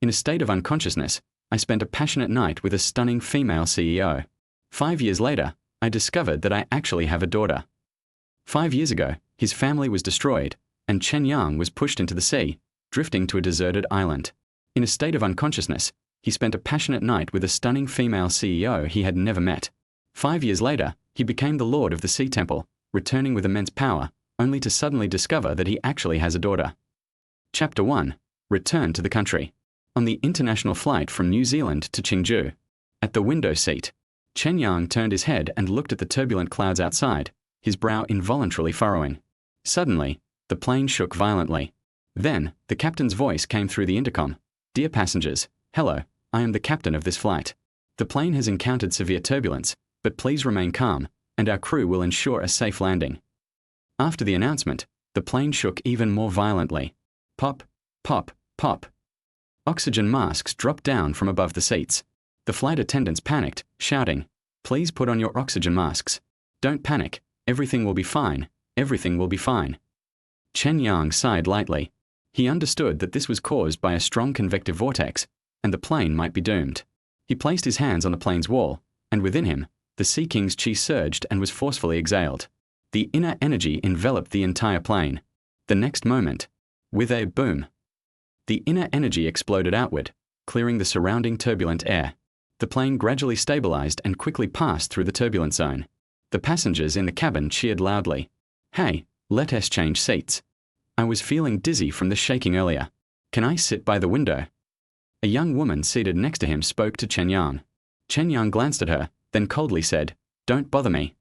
In a state of unconsciousness, I spent a passionate night with a stunning female CEO. 5 years later, I discovered that I actually have a daughter. 5 years ago, his family was destroyed, and Chen Yang was pushed into the sea, drifting to a deserted island. In a state of unconsciousness, he spent a passionate night with a stunning female CEO he had never met. 5 years later, he became the lord of the Sea Temple, returning with immense power, only to suddenly discover that he actually has a daughter. Chapter 1. Return to the country. On the international flight from New Zealand to Qingzhou. At the window seat, Chen Yang turned his head and looked at the turbulent clouds outside, his brow involuntarily furrowing. Suddenly, the plane shook violently. Then, the captain's voice came through the intercom. "Dear passengers, hello, I am the captain of this flight. The plane has encountered severe turbulence, but please remain calm, and our crew will ensure a safe landing." After the announcement, the plane shook even more violently. Pop, pop, pop. Oxygen masks dropped down from above the seats. The flight attendants panicked, shouting, "Please put on your oxygen masks. Don't panic, everything will be fine, everything will be fine." Chen Yang sighed lightly. He understood that this was caused by a strong convective vortex, and the plane might be doomed. He placed his hands on the plane's wall, and within him, the Sea King's chi surged and was forcefully exhaled. The inner energy enveloped the entire plane. The next moment, with a boom, the inner energy exploded outward, clearing the surrounding turbulent air. The plane gradually stabilized and quickly passed through the turbulent zone. The passengers in the cabin cheered loudly. "Hey, let us change seats. I was feeling dizzy from the shaking earlier. Can I sit by the window?" A young woman seated next to him spoke to Chen Yang. Chen Yang glanced at her, then coldly said, "Don't bother me."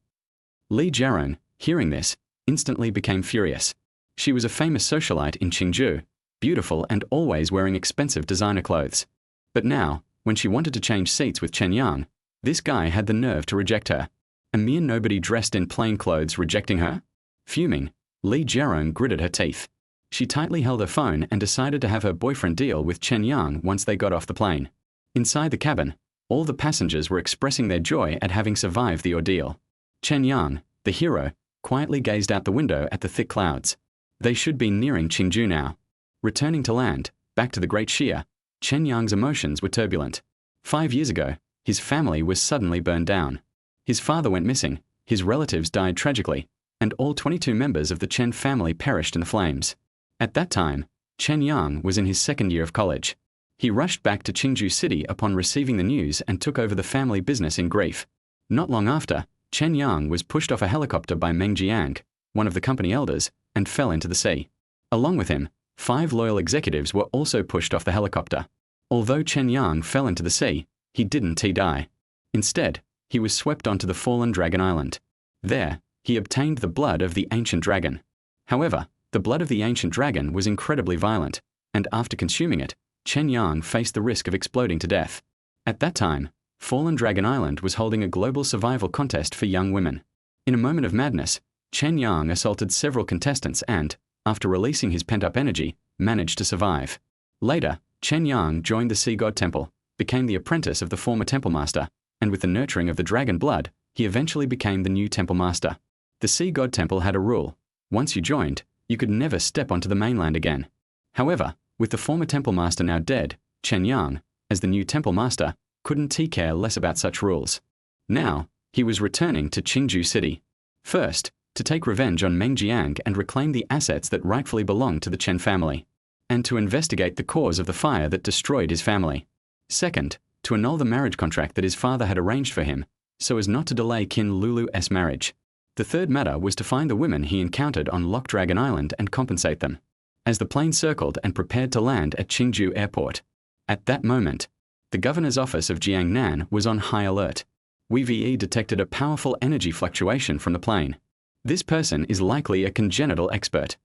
Li Jiarong, hearing this, instantly became furious. She was a famous socialite in Qingzhou, beautiful and always wearing expensive designer clothes. But now, when she wanted to change seats with Chen Yang, this guy had the nerve to reject her. A mere nobody dressed in plain clothes rejecting her? Fuming, Li Jiarong gritted her teeth. She tightly held her phone and decided to have her boyfriend deal with Chen Yang once they got off the plane. Inside the cabin, all the passengers were expressing their joy at having survived the ordeal. Chen Yang, the hero, quietly gazed out the window at the thick clouds. They should be nearing Qingzhou now. Returning to land, back to the Great Shear, Chen Yang's emotions were turbulent. 5 years ago, his family was suddenly burned down. His father went missing, his relatives died tragically, and all 22 members of the Chen family perished in the flames. At that time, Chen Yang was in his second year of college. He rushed back to Qingzhou City upon receiving the news and took over the family business in grief. Not long after, Chen Yang was pushed off a helicopter by Meng Jiang, one of the company elders, and fell into the sea. Along with him, 5 loyal executives were also pushed off the helicopter. Although Chen Yang fell into the sea, he didn't die. Instead, he was swept onto the fallen dragon island. There, he obtained the blood of the ancient dragon. However, the blood of the ancient dragon was incredibly violent, and after consuming it, Chen Yang faced the risk of exploding to death. At that time, Fallen Dragon Island was holding a global survival contest for young women. In a moment of madness, Chen Yang assaulted several contestants and, after releasing his pent-up energy, managed to survive. Later, Chen Yang joined the Sea God Temple, became the apprentice of the former Temple Master, and with the nurturing of the dragon blood, he eventually became the new Temple Master. The Sea God Temple had a rule. Once you joined, you could never step onto the mainland again. However, with the former Temple Master now dead, Chen Yang, as the new Temple Master, couldn't care less about such rules. Now, he was returning to Qingzhou City. First, to take revenge on Meng Jiang and reclaim the assets that rightfully belonged to the Chen family, and to investigate the cause of the fire that destroyed his family. Second, to annul the marriage contract that his father had arranged for him, so as not to delay Qin Lulu's marriage. The third matter was to find the women he encountered on Lock Dragon Island and compensate them. As the plane circled and prepared to land at Qingzhou Airport. At that moment, the governor's office of Jiangnan was on high alert. WVE detected a powerful energy fluctuation from the plane. This person is likely a congenital expert.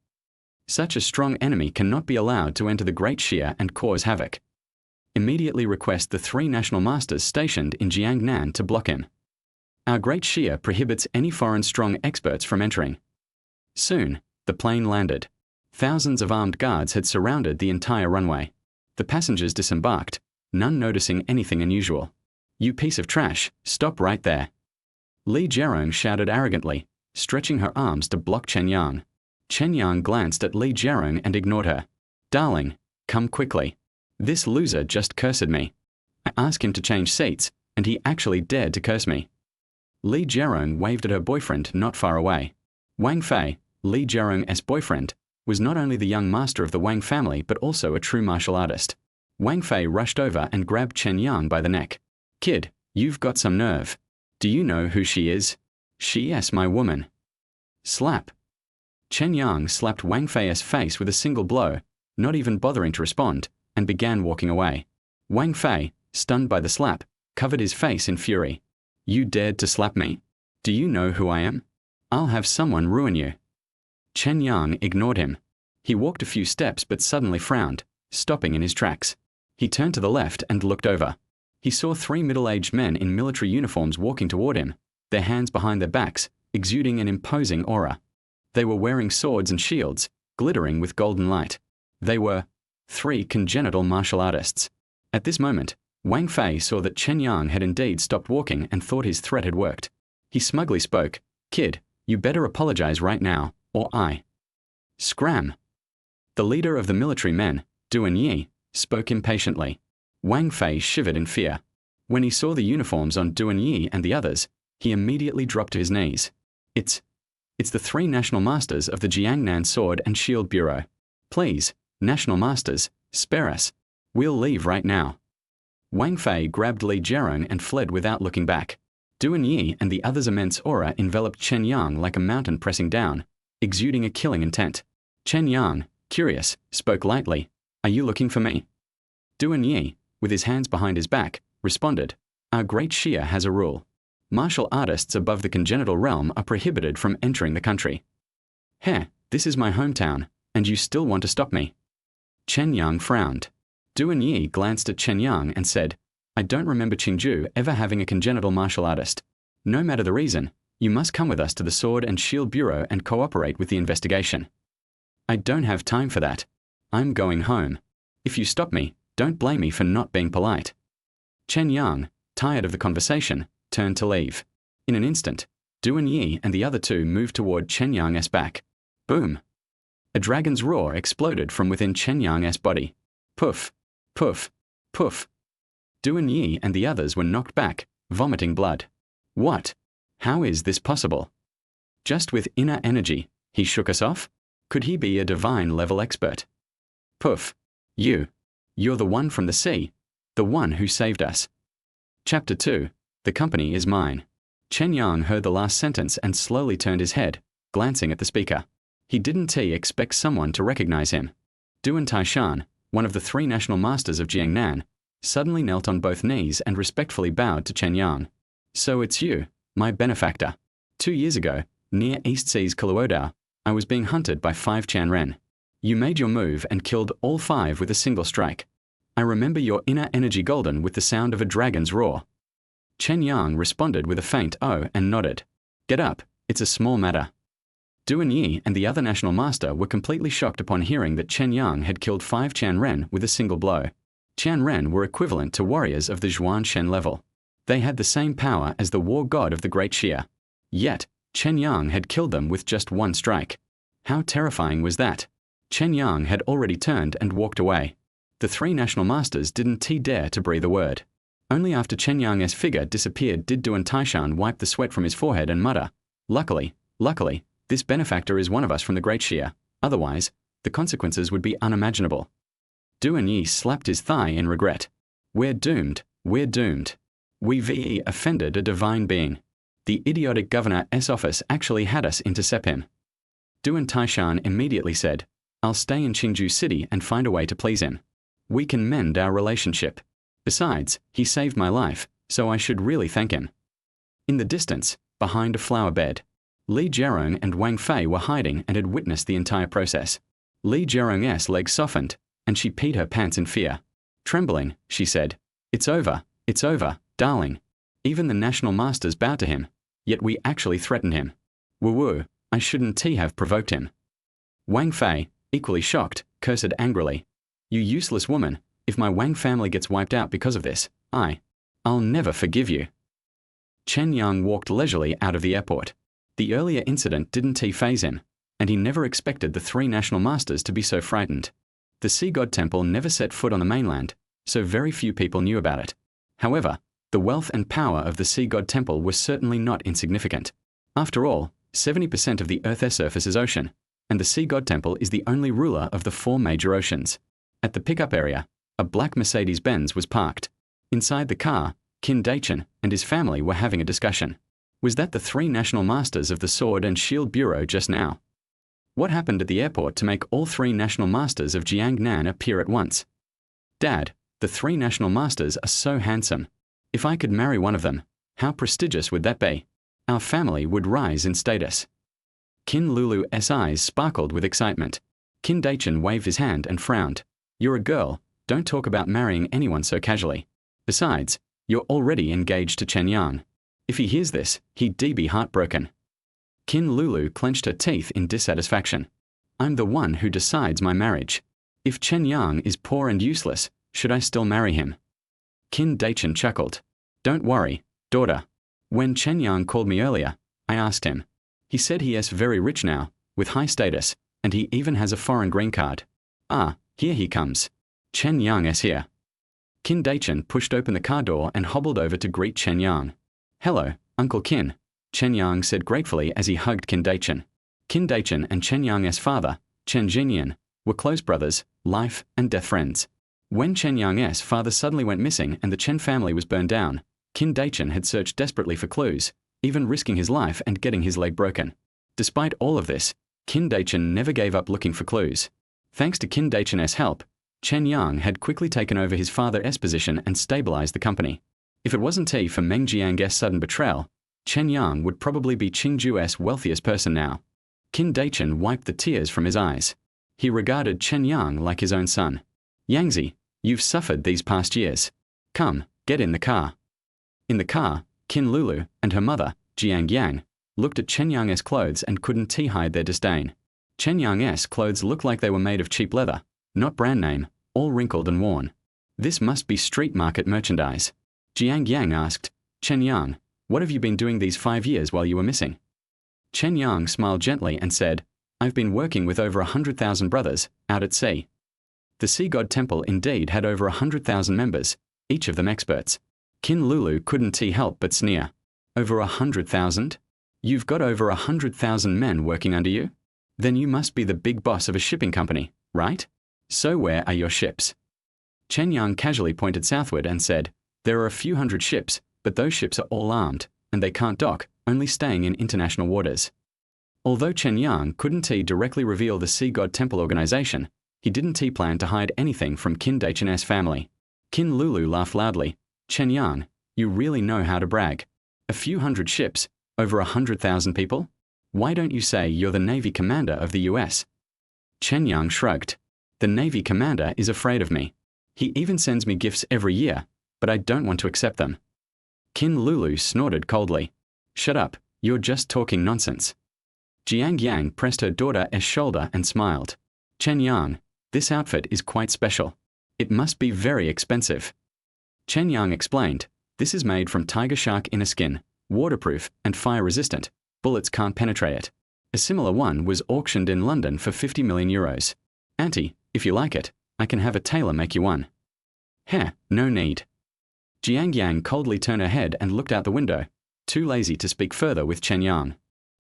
Such a strong enemy cannot be allowed to enter the Great Shear and cause havoc. Immediately request the 3 national masters stationed in Jiangnan to block him. Our Great Shear prohibits any foreign strong experts from entering. Soon, the plane landed. Thousands of armed guards had surrounded the entire runway. The passengers disembarked, none noticing anything unusual. "You piece of trash, stop right there." Li Jiarong shouted arrogantly, stretching her arms to block Chen Yang. Chen Yang glanced at Li Jiarong and ignored her. "Darling, come quickly." This loser just cursed me. I asked him to change seats, and he actually dared to curse me. Li Jiarong waved at her boyfriend not far away. Wang Fei, Li Jiarong's boyfriend, was not only the young master of the Wang family but also a true martial artist. Wang Fei rushed over and grabbed Chen Yang by the neck. "Kid, you've got some nerve. Do you know who she is? She's my woman." Slap. Chen Yang slapped Wang Fei's face with a single blow, not even bothering to respond, and began walking away. Wang Fei, stunned by the slap, covered his face in fury. "You dared to slap me? Do you know who I am? I'll have someone ruin you." Chen Yang ignored him. He walked a few steps but suddenly frowned, stopping in his tracks. He turned to the left and looked over. He saw 3 middle-aged men in military uniforms walking toward him, their hands behind their backs, exuding an imposing aura. They were wearing swords and shields, glittering with golden light. They were 3 congenital martial artists. At this moment, Wang Fei saw that Chen Yang had indeed stopped walking and thought his threat had worked. He smugly spoke, "Kid, you better apologize right now, or I." Scram! The leader of the military men, Duan Yi, spoke impatiently. Wang Fei shivered in fear. When he saw the uniforms on Duan Yi and the others, he immediately dropped to his knees. It's the 3 national masters of the Jiangnan Sword and Shield Bureau. Please, national masters, spare us. We'll leave right now." Wang Fei grabbed Li Jiarong and fled without looking back. Duan Yi and the others' immense aura enveloped Chen Yang like a mountain pressing down, exuding a killing intent. Chen Yang, curious, spoke lightly, "Are you looking for me?" Duan Yi, with his hands behind his back, responded, "Our great Shia has a rule. Martial artists above the congenital realm are prohibited from entering the country." "Heh, this is my hometown, and you still want to stop me?" Chen Yang frowned. Duan Yi glanced at Chen Yang and said, "I don't remember Qingju ever having a congenital martial artist. No matter the reason, you must come with us to the Sword and Shield Bureau and cooperate with the investigation." "I don't have time for that. I'm going home. If you stop me, don't blame me for not being polite." Chen Yang, tired of the conversation, turned to leave. In an instant, Duan Yi and the other 2 moved toward Chen Yang's back. Boom! A dragon's roar exploded from within Chen Yang's body. Poof! Poof! Poof! Duan Yi and the others were knocked back, vomiting blood. What? How is this possible? Just with inner energy, he shook us off? Could he be a divine-level expert? Poof! You're the one from the sea, the one who saved us. Chapter 2. The company is mine. Chen Yang heard the last sentence and slowly turned his head, glancing at the speaker. He didn't expect someone to recognize him. Duan Taishan, one of the 3 national masters of Jiangnan, suddenly knelt on both knees and respectfully bowed to Chen Yang. "So it's you, my benefactor. 2 years ago, near East Sea's Kaluodao, I was being hunted by 5 Chanren. You made your move and killed all 5 with a single strike. I remember your inner energy golden with the sound of a dragon's roar." Chen Yang responded with a faint "oh" and nodded. "Get up, it's a small matter." Duan Yi and the other national master were completely shocked upon hearing that Chen Yang had killed 5 Chanren with a single blow. Chanren were equivalent to warriors of the Zhuan Shen level. They had the same power as the war god of the Great Xia. Yet, Chen Yang had killed them with just 1 strike. How terrifying was that? Chen Yang had already turned and walked away. The 3 national masters didn't dare to breathe a word. Only after Chen Yang's figure disappeared did Duan Taishan wipe the sweat from his forehead and mutter, Luckily, this benefactor is one of us from the Great Xia. Otherwise, the consequences would be unimaginable." Duan Yi slapped his thigh in regret. We're doomed. We've offended a divine being. The idiotic governor's office actually had us intercept him." Duan Taishan immediately said, "I'll stay in Qingju City and find a way to please him. We can mend our relationship. Besides, he saved my life, so I should really thank him." In the distance, behind a flower bed, Li Jiarong and Wang Fei were hiding and had witnessed the entire process. Li Jiarong's legs softened, and she peed her pants in fear. Trembling, she said, it's over, darling. Even the national masters bowed to him, yet we actually threatened him. Woo-woo, I shouldn't have provoked him." Wang Fei, equally shocked, cursed angrily, "You useless woman, if my Wang family gets wiped out because of this, I'll never forgive you." Chen Yang walked leisurely out of the airport. The earlier incident didn't faze him, and he never expected the 3 national masters to be so frightened. The sea god temple never set foot on the mainland, so very few people knew about it. However, the wealth and power of the sea god temple were certainly not insignificant. After all, 70% of the Earth's surface is ocean, and the sea god temple is the only ruler of the 4 major oceans. At the pickup area, a black Mercedes-Benz was parked. Inside the car, Qin Daichen and his family were having a discussion. Was that the 3 national masters of the Sword and Shield Bureau just now? What happened at the airport to make all 3 national masters of Jiangnan appear at once? Dad, the 3 national masters are so handsome. If I could marry one of them, how prestigious would that be? Our family would rise in status. Qin Lulu's eyes sparkled with excitement. Qin Daichen waved his hand and frowned. You're a girl, don't talk about marrying anyone so casually. Besides, you're already engaged to Chen Yang. If he hears this, he'd be heartbroken. Qin Lulu clenched her teeth in dissatisfaction. I'm the one who decides my marriage. If Chen Yang is poor and useless, should I still marry him? Qin Daichen chuckled. Don't worry, daughter. When Chen Yang called me earlier, I asked him. He said he is very rich now, with high status, and he even has a foreign green card. Ah, here he comes. Chen Yang is here. Qin Daichen pushed open the car door and hobbled over to greet Chen Yang. Hello, Uncle Qin, Chen Yang said gratefully as he hugged Qin Daichen. Qin Daichen and Chen Yang's father, Chen Jinyan, were close brothers, life and death friends. When Chen Yang's father suddenly went missing and the Chen family was burned down, Qin Daichen had searched desperately for clues, even risking his life and getting his leg broken. Despite all of this, Qin Daichen never gave up looking for clues. Thanks to Qin Daichen's help, Chen Yang had quickly taken over his father's position and stabilized the company. If it wasn't for Meng Jiang's sudden betrayal, Chen Yang would probably be Qingju's wealthiest person now. Qin Daichen wiped the tears from his eyes. He regarded Chen Yang like his own son. Yangzi, you've suffered these past years. Come, get in the car. In the car, Qin Lulu and her mother, Jiang Yang, looked at Chen Yang's clothes and couldn't hide their disdain. Chen Yang's clothes looked like they were made of cheap leather, not brand name, all wrinkled and worn. This must be street market merchandise. Jiang Yang asked, Chen Yang, what have you been doing these 5 years while you were missing? Chen Yang smiled gently and said, I've been working with over 100,000 brothers, out at sea. The sea god temple indeed had over 100,000 members, each of them experts. Qin Lulu couldn't help but sneer. Over 100,000? You've got over 100,000 men working under you? Then you must be the big boss of a shipping company, right? So where are your ships? Chen Yang casually pointed southward and said, There are a few hundred ships, but those ships are all armed, and they can't dock, only staying in international waters. Although Chen Yang couldn't directly reveal the Sea God Temple organization, he didn't plan to hide anything from Qin Daichen's family. Qin Lulu laughed loudly. Chen Yang, you really know how to brag. A few hundred ships, over 100,000 people? Why don't you say you're the Navy commander of the US? Chen Yang shrugged. The Navy commander is afraid of me. He even sends me gifts every year, but I don't want to accept them. Qin Lulu snorted coldly. Shut up, you're just talking nonsense. Jiang Yang pressed her daughter's shoulder and smiled. Chen Yang, this outfit is quite special. It must be very expensive. Chen Yang explained, this is made from tiger shark inner skin, waterproof and fire-resistant. Bullets can't penetrate it. A similar one was auctioned in London for 50 million euros. Auntie, if you like it, I can have a tailor make you one. Heh, no need. Jiang Yang coldly turned her head and looked out the window, too lazy to speak further with Chen Yang.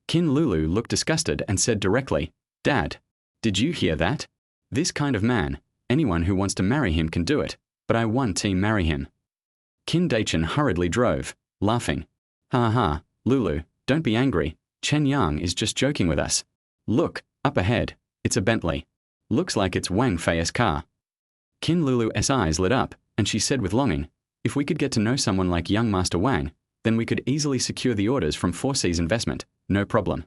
Qin Lulu looked disgusted and said directly, Dad, did you hear that? This kind of man, anyone who wants to marry him can do it, but I want to marry him. Qin Daichen hurriedly drove, laughing. Ha ha, Lulu, don't be angry, Chen Yang is just joking with us. Look, up ahead, it's a Bentley. Looks like it's Wang Fei's car. Qin Lulu's eyes lit up, and she said with longing, if we could get to know someone like young Master Wang, then we could easily secure the orders from 4C's investment, no problem.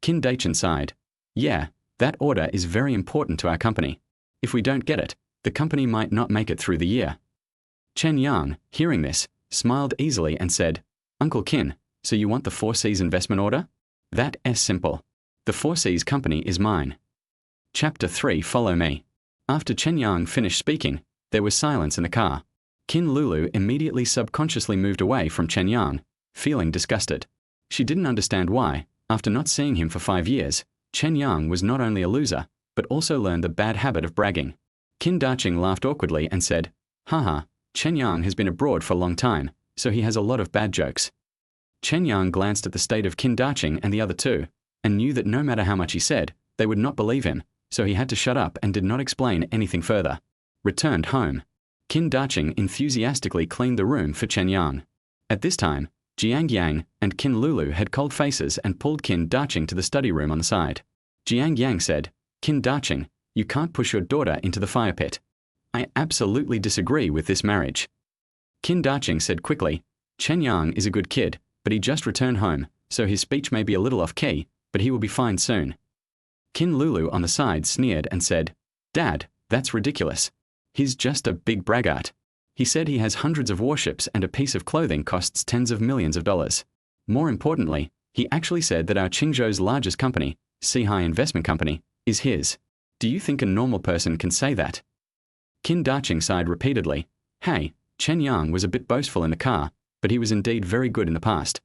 Qin Daichen sighed. Yeah, that order is very important to our company. If we don't get it, the company might not make it through the year. Chen Yang, hearing this, smiled easily and said, Uncle Qin, so you want the 4C's investment order? That's simple. The 4C's company is mine. Chapter 3 Follow Me. After Chen Yang finished speaking, there was silence in the car. Qin Lulu immediately subconsciously moved away from Chen Yang, feeling disgusted. She didn't understand why, after not seeing him for 5 years, Chen Yang was not only a loser, but also learned the bad habit of bragging. Qin Dacheng laughed awkwardly and said, haha, Chen Yang has been abroad for a long time, so he has a lot of bad jokes. Chen Yang glanced at the state of Qin Dacheng and the other two, and knew that no matter how much he said, they would not believe him, so he had to shut up and did not explain anything further. Returned home. Qin Dacheng enthusiastically cleaned the room for Chen Yang. At this time, Jiang Yang and Qin Lulu had cold faces and pulled Qin Dacheng to the study room on the side. Jiang Yang said, Qin Dacheng, you can't push your daughter into the fire pit. I absolutely disagree with this marriage. Qin Dacheng said quickly, Chen Yang is a good kid, but he just returned home, so his speech may be a little off-key, but he will be fine soon. Qin Lulu on the side sneered and said, Dad, that's ridiculous. He's just a big braggart. He said he has hundreds of warships and a piece of clothing costs tens of millions of dollars. More importantly, he actually said that our Qingzhou's largest company, Sihai Investment Company, is his. Do you think a normal person can say that? Qin Dacheng sighed repeatedly. Hey, Chen Yang was a bit boastful in the car, but he was indeed very good in the past.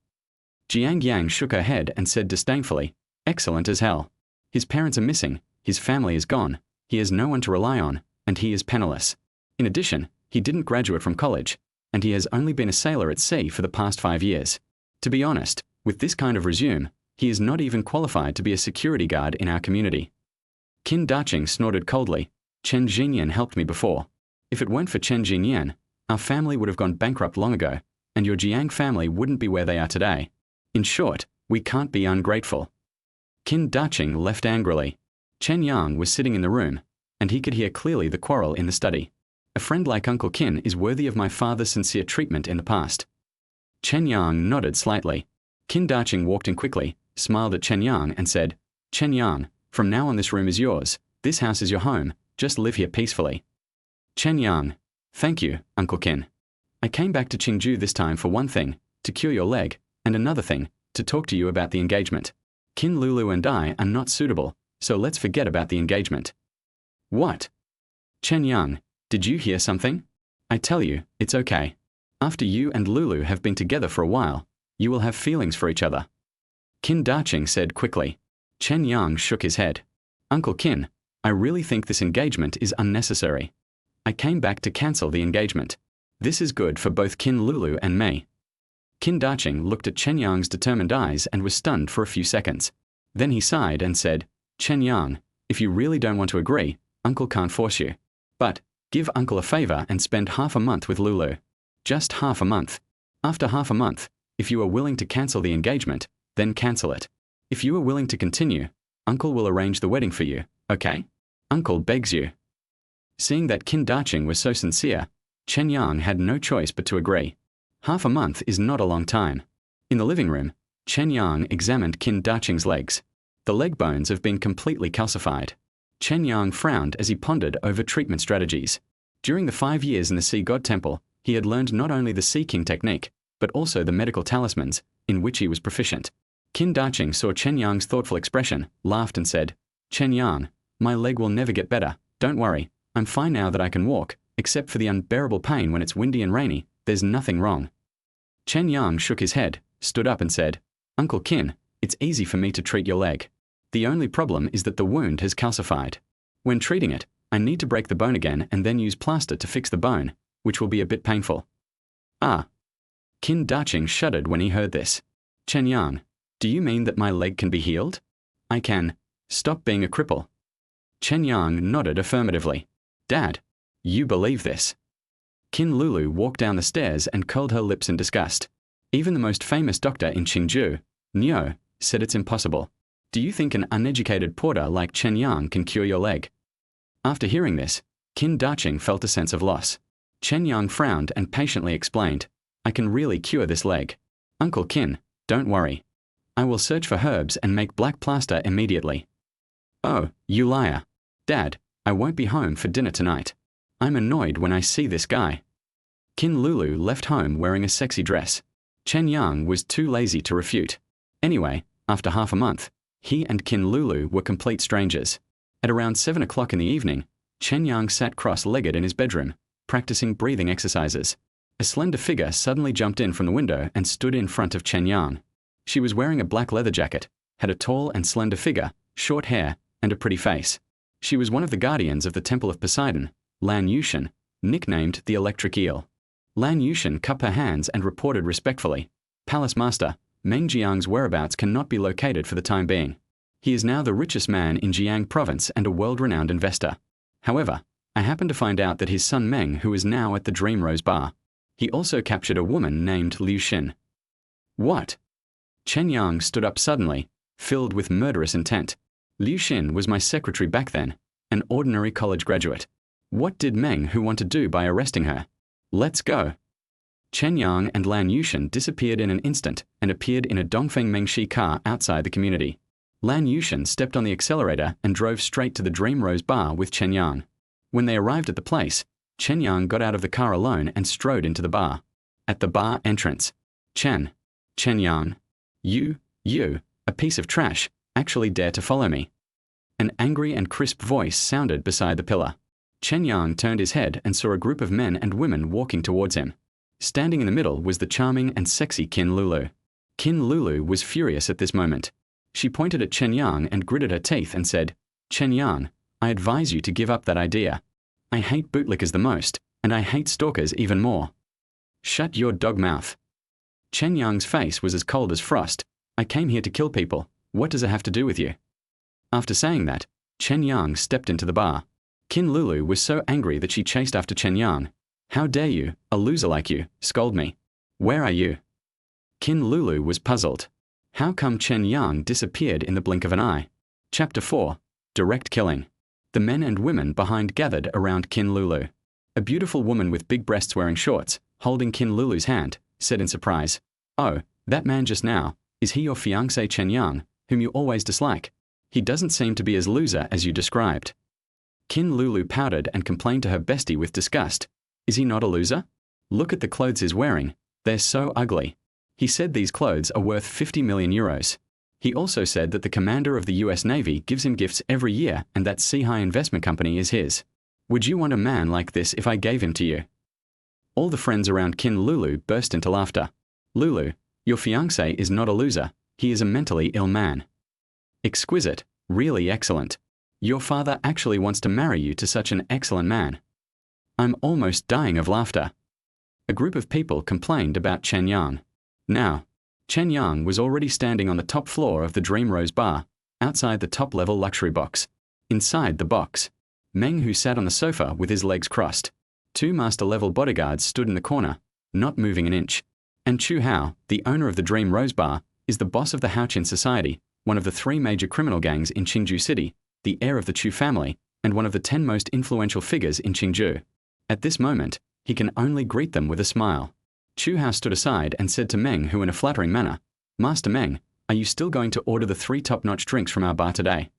Jiang Yang shook her head and said disdainfully, excellent as hell. His parents are missing, his family is gone, he has no one to rely on, and he is penniless. In addition, he didn't graduate from college, and he has only been a sailor at sea for the past 5 years. To be honest, with this kind of resume, he is not even qualified to be a security guard in our community. Qin Dacheng snorted coldly. Chen Jinyan helped me before. If it weren't for Chen Jinyan, our family would have gone bankrupt long ago, and your Jiang family wouldn't be where they are today. In short, we can't be ungrateful. Qin Dacheng left angrily. Chen Yang was sitting in the room, and he could hear clearly the quarrel in the study. A friend like Uncle Qin is worthy of my father's sincere treatment in the past. Chen Yang nodded slightly. Qin Dacheng walked in quickly, smiled at Chen Yang and said, Chen Yang, from now on this room is yours, this house is your home, just live here peacefully. Chen Yang, thank you, Uncle Qin. I came back to Qingzhou this time for one thing, to cure your leg, and another thing, to talk to you about the engagement. Qin Lulu and I are not suitable, so let's forget about the engagement. What? Chen Yang, did you hear something? I tell you, it's okay. After you and Lulu have been together for a while, you will have feelings for each other. Qin Dacheng said quickly. Chen Yang shook his head. Uncle Qin, I really think this engagement is unnecessary. I came back to cancel the engagement. This is good for both Qin Lulu and me. Qin Dacheng looked at Chen Yang's determined eyes and was stunned for a few seconds. Then he sighed and said, Chen Yang, if you really don't want to agree, Uncle can't force you. But, give Uncle a favor and spend half a month with Lulu. Just half a month. After half a month, if you are willing to cancel the engagement, then cancel it. If you are willing to continue, Uncle will arrange the wedding for you, okay? Uncle begs you. Seeing that Qin Dacheng was so sincere, Chen Yang had no choice but to agree. Half a month is not a long time. In the living room, Chen Yang examined Qin Dacheng's legs. The leg bones have been completely calcified. Chen Yang frowned as he pondered over treatment strategies. During the 5 years in the Sea God Temple, he had learned not only the Sea King technique, but also the medical talismans, in which he was proficient. Qin Dacheng saw Chen Yang's thoughtful expression, laughed and said, Chen Yang, my leg will never get better, don't worry, I'm fine now that I can walk, except for the unbearable pain when it's windy and rainy, there's nothing wrong. Chen Yang shook his head, stood up and said, Uncle Qin, it's easy for me to treat your leg. The only problem is that the wound has calcified. When treating it, I need to break the bone again and then use plaster to fix the bone, which will be a bit painful. Ah. Qin Dacheng shuddered when he heard this. Chen Yang, do you mean that my leg can be healed? I can. Stop being a cripple. Chen Yang nodded affirmatively. Dad, you believe this? Qin Lulu walked down the stairs and curled her lips in disgust. Even the most famous doctor in Qingzhou, Niu, said it's impossible. Do you think an uneducated porter like Chen Yang can cure your leg? After hearing this, Qin Dacheng felt a sense of loss. Chen Yang frowned and patiently explained, I can really cure this leg. Uncle Qin, don't worry. I will search for herbs and make black plaster immediately. Oh, you liar. Dad, I won't be home for dinner tonight. I'm annoyed when I see this guy. Qin Lulu left home wearing a sexy dress. Chen Yang was too lazy to refute. Anyway, after half a month, he and Qin Lulu were complete strangers. At around 7 o'clock in the evening, Chen Yang sat cross-legged in his bedroom, practicing breathing exercises. A slender figure suddenly jumped in from the window and stood in front of Chen Yang. She was wearing a black leather jacket, had a tall and slender figure, short hair, and a pretty face. She was one of the guardians of the Temple of Poseidon, Lan Yushin, nicknamed the Electric Eel. Lan Yushin cupped her hands and reported respectfully, "Palace Master, Meng Jiang's whereabouts cannot be located for the time being. He is now the richest man in Jiang province and a world-renowned investor. However, I happen to find out that his son Meng, who is now at the Dream Rose Bar, he also captured a woman named Liu Xin." "What?" Chen Yang stood up suddenly, filled with murderous intent. "Liu Xin was my secretary back then, an ordinary college graduate. What did Meng Hu want to do by arresting her? Let's go." Chen Yang and Lan Yushin disappeared in an instant and appeared in a Dongfeng Mengshi car outside the community. Lan Yushin stepped on the accelerator and drove straight to the Dream Rose Bar with Chen Yang. When they arrived at the place, Chen Yang got out of the car alone and strode into the bar. At the bar entrance, Chen Yang, you, a piece of trash, actually dare to follow me." An angry and crisp voice sounded beside the pillar. Chen Yang turned his head and saw a group of men and women walking towards him. Standing in the middle was the charming and sexy Qin Lulu. Qin Lulu was furious at this moment. She pointed at Chen Yang and gritted her teeth and said, "Chen Yang, I advise you to give up that idea. I hate bootlickers the most, and I hate stalkers even more. Shut your dog mouth." Chen Yang's face was as cold as frost. "I came here to kill people. What does it have to do with you?" After saying that, Chen Yang stepped into the bar. Qin Lulu was so angry that she chased after Chen Yang. "How dare you, a loser like you, scold me? Where are you?" Qin Lulu was puzzled. How come Chen Yang disappeared in the blink of an eye? Chapter 4. Direct Killing. The men and women behind gathered around Qin Lulu. A beautiful woman with big breasts wearing shorts, holding Qin Lulu's hand, said in surprise, "Oh, that man just now, is he your fiancé Chen Yang, whom you always dislike? He doesn't seem to be as loser as you described." Qin Lulu pouted and complained to her bestie with disgust. "Is he not a loser? Look at the clothes he's wearing. They're so ugly. He said these clothes are worth 50 million euros. He also said that the commander of the US Navy gives him gifts every year and that Sea-High Investment Company is his. Would you want a man like this if I gave him to you?" All the friends around Qin Lulu burst into laughter. "Lulu, your fiancé is not a loser. He is a mentally ill man. Exquisite, really excellent. Your father actually wants to marry you to such an excellent man." I'm almost dying of laughter. A group of people complained about Chen Yang. Now, Chen Yang was already standing on the top floor of the Dream Rose Bar, outside the top-level luxury box. Inside the box, Meng Hu sat on the sofa with his legs crossed. Two master-level bodyguards stood in the corner, not moving an inch. And Chu Hao, the owner of the Dream Rose Bar, is the boss of the Haochin Society, one of the 3 major criminal gangs in Qingju City, the heir of the Chu family, and one of the 10 most influential figures in Qingju. At this moment, he can only greet them with a smile. Chu Hao stood aside and said to Meng Hu in a flattering manner, "Master Meng, are you still going to order the 3 top-notch drinks from our bar today?"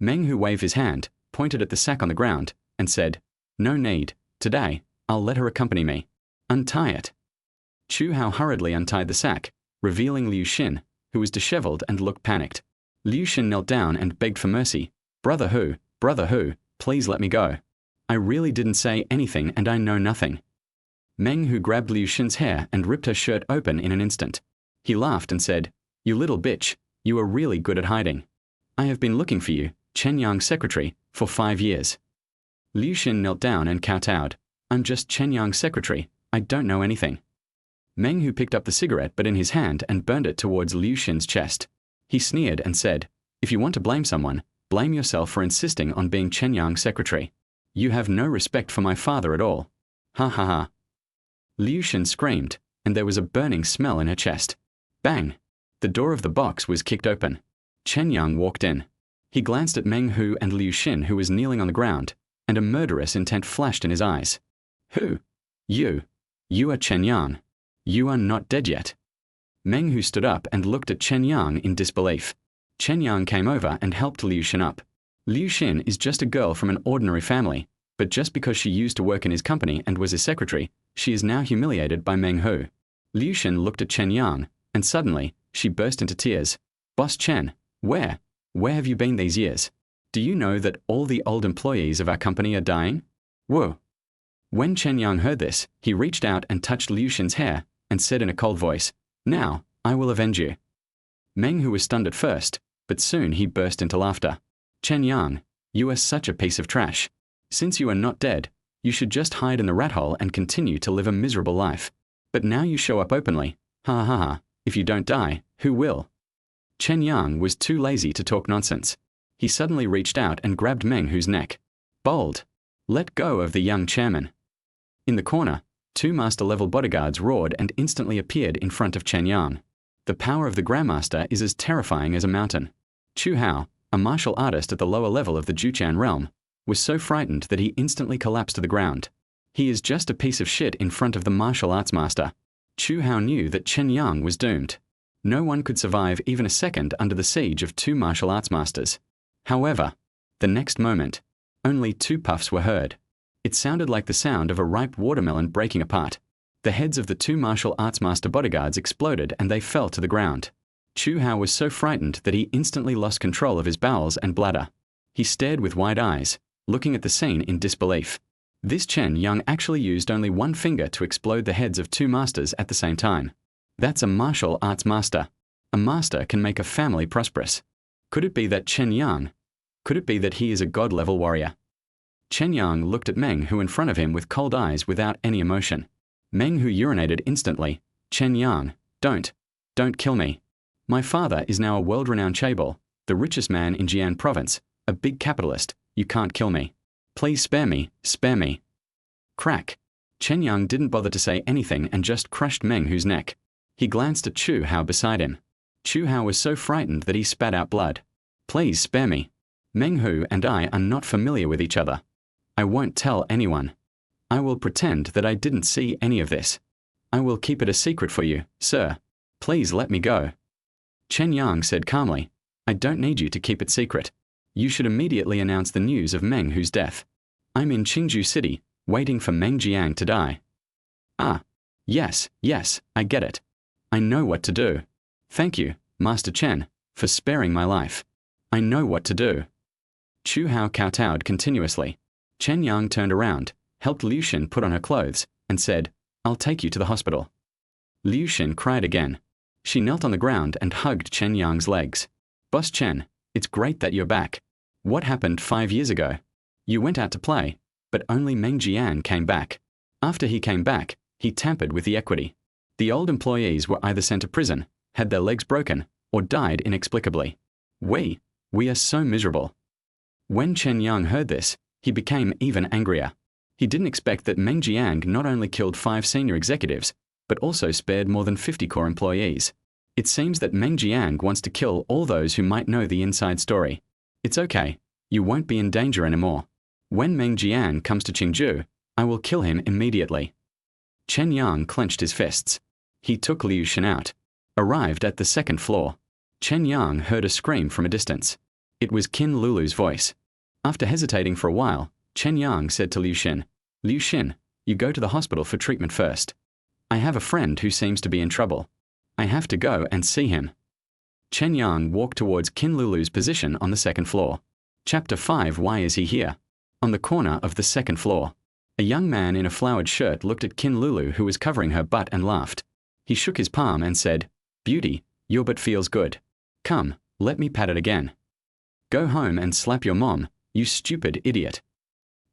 Meng Hu waved his hand, pointed at the sack on the ground, and said, "No need. Today, I'll let her accompany me. Untie it." Chu Hao hurriedly untied the sack, revealing Liu Xin, who was disheveled and looked panicked. Liu Xin knelt down and begged for mercy. Brother Hu, please let me go. I really didn't say anything and I know nothing." Meng Hu grabbed Liu Xin's hair and ripped her shirt open in an instant. He laughed and said, "You little bitch, you are really good at hiding. I have been looking for you, Chen Yang's secretary, for 5 years." Liu Xin knelt down and kowtowed. "I'm just Chen Yang's secretary. I don't know anything." Meng Hu picked up the cigarette but in his hand and burned it towards Liu Xin's chest. He sneered and said, "If you want to blame someone, blame yourself for insisting on being Chen Yang's secretary. You have no respect for my father at all. Ha ha ha." Liu Xin screamed, and there was a burning smell in her chest. Bang! The door of the box was kicked open. Chen Yang walked in. He glanced at Meng Hu and Liu Xin, who was kneeling on the ground, and a murderous intent flashed in his eyes. "Who? You. You are Chen Yang. You are not dead yet." Meng Hu stood up and looked at Chen Yang in disbelief. Chen Yang came over and helped Liu Xin up. Liu Xin is just a girl from an ordinary family, but just because she used to work in his company and was his secretary, she is now humiliated by Meng Hu. Liu Xin looked at Chen Yang, and suddenly, she burst into tears. "Boss Chen, where have you been these years? Do you know that all the old employees of our company are dying?" Whoa! When Chen Yang heard this, he reached out and touched Liu Xin's hair, and said in a cold voice, "Now, I will avenge you." Meng Hu was stunned at first, but soon he burst into laughter. "Chen Yang, you are such a piece of trash. Since you are not dead, You should just hide in the rat hole and continue to live a miserable life. But now you show up openly. Ha ha ha. If you don't die, who will? Chen Yang was too lazy to talk nonsense. He suddenly reached out and grabbed Meng Hu's neck. Bold. Let go of the young chairman. In the corner, 2 master-level bodyguards roared and instantly appeared in front of Chen Yang. The power of the Grandmaster is as terrifying as a mountain. Chu Hao, a martial artist at the lower level of the Juchan realm, was so frightened that he instantly collapsed to the ground. He is just a piece of shit in front of the martial arts master. Chu Hao knew that Chen Yang was doomed. No one could survive even a second under the siege of 2 martial arts masters. However, the next moment, only 2 puffs were heard. It sounded like the sound of a ripe watermelon breaking apart. The heads of the 2 martial arts master bodyguards exploded and they fell to the ground. Chu Hao was so frightened that he instantly lost control of his bowels and bladder. He stared with wide eyes, looking at the scene in disbelief. This Chen Yang actually used only 1 finger to explode the heads of 2 masters at the same time. That's a martial arts master. A master can make a family prosperous. Could it be that Chen Yang? Could it be that he is a god-level warrior? Chen Yang looked at Meng Hu in front of him with cold eyes without any emotion. Meng Hu urinated instantly. Chen Yang, don't kill me. My father is now a world-renowned chaebol, the richest man in Jian province, a big capitalist. You can't kill me. Please spare me, spare me. Crack. Chen Yang didn't bother to say anything and just crushed Meng Hu's neck. He glanced at Chu Hao beside him. Chu Hao was so frightened that he spat out blood. Please spare me. Meng Hu and I are not familiar with each other. I won't tell anyone. I will pretend that I didn't see any of this. I will keep it a secret for you, sir. Please let me go. Chen Yang said calmly, I don't need you to keep it secret. You should immediately announce the news of Meng Hu's death. I'm in Qingju City, waiting for Meng Jiang to die. Ah, yes, I get it. I know what to do. Thank you, Master Chen, for sparing my life. I know what to do. Chu Hao kowtowed continuously. Chen Yang turned around, helped Liu Xin put on her clothes, and said, I'll take you to the hospital. Liu Xin cried again. She knelt on the ground and hugged Chen Yang's legs. Boss Chen, it's great that you're back. What happened 5 years ago? You went out to play, but only Meng Jiang came back. After he came back, he tampered with the equity. The old employees were either sent to prison, had their legs broken, or died inexplicably. We are so miserable. When Chen Yang heard this, he became even angrier. He didn't expect that Meng Jiang not only killed 5 senior executives, but also spared more than 50 core employees. It seems that Meng Jiang wants to kill all those who might know the inside story. It's okay. You won't be in danger anymore. When Meng Jiang comes to Qingju, I will kill him immediately. Chen Yang clenched his fists. He took Liu Xin out. Arrived at the 2nd floor. Chen Yang heard a scream from a distance. It was Qin Lulu's voice. After hesitating for a while, Chen Yang said to Liu Xin, you go to the hospital for treatment first. I have a friend who seems to be in trouble. I have to go and see him. Chen Yang walked towards Qin Lulu's position on the 2nd floor. Chapter 5 Why is he here? On the corner of the 2nd floor. A young man in a flowered shirt looked at Qin Lulu who was covering her butt and laughed. He shook his palm and said, Beauty, your butt feels good. Come, let me pat it again. Go home and slap your mom, you stupid idiot.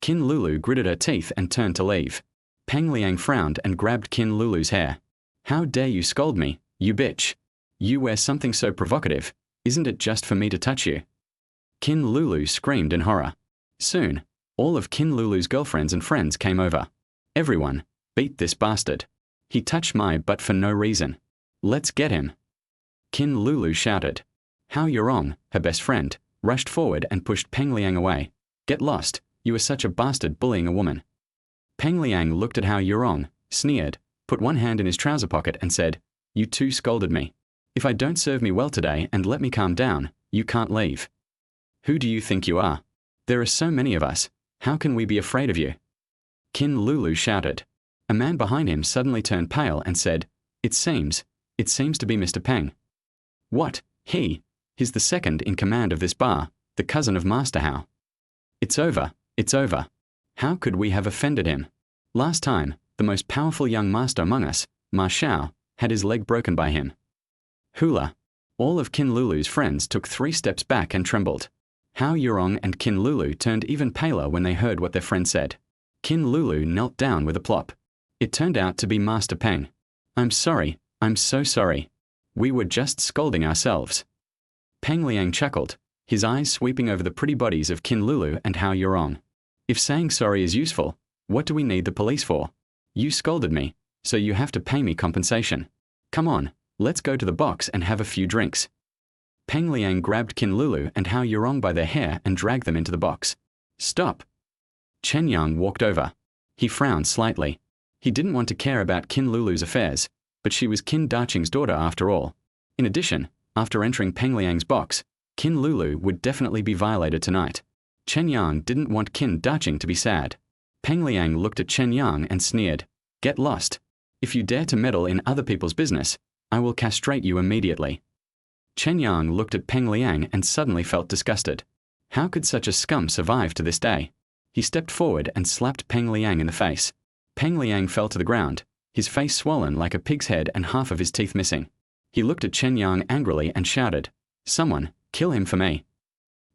Qin Lulu gritted her teeth and turned to leave. Peng Liang frowned and grabbed Qin Lulu's hair. How dare you scold me, you bitch. You wear something so provocative. Isn't it just for me to touch you? Qin Lulu screamed in horror. Soon, all of Qin Lulu's girlfriends and friends came over. Everyone, beat this bastard. He touched my butt for no reason. Let's get him. Qin Lulu shouted. Hao Yurong, her best friend, rushed forward and pushed Peng Liang away. Get lost, you are such a bastard bullying a woman. Peng Liang looked at Hao Yurong, sneered, put one hand in his trouser pocket and said, You too scolded me. If I don't serve me well today and let me calm down, you can't leave. Who do you think you are? There are so many of us. How can we be afraid of you? Qin Lulu shouted. A man behind him suddenly turned pale and said, It seems to be Mr. Peng. What? He's the second in command of this bar, the cousin of Master Hao. It's over. How could we have offended him? Last time, the most powerful young master among us, Ma Shao, had his leg broken by him. Hula. All of Qin Lulu's friends took 3 steps back and trembled. Hao Yurong and Qin Lulu turned even paler when they heard what their friend said. Kin Lulu knelt down with a plop. It turned out to be Master Peng. I'm sorry, I'm so sorry. We were just scolding ourselves. Peng Liang chuckled, his eyes sweeping over the pretty bodies of Kin Lulu and Hao Yurong. If saying sorry is useful, what do we need the police for? You scolded me, so you have to pay me compensation. Come on, let's go to the box and have a few drinks. Peng Liang grabbed Kin Lulu and Hao Yurong by their hair and dragged them into the box. Stop. Chen Yang walked over. He frowned slightly. He didn't want to care about Kin Lulu's affairs, but she was Qin Daqing's daughter after all. In addition, after entering Peng Liang's box, Kin Lulu would definitely be violated tonight. Chen Yang didn't want Qin Daqing to be sad. Peng Liang looked at Chen Yang and sneered. Get lost. If you dare to meddle in other people's business, I will castrate you immediately. Chen Yang looked at Peng Liang and suddenly felt disgusted. How could such a scum survive to this day? He stepped forward and slapped Peng Liang in the face. Peng Liang fell to the ground, his face swollen like a pig's head and half of his teeth missing. He looked at Chen Yang angrily and shouted, Someone, kill him for me.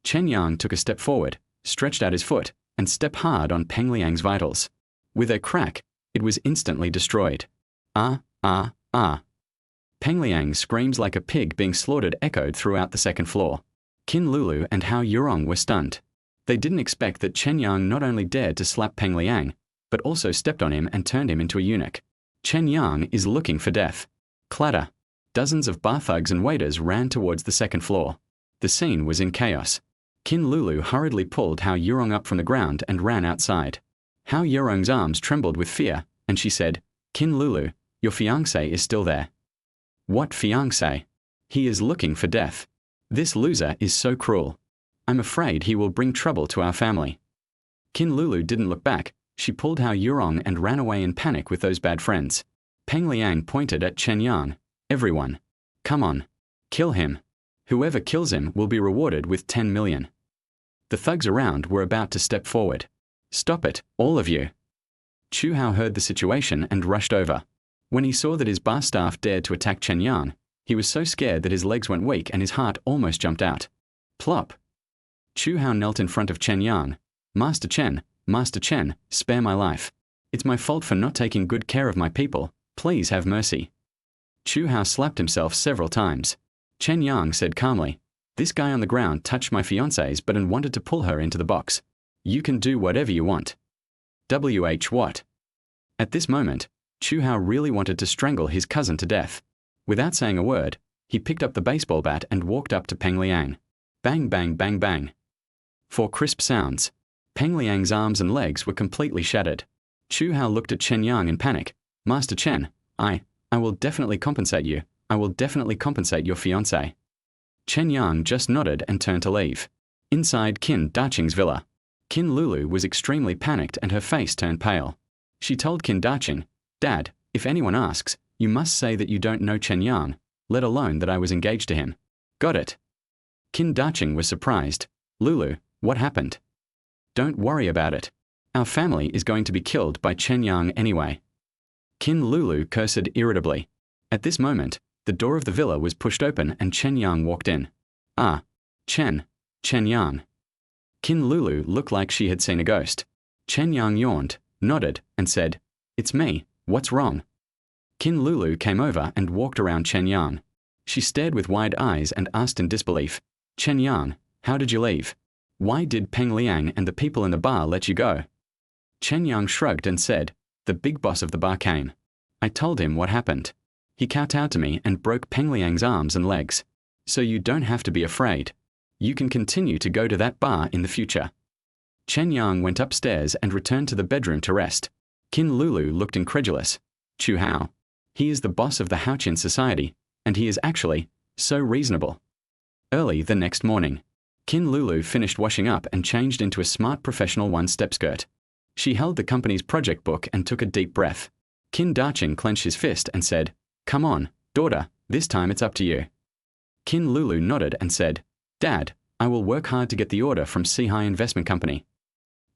Chen Yang took a step forward, stretched out his foot, and stepped hard on Peng Liang's vitals. With a crack, it was instantly destroyed. Ah, ah, ah. Peng Liang's screams like a pig being slaughtered echoed throughout the second floor. Kin Lulu and Hao Yurong were stunned. They didn't expect that Chen Yang not only dared to slap Peng Liang, but also stepped on him and turned him into a eunuch. Chen Yang is looking for death. Clatter. Dozens of bar thugs and waiters ran towards the second floor. The scene was in chaos. Kin Lulu hurriedly pulled Hao Yurong up from the ground and ran outside. Hao Yurong's arms trembled with fear, and she said, Kin Lulu, your fiancé is still there. What fiancé? He is looking for death. This loser is so cruel. I'm afraid he will bring trouble to our family. Kin Lulu didn't look back. She pulled Hao Yurong and ran away in panic with those bad friends. Peng Liang pointed at Chen Yang. Everyone. Come on. Kill him. Whoever kills him will be rewarded with 10 million. The thugs around were about to step forward. Stop it, all of you. Chu Hao heard the situation and rushed over. When he saw that his bar staff dared to attack Chen Yang, he was so scared that his legs went weak and his heart almost jumped out. Plop. Chu Hao knelt in front of Chen Yang. Master Chen, spare my life. It's my fault for not taking good care of my people. Please have mercy. Chu Hao slapped himself several times. Chen Yang said calmly, This guy on the ground touched my fiancé's but and wanted to pull her into the box. You can do whatever you want. What? At this moment, Chu Hao really wanted to strangle his cousin to death. Without saying a word, he picked up the baseball bat and walked up to Peng Liang. Bang, bang, bang, bang. 4 crisp sounds. Peng Liang's arms and legs were completely shattered. Chu Hao looked at Chen Yang in panic. Master Chen, I will definitely compensate you. I will definitely compensate your fiancé. Chen Yang just nodded and turned to leave. Inside Qin Daqing's villa, Kin Lulu was extremely panicked and her face turned pale. She told Qin Daqing, Dad, if anyone asks, you must say that you don't know Chen Yang, let alone that I was engaged to him. Got it? Qin Daqing was surprised. Lulu, what happened? Don't worry about it. Our family is going to be killed by Chen Yang anyway. Kin Lulu cursed irritably. At this moment, the door of the villa was pushed open and Chen Yang walked in. Ah, Chen Yang. Kin Lulu looked like she had seen a ghost. Chen Yang yawned, nodded, and said, It's me, what's wrong? Kin Lulu came over and walked around Chen Yang. She stared with wide eyes and asked in disbelief, Chen Yang, how did you leave? Why did Peng Liang and the people in the bar let you go? Chen Yang shrugged and said, The big boss of the bar came. I told him what happened. He kowtowed to me and broke Peng Liang's arms and legs. So you don't have to be afraid. You can continue to go to that bar in the future. Chen Yang went upstairs and returned to the bedroom to rest. Kin Lulu looked incredulous. Chu Hao. He is the boss of the Haoqian society, and he is actually so reasonable. Early the next morning, Kin Lulu finished washing up and changed into a smart professional one-step skirt. She held the company's project book and took a deep breath. Qin Daqing clenched his fist and said, Come on, daughter, this time it's up to you. Kin Lulu nodded and said, Dad, I will work hard to get the order from Sihai Investment Company.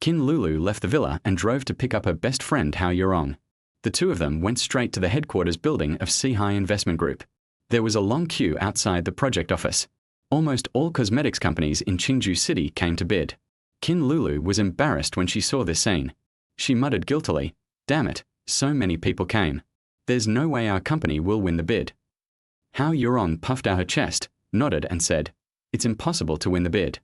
Kin Lulu left the villa and drove to pick up her best friend Hao Yurong. The two of them went straight to the headquarters building of Sihai Investment Group. There was a long queue outside the project office. Almost all cosmetics companies in Qingju City came to bid. Kin Lulu was embarrassed when she saw this scene. She muttered guiltily, "Damn it, so many people came. There's no way our company will win the bid." Hao Yurong puffed out her chest, nodded and said, "It's impossible to win the bid.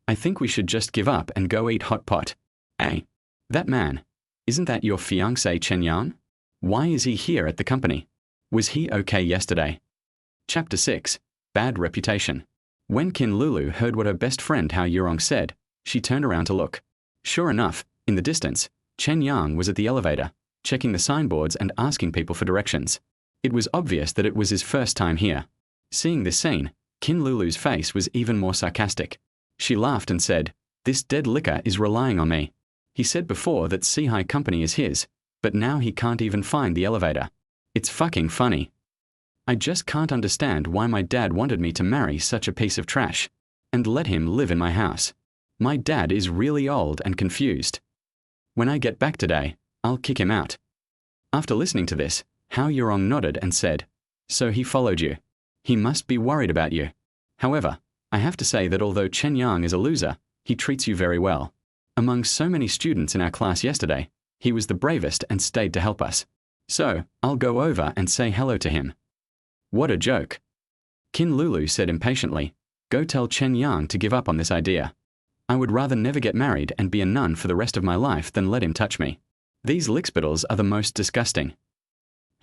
I think we should just give up and go eat hot pot." "Eh? That man, isn't that your fiancé Chen Yang? Why is he here at the company? Was he okay yesterday?" Chapter 6. Bad Reputation. When Kin Lulu heard what her best friend Hao Yurong said, she turned around to look. Sure enough, in the distance, Chen Yang was at the elevator, checking the signboards and asking people for directions. It was obvious that it was his first time here. Seeing this scene, Kin Lulu's face was even more sarcastic. She laughed and said, "This dead licker is relying on me. He said before that Sihai Company is his, but now he can't even find the elevator. It's fucking funny. I just can't understand why my dad wanted me to marry such a piece of trash and let him live in my house. My dad is really old and confused. When I get back today, I'll kick him out." After listening to this, Hao Yurong nodded and said, "So he followed you. He must be worried about you. However, I have to say that although Chen Yang is a loser, he treats you very well. Among so many students in our class yesterday, he was the bravest and stayed to help us. So, I'll go over and say hello to him." "What a joke." Kin Lulu said impatiently, "Go tell Chen Yang to give up on this idea. I would rather never get married and be a nun for the rest of my life than let him touch me. These lickspittles are the most disgusting."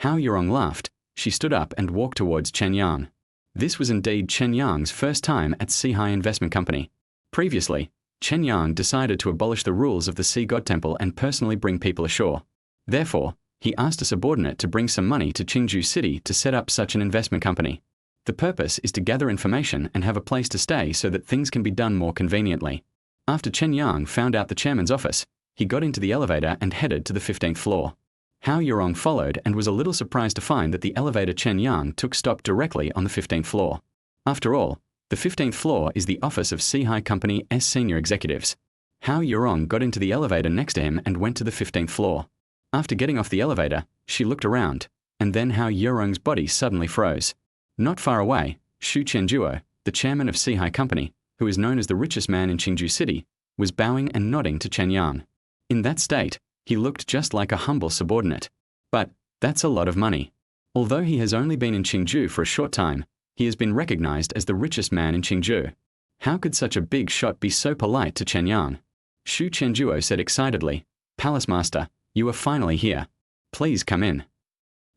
Hao Yurong laughed. She stood up and walked towards Chen Yang. This was indeed Chen Yang's first time at Sihai Investment Company. Previously, Chen Yang decided to abolish the rules of the Sea God Temple and personally bring people ashore. Therefore, he asked a subordinate to bring some money to Qingju City to set up such an investment company. The purpose is to gather information and have a place to stay so that things can be done more conveniently. After Chen Yang found out the chairman's office, he got into the elevator and headed to the 15th floor. Hao Yurong followed and was a little surprised to find that the elevator Chen Yang took stopped directly on the 15th floor. After all, the 15th floor is the office of Sihai Company's senior executives. Hao Yurong got into the elevator next to him and went to the 15th floor. After getting off the elevator, she looked around, and then Hao Yurong's body suddenly froze. Not far away, Shu Chenjuo, the chairman of Sihai Company, who is known as the richest man in Qingju City, was bowing and nodding to Chen Yang. In that state, he looked just like a humble subordinate. But that's a lot of money. Although he has only been in Qingju for a short time, he has been recognized as the richest man in Qingju. How could such a big shot be so polite to Chen Yang? Shu Chenjuo said excitedly, "Palace Master, you are finally here. Please come in."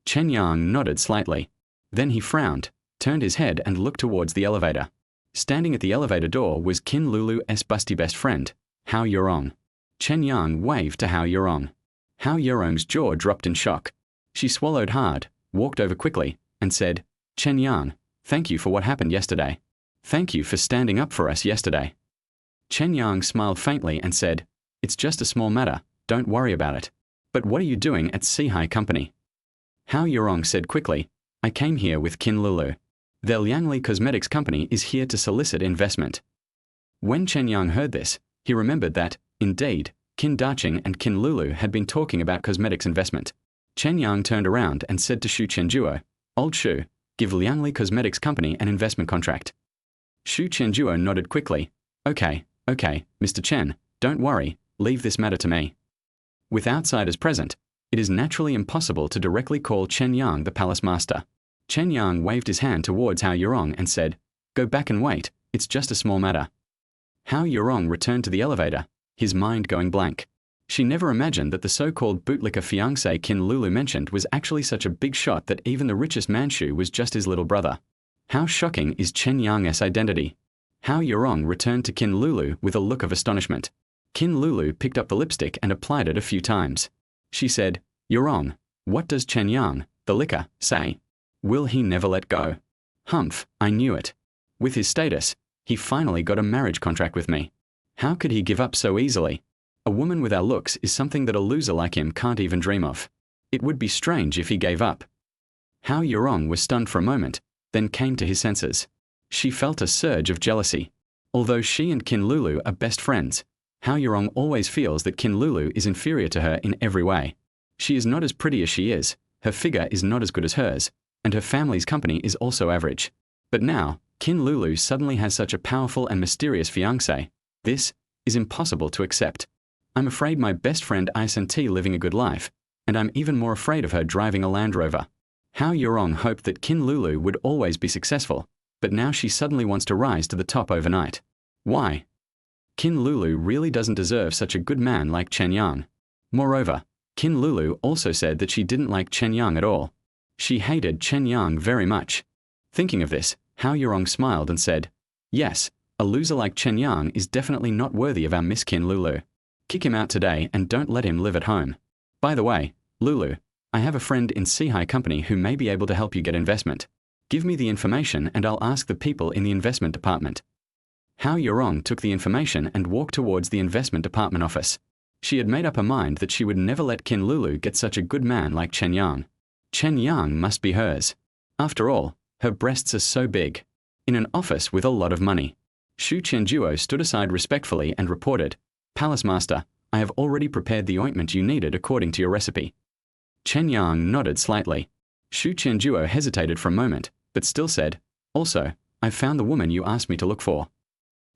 Chen Yang nodded slightly. Then he frowned, turned his head and looked towards the elevator. Standing at the elevator door was Kin Lulu's busty best friend, Hao Yurong. Chen Yang waved to Hao Yurong. Hao Yurong's jaw dropped in shock. She swallowed hard, walked over quickly, and said, "Chen Yang, thank you for what happened yesterday. Thank you for standing up for us yesterday." Chen Yang smiled faintly and said, "It's just a small matter, don't worry about it. But what are you doing at Sihai Company?" Hao Yurong said quickly, "I came here with Kin Lulu. Their Liangli Cosmetics Company is here to solicit investment." When Chen Yang heard this, he remembered that, indeed, Qin Daqing and Kin Lulu had been talking about cosmetics investment. Chen Yang turned around and said to Shu Chenjuo, "Old Shu, give Liangli Cosmetics Company an investment contract." Shu Chenjuo nodded quickly. Okay, Mr. Chen, don't worry, leave this matter to me." With outsiders present, it is naturally impossible to directly call Chen Yang the palace master. Chen Yang waved his hand towards Hao Yurong and said, "Go back and wait, it's just a small matter." Hao Yurong returned to the elevator, his mind going blank. She never imagined that the so-called bootlicker fiancé Kin Lulu mentioned was actually such a big shot that even the richest Manchu was just his little brother. How shocking is Chen Yang's identity? Hao Yurong returned to Kin Lulu with a look of astonishment. Kin Lulu picked up the lipstick and applied it a few times. She said, "Yurong, what does Chen Yang, the licker, say? Will he never let go? Humph, I knew it. With his status, he finally got a marriage contract with me. How could he give up so easily? A woman with our looks is something that a loser like him can't even dream of. It would be strange if he gave up." Hao Yurong was stunned for a moment, then came to his senses. She felt a surge of jealousy. Although she and Kin Lulu are best friends, Hao Yurong always feels that Kin Lulu is inferior to her in every way. She is not as pretty as she is, her figure is not as good as hers, and her family's company is also average. But now, Kin Lulu suddenly has such a powerful and mysterious fiancé. This is impossible to accept. I'm afraid my best friend isn't living a good life, and I'm even more afraid of her driving a Land Rover. Hao Yurong hoped that Qin Lulu would always be successful, but now she suddenly wants to rise to the top overnight. Why? Qin Lulu really doesn't deserve such a good man like Chen Yang. Moreover, Qin Lulu also said that she didn't like Chen Yang at all. She hated Chen Yang very much. Thinking of this, Hao Yurong smiled and said, "Yes, a loser like Chen Yang is definitely not worthy of our Miss Qin Lulu. Kick him out today and don't let him live at home. By the way, Lulu, I have a friend in Sihai Company who may be able to help you get investment. Give me the information and I'll ask the people in the investment department." Hao Yurong took the information and walked towards the investment department office. She had made up her mind that she would never let Qin Lulu get such a good man like Chen Yang. Chen Yang must be hers. After all, her breasts are so big. In an office with a lot of money, Shu Chenjuo stood aside respectfully and reported, "Palace Master, I have already prepared the ointment you needed according to your recipe." Chen Yang nodded slightly. Shu Chenjuo hesitated for a moment, but still said, "Also, I've found the woman you asked me to look for."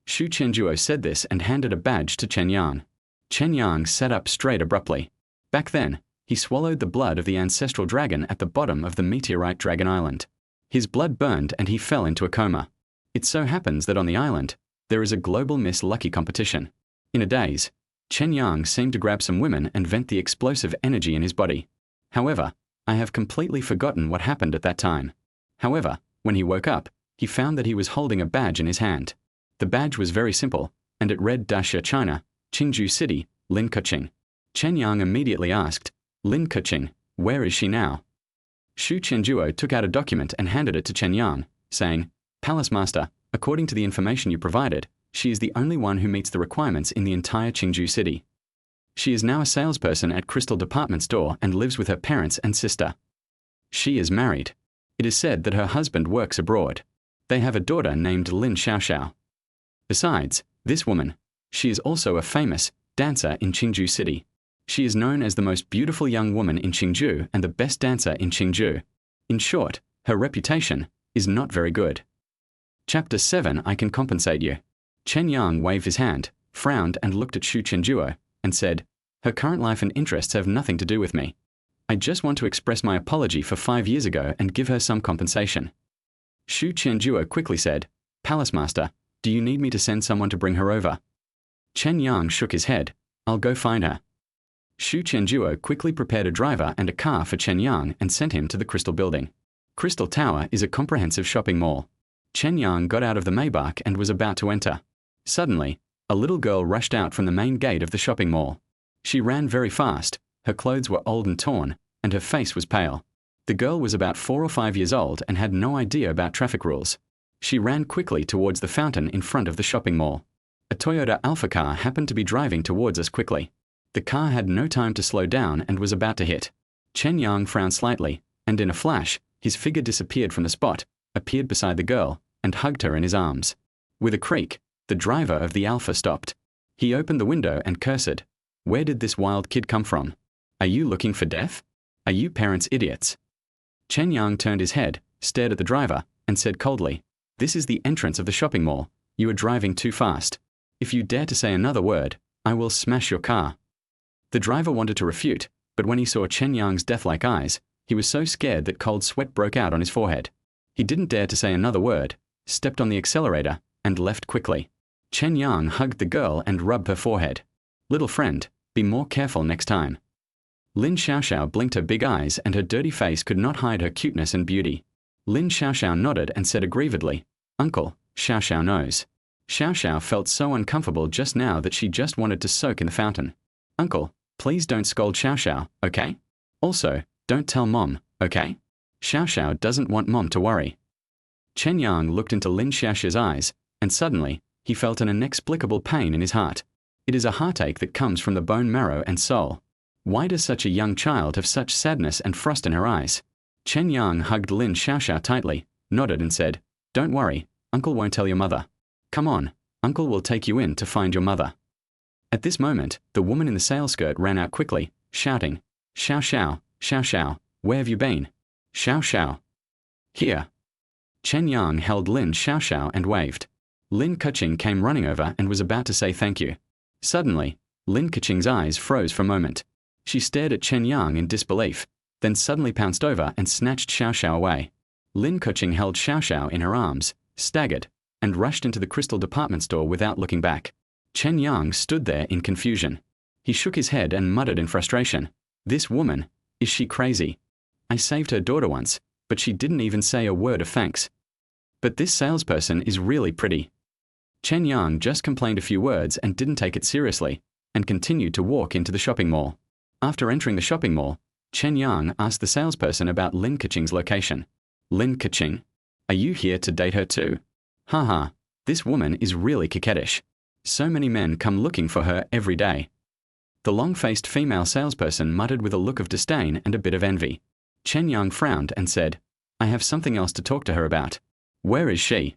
Shu Chenjuo said this and handed a badge to Chen Yang. Chen Yang sat up straight abruptly. Back then, he swallowed the blood of the ancestral dragon at the bottom of the meteorite dragon island. His blood burned and he fell into a coma. It so happens that on the island, there is a global Miss Lucky competition. In a daze, Chen Yang seemed to grab some women and vent the explosive energy in his body. However, I have completely forgotten what happened at that time. However, when he woke up, he found that he was holding a badge in his hand. The badge was very simple, and it read Daxia China, Qingju City, Lin Keqing. Chen Yang immediately asked, "Lin Keqing, where is she now?" Shu Chenjuo took out a document and handed it to Chen Yang, saying, "Palace Master, according to the information you provided, she is the only one who meets the requirements in the entire Qingju City. She is now a salesperson at Crystal Department Store and lives with her parents and sister. She is married. It is said that her husband works abroad. They have a daughter named Lin Xiaoxiao. Besides, this woman, she is also a famous dancer in Qingju City. She is known as the most beautiful young woman in Qingju and the best dancer in Qingju. In short, her reputation is not very good." Chapter 7 I Can Compensate You. Chen Yang waved his hand, frowned and looked at Shu Chenjuo, and said, "Her current life and interests have nothing to do with me. I just want to express my apology for 5 years ago and give her some compensation." Shu Chenjuo quickly said, "Palace Master, do you need me to send someone to bring her over?" Chen Yang shook his head. "I'll go find her." Shu Chenjuo quickly prepared a driver and a car for Chen Yang and sent him to the Crystal Building. Crystal Tower is a comprehensive shopping mall. Chen Yang got out of the Maybach and was about to enter. Suddenly, a little girl rushed out from the main gate of the shopping mall. She ran very fast, her clothes were old and torn, and her face was pale. The girl was about 4 or 5 years old and had no idea about traffic rules. She ran quickly towards the fountain in front of the shopping mall. A Toyota Alpha car happened to be driving towards us quickly. The car had no time to slow down and was about to hit. Chen Yang frowned slightly, and in a flash, his figure disappeared from the spot, appeared beside the girl, and hugged her in his arms. With a creak, the driver of the Alpha stopped. He opened the window and cursed, "Where did this wild kid come from? Are you looking for death? Are you parents idiots?" Chen Yang turned his head, stared at the driver, and said coldly, "This is the entrance of the shopping mall. You are driving too fast. If you dare to say another word, I will smash your car." The driver wanted to refute, but when he saw Chen Yang's death-like eyes, he was so scared that cold sweat broke out on his forehead. He didn't dare to say another word, stepped on the accelerator, and left quickly. Chen Yang hugged the girl and rubbed her forehead. "Little friend, be more careful next time." Lin Xiaoxiao blinked her big eyes and her dirty face could not hide her cuteness and beauty. Lin Xiaoxiao nodded and said aggrievedly, "Uncle, Xiaoxiao knows." Xiaoxiao felt so uncomfortable just now that she just wanted to soak in the fountain. "Uncle, please don't scold Xiaoxiao, okay? Also, don't tell Mom, okay? Xiaoxiao doesn't want Mom to worry." Chen Yang looked into Lin Xiaoxiao's eyes, and suddenly, he felt an inexplicable pain in his heart. It is a heartache that comes from the bone marrow and soul. Why does such a young child have such sadness and frost in her eyes? Chen Yang hugged Lin Xiaoxiao tightly, nodded and said, "Don't worry, Uncle won't tell your mother. Come on, Uncle will take you in to find your mother." At this moment, the woman in the sail skirt ran out quickly, shouting, "Xiaoxiao, Xiaoxiao, where have you been? Xiaoxiao." "Here." Chen Yang held Lin Xiaoxiao and waved. Lin Keqing came running over and was about to say thank you. Suddenly, Lin Keqing's eyes froze for a moment. She stared at Chen Yang in disbelief, then suddenly pounced over and snatched Xiao away. Lin Keqing held Xiao in her arms, staggered, and rushed into the crystal department store without looking back. Chen Yang stood there in confusion. He shook his head and muttered in frustration, "This woman, is she crazy? I saved her daughter once, but she didn't even say a word of thanks. But this salesperson is really pretty." Chen Yang just complained a few words and didn't take it seriously, and continued to walk into the shopping mall. After entering the shopping mall, Chen Yang asked the salesperson about Lin Keqing's location. "Lin Keqing? Are you here to date her too? Haha, this woman is really coquettish. So many men come looking for her every day." The long-faced female salesperson muttered with a look of disdain and a bit of envy. Chen Yang frowned and said, "I have something else to talk to her about." "Where is she?"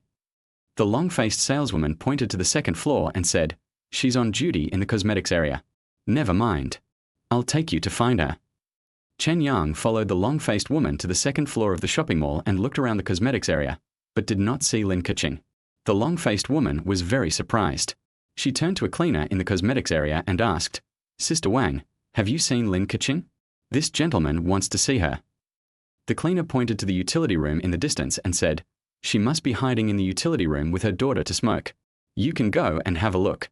The long-faced saleswoman pointed to the second floor and said, "She's on duty in the cosmetics area." "Never mind. I'll take you to find her." Chen Yang followed the long-faced woman to the second floor of the shopping mall and looked around the cosmetics area, but did not see Lin Keqing. The long-faced woman was very surprised. She turned to a cleaner in the cosmetics area and asked, "Sister Wang, have you seen Lin Keqing? This gentleman wants to see her." The cleaner pointed to the utility room in the distance and said, "She must be hiding in the utility room with her daughter to smoke. You can go and have a look."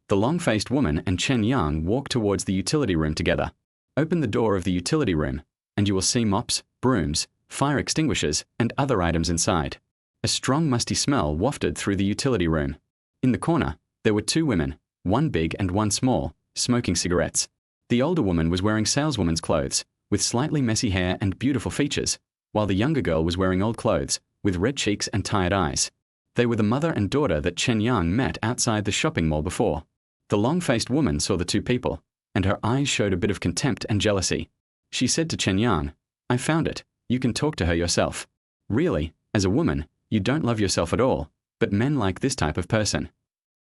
The long-faced woman and Chen Yang walked towards the utility room together. Open the door of the utility room, and you will see mops, brooms, fire extinguishers, and other items inside. A strong musty smell wafted through the utility room. In the corner, there were two women, one big and one small, smoking cigarettes. The older woman was wearing saleswoman's clothes, with slightly messy hair and beautiful features, while the younger girl was wearing old clothes, with red cheeks and tired eyes. They were the mother and daughter that Chen Yang met outside the shopping mall before. The long-faced woman saw the two people, and her eyes showed a bit of contempt and jealousy. She said to Chen Yang, "I found it. You can talk to her yourself. Really, as a woman, you don't love yourself at all, but men like this type of person."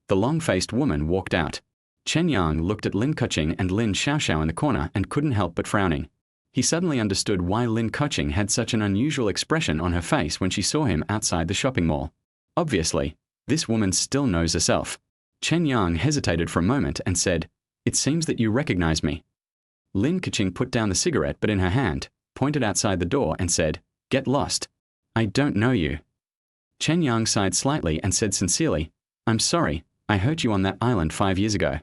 The long-faced woman walked out. Chen Yang looked at Lin Keqing and Lin Xiao in the corner and couldn't help but frowning. He suddenly understood why Lin Keqing had such an unusual expression on her face when she saw him outside the shopping mall. Obviously, this woman still knows herself. Chen Yang hesitated for a moment and said, "It seems that you recognize me." Lin Keqing put down the cigarette but in her hand, pointed outside the door and said, "Get lost. I don't know you." Chen Yang sighed slightly and said sincerely, "I'm sorry, I hurt you on that island 5 years ago.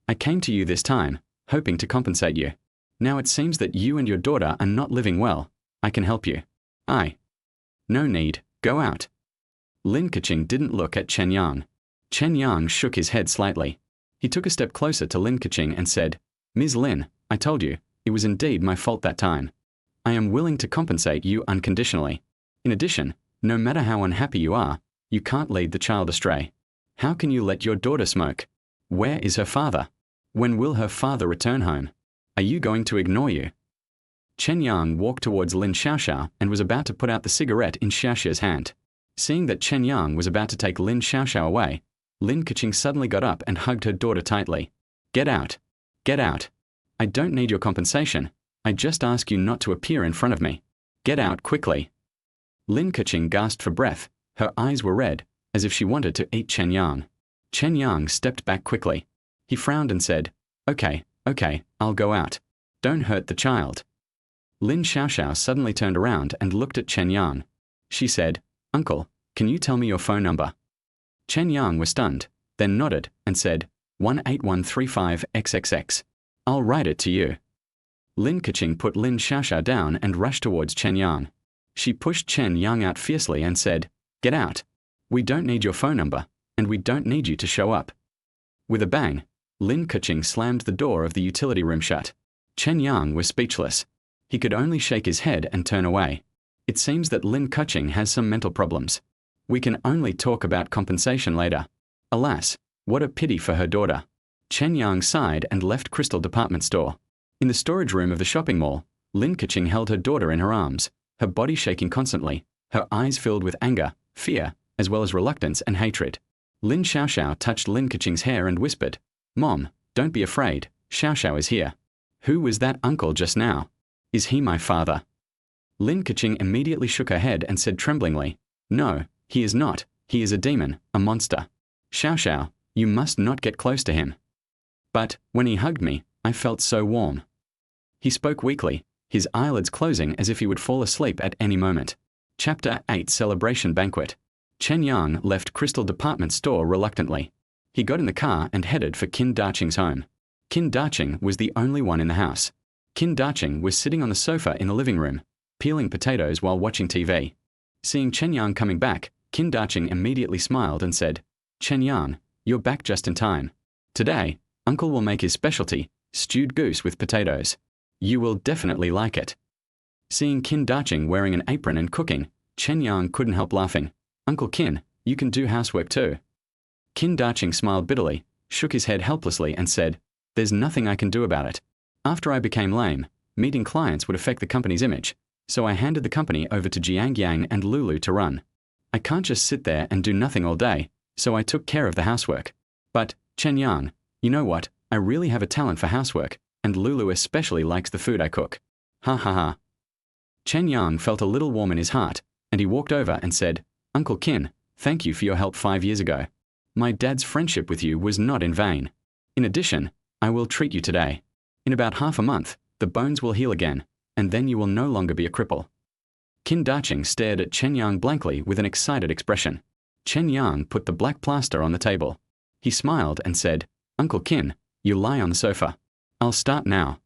I came to you this time, hoping to compensate you. Now it seems that you and your daughter are not living well. I can help you." "No need, go out." Lin Keqing didn't look at Chen Yang. Chen Yang shook his head slightly. He took a step closer to Lin Keqing and said, "Ms. Lin, I told you, it was indeed my fault that time. I am willing to compensate you unconditionally. In addition, no matter how unhappy you are, you can't lead the child astray. How can you let your daughter smoke? Where is her father? When will her father return home? Are you going to ignore you?" Chen Yang walked towards Lin Xiao and was about to put out the cigarette in Xiao's hand. Seeing that Chen Yang was about to take Lin Xiao away, Lin Keqing suddenly got up and hugged her daughter tightly. "Get out. Get out. I don't need your compensation. I just ask you not to appear in front of me. Get out quickly." Lin Keqing gasped for breath. Her eyes were red, as if she wanted to eat Chen Yang. Chen Yang stepped back quickly. He frowned and said, Okay, I'll go out. Don't hurt the child." Lin Xiao suddenly turned around and looked at Chen Yang. She said, "Uncle, can you tell me your phone number?" Chen Yang was stunned, then nodded and said, 18135XXX. "I'll write it to you." Lin Keqing put Lin Xiao down and rushed towards Chen Yang. She pushed Chen Yang out fiercely and said, "Get out. We don't need your phone number, and we don't need you to show up." With a bang, Lin Keqing slammed the door of the utility room shut. Chen Yang was speechless. He could only shake his head and turn away. It seems that Lin Keqing has some mental problems. We can only talk about compensation later. Alas, what a pity for her daughter. Chen Yang sighed and left Crystal Department Store. In the storage room of the shopping mall, Lin Keqing held her daughter in her arms, her body shaking constantly, her eyes filled with anger, fear, as well as reluctance and hatred. Lin Xiao touched Lin Keqing's hair and whispered, "Mom, don't be afraid, Xiao is here." "Who was that uncle just now? Is he my father?" Lin Keqing immediately shook her head and said tremblingly, "No, he is not. He is a demon, a monster. Xiao, you must not get close to him." But when he hugged me, I felt so warm. He spoke weakly, his eyelids closing as if he would fall asleep at any moment. Chapter 8 Celebration Banquet. Chen Yang left Crystal Department Store reluctantly. He got in the car and headed for Qin Daching's home. Qin Daching was the only one in the house. Qin Daching was sitting on the sofa in the living room, peeling potatoes while watching TV. Seeing Chen Yang coming back, Qin Daching immediately smiled and said, "Chen Yang, you're back just in time. Today, Uncle will make his specialty, stewed goose with potatoes. You will definitely like it." Seeing Qin Daching wearing an apron and cooking, Chen Yang couldn't help laughing. "Uncle Qin, you can do housework too." Qin Daching smiled bitterly, shook his head helplessly and said, "There's nothing I can do about it. After I became lame, meeting clients would affect the company's image, so I handed the company over to Jiang Yang and Lulu to run. I can't just sit there and do nothing all day, so I took care of the housework. But, Chen Yang, you know what? I really have a talent for housework, and Lulu especially likes the food I cook. Ha ha ha." Chen Yang felt a little warm in his heart, and he walked over and said, "Uncle Qin, thank you for your help 5 years ago. My dad's friendship with you was not in vain. In addition, I will treat you today. In about half a month, the bones will heal again, and then you will no longer be a cripple." Qin Daching stared at Chen Yang blankly with an excited expression. Chen Yang put the black plaster on the table. He smiled and said, "Uncle Qin, you lie on the sofa. I'll start now."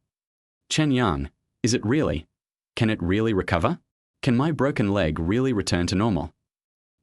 "Chen Yang, is it really? Can it really recover? Can my broken leg really return to normal?"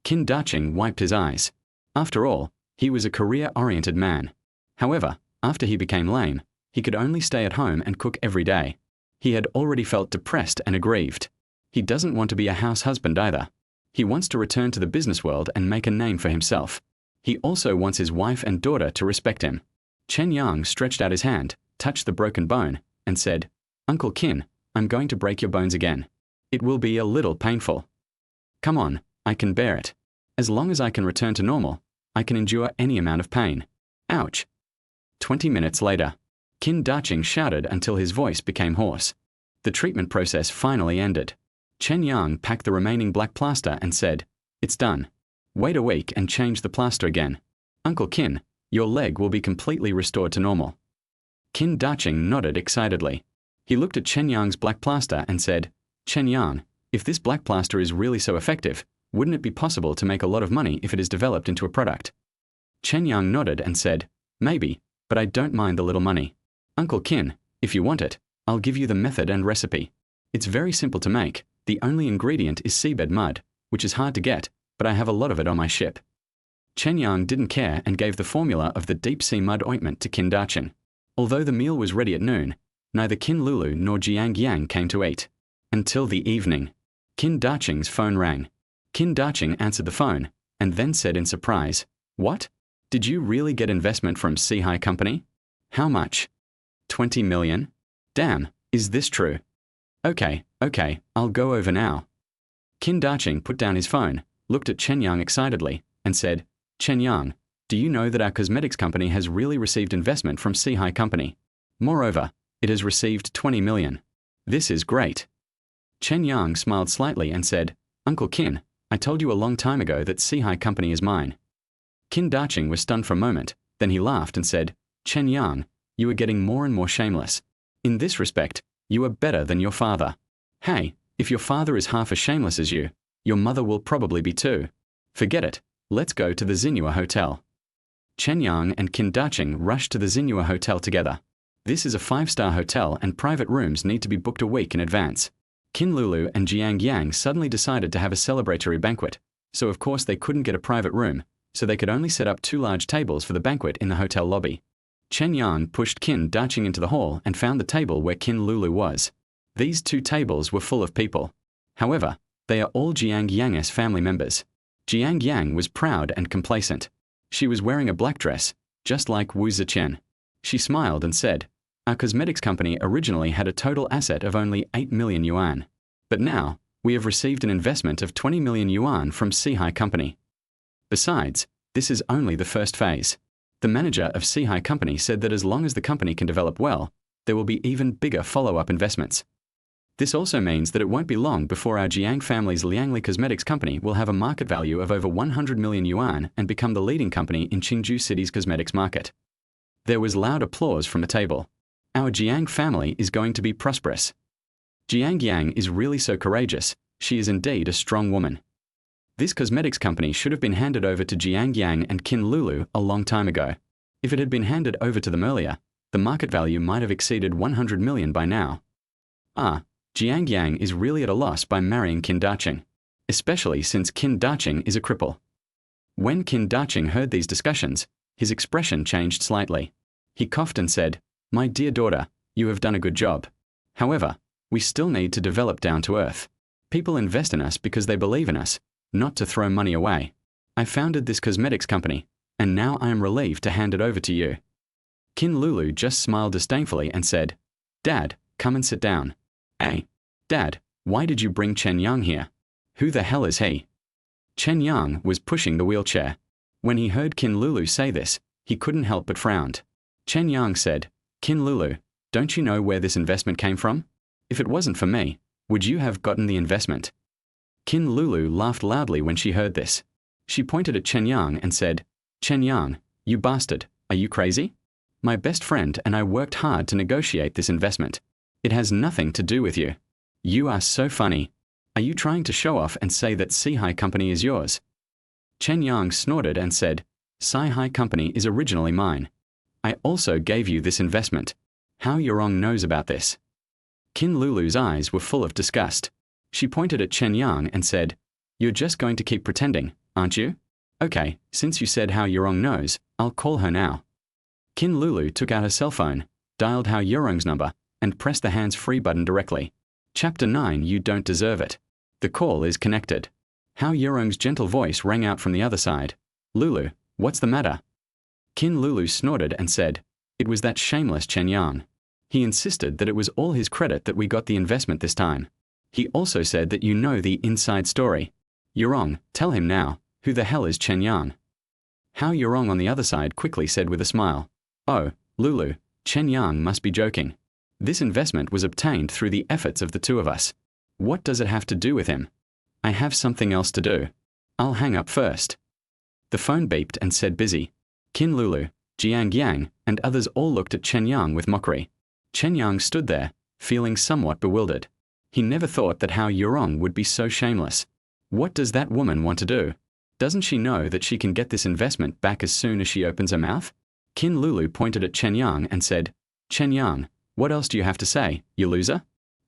Qin Daching wiped his eyes. After all, he was a career-oriented man. However, after he became lame, he could only stay at home and cook every day. He had already felt depressed and aggrieved. He doesn't want to be a house husband either. He wants to return to the business world and make a name for himself. He also wants his wife and daughter to respect him. Chen Yang stretched out his hand, touched the broken bone, and said, "Uncle Qin, I'm going to break your bones again. It will be a little painful. Come on, I can bear it. As long as I can return to normal, I can endure any amount of pain. Ouch." 20 minutes later, Qin Daching shouted until his voice became hoarse. The treatment process finally ended. Chen Yang packed the remaining black plaster and said, "It's done. Wait a week and change the plaster again. Uncle Qin, your leg will be completely restored to normal." Qin Daching nodded excitedly. He looked at Chen Yang's black plaster and said, "Chen Yang, if this black plaster is really so effective, wouldn't it be possible to make a lot of money if it is developed into a product?" Chen Yang nodded and said, "Maybe, but I don't mind the little money. Uncle Qin, if you want it, I'll give you the method and recipe. It's very simple to make. The only ingredient is seabed mud, which is hard to get, but I have a lot of it on my ship." Chen Yang didn't care and gave the formula of the deep-sea mud ointment to Qin Daching. Although the meal was ready at noon, neither Qin Lulu nor Jiang Yang came to eat. Until the evening. Qin Daching's phone rang. Qin Daching answered the phone, and then said in surprise, "What? Did you really get investment from Sihai Company? How much? 20 million? Damn, is this true? Okay, I'll go over now." Qin Daching put down his phone, looked at Chen Yang excitedly, and said, "Chen Yang, do you know that our cosmetics company has really received investment from Sihai Company? Moreover, it has received 20 million. This is great." Chen Yang smiled slightly and said, "Uncle Qin, I told you a long time ago that Sihai Company is mine." Qin Daching was stunned for a moment, then he laughed and said, "Chen Yang, you are getting more and more shameless. In this respect, you are better than your father. Hey, if your father is half as shameless as you, your mother will probably be too. Forget it, let's go to the Xinhua Hotel." Chen Yang and Qin Daching rushed to the Xinhua Hotel together. This is a 5-star hotel and private rooms need to be booked a week in advance. Qin Lulu and Jiang Yang suddenly decided to have a celebratory banquet, so of course they couldn't get a private room, so they could only set up 2 large tables for the banquet in the hotel lobby. Chen Yang pushed Qin Daching into the hall and found the table where Qin Lulu was. These 2 tables were full of people. However, they are all Jiang Yang's family members. Jiang Yang was proud and complacent. She was wearing a black dress, just like Wu Zichen. She smiled and said, "Our cosmetics company originally had a total asset of only 8 million yuan. But now, we have received an investment of 20 million yuan from Sihai Company. Besides, this is only the first phase. The manager of Sihai Company said that as long as the company can develop well, there will be even bigger follow-up investments. This also means that it won't be long before our Jiang family's Liangli Cosmetics Company will have a market value of over 100 million yuan and become the leading company in Qingju City's cosmetics market." There was loud applause from the table. Our Jiang family is going to be prosperous. Jiang Yang is really so courageous. She is indeed a strong woman. This cosmetics company should have been handed over to Jiang Yang and Qin Lulu a long time ago. If it had been handed over to them earlier, the market value might have exceeded 100 million by now. Jiang Yang is really at a loss by marrying Qin Daqing, especially since Qin Daqing is a cripple. When Qin Daqing heard these discussions, his expression changed slightly. He coughed and said, "My dear daughter, you have done a good job. However, we still need to develop down to earth. People invest in us because they believe in us, not to throw money away. I founded this cosmetics company, and now I am relieved to hand it over to you." Qin Lulu just smiled disdainfully and said, "Dad, come and sit down." "Hey, Dad, why did you bring Chen Yang here? Who the hell is he?" Chen Yang was pushing the wheelchair. When he heard Qin Lulu say this, he couldn't help but frowned. Chen Yang said, "Qin Lulu, don't you know where this investment came from? If it wasn't for me, would you have gotten the investment?" Qin Lulu laughed loudly when she heard this. She pointed at Chen Yang and said, "Chen Yang, you bastard, are you crazy? My best friend and I worked hard to negotiate this investment. It has nothing to do with you. You are so funny. Are you trying to show off and say that Sihai Company is yours?" Chen Yang snorted and said, "Sihai Company is originally mine. I also gave you this investment. How Yurong knows about this?" Qin Lulu's eyes were full of disgust. She pointed at Chen Yang and said, "You're just going to keep pretending, aren't you? Okay, since you said How Yurong knows, I'll call her now." Qin Lulu took out her cell phone, dialed How Yurong's number, and pressed the hands-free button directly. Chapter 9, You Don't Deserve It. The call is connected. How Yurong's gentle voice rang out from the other side. "Lulu, what's the matter?" Qin Lulu snorted and said, "It was that shameless Chen Yang. He insisted that it was all his credit that we got the investment this time. He also said that you know the inside story. Yurong, tell him now, who the hell is Chen Yang?" How Yurong on the other side quickly said with a smile, "Oh, Lulu, Chen Yang must be joking. This investment was obtained through the efforts of the two of us. What does it have to do with him? I have something else to do. I'll hang up first." The phone beeped and said busy. Qin Lulu, Jiang Yang, and others all looked at Chen Yang with mockery. Chen Yang stood there, feeling somewhat bewildered. He never thought that How Yurong would be so shameless. What does that woman want to do? Doesn't she know that she can get this investment back as soon as she opens her mouth? Qin Lulu pointed at Chen Yang and said, "Chen Yang, what else do you have to say, you loser?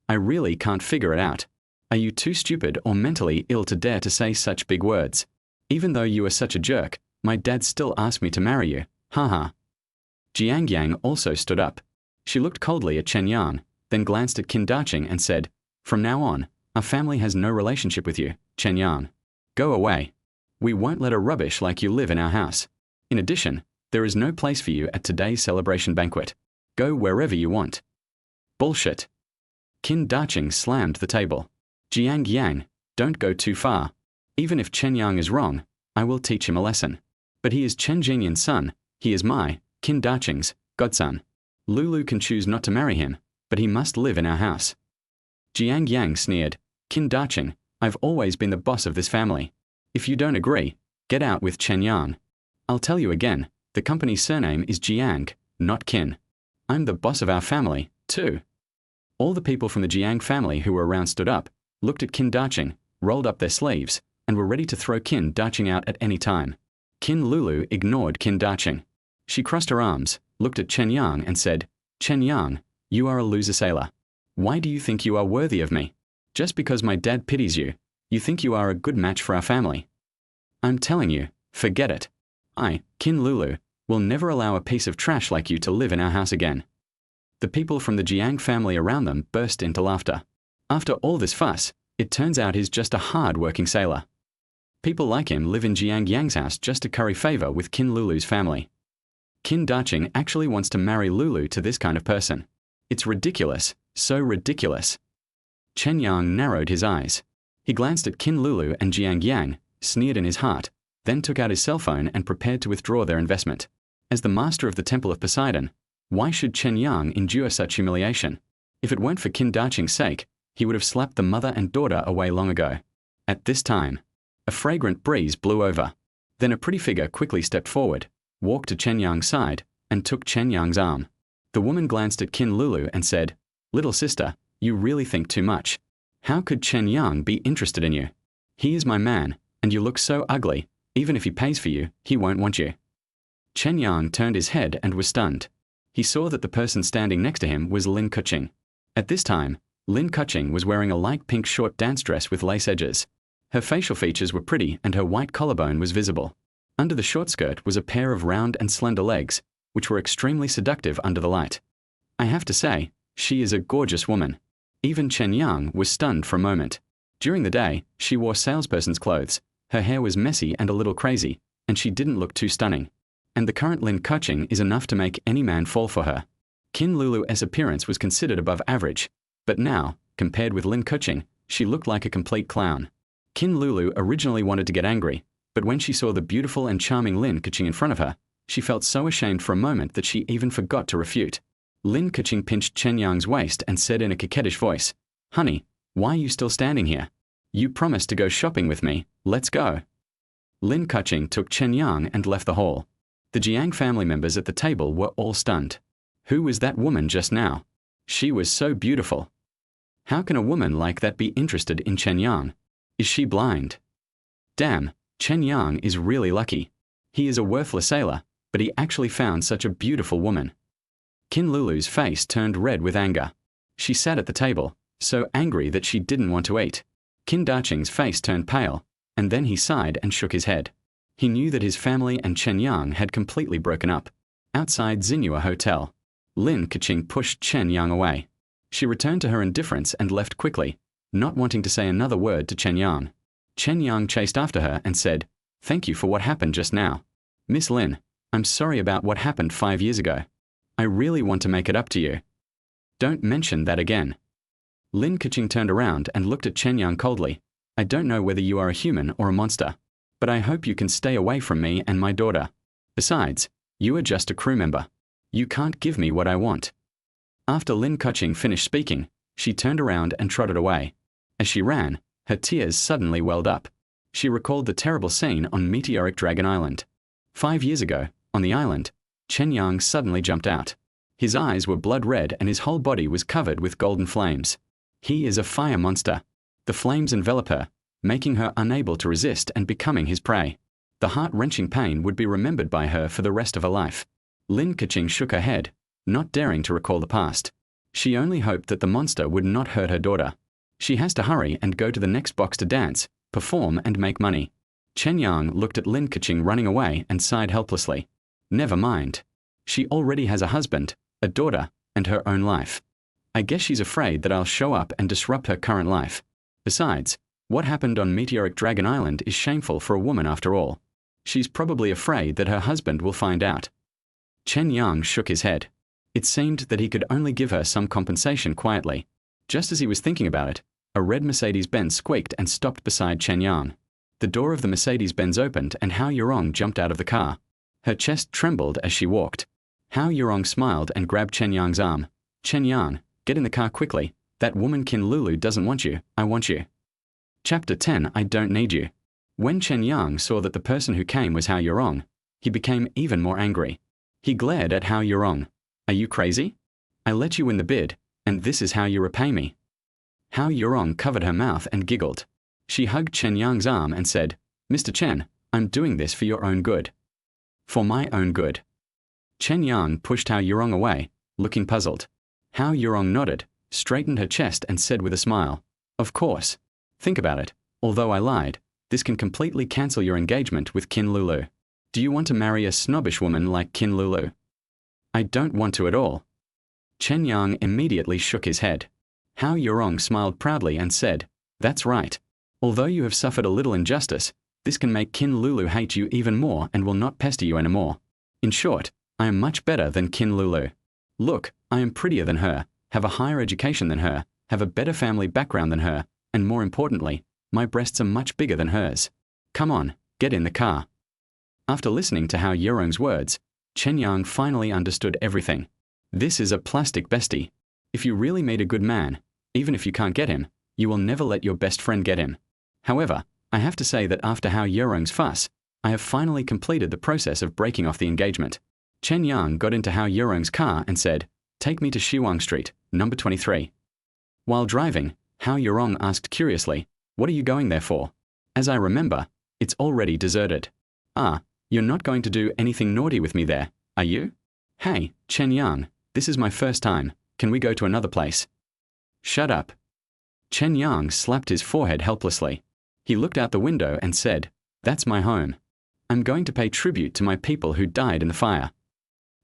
I really can't figure it out. Are you too stupid or mentally ill to dare to say such big words? Even though you are such a jerk, my dad still asked me to marry you, haha." Jiang Yang also stood up. She looked coldly at Chen Yang, then glanced at Qin Daqing and said, "From now on, our family has no relationship with you, Chen Yang. Go away. We won't let a rubbish like you live in our house. In addition, there is no place for you at today's celebration banquet. Go wherever you want." "Bullshit." Qin Daqing slammed the table. "Jiang Yang, don't go too far. Even if Chen Yang is wrong, I will teach him a lesson. But he is Chen Jingyan's son. He is my, Qin Daqing's, godson. Lulu can choose not to marry him, but he must live in our house." Jiang Yang sneered, "Qin Daqing, I've always been the boss of this family. If you don't agree, get out with Chen Yang. I'll tell you again, the company's surname is Jiang, not Qin. I'm the boss of our family, too." All the people from the Jiang family who were around stood up, looked at Qin Daqing, rolled up their sleeves, and were ready to throw Qin Daqing out at any time. Qin Lulu ignored Qin Daqing. She crossed her arms, looked at Chen Yang and said, "Chen Yang, you are a loser sailor. Why do you think you are worthy of me? Just because my dad pities you, you think you are a good match for our family? I'm telling you, forget it. I, Qin Lulu, will never allow a piece of trash like you to live in our house again." The people from the Jiang family around them burst into laughter. After all this fuss, it turns out he's just a hard-working sailor. People like him live in Jiang Yang's house just to curry favor with Qin Lulu's family. Qin Daqing actually wants to marry Lulu to this kind of person. It's ridiculous, so ridiculous. Chen Yang narrowed his eyes. He glanced at Qin Lulu and Jiang Yang, sneered in his heart, then took out his cell phone and prepared to withdraw their investment. As the master of the Temple of Poseidon, why should Chen Yang endure such humiliation? If it weren't for Qin Daqing's sake, he would have slapped the mother and daughter away long ago. At this time, a fragrant breeze blew over. Then a pretty figure quickly stepped forward, walked to Chen Yang's side, and took Chen Yang's arm. The woman glanced at Qin Lulu and said, "Little sister, you really think too much. How could Chen Yang be interested in you? He is my man, and you look so ugly, even if he pays for you, he won't want you." Chen Yang turned his head and was stunned. He saw that the person standing next to him was Lin Kuching. At this time, Lin Kuching was wearing a light pink short dance dress with lace edges. Her facial features were pretty and her white collarbone was visible. Under the short skirt was a pair of round and slender legs, which were extremely seductive under the light. I have to say, she is a gorgeous woman. Even Chen Yang was stunned for a moment. During the day, she wore salesperson's clothes, her hair was messy and a little crazy, and she didn't look too stunning. And the current Lin Kuching is enough to make any man fall for her. Qin Lulu's appearance was considered above average, but now, compared with Lin Kuching, she looked like a complete clown. Qin Lulu originally wanted to get angry, but when she saw the beautiful and charming Lin Kuching in front of her, she felt so ashamed for a moment that she even forgot to refute. Lin Kuching pinched Chen Yang's waist and said in a coquettish voice, "Honey, why are you still standing here? You promised to go shopping with me, let's go." Lin Kuching took Chen Yang and left the hall. The Jiang family members at the table were all stunned. Who was that woman just now? She was so beautiful. How can a woman like that be interested in Chen Yang? Is she blind? Damn, Chen Yang is really lucky. He is a worthless sailor, but he actually found such a beautiful woman. Qin Lulu's face turned red with anger. She sat at the table, so angry that she didn't want to eat. Qin Daching's face turned pale, and then he sighed and shook his head. He knew that his family and Chen Yang had completely broken up. Outside Xinhua Hotel, Lin Kuching pushed Chen Yang away. She returned to her indifference and left quickly, not wanting to say another word to Chen Yang. Chen Yang chased after her and said, "Thank you for what happened just now. Miss Lin, I'm sorry about what happened 5 years ago. I really want to make it up to you. Don't mention that again." Lin Kuching turned around and looked at Chen Yang coldly. "I don't know whether you are a human or a monster, but I hope you can stay away from me and my daughter. Besides, you are just a crew member. You can't give me what I want." After Lin Kuching finished speaking, she turned around and trotted away. As she ran, her tears suddenly welled up. She recalled the terrible scene on Meteoric Dragon Island. 5 years ago, on the island, Chen Yang suddenly jumped out. His eyes were blood red and his whole body was covered with golden flames. He is a fire monster. The flames envelop her, making her unable to resist and becoming his prey. The heart-wrenching pain would be remembered by her for the rest of her life. Lin Kuching shook her head, not daring to recall the past. She only hoped that the monster would not hurt her daughter. She has to hurry and go to the next box to dance, perform and make money. Chen Yang looked at Lin Kuching running away and sighed helplessly. Never mind. She already has a husband, a daughter, and her own life. I guess she's afraid that I'll show up and disrupt her current life. Besides, what happened on Meteoric Dragon Island is shameful for a woman after all. She's probably afraid that her husband will find out. Chen Yang shook his head. It seemed that he could only give her some compensation quietly. Just as he was thinking about it, a red Mercedes-Benz squeaked and stopped beside Chen Yang. The door of the Mercedes-Benz opened and Hao Yurong jumped out of the car. Her chest trembled as she walked. Hao Yurong smiled and grabbed Chen Yang's arm. "Chen Yang, get in the car quickly. That woman Qin Lulu doesn't want you, I want you." Chapter 10, I Don't Need You. When Chen Yang saw that the person who came was Hao Yurong, he became even more angry. He glared at Hao Yurong. "Are you crazy? I let you win the bid, and this is how you repay me." Hao Yurong covered her mouth and giggled. She hugged Chen Yang's arm and said, "Mr. Chen, I'm doing this for your own good." "For my own good." Chen Yang pushed Hao Yurong away, looking puzzled. Hao Yurong nodded, straightened her chest and said with a smile, "Of course. Think about it. Although I lied, this can completely cancel your engagement with Qin Lulu. Do you want to marry a snobbish woman like Qin Lulu?" "I don't want to at all." Chen Yang immediately shook his head. Hao Yurong smiled proudly and said, "That's right. Although you have suffered a little injustice, this can make Qin Lulu hate you even more and will not pester you anymore. In short, I am much better than Qin Lulu. Look, I am prettier than her, have a higher education than her, have a better family background than her, and more importantly, my breasts are much bigger than hers. Come on, get in the car." After listening to Hao Yurong's words, Chen Yang finally understood everything. This is a plastic bestie. If you really meet a good man, even if you can't get him, you will never let your best friend get him. However, I have to say that after Hao Yurong's fuss, I have finally completed the process of breaking off the engagement. Chen Yang got into Hao Yurong's car and said, "Take me to Shiwang Street, number 23. While driving, Hao Yurong asked curiously, "What are you going there for? As I remember, it's already deserted." "Ah, you're not going to do anything naughty with me there, are you?" "Hey, Chen Yang, this is my first time. Can we go to another place?" "Shut up." Chen Yang slapped his forehead helplessly. He looked out the window and said, "That's my home. I'm going to pay tribute to my people who died in the fire."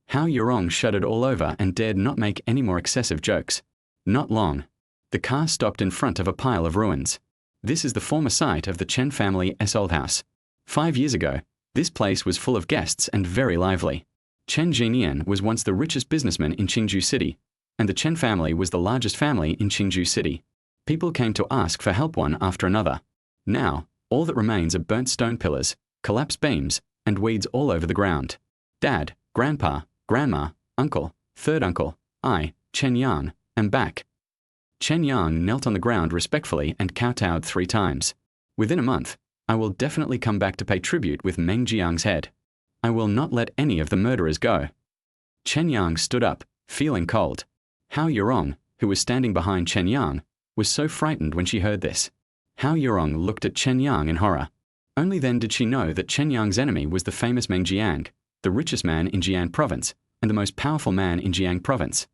Hao Yurong shuddered all over and dared not make any more excessive jokes. Not long. The car stopped in front of a pile of ruins. This is the former site of the Chen family's old house. 5 years ago, this place was full of guests and very lively. Chen Jinyan was once the richest businessman in Qingju City, and the Chen family was the largest family in Qingju City. People came to ask for help one after another. Now, all that remains are burnt stone pillars, collapsed beams, and weeds all over the ground. Dad, Grandpa, Grandma, Uncle, Third Uncle, I, Chen Yang, am back. Chen Yang knelt on the ground respectfully and kowtowed 3 times. "Within a month, I will definitely come back to pay tribute with Meng Jiang's head. I will not let any of the murderers go." Chen Yang stood up, feeling cold. Hao Yurong, who was standing behind Chen Yang, was so frightened when she heard this. Hao Yurong looked at Chen Yang in horror. Only then did she know that Chen Yang's enemy was the famous Meng Jiang, the richest man in Jian Province, and the most powerful man in Jiang Province.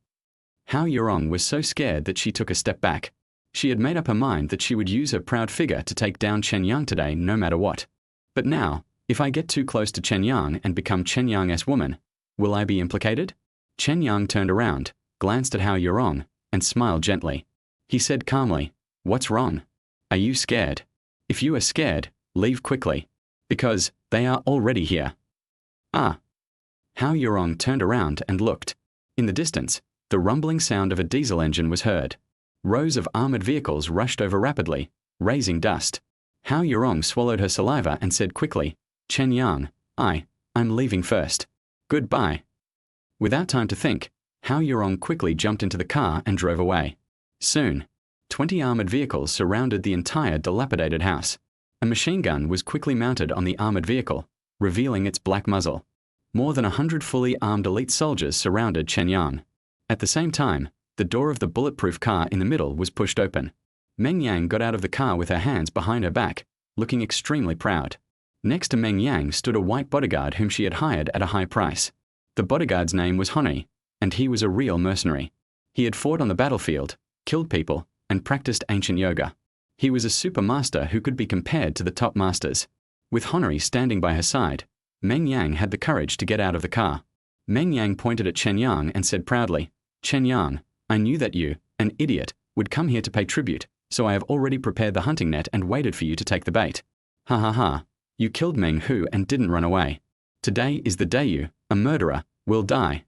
Hao Yurong was so scared that she took a step back. She had made up her mind that she would use her proud figure to take down Chen Yang today no matter what. But now, if I get too close to Chen Yang and become Chen Yang's woman, will I be implicated? Chen Yang turned around, glanced at Hao Yurong, and smiled gently. He said calmly, "What's wrong? Are you scared? If you are scared, leave quickly. Because they are already here." "Ah." Hao Yurong turned around and looked. In the distance, the rumbling sound of a diesel engine was heard. Rows of armored vehicles rushed over rapidly, raising dust. Hao Yurong swallowed her saliva and said quickly, "Chen Yang, I'm leaving first. Goodbye." Without time to think, Hao Yurong quickly jumped into the car and drove away. Soon, 20 armored vehicles surrounded the entire dilapidated house. A machine gun was quickly mounted on the armored vehicle, revealing its black muzzle. More than 100 fully armed elite soldiers surrounded Chen Yang. At the same time, the door of the bulletproof car in the middle was pushed open. Meng Yang got out of the car with her hands behind her back, looking extremely proud. Next to Meng Yang stood a white bodyguard whom she had hired at a high price. The bodyguard's name was Honey, and he was a real mercenary. He had fought on the battlefield, killed people, and practiced ancient yoga. He was a super master who could be compared to the top masters. With Honey standing by her side, Meng Yang had the courage to get out of the car. Meng Yang pointed at Chen Yang and said proudly, "Chen Yang, I knew that you, an idiot, would come here to pay tribute, so I have already prepared the hunting net and waited for you to take the bait. Ha ha ha, you killed Meng Hu and didn't run away. Today is the day you, a murderer, will die."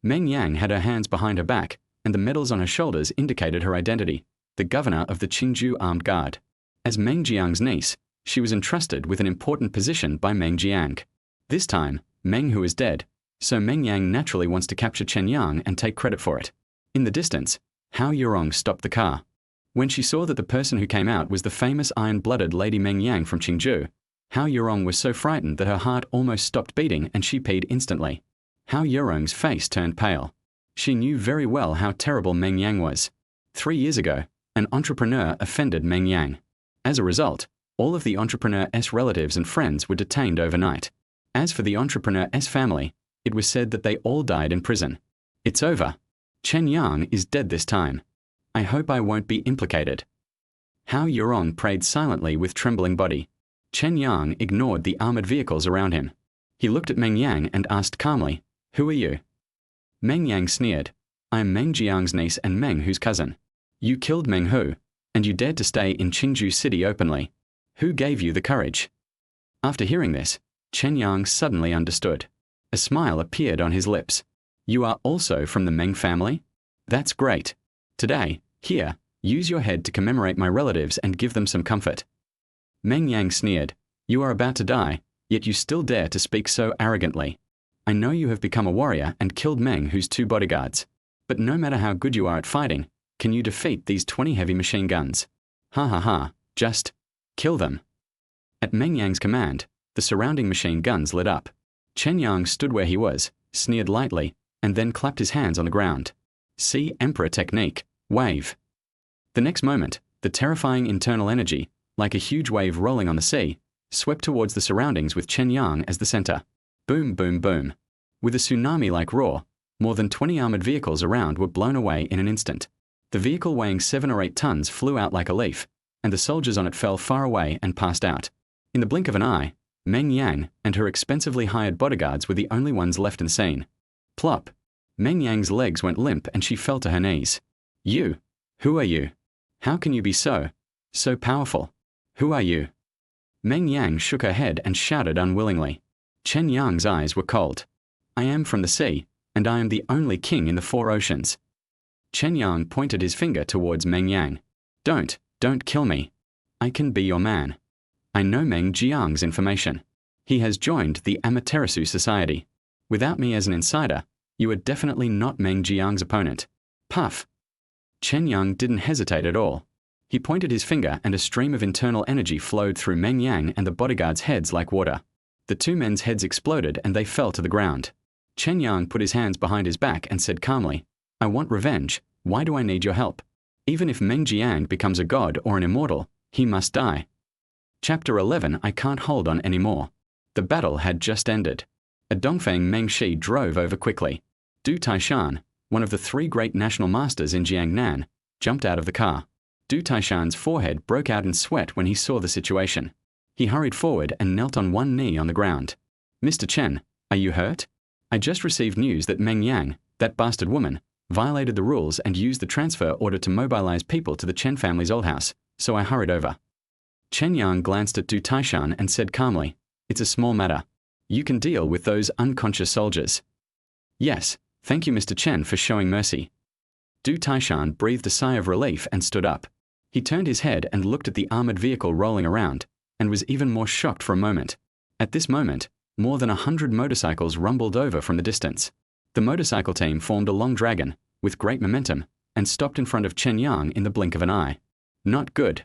Meng Yang had her hands behind her back, and the medals on her shoulders indicated her identity, the governor of the Qingju Armed Guard. As Meng Jiang's niece, she was entrusted with an important position by Meng Jiang. This time, Meng Hu is dead, so Meng Yang naturally wants to capture Chen Yang and take credit for it. In the distance, Hao Yurong stopped the car. When she saw that the person who came out was the famous iron-blooded Lady Meng Yang from Qingju, Hao Yurong was so frightened that her heart almost stopped beating and she peed instantly. Hao Yurong's face turned pale. She knew very well how terrible Meng Yang was. 3 years ago, an entrepreneur offended Meng Yang. As a result, all of the entrepreneur's relatives and friends were detained overnight. As for the entrepreneur's family, it was said that they all died in prison. It's over. Chen Yang is dead this time. I hope I won't be implicated. Hao Yurong prayed silently with trembling body. Chen Yang ignored the armored vehicles around him. He looked at Meng Yang and asked calmly, "Who are you?" Meng Yang sneered, "I am Meng Jiang's niece and Meng Hu's cousin. You killed Meng Hu, and you dared to stay in Qingju City openly. Who gave you the courage?" After hearing this, Chen Yang suddenly understood. A smile appeared on his lips. "You are also from the Meng family? That's great. Today, here, use your head to commemorate my relatives and give them some comfort." Meng Yang sneered, "You are about to die, yet you still dare to speak so arrogantly. I know you have become a warrior and killed Meng Hu's 2 bodyguards. But no matter how good you are at fighting, can you defeat these 20 heavy machine guns? Ha ha ha, just kill them." At Meng Yang's command, the surrounding machine guns lit up. Chen Yang stood where he was, sneered lightly, and then clapped his hands on the ground. See Emperor technique, wave. The next moment, the terrifying internal energy, like a huge wave rolling on the sea, swept towards the surroundings with Chen Yang as the center. Boom, boom, boom. With a tsunami-like roar, more than 20 armored vehicles around were blown away in an instant. The vehicle weighing 7 or 8 tons flew out like a leaf, and the soldiers on it fell far away and passed out. In the blink of an eye, Meng Yang and her expensively hired bodyguards were the only ones left in the scene. Plop. Meng Yang's legs went limp and she fell to her knees. You? Who are you? How can you be so powerful? Who are you? Meng Yang shook her head and shouted unwillingly. Chen Yang's eyes were cold. I am from the sea, and I am the only king in the 4 oceans. Chen Yang pointed his finger towards Meng Yang. Don't kill me. I can be your man. I know Meng Jiang's information. He has joined the Amaterasu Society. Without me as an insider, you are definitely not Meng Jiang's opponent. Puff. Chen Yang didn't hesitate at all. He pointed his finger and a stream of internal energy flowed through Meng Yang and the bodyguards' heads like water. The 2 men's heads exploded and they fell to the ground. Chen Yang put his hands behind his back and said calmly, I want revenge. Why do I need your help? Even if Meng Jiang becomes a god or an immortal, he must die. Chapter 11. I can't hold on anymore. The battle had just ended. A Dongfeng Meng Shi drove over quickly. Du Taishan, one of the 3 great national masters in Jiangnan, jumped out of the car. Du Taishan's forehead broke out in sweat when he saw the situation. He hurried forward and knelt on one knee on the ground. Mr. Chen, are you hurt? I just received news that Meng Yang, that bastard woman, violated the rules and used the transfer order to mobilize people to the Chen family's old house, so I hurried over. Chen Yang glanced at Du Taishan and said calmly, It's a small matter. You can deal with those unconscious soldiers. Yes, thank you Mr. Chen for showing mercy. Du Taishan breathed a sigh of relief and stood up. He turned his head and looked at the armored vehicle rolling around, and was even more shocked for a moment. At this moment, more than 100 motorcycles rumbled over from the distance. The motorcycle team formed a long dragon, with great momentum, and stopped in front of Chen Yang in the blink of an eye. Not good.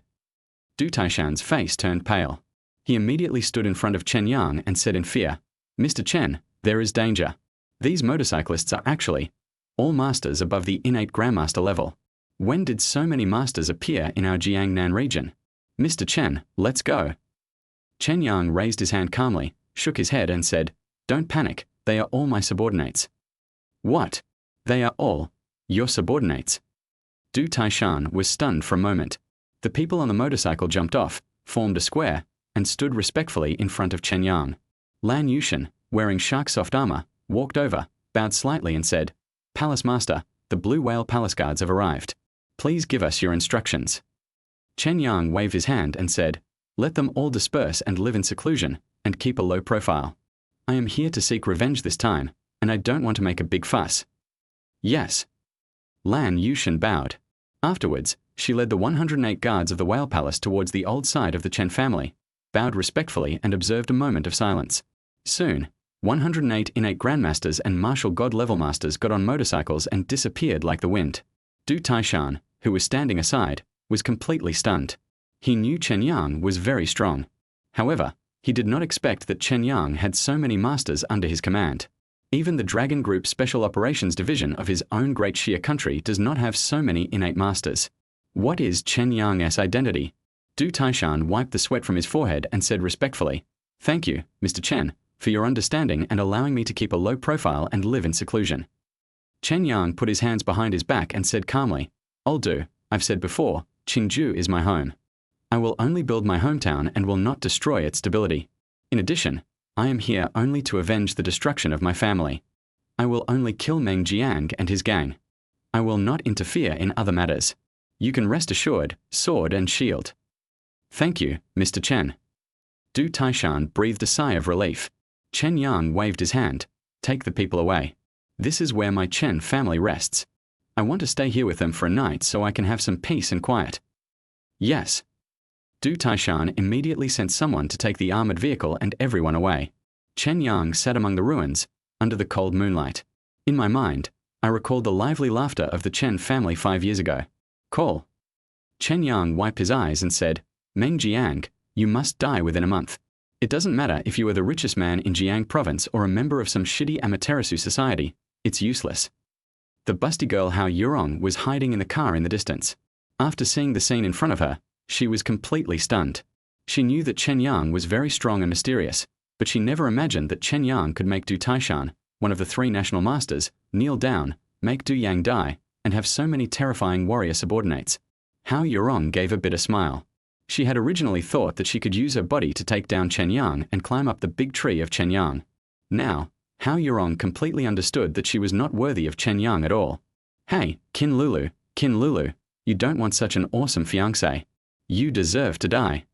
Du Taishan's face turned pale. He immediately stood in front of Chen Yang and said in fear, Mr. Chen, there is danger. These motorcyclists are actually all masters above the innate grandmaster level. When did so many masters appear in our Jiangnan region? Mr. Chen, let's go. Chen Yang raised his hand calmly, shook his head and said, Don't panic, they are all my subordinates. What? They are all your subordinates? Du Taishan was stunned for a moment. The people on the motorcycle jumped off, formed a square, and stood respectfully in front of Chen Yang. Lan Yushan, wearing shark soft armor, walked over, bowed slightly and said, Palace Master, the Blue Whale Palace Guards have arrived. Please give us your instructions. Chen Yang waved his hand and said, Let them all disperse and live in seclusion, and keep a low profile. I am here to seek revenge this time, and I don't want to make a big fuss. Yes. Lan Yushan bowed. Afterwards, she led the 108 guards of the Whale Palace towards the old side of the Chen family, bowed respectfully and observed a moment of silence. Soon, 108 innate grandmasters and martial god level masters got on motorcycles and disappeared like the wind. Du Taishan, who was standing aside, was completely stunned. He knew Chen Yang was very strong. However, he did not expect that Chen Yang had so many masters under his command. Even the Dragon Group Special Operations Division of his own great Xia country does not have so many innate masters. What is Chen Yang's identity? Du Taishan wiped the sweat from his forehead and said respectfully, Thank you, Mr. Chen, for your understanding and allowing me to keep a low profile and live in seclusion. Chen Yang put his hands behind his back and said calmly, I'll do. I've said before, Qingju is my home. I will only build my hometown and will not destroy its stability. In addition, I am here only to avenge the destruction of my family. I will only kill Meng Jiang and his gang. I will not interfere in other matters. You can rest assured, sword and shield. Thank you, Mr. Chen. Du Taishan breathed a sigh of relief. Chen Yang waved his hand. Take the people away. This is where my Chen family rests. I want to stay here with them for a night so I can have some peace and quiet. Yes. Du Taishan immediately sent someone to take the armored vehicle and everyone away. Chen Yang sat among the ruins, under the cold moonlight. In my mind, I recalled the lively laughter of the Chen family 5 years ago. Call. Chen Yang wiped his eyes and said, Meng Jiang, you must die within a month. It doesn't matter if you are the richest man in Jiang province or a member of some shitty Amaterasu society, it's useless. The busty girl Hao Yurong was hiding in the car in the distance. After seeing the scene in front of her, she was completely stunned. She knew that Chen Yang was very strong and mysterious, but she never imagined that Chen Yang could make Du Taishan, one of the 3 national masters, kneel down, make Du Yang die, and have so many terrifying warrior subordinates. Hao Yurong gave a bitter smile. She had originally thought that she could use her body to take down Chen Yang and climb up the big tree of Chen Yang. Now, Hao Yurong completely understood that she was not worthy of Chen Yang at all. Hey, Kin Lulu, you don't want such an awesome fiancé. You deserve to die.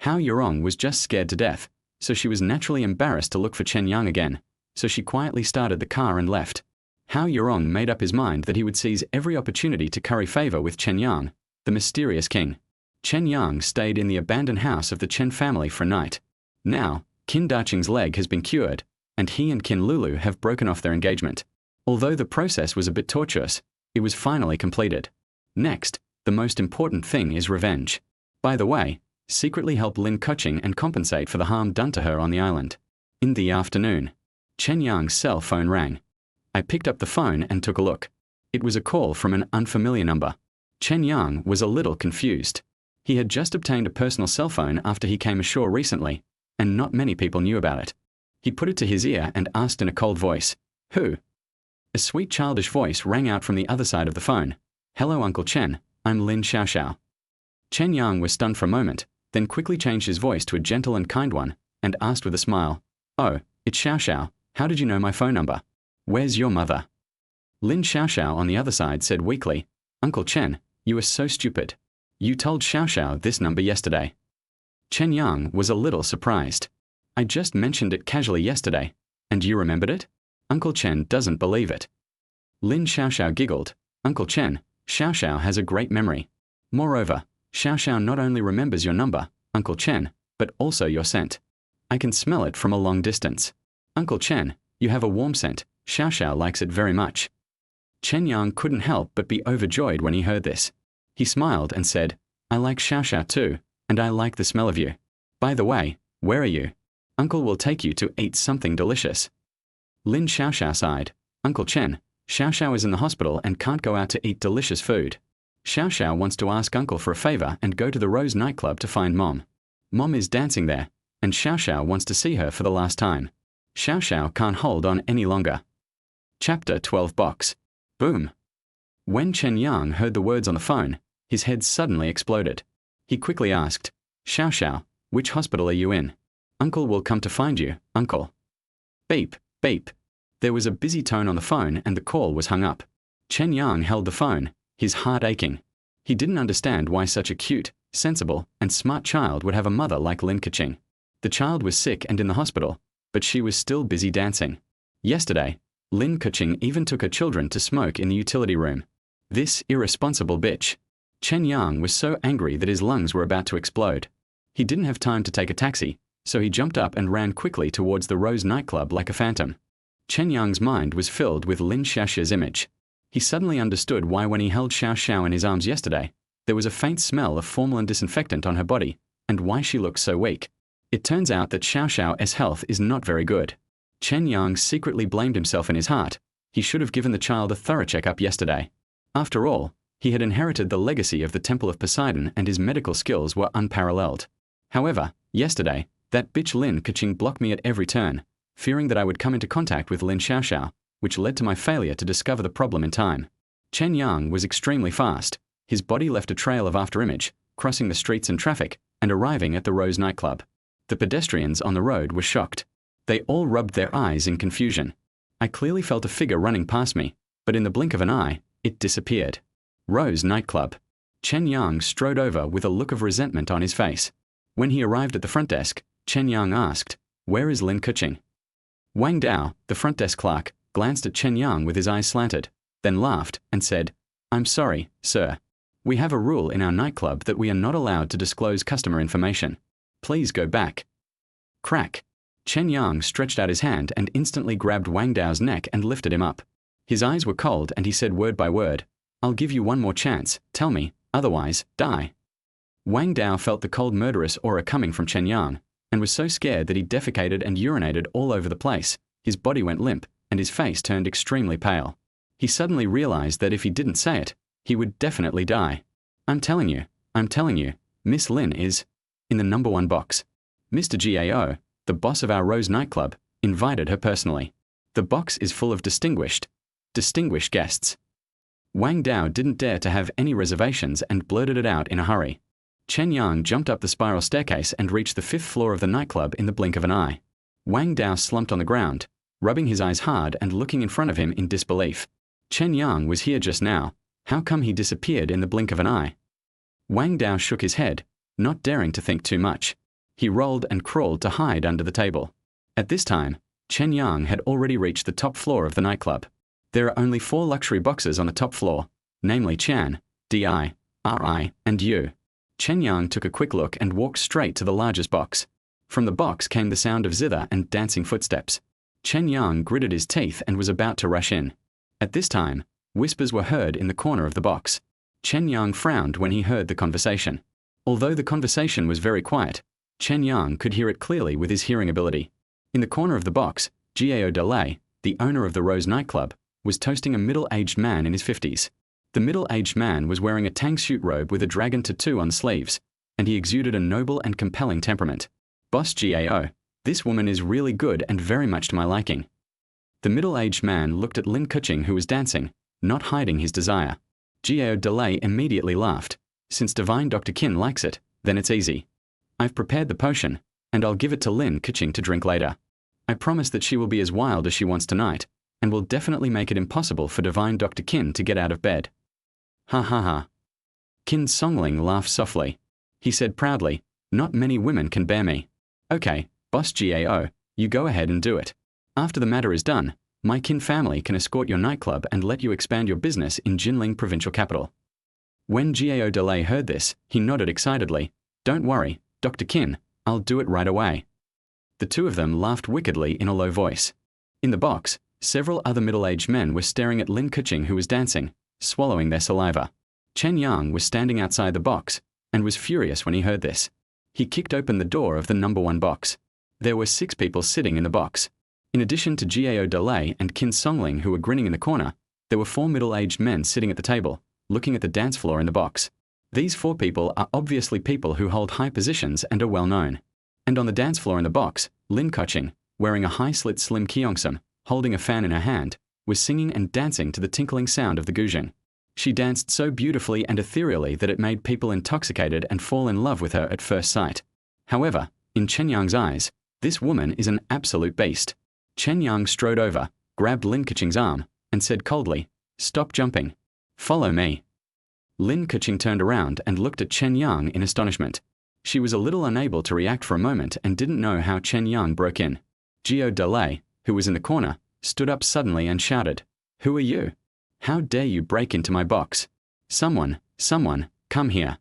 Hao Yurong was just scared to death, so she was naturally embarrassed to look for Chen Yang again, so she quietly started the car and left. Hao Yurong made up his mind that he would seize every opportunity to curry favor with Chen Yang, the mysterious king. Chen Yang stayed in the abandoned house of the Chen family for a night. Now, Qin Daqing's leg has been cured, and he and Qin Lulu have broken off their engagement. Although the process was a bit tortuous, it was finally completed. Next, the most important thing is revenge. By the way, secretly help Lin Keqing and compensate for the harm done to her on the island. In the afternoon, Chen Yang's cell phone rang. I picked up the phone and took a look. It was a call from an unfamiliar number. Chen Yang was a little confused. He had just obtained a personal cell phone after he came ashore recently, and not many people knew about it. He put it to his ear and asked in a cold voice, "Who?" A sweet childish voice rang out from the other side of the phone. "Hello, Uncle Chen, I'm Lin Xiaoxiao." Chen Yang was stunned for a moment, then quickly changed his voice to a gentle and kind one, and asked with a smile, "Oh, it's Xiaoxiao, how did you know my phone number? Where's your mother?" Lin Xiaoxiao on the other side said weakly, "Uncle Chen, you are so stupid. You told Xiaoxiao this number yesterday." Chen Yang was a little surprised. "I just mentioned it casually yesterday, and you remembered it?" Uncle Chen doesn't believe it. Lin Xiaoxiao giggled. "Uncle Chen, Xiaoxiao has a great memory. Moreover, Xiaoxiao not only remembers your number, Uncle Chen, but also your scent. I can smell it from a long distance. Uncle Chen, you have a warm scent. Xiaoxiao likes it very much." Chen Yang couldn't help but be overjoyed when he heard this. He smiled and said, "I like Xiaoxiao too, and I like the smell of you. By the way, where are you? Uncle will take you to eat something delicious." Lin Xiaoxiao sighed. "Uncle Chen, Xiaoxiao is in the hospital and can't go out to eat delicious food. Xiaoxiao wants to ask Uncle for a favor and go to the Rose nightclub to find Mom. Mom is dancing there, and Xiaoxiao wants to see her for the last time. Xiaoxiao can't hold on any longer." Chapter 12 Box. Boom. When Chen Yang heard the words on the phone, his head suddenly exploded. He quickly asked, "Xiaoxiao, which hospital are you in? Uncle will come to find you, Uncle." Beep, beep. There was a busy tone on the phone and the call was hung up. Chen Yang held the phone, his heart aching. He didn't understand why such a cute, sensible, and smart child would have a mother like Lin Keqing. The child was sick and in the hospital, but she was still busy dancing. Yesterday, Lin Keqing even took her children to smoke in the utility room. This irresponsible bitch. Chen Yang was so angry that his lungs were about to explode. He didn't have time to take a taxi, so he jumped up and ran quickly towards the Rose nightclub like a phantom. Chen Yang's mind was filled with Lin Xiaoxiao's image. He suddenly understood why when he held Xiaoxiao in his arms yesterday, there was a faint smell of formalin disinfectant on her body, and why she looked so weak. It turns out that Xiaoxiao's health is not very good. Chen Yang secretly blamed himself in his heart. He should have given the child a thorough checkup yesterday. After all, he had inherited the legacy of the Temple of Poseidon and his medical skills were unparalleled. However, yesterday, that bitch Lin Keqing blocked me at every turn, fearing that I would come into contact with Lin Xiaoxiao, which led to my failure to discover the problem in time. Chen Yang was extremely fast. His body left a trail of afterimage, crossing the streets and traffic, and arriving at the Rose nightclub. The pedestrians on the road were shocked. They all rubbed their eyes in confusion. I clearly felt a figure running past me, but in the blink of an eye, it disappeared. Rose nightclub. Chen Yang strode over with a look of resentment on his face. When he arrived at the front desk, Chen Yang asked, "Where is Lin Keqing?" Wang Dao, the front desk clerk, glanced at Chen Yang with his eyes slanted, then laughed and said, "I'm sorry, sir. We have a rule in our nightclub that we are not allowed to disclose customer information. Please go back." Crack. Chen Yang stretched out his hand and instantly grabbed Wang Dao's neck and lifted him up. His eyes were cold and he said word by word, "I'll give you one more chance, tell me, otherwise, die." Wang Dao felt the cold murderous aura coming from Chen Yang, and was so scared that he defecated and urinated all over the place. His body went limp, and his face turned extremely pale. He suddenly realized that if he didn't say it, he would definitely die. I'm telling you, Miss Lin is in the number 1 box. Mr. GAO, the boss of our Rose nightclub, invited her personally. The box is full of distinguished guests. Wang Dao didn't dare to have any reservations and blurted it out in a hurry. Chen Yang jumped up the spiral staircase and reached the 5th floor of the nightclub in the blink of an eye. Wang Dao slumped on the ground, rubbing his eyes hard and looking in front of him in disbelief. Chen Yang was here just now. How come he disappeared in the blink of an eye? Wang Dao shook his head, not daring to think too much. He rolled and crawled to hide under the table. At this time, Chen Yang had already reached the top floor of the nightclub. There are only 4 luxury boxes on the top floor, namely Chan, Di, Ri, and Yu. Chen Yang took a quick look and walked straight to the largest box. From the box came the sound of zither and dancing footsteps. Chen Yang gritted his teeth and was about to rush in. At this time, whispers were heard in the corner of the box. Chen Yang frowned when he heard the conversation. Although the conversation was very quiet, Chen Yang could hear it clearly with his hearing ability. In the corner of the box, Gao Delay, the owner of the Rose nightclub, was toasting a middle-aged man in his 50s. The middle-aged man was wearing a tang suit robe with a dragon tattoo on the sleeves, and he exuded a noble and compelling temperament. Boss Gao, this woman is really good and very much to my liking. The middle-aged man looked at Lin Kuching, who was dancing, not hiding his desire. Gao Delay immediately laughed. Since Divine Dr. Qin likes it, then it's easy. I've prepared the potion, and I'll give it to Lin Kuching to drink later. I promise that she will be as wild as she wants tonight, and will definitely make it impossible for Divine Dr. Qin to get out of bed. Ha ha ha. Qin Songling laughed softly. He said proudly, not many women can bear me. Okay, Boss Gao, you go ahead and do it. After the matter is done, my Qin family can escort your nightclub and let you expand your business in Jinling provincial capital. When Gao Delay heard this, he nodded excitedly. Don't worry, Dr. Qin, I'll do it right away. The two of them laughed wickedly in a low voice. In the box, several other middle-aged men were staring at Lin Kuching, who was dancing, swallowing their saliva. Chen Yang was standing outside the box and was furious when he heard this. He kicked open the door of the number 1 box. There were 6 people sitting in the box. In addition to Gao Delay and Qin Songling, who were grinning in the corner, there were 4 middle-aged men sitting at the table, looking at the dance floor in the box. These 4 people are obviously people who hold high positions and are well known. And on the dance floor in the box, Lin Kuching, wearing a high-slit slim kyongsum, holding a fan in her hand, was singing and dancing to the tinkling sound of the guzheng. She danced so beautifully and ethereally that it made people intoxicated and fall in love with her at first sight. However, in Chen Yang's eyes, this woman is an absolute beast. Chen Yang strode over, grabbed Lin Kuching's arm, and said coldly, "Stop jumping. Follow me." Lin Kuching turned around and looked at Chen Yang in astonishment. She was a little unable to react for a moment and didn't know how Chen Yang broke in. Gao Delay, who was in the corner, stood up suddenly and shouted, "Who are you? How dare you break into my box? Someone, come here."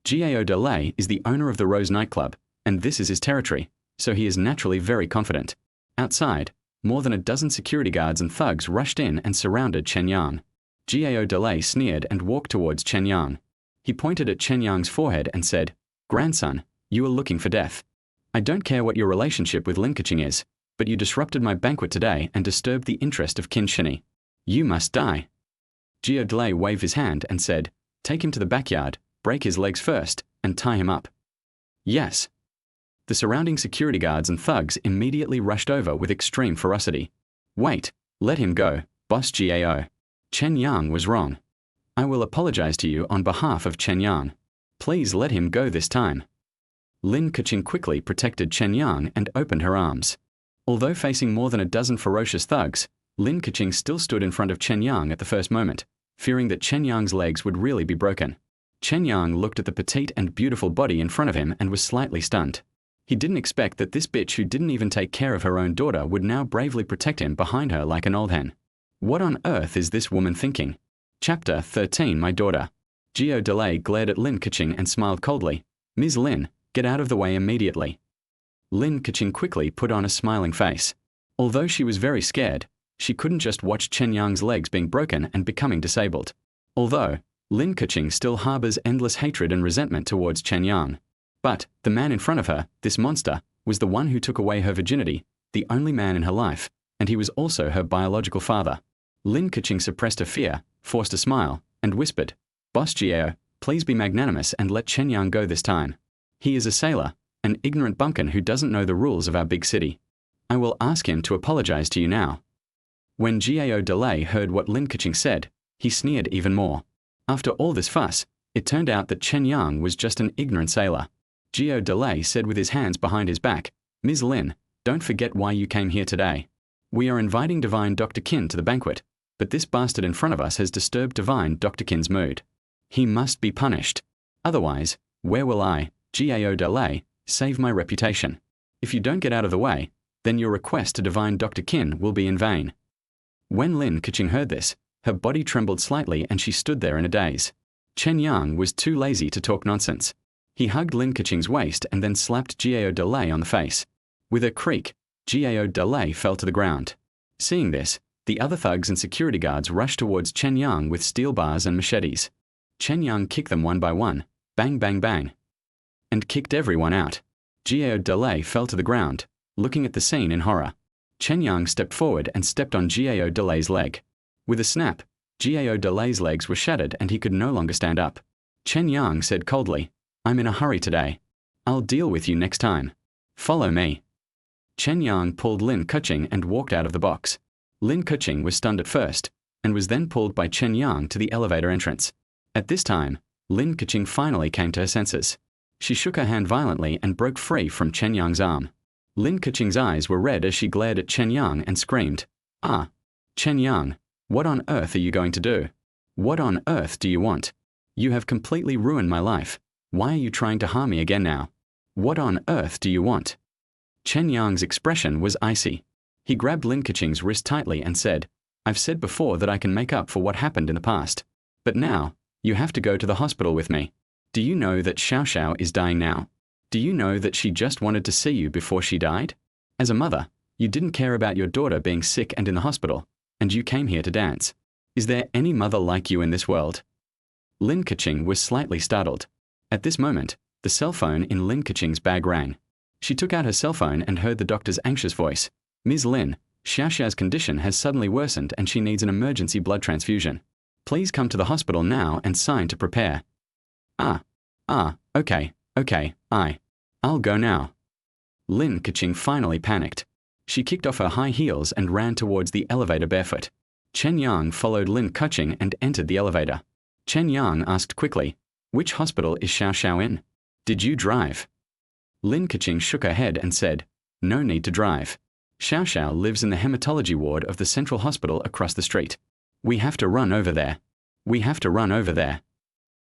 Gao Delay is the owner of the Rose nightclub, and this is his territory, so he is naturally very confident. Outside, more than a dozen security guards and thugs rushed in and surrounded Chen Yang. Gao Delay sneered and walked towards Chen Yang. He pointed at Chen Yang's forehead and said, "Grandson, you are looking for death. I don't care what your relationship with Lin Kuching is, but you disrupted my banquet today and disturbed the interest of Qin Shini. You must die." Gao Delay waved his hand and said, "Take him to the backyard, break his legs first, and tie him up." Yes. The surrounding security guards and thugs immediately rushed over with extreme ferocity. "Wait, let him go, Boss Gao. Chen Yang was wrong. I will apologize to you on behalf of Chen Yang. Please let him go this time." Lin Kuching quickly protected Chen Yang and opened her arms. Although facing more than a dozen ferocious thugs, Lin Kuching still stood in front of Chen Yang at the first moment, fearing that Chen Yang's legs would really be broken. Chen Yang looked at the petite and beautiful body in front of him and was slightly stunned. He didn't expect that this bitch who didn't even take care of her own daughter would now bravely protect him behind her like an old hen. What on earth is this woman thinking? Chapter 13, My Daughter. Gao Delay glared at Lin Kuching and smiled coldly. "Ms. Lin, get out of the way immediately." Lin Kuching quickly put on a smiling face. Although she was very scared, she couldn't just watch Chen Yang's legs being broken and becoming disabled. Although, Lin Kuching still harbors endless hatred and resentment towards Chen Yang. But the man in front of her, this monster, was the one who took away her virginity, the only man in her life, and he was also her biological father. Lin Keqing suppressed a fear, forced a smile, and whispered, "Boss Gao, please be magnanimous and let Chen Yang go this time. He is a sailor, an ignorant bumpkin who doesn't know the rules of our big city. I will ask him to apologize to you now." When Gao Delay heard what Lin Keqing said, he sneered even more. After all this fuss, it turned out that Chen Yang was just an ignorant sailor. Gao Delay said with his hands behind his back, "Ms. Lin, don't forget why you came here today. We are inviting Divine Dr. Qin to the banquet, but this bastard in front of us has disturbed Divine Dr. Qin's mood. He must be punished. Otherwise, where will I, Gao Delay, save my reputation? If you don't get out of the way, then your request to Divine Dr. Qin will be in vain." When Lin Keqing heard this, her body trembled slightly and she stood there in a daze. Chen Yang was too lazy to talk nonsense. He hugged Lin Keqing's waist and then slapped Gao Delay on the face. With a creak, Gao Delay fell to the ground. Seeing this, the other thugs and security guards rushed towards Chen Yang with steel bars and machetes. Chen Yang kicked them one by one, bang bang bang, and kicked everyone out. Gao Delay fell to the ground, looking at the scene in horror. Chen Yang stepped forward and stepped on Gao Delay's leg. With a snap, Gao Delay's legs were shattered and he could no longer stand up. Chen Yang said coldly, "I'm in a hurry today. I'll deal with you next time. Follow me." Chen Yang pulled Lin Keqing and walked out of the box. Lin Keqing was stunned at first, and was then pulled by Chen Yang to the elevator entrance. At this time, Lin Keqing finally came to her senses. She shook her hand violently and broke free from Chen Yang's arm. Lin Keqing's eyes were red as she glared at Chen Yang and screamed, "Ah, Chen Yang, what on earth are you going to do? What on earth do you want? You have completely ruined my life. Why are you trying to harm me again now? What on earth do you want?" Chen Yang's expression was icy. He grabbed Lin Keqing's wrist tightly and said, "I've said before that I can make up for what happened in the past. But now, you have to go to the hospital with me. Do you know that Xiao Xiao is dying now? Do you know that she just wanted to see you before she died? As a mother, you didn't care about your daughter being sick and in the hospital, and you came here to dance. Is there any mother like you in this world?" Lin Keqing was slightly startled. At this moment, the cell phone in Lin Keqing's bag rang. She took out her cell phone and heard the doctor's anxious voice. "Ms. Lin, Xiao Xiao's condition has suddenly worsened and she needs an emergency blood transfusion. Please come to the hospital now and sign to prepare." Okay, I'll go now." Lin Keqing finally panicked. She kicked off her high heels and ran towards the elevator barefoot. Chen Yang followed Lin Keqing and entered the elevator. Chen Yang asked quickly, "Which hospital is Xiao Xiao in? Did you drive?" Lin Keqing shook her head and said, "No need to drive. Xiao Xiao lives in the hematology ward of the central hospital across the street. We have to run over there. We have to run over there."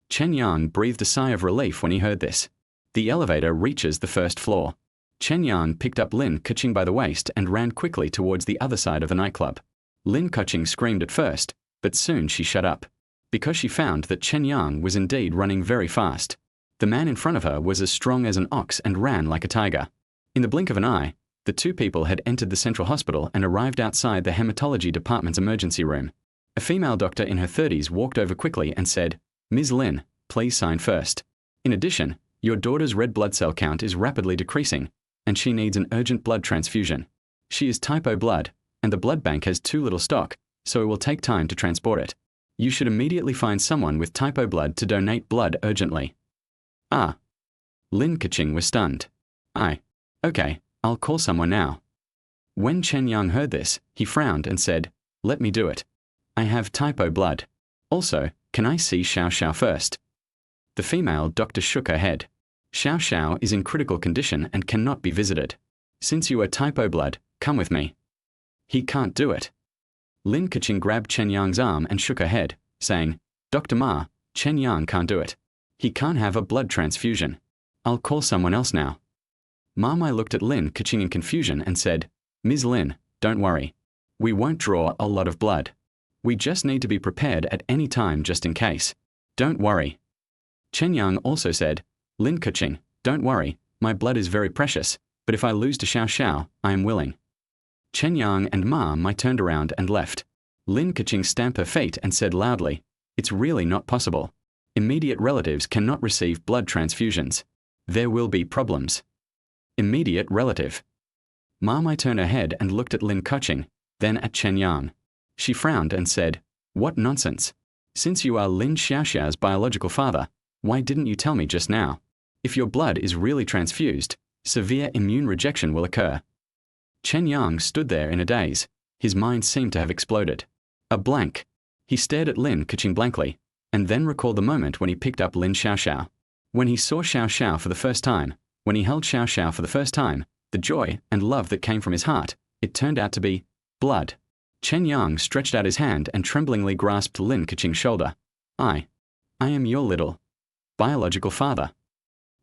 Chen Yang breathed a sigh of relief when he heard this. The elevator reaches the first floor. Chen Yang picked up Lin Keqing by the waist and ran quickly towards the other side of the nightclub. Lin Keqing screamed at first, but soon she shut up, because she found that Chen Yang was indeed running very fast. The man in front of her was as strong as an ox and ran like a tiger. In the blink of an eye, the two people had entered the central hospital and arrived outside the hematology department's emergency room. A female doctor in her 30s walked over quickly and said, "Ms. Lin, please sign first. In addition, your daughter's red blood cell count is rapidly decreasing, and she needs an urgent blood transfusion. She is type O blood, and the blood bank has too little stock, so it will take time to transport it. You should immediately find someone with type O blood to donate blood urgently." Lin Keqing was stunned. Okay, I'll call someone now." When Chen Yang heard this, he frowned and said, "Let me do it. I have type O blood. Also, can I see Xiao Xiao first?" The female doctor shook her head. "Xiao Xiao is in critical condition and cannot be visited. Since you are type O blood, come with me." "He can't do it." Lin Keqing grabbed Chen Yang's arm and shook her head, saying, "Dr. Ma, Chen Yang can't do it. He can't have a blood transfusion. I'll call someone else now." Ma Mai looked at Lin Keqing in confusion and said, "Ms. Lin, don't worry. We won't draw a lot of blood. We just need to be prepared at any time just in case. Don't worry." Chen Yang also said, "Lin Keqing, don't worry, my blood is very precious, but if I lose to Xiao Xiao, I am willing." Chen Yang and Ma Mai turned around and left. Lin Keqing stamped her feet and said loudly, "It's really not possible. Immediate relatives cannot receive blood transfusions. There will be problems." Immediate relative. Ma Mai turned her head and looked at Lin Keqing, then at Chen Yang. She frowned and said, "What nonsense. Since you are Lin Xiaoxiao's biological father, why didn't you tell me just now? If your blood is really transfused, severe immune rejection will occur." Chen Yang stood there in a daze. His mind seemed to have exploded. A blank. He stared at Lin Keqing blankly, and then recalled the moment when he picked up Lin Xiaoxiao. When he saw Xiaoxiao for the first time, when he held Xiaoxiao for the first time, the joy and love that came from his heart, it turned out to be blood. Chen Yang stretched out his hand and tremblingly grasped Lin Keqing's shoulder. I am your little biological father."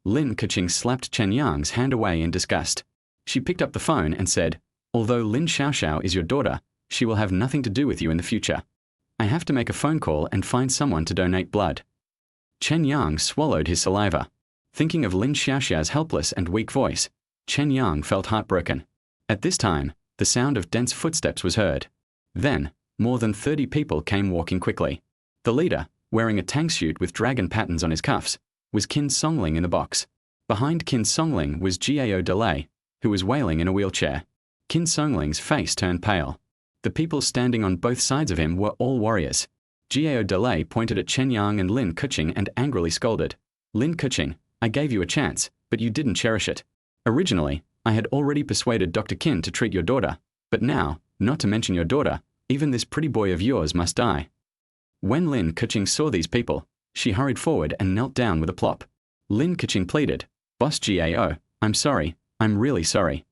Lin Keqing slapped Chen Yang's hand away in disgust. She picked up the phone and said, "Although Lin Xiaoxiao is your daughter, she will have nothing to do with you in the future. I have to make a phone call and find someone to donate blood." Chen Yang swallowed his saliva. Thinking of Lin Xiaoxiao's helpless and weak voice, Chen Yang felt heartbroken. At this time, the sound of dense footsteps was heard. Then, more than 30 people came walking quickly. The leader, wearing a tank suit with dragon patterns on his cuffs, was Qin Songling in the box. Behind Qin Songling was Gao Delay, who was wailing in a wheelchair. Qin Songling's face turned pale. The people standing on both sides of him were all warriors. Gao Delay pointed at Chen Yang and Lin Keqing and angrily scolded. "Lin Keqing, I gave you a chance, but you didn't cherish it. Originally, I had already persuaded Dr. Qin to treat your daughter, but now, not to mention your daughter, even this pretty boy of yours must die." When Lin Keqing saw these people, she hurried forward and knelt down with a plop. Lin Keqing pleaded, "Boss Gao, I'm sorry, I'm really sorry.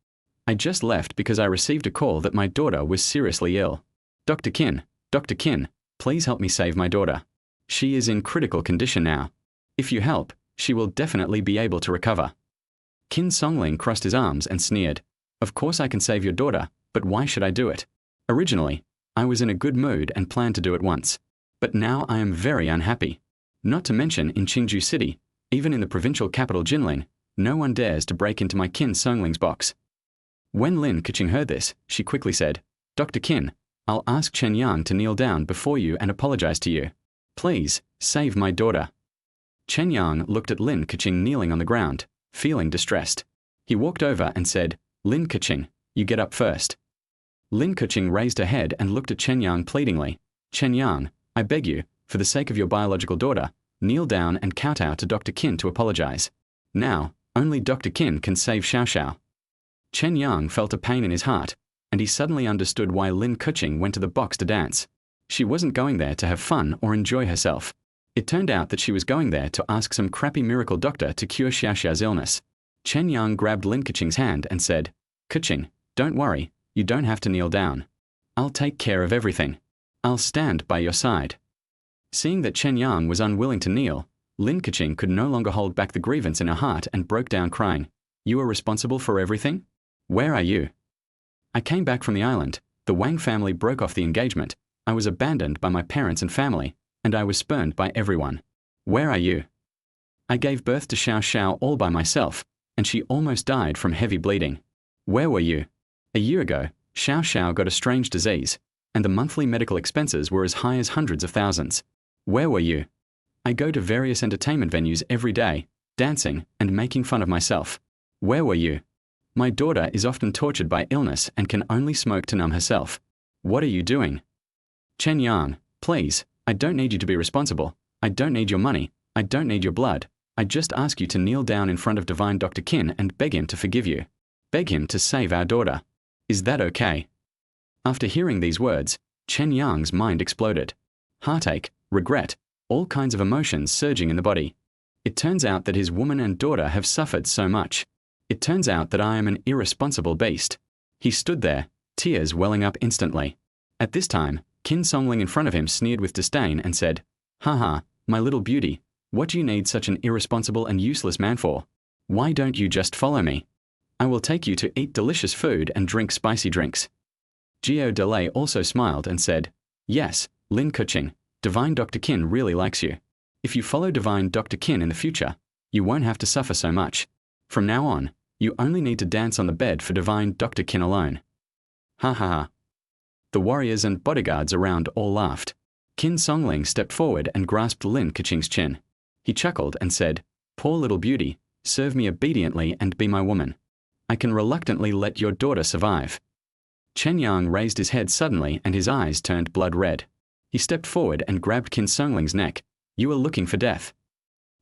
I just left because I received a call that my daughter was seriously ill. Dr. Qin, please help me save my daughter. She is in critical condition now. If you help, she will definitely be able to recover." Qin Songling crossed his arms and sneered, "Of course I can save your daughter, but why should I do it? Originally, I was in a good mood and planned to do it once. But now I am very unhappy. Not to mention in Qingju City, even in the provincial capital Jinling, no one dares to break into my Qin Songling's box." When Lin Keqing heard this, she quickly said, "Dr. Qin, I'll ask Chen Yang to kneel down before you and apologize to you. Please, save my daughter." Chen Yang looked at Lin Keqing kneeling on the ground, feeling distressed. He walked over and said, "Lin Keqing, you get up first." Lin Keqing raised her head and looked at Chen Yang pleadingly. "Chen Yang, I beg you, for the sake of your biological daughter, kneel down and kowtow to Dr. Qin to apologize. Now, only Dr. Qin can save Xiaoxiao." Chen Yang felt a pain in his heart, and he suddenly understood why Lin Keqing went to the box to dance. She wasn't going there to have fun or enjoy herself. It turned out that she was going there to ask some crappy miracle doctor to cure Xiaoxiao's illness. Chen Yang grabbed Lin Keqing's hand and said, "Keqing, don't worry, you don't have to kneel down. I'll take care of everything. I'll stand by your side." Seeing that Chen Yang was unwilling to kneel, Lin Keqing could no longer hold back the grievance in her heart and broke down crying. "You are responsible for everything? Where are you?" "I came back from the island. The Wang family broke off the engagement. I was abandoned by my parents and family, and I was spurned by everyone. Where are you?" "I gave birth to Xiaoxiao all by myself, and she almost died from heavy bleeding." "Where were you?" "A year ago, Xiaoxiao got a strange disease, and the monthly medical expenses were as high as hundreds of thousands." "Where were you?" "I go to various entertainment venues every day, dancing and making fun of myself." "Where were you?" "My daughter is often tortured by illness and can only smoke to numb herself." "What are you doing?" "Chen Yang, please, I don't need you to be responsible. I don't need your money. I don't need your blood. I just ask you to kneel down in front of divine Dr. Qin and beg him to forgive you. Beg him to save our daughter. Is that okay?" After hearing these words, Chen Yang's mind exploded. Heartache, regret, all kinds of emotions surging in the body. It turns out that his woman and daughter have suffered so much. It turns out that I am an irresponsible beast. He stood there, tears welling up instantly. At this time, Qin Songling in front of him sneered with disdain and said, "Ha ha, my little beauty, what do you need such an irresponsible and useless man for? Why don't you just follow me? I will take you to eat delicious food and drink spicy drinks." Gao Delay also smiled and said, "Yes, Lin Keqing, divine Dr. Qin really likes you. If you follow divine Dr. Qin in the future, you won't have to suffer so much. From now on, you only need to dance on the bed for divine Dr. Qin alone." Ha ha ha. The warriors and bodyguards around all laughed. Qin Songling stepped forward and grasped Lin Keqing's chin. He chuckled and said, "Poor little beauty, serve me obediently and be my woman." I can reluctantly let your daughter survive." Chen Yang raised his head suddenly and his eyes turned blood red. He stepped forward and grabbed Qin Songling's neck. "You are looking for death."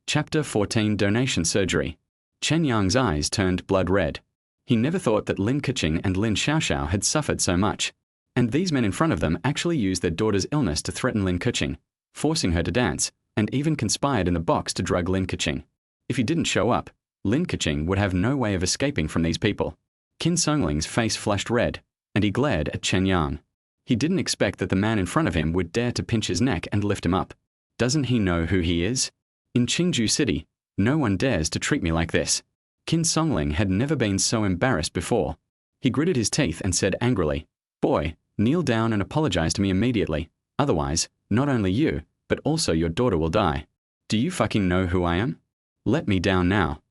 Chapter 14 Donation Surgery. Chen Yang's eyes turned blood red. He never thought that Lin Keqing and Lin Xiaoxiao had suffered so much. And these men in front of them actually used their daughter's illness to threaten Lin Keqing, forcing her to dance, and even conspired in the box to drug Lin Keqing. If he didn't show up, Lin Keqing would have no way of escaping from these people. Qin Songling's face flushed red, and he glared at Chen Yang. He didn't expect that the man in front of him would dare to pinch his neck and lift him up. Doesn't he know who he is? In Qingju City, no one dares to treat me like this. Qin Songling had never been so embarrassed before. He gritted his teeth and said angrily, "Boy, kneel down and apologize to me immediately. Otherwise, not only you, but also your daughter will die. Do you fucking know who I am? Let me down now."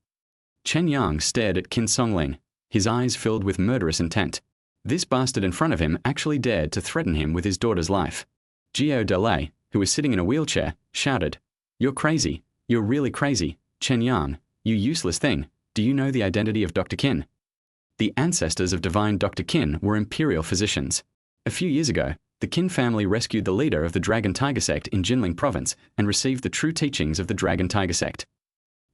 Chen Yang stared at Qin Songling, his eyes filled with murderous intent. This bastard in front of him actually dared to threaten him with his daughter's life. Gio Delay, who was sitting in a wheelchair, shouted, "You're crazy. You're really crazy. Chen Yang, you useless thing. Do you know the identity of Dr. Qin?" The ancestors of divine Dr. Qin were imperial physicians. A few years ago, the Qin family rescued the leader of the Dragon Tiger sect in Jinling province and received the true teachings of the Dragon Tiger sect.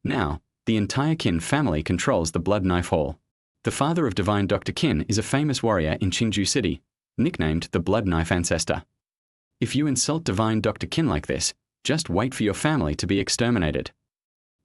Now, the entire Qin family controls the Blood Knife Hall. The father of divine Dr. Qin is a famous warrior in Qingju City, nicknamed the Blood Knife Ancestor. If you insult divine Dr. Qin like this, just wait for your family to be exterminated.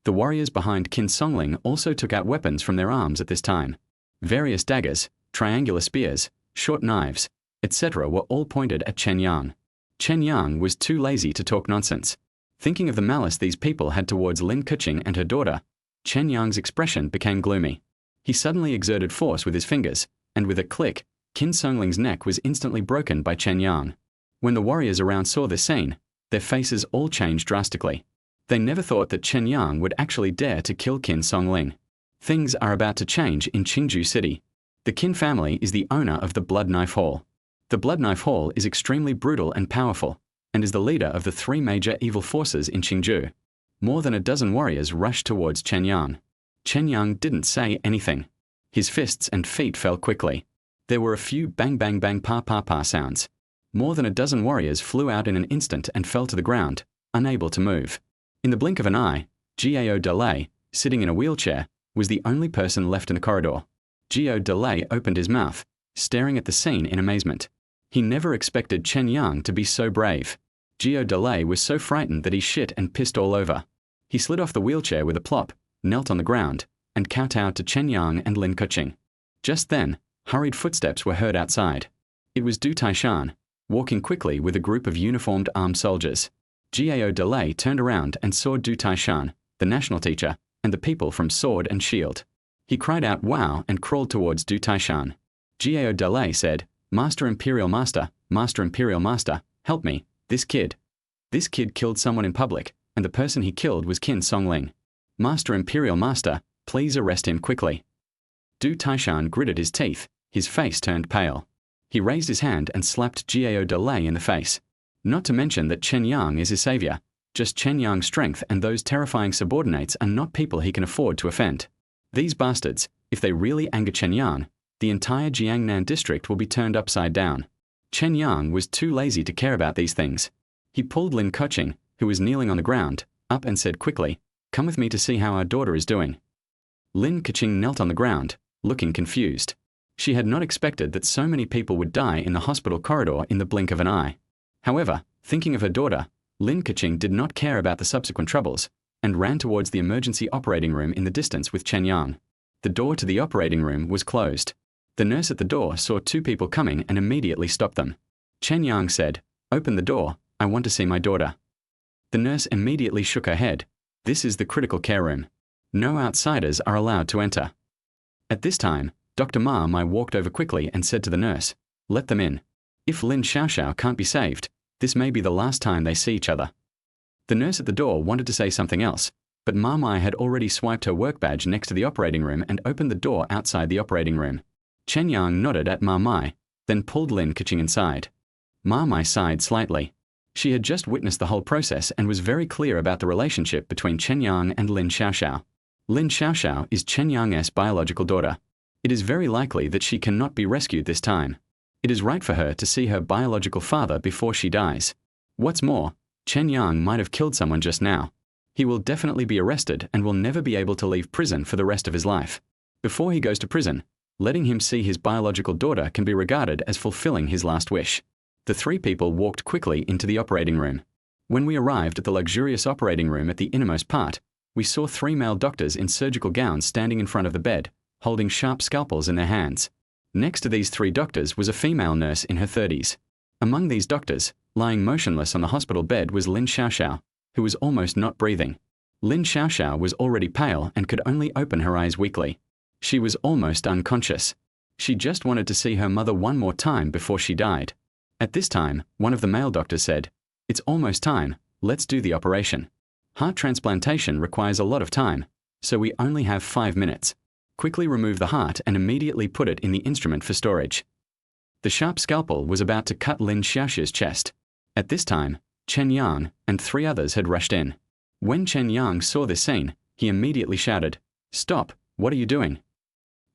The warriors behind Qin Songling also took out weapons from their arms at this time. Various daggers, triangular spears, short knives, etc. were all pointed at Chen Yang. Chen Yang was too lazy to talk nonsense. Thinking of the malice these people had towards Lin Keqing and her daughter, Chen Yang's expression became gloomy. He suddenly exerted force with his fingers, and with a click, Qin Songling's neck was instantly broken by Chen Yang. When the warriors around saw this scene, their faces all changed drastically. They never thought that Chen Yang would actually dare to kill Qin Songling. Things are about to change in Qingju City. The Qin family is the owner of the Blood Knife Hall. The Blood Knife Hall is extremely brutal and powerful, and is the leader of the three major evil forces in Qingju. More than a dozen warriors rushed towards Chen Yang. Chen Yang didn't say anything. His fists and feet fell quickly. There were a few bang bang bang pa pa pa sounds. More than a dozen warriors flew out in an instant and fell to the ground, unable to move. In the blink of an eye, Gio Delay, sitting in a wheelchair, was the only person left in the corridor. Gio Delay opened his mouth, staring at the scene in amazement. He never expected Chen Yang to be so brave. Gio Delay was so frightened that he shit and pissed all over. He slid off the wheelchair with a plop, knelt on the ground, and kowtowed to Chen Yang and Lin Keqing. Just then, hurried footsteps were heard outside. It was Du Taishan, walking quickly with a group of uniformed armed soldiers. Gio Delay turned around and saw Du Taishan, the national teacher, and the people from Sword and Shield. He cried out wow and crawled towards Du Taishan. Gio Delay said, Master Imperial Master, help me, this kid killed someone in public, and the person he killed was Qin Songling. Master Imperial Master, please arrest him quickly." Du Taishan gritted his teeth, his face turned pale. He raised his hand and slapped Gio Delay in the face. Not to mention that Chen Yang is his savior. Just Chen Yang's strength and those terrifying subordinates are not people he can afford to offend. These bastards, if they really anger Chen Yang, the entire Jiangnan district will be turned upside down. Chen Yang was too lazy to care about these things. He pulled Lin Keqing, who was kneeling on the ground, up and said quickly, "Come with me to see how our daughter is doing." Lin Keqing knelt on the ground, looking confused. She had not expected that so many people would die in the hospital corridor in the blink of an eye. However, thinking of her daughter, Lin Keqing did not care about the subsequent troubles, and ran towards the emergency operating room in the distance with Chen Yang. The door to the operating room was closed. The nurse at the door saw two people coming and immediately stopped them. Chen Yang said, "Open the door, I want to see my daughter." The nurse immediately shook her head. "This is the critical care room. No outsiders are allowed to enter." At this time, Dr. Ma Mai walked over quickly and said to the nurse, "Let them in. If Lin Xiaoxiao can't be saved, this may be the last time they see each other." The nurse at the door wanted to say something else, but Ma Mai had already swiped her work badge next to the operating room and opened the door outside the operating room. Chen Yang nodded at Ma Mai, then pulled Lin Keqing inside. Ma Mai sighed slightly. She had just witnessed the whole process and was very clear about the relationship between Chen Yang and Lin Xiaoxiao. Lin Xiaoxiao is Chen Yang's biological daughter. It is very likely that she cannot be rescued this time. It is right for her to see her biological father before she dies. What's more, Chen Yang might have killed someone just now. He will definitely be arrested and will never be able to leave prison for the rest of his life. Before he goes to prison, letting him see his biological daughter can be regarded as fulfilling his last wish. The three people walked quickly into the operating room. When we arrived at the luxurious operating room at the innermost part, we saw three male doctors in surgical gowns standing in front of the bed, holding sharp scalpels in their hands. Next to these three doctors was a female nurse in her 30s. Among these doctors, lying motionless on the hospital bed was Lin Xiaoxiao, who was almost not breathing. Lin Xiaoxiao was already pale and could only open her eyes weakly. She was almost unconscious. She just wanted to see her mother one more time before she died. At this time, one of the male doctors said, "It's almost time, let's do the operation. Heart transplantation requires a lot of time, so we only have 5 minutes. Quickly remove the heart and immediately put it in the instrument for storage." The sharp scalpel was about to cut Lin Xiaoxiao's chest. At this time, Chen Yang and 3 others had rushed in. When Chen Yang saw this scene, he immediately shouted, "Stop, what are you doing?"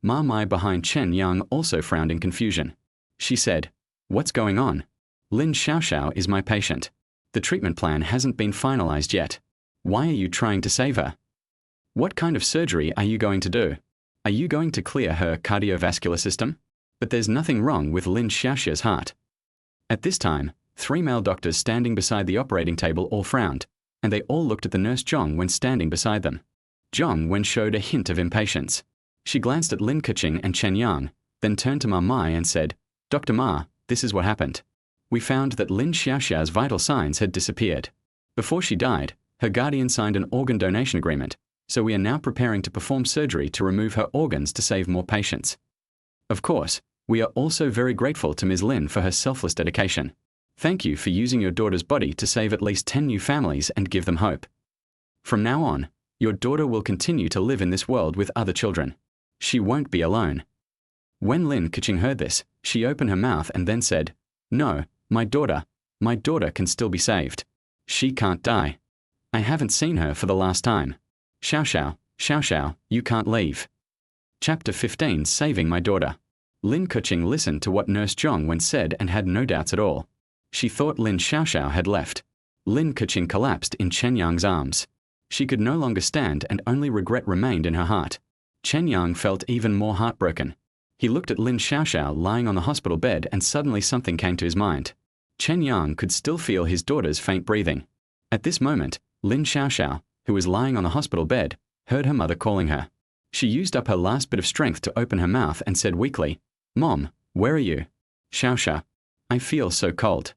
Ma Mai behind Chen Yang also frowned in confusion. She said, "What's going on? Lin Xiaoxiao is my patient. The treatment plan hasn't been finalized yet. Why are you trying to save her? What kind of surgery are you going to do? Are you going to clear her cardiovascular system? But there's nothing wrong with Lin Xiaoxiao's heart." At this time, 3 male doctors standing beside the operating table all frowned, and they all looked at the nurse Zhong Wen standing beside them. Zhong Wen showed a hint of impatience. She glanced at Lin Keqing and Chen Yang, then turned to Ma Mai and said, "Dr. Ma, this is what happened. We found that Lin Xiaoxiao's vital signs had disappeared. Before she died, her guardian signed an organ donation agreement, so we are now preparing to perform surgery to remove her organs to save more patients. Of course, we are also very grateful to Ms. Lin for her selfless dedication. Thank you for using your daughter's body to save at least 10 new families and give them hope. From now on, your daughter will continue to live in this world with other children. She won't be alone." When Lin Keqing heard this, she opened her mouth and then said, "No, my daughter can still be saved. She can't die. I haven't seen her for the last time. Xiaoxiao, you can't leave." Chapter 15, Saving My Daughter. Lin Keqing listened to what Nurse Zhong Wen said and had no doubts at all. She thought Lin Xiaoxiao had left. Lin Keqing collapsed in Chen Yang's arms. She could no longer stand and only regret remained in her heart. Chen Yang felt even more heartbroken. He looked at Lin Xiaoxiao lying on the hospital bed and suddenly something came to his mind. Chen Yang could still feel his daughter's faint breathing. At this moment, Lin Xiaoxiao, who was lying on the hospital bed, heard her mother calling her. She used up her last bit of strength to open her mouth and said weakly, "Mom, where are you?" "Xiaoxia, I feel so cold."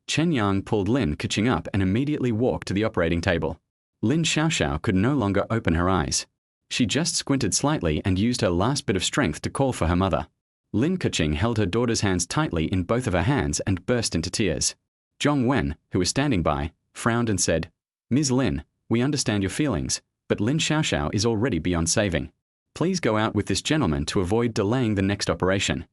Chen Yang pulled Lin Keqing up and immediately walked to the operating table. Lin Xiaoxiao could no longer open her eyes. She just squinted slightly and used her last bit of strength to call for her mother. Lin Keqing held her daughter's hands tightly in both of her hands and burst into tears. Zhong Wen, who was standing by, frowned and said, "Ms. Lin, we understand your feelings, but Lin Xiaoxiao is already beyond saving. Please go out with this gentleman to avoid delaying the next operation."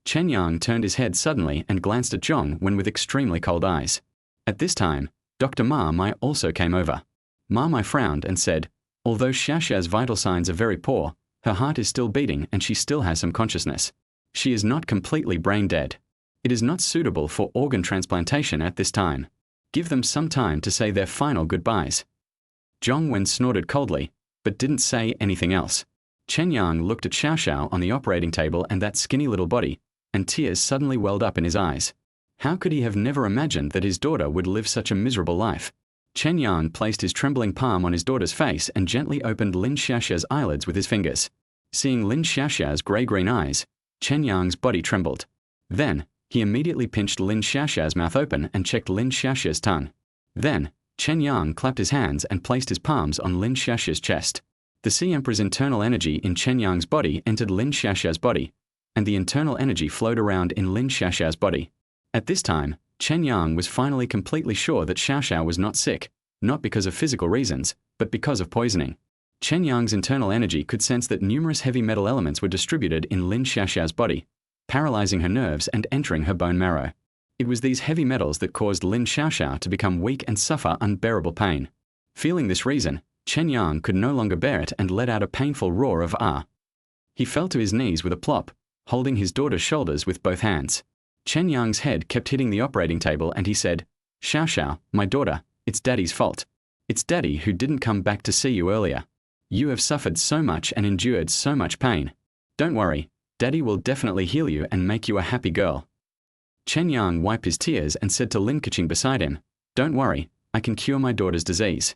Chen Yang turned his head suddenly and glanced at Zhong Wen with extremely cold eyes. At this time, Dr. Ma Mai also came over. Ma Mai frowned and said, "Although Xiaoxiao's vital signs are very poor, her heart is still beating and she still has some consciousness. She is not completely brain dead. It is not suitable for organ transplantation at this time. Give them some time to say their final goodbyes." Zhong Wen snorted coldly, but didn't say anything else. Chen Yang looked at Xiaoxiao on the operating table and that skinny little body, and tears suddenly welled up in his eyes. How could he have never imagined that his daughter would live such a miserable life? Chen Yang placed his trembling palm on his daughter's face and gently opened Lin Xiaoxiao's eyelids with his fingers. Seeing Lin Xiaoxiao's grey-green eyes, Chen Yang's body trembled. Then, he immediately pinched Lin Xiaoxiao's mouth open and checked Lin Xiaoxiao's tongue. Then, Chen Yang clapped his hands and placed his palms on Lin Xiaoxiao's chest. The Sea Emperor's internal energy in Chen Yang's body entered Lin Xiaoxiao's body, and the internal energy flowed around in Lin Xiaoxiao's body. At this time, Chen Yang was finally completely sure that Xiaoxiao was not sick, not because of physical reasons, but because of poisoning. Chen Yang's internal energy could sense that numerous heavy metal elements were distributed in Lin Xiaoxiao's body, paralyzing her nerves and entering her bone marrow. It was these heavy metals that caused Lin Xiaoxiao to become weak and suffer unbearable pain. Feeling this reason, Chen Yang could no longer bear it and let out a painful roar of "ah." He fell to his knees with a plop, holding his daughter's shoulders with both hands. Chen Yang's head kept hitting the operating table and he said, "Xiao Xiao, my daughter, it's Daddy's fault. It's Daddy who didn't come back to see you earlier. You have suffered so much and endured so much pain. Don't worry, Daddy will definitely heal you and make you a happy girl." Chen Yang wiped his tears and said to Lin Keqing beside him, "Don't worry, I can cure my daughter's disease."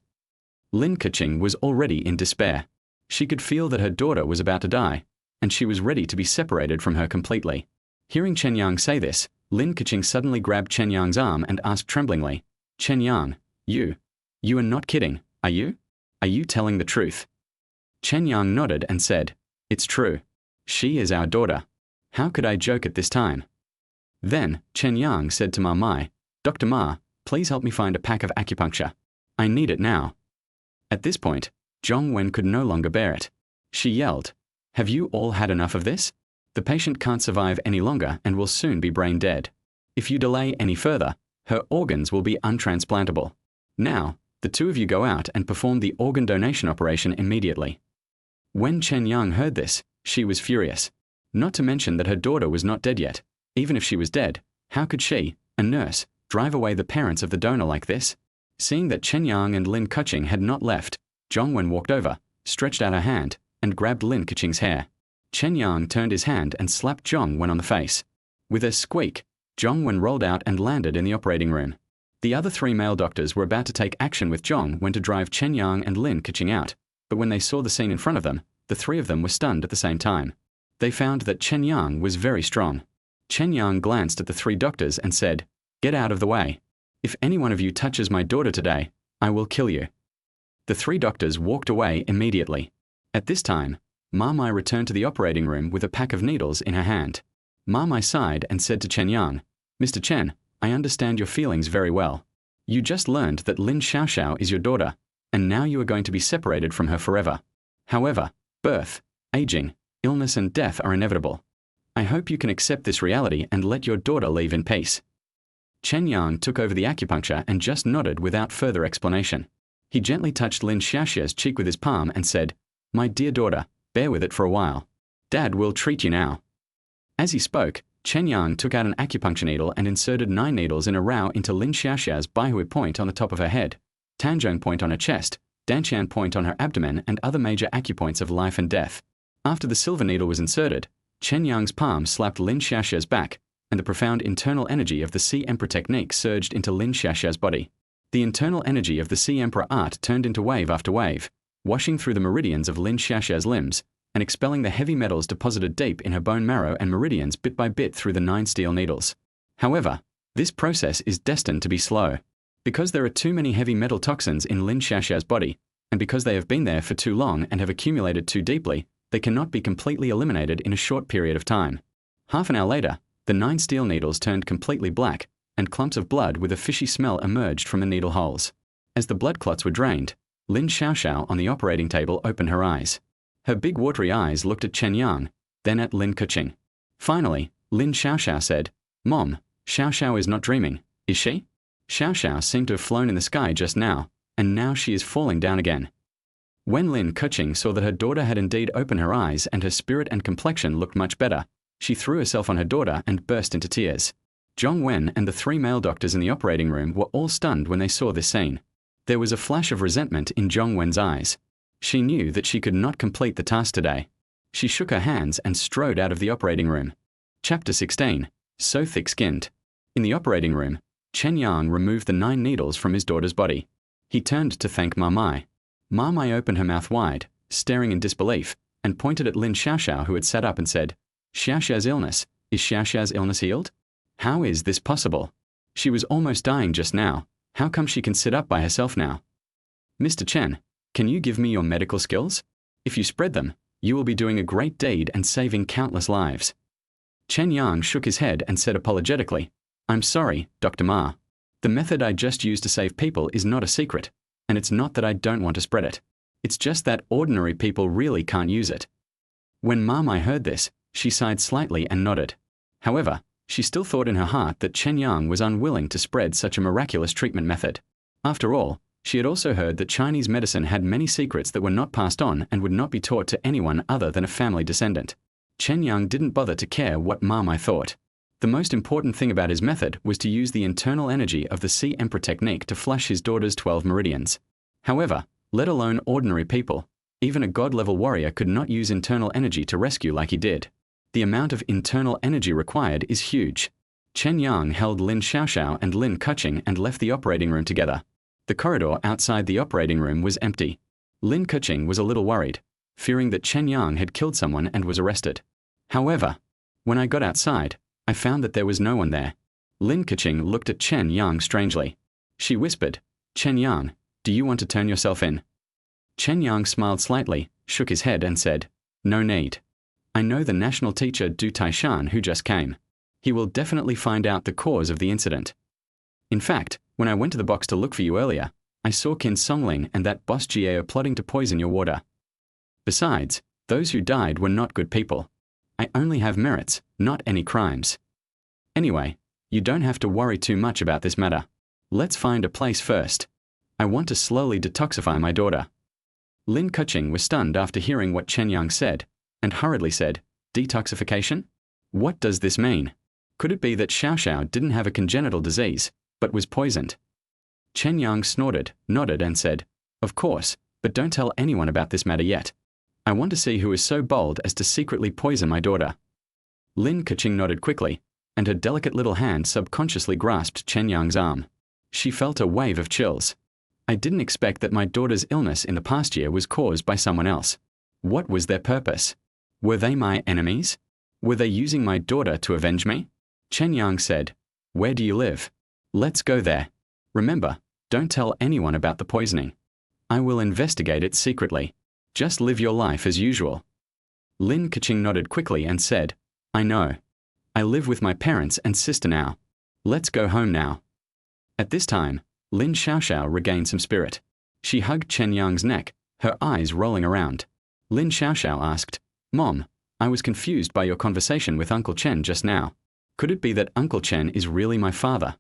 Lin Keqing was already in despair. She could feel that her daughter was about to die, and she was ready to be separated from her completely. Hearing Chen Yang say this, Lin Keqing suddenly grabbed Chen Yang's arm and asked tremblingly, "Chen Yang, you are not kidding, are you? Are you telling the truth?" Chen Yang nodded and said, "It's true. She is our daughter. How could I joke at this time?" Then Chen Yang said to Ma Mai, "Dr. Ma, please help me find a pack of acupuncture. I need it now." At this point, Zhong Wen could no longer bear it. She yelled, "Have you all had enough of this? The patient can't survive any longer and will soon be brain dead. If you delay any further, her organs will be untransplantable. Now, the two of you go out and perform the organ donation operation immediately." When Chen Yang heard this, she was furious. Not to mention that her daughter was not dead yet. Even if she was dead, how could she, a nurse, drive away the parents of the donor like this? Seeing that Chen Yang and Lin Keqing had not left, Zhong Wen walked over, stretched out her hand, and grabbed Lin Keqing's hair. Chen Yang turned his hand and slapped Zhong Wen on the face. With a squeak, Zhong Wen rolled out and landed in the operating room. The other three male doctors were about to take action with Zhong Wen to drive Chen Yang and Lin Keqing out, but when they saw the scene in front of them, the three of them were stunned at the same time. They found that Chen Yang was very strong. Chen Yang glanced at the three doctors and said, "Get out of the way. If any one of you touches my daughter today, I will kill you." The three doctors walked away immediately. At this time, Ma Mai returned to the operating room with a pack of needles in her hand. Ma Mai sighed and said to Chen Yang, "Mr. Chen, I understand your feelings very well. You just learned that Lin Xiaoxiao is your daughter, and now you are going to be separated from her forever. However, birth, aging, illness and death are inevitable. I hope you can accept this reality and let your daughter leave in peace." Chen Yang took over the acupuncture and just nodded without further explanation. He gently touched Lin Xiaoxiao's cheek with his palm and said, "My dear daughter, bear with it for a while. Dad will treat you now." As he spoke, Chen Yang took out an acupuncture needle and inserted 9 needles in a row into Lin Xiaoxiao's Baihui point on the top of her head, Tanzhong point on her chest, Danqian point on her abdomen, and other major acupoints of life and death. After the silver needle was inserted, Chen Yang's palm slapped Lin Xiaoxiao's back, and the profound internal energy of the Sea Emperor technique surged into Lin Xiaoxiao's body. The internal energy of the Sea Emperor art turned into wave after wave, washing through the meridians of Lin Xiaoxiao's limbs, and expelling the heavy metals deposited deep in her bone marrow and meridians bit by bit through the 9 steel needles. However, this process is destined to be slow. Because there are too many heavy metal toxins in Lin Xiaoxiao's body, and because they have been there for too long and have accumulated too deeply, they cannot be completely eliminated in a short period of time. Half an hour later, the 9 steel needles turned completely black, and clumps of blood with a fishy smell emerged from the needle holes. As the blood clots were drained, Lin Xiaoxiao on the operating table opened her eyes. Her big watery eyes looked at Chen Yang, then at Lin Keqing. Finally, Lin Xiaoxiao said, "Mom, Xiaoxiao is not dreaming, is she? Xiaoxiao seemed to have flown in the sky just now, and now she is falling down again." When Lin Keqing saw that her daughter had indeed opened her eyes and her spirit and complexion looked much better, she threw herself on her daughter and burst into tears. Zhong Wen and the 3 male doctors in the operating room were all stunned when they saw this scene. There was a flash of resentment in Zhong Wen's eyes. She knew that she could not complete the task today. She shook her hands and strode out of the operating room. Chapter 16. So thick-skinned. In the operating room, Chen Yang removed the 9 needles from his daughter's body. He turned to thank Ma Mai. Ma Mai opened her mouth wide, staring in disbelief, and pointed at Lin Xiaoxiao, who had sat up and said, "Xiaoxiao's illness, is Xiaoxiao's illness healed? How is this possible? She was almost dying just now. How come she can sit up by herself now? Mr. Chen, can you give me your medical skills? If you spread them, you will be doing a great deed and saving countless lives." Chen Yang shook his head and said apologetically, "I'm sorry, Dr. Ma. The method I just used to save people is not a secret, and it's not that I don't want to spread it. It's just that ordinary people really can't use it." When Ma Mai heard this, she sighed slightly and nodded. However, she still thought in her heart that Chen Yang was unwilling to spread such a miraculous treatment method. After all, She had also heard that Chinese medicine had many secrets that were not passed on and would not be taught to anyone other than a family descendant. Chen Yang didn't bother to care what Mama thought. The most important thing about his method was to use the internal energy of the Sea Emperor technique to flush his daughter's 12 meridians. However, let alone ordinary people, even a god-level warrior could not use internal energy to rescue like he did. The amount of internal energy required is huge. Chen Yang held Lin Xiaoxiao and Lin Keqing and left the operating room together. The corridor outside the operating room was empty. Lin Keqing was a little worried, fearing that Chen Yang had killed someone and was arrested. However, when I got outside, I found that there was no one there. Lin Keqing looked at Chen Yang strangely. She whispered, "Chen Yang, do you want to turn yourself in?" Chen Yang smiled slightly, shook his head and said, "No need. I know the national teacher Du Taishan who just came. He will definitely find out the cause of the incident. In fact, when I went to the box to look for you earlier, I saw Qin Songling and that boss Jiao plotting to poison your water. Besides, those who died were not good people. I only have merits, not any crimes. Anyway, you don't have to worry too much about this matter. Let's find a place first. I want to slowly detoxify my daughter." Lin Keqing was stunned after hearing what Chen Yang said, and hurriedly said, "Detoxification? What does this mean? Could it be that Xiaoxiao didn't have a congenital disease, but was poisoned?" Chen Yang snorted, nodded and said, "Of course, but don't tell anyone about this matter yet. I want to see who is so bold as to secretly poison my daughter." Lin Keqing nodded quickly, and her delicate little hand subconsciously grasped Chen Yang's arm. She felt a wave of chills. I didn't expect that my daughter's illness in the past year was caused by someone else. What was their purpose? Were they my enemies? Were they using my daughter to avenge me? Chen Yang said, "Where do you live? Let's go there. Remember, don't tell anyone about the poisoning. I will investigate it secretly. Just live your life as usual." Lin Keqing nodded quickly and said, "I know. I live with my parents and sister now. Let's go home now." At this time, Lin Xiaoxiao regained some spirit. She hugged Chen Yang's neck, her eyes rolling around. Lin Xiaoxiao asked, "Mom, I was confused by your conversation with Uncle Chen just now. Could it be that Uncle Chen is really my father?"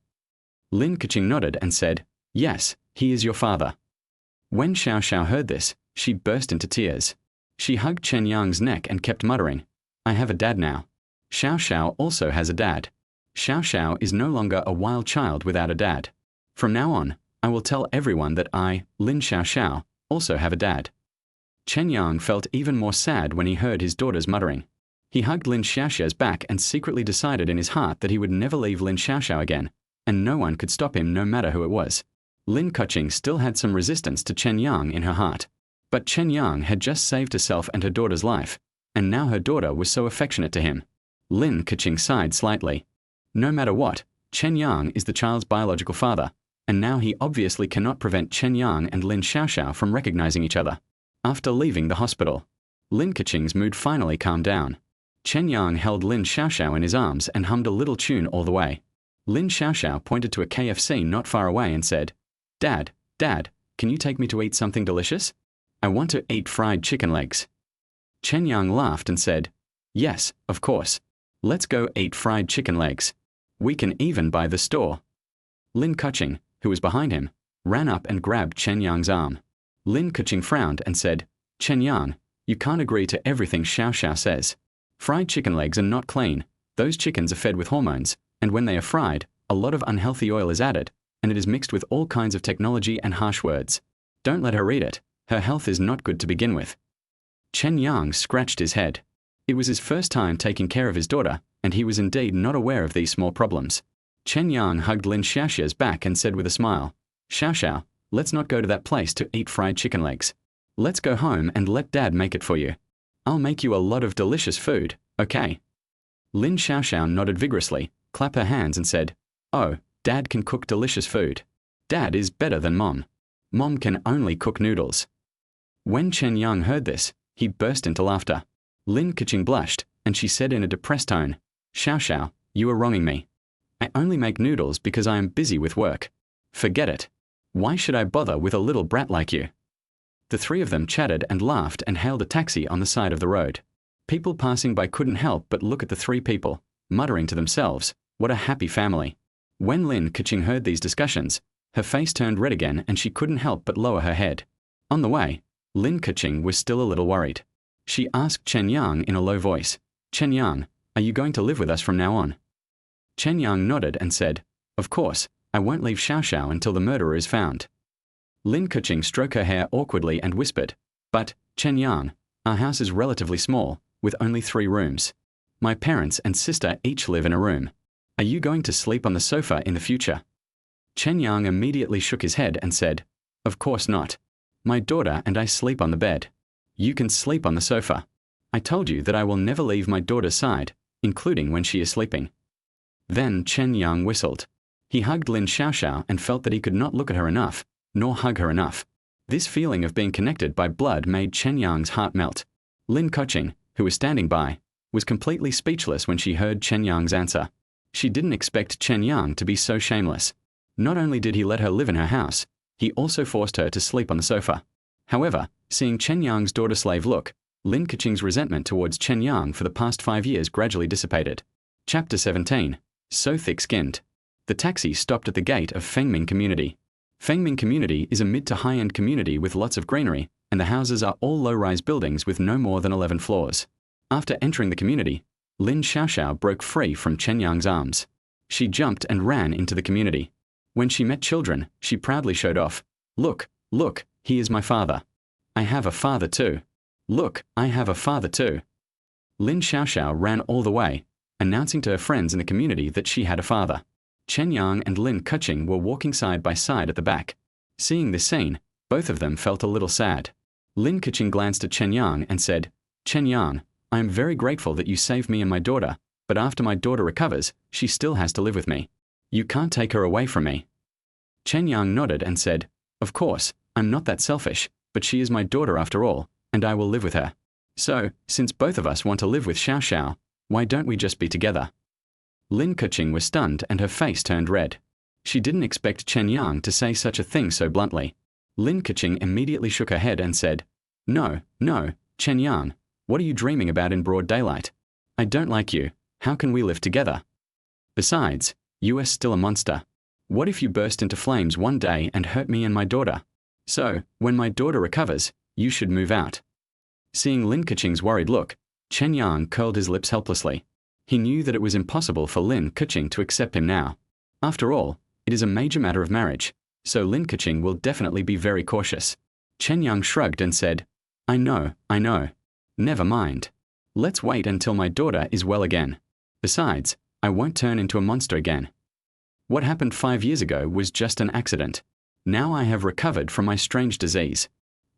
Lin Keqing nodded and said, "Yes, he is your father." When Xiaoxiao heard this, she burst into tears. She hugged Chen Yang's neck and kept muttering, "I have a dad now. Xiaoxiao also has a dad. Xiaoxiao is no longer a wild child without a dad. From now on, I will tell everyone that I, Lin Xiaoxiao, also have a dad." Chen Yang felt even more sad when he heard his daughter's muttering. He hugged Lin Xiaoxiao's back and secretly decided in his heart that he would never leave Lin Xiaoxiao again, and no one could stop him no matter who it was. Lin Keqing still had some resistance to Chen Yang in her heart. But Chen Yang had just saved herself and her daughter's life, and now her daughter was so affectionate to him. Lin Keqing sighed slightly. No matter what, Chen Yang is the child's biological father, and now he obviously cannot prevent Chen Yang and Lin Xiaoxiao from recognizing each other. After leaving the hospital, Lin Keqing's mood finally calmed down. Chen Yang held Lin Xiaoxiao in his arms and hummed a little tune all the way. Lin Xiaoxiao pointed to a KFC not far away and said, Dad, can you take me to eat something delicious? I want to eat fried chicken legs." Chen Yang laughed and said, "Yes, of course. Let's go eat fried chicken legs. We can even buy the store." Lin Keqing, who was behind him, ran up and grabbed Chen Yang's arm. Lin Keqing frowned and said, "Chen Yang, you can't agree to everything Xiaoxiao says. Fried chicken legs are not clean. Those chickens are fed with hormones, and when they are fried, a lot of unhealthy oil is added, and it is mixed with all kinds of technology and harsh words. Don't let her eat it. Her health is not good to begin with." Chen Yang scratched his head. It was his first time taking care of his daughter, and he was indeed not aware of these small problems. Chen Yang hugged Lin Xiaoxiao's back and said with a smile, "Xiaoxiao, let's not go to that place to eat fried chicken legs. Let's go home and let Dad make it for you. I'll make you a lot of delicious food, okay?" Lin Xiaoxiao nodded vigorously, clapped her hands and said, "Oh, Dad can cook delicious food. Dad is better than Mom. Mom can only cook noodles." When Chen Yang heard this, he burst into laughter. Lin Keqing blushed, and she said in a depressed tone, "Xiaoxiao, you are wronging me. I only make noodles because I am busy with work. Forget it. Why should I bother with a little brat like you?" The three of them chatted and laughed and hailed a taxi on the side of the road. People passing by couldn't help but look at the three people, muttering to themselves, "What a happy family." When Lin Keqing heard these discussions, Her face turned red again and she couldn't help but lower her head. On the way, Lin Keqing was still a little worried. She asked Chen Yang in a low voice, "Chen Yang, are you going to live with us from now on?" Chen Yang nodded and said, "Of course, I won't leave Xiao until the murderer is found." Lin Keqing stroked her hair awkwardly and whispered, "But, Chen Yang, our house is relatively small, with only 3 rooms. My parents and sister each live in a room. Are you going to sleep on the sofa in the future?" Chen Yang immediately shook his head and said, "Of course not. My daughter and I sleep on the bed. You can sleep on the sofa. I told you that I will never leave my daughter's side, including when she is sleeping." Then Chen Yang whistled. He hugged Lin Xiao and felt that he could not look at her enough, nor hug her enough. This feeling of being connected by blood made Chen Yang's heart melt. Lin Keqing, who was standing by, was completely speechless when she heard Chen Yang's answer. She didn't expect Chen Yang to be so shameless. Not only did he let her live in her house, he also forced her to sleep on the sofa. However, seeing Chen Yang's daughter-slave look, Lin Keqing's resentment towards Chen Yang for the past 5 years gradually dissipated. Chapter 17. So thick-skinned. The taxi stopped at the gate of Fengming Community. Fengming Community is a mid to high-end community with lots of greenery, and the houses are all low-rise buildings with no more than 11 floors. After entering the community, Lin Xiao broke free from Chen Yang's arms. She jumped and ran into the community. When she met children, she proudly showed off. "Look, look, he is my father. I have a father too. Look, I have a father too." Lin Xiao ran all the way, announcing to her friends in the community that she had a father. Chen Yang and Lin Keqing were walking side by side at the back. Seeing this scene, both of them felt a little sad. Lin Keqing glanced at Chen Yang and said, "Chen Yang, I am very grateful that you saved me and my daughter, but after my daughter recovers, she still has to live with me. You can't take her away from me." Chen Yang nodded and said, "Of course, I'm not that selfish, but she is my daughter after all, and I will live with her. So, since both of us want to live with Xiao, why don't we just be together?" Lin Keqing was stunned and her face turned red. She didn't expect Chen Yang to say such a thing so bluntly. Lin Keqing immediately shook her head and said, "No, no, Chen Yang, what are you dreaming about in broad daylight? I don't like you. How can we live together? Besides, you are still a monster. What if you burst into flames one day and hurt me and my daughter? So, when my daughter recovers, you should move out." Seeing Lin Keqing's worried look, Chen Yang curled his lips helplessly. He knew that it was impossible for Lin Keqing to accept him now. After all, it is a major matter of marriage, so Lin Keqing will definitely be very cautious. Chen Yang shrugged and said, I know. Never mind. Let's wait until my daughter is well again. Besides, I won't turn into a monster again. What happened 5 years ago was just an accident. Now I have recovered from my strange disease.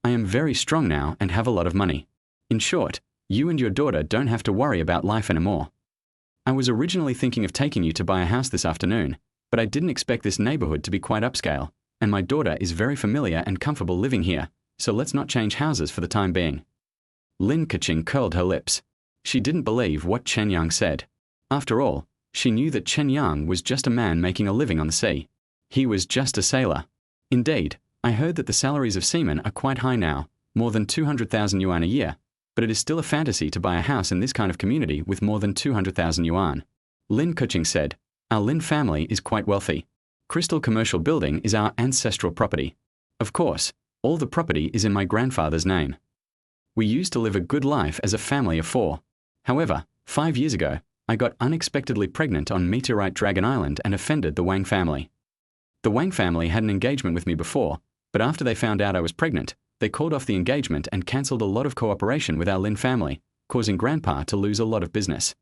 I am very strong now and have a lot of money. In short, you and your daughter don't have to worry about life anymore. I was originally thinking of taking you to buy a house this afternoon, but I didn't expect this neighborhood to be quite upscale, and my daughter is very familiar and comfortable living here, so let's not change houses for the time being. Lin Keqing curled her lips. She didn't believe what Chen Yang said. After all, she knew that Chen Yang was just a man making a living on the sea. He was just a sailor. Indeed, I heard that the salaries of seamen are quite high now, more than 200,000 yuan a year, but it is still a fantasy to buy a house in this kind of community with more than 200,000 yuan. Lin Keqing said, Our Lin family is quite wealthy. Crystal Commercial Building is our ancestral property. Of course, all the property is in my grandfather's name. We used to live a good life as a family of 4. However, 5 years ago, I got unexpectedly pregnant on Meteorite Dragon Island and offended the Wang family. The Wang family had an engagement with me before, but after they found out I was pregnant, they called off the engagement and cancelled a lot of cooperation with our Lin family, causing Grandpa to lose a lot of business.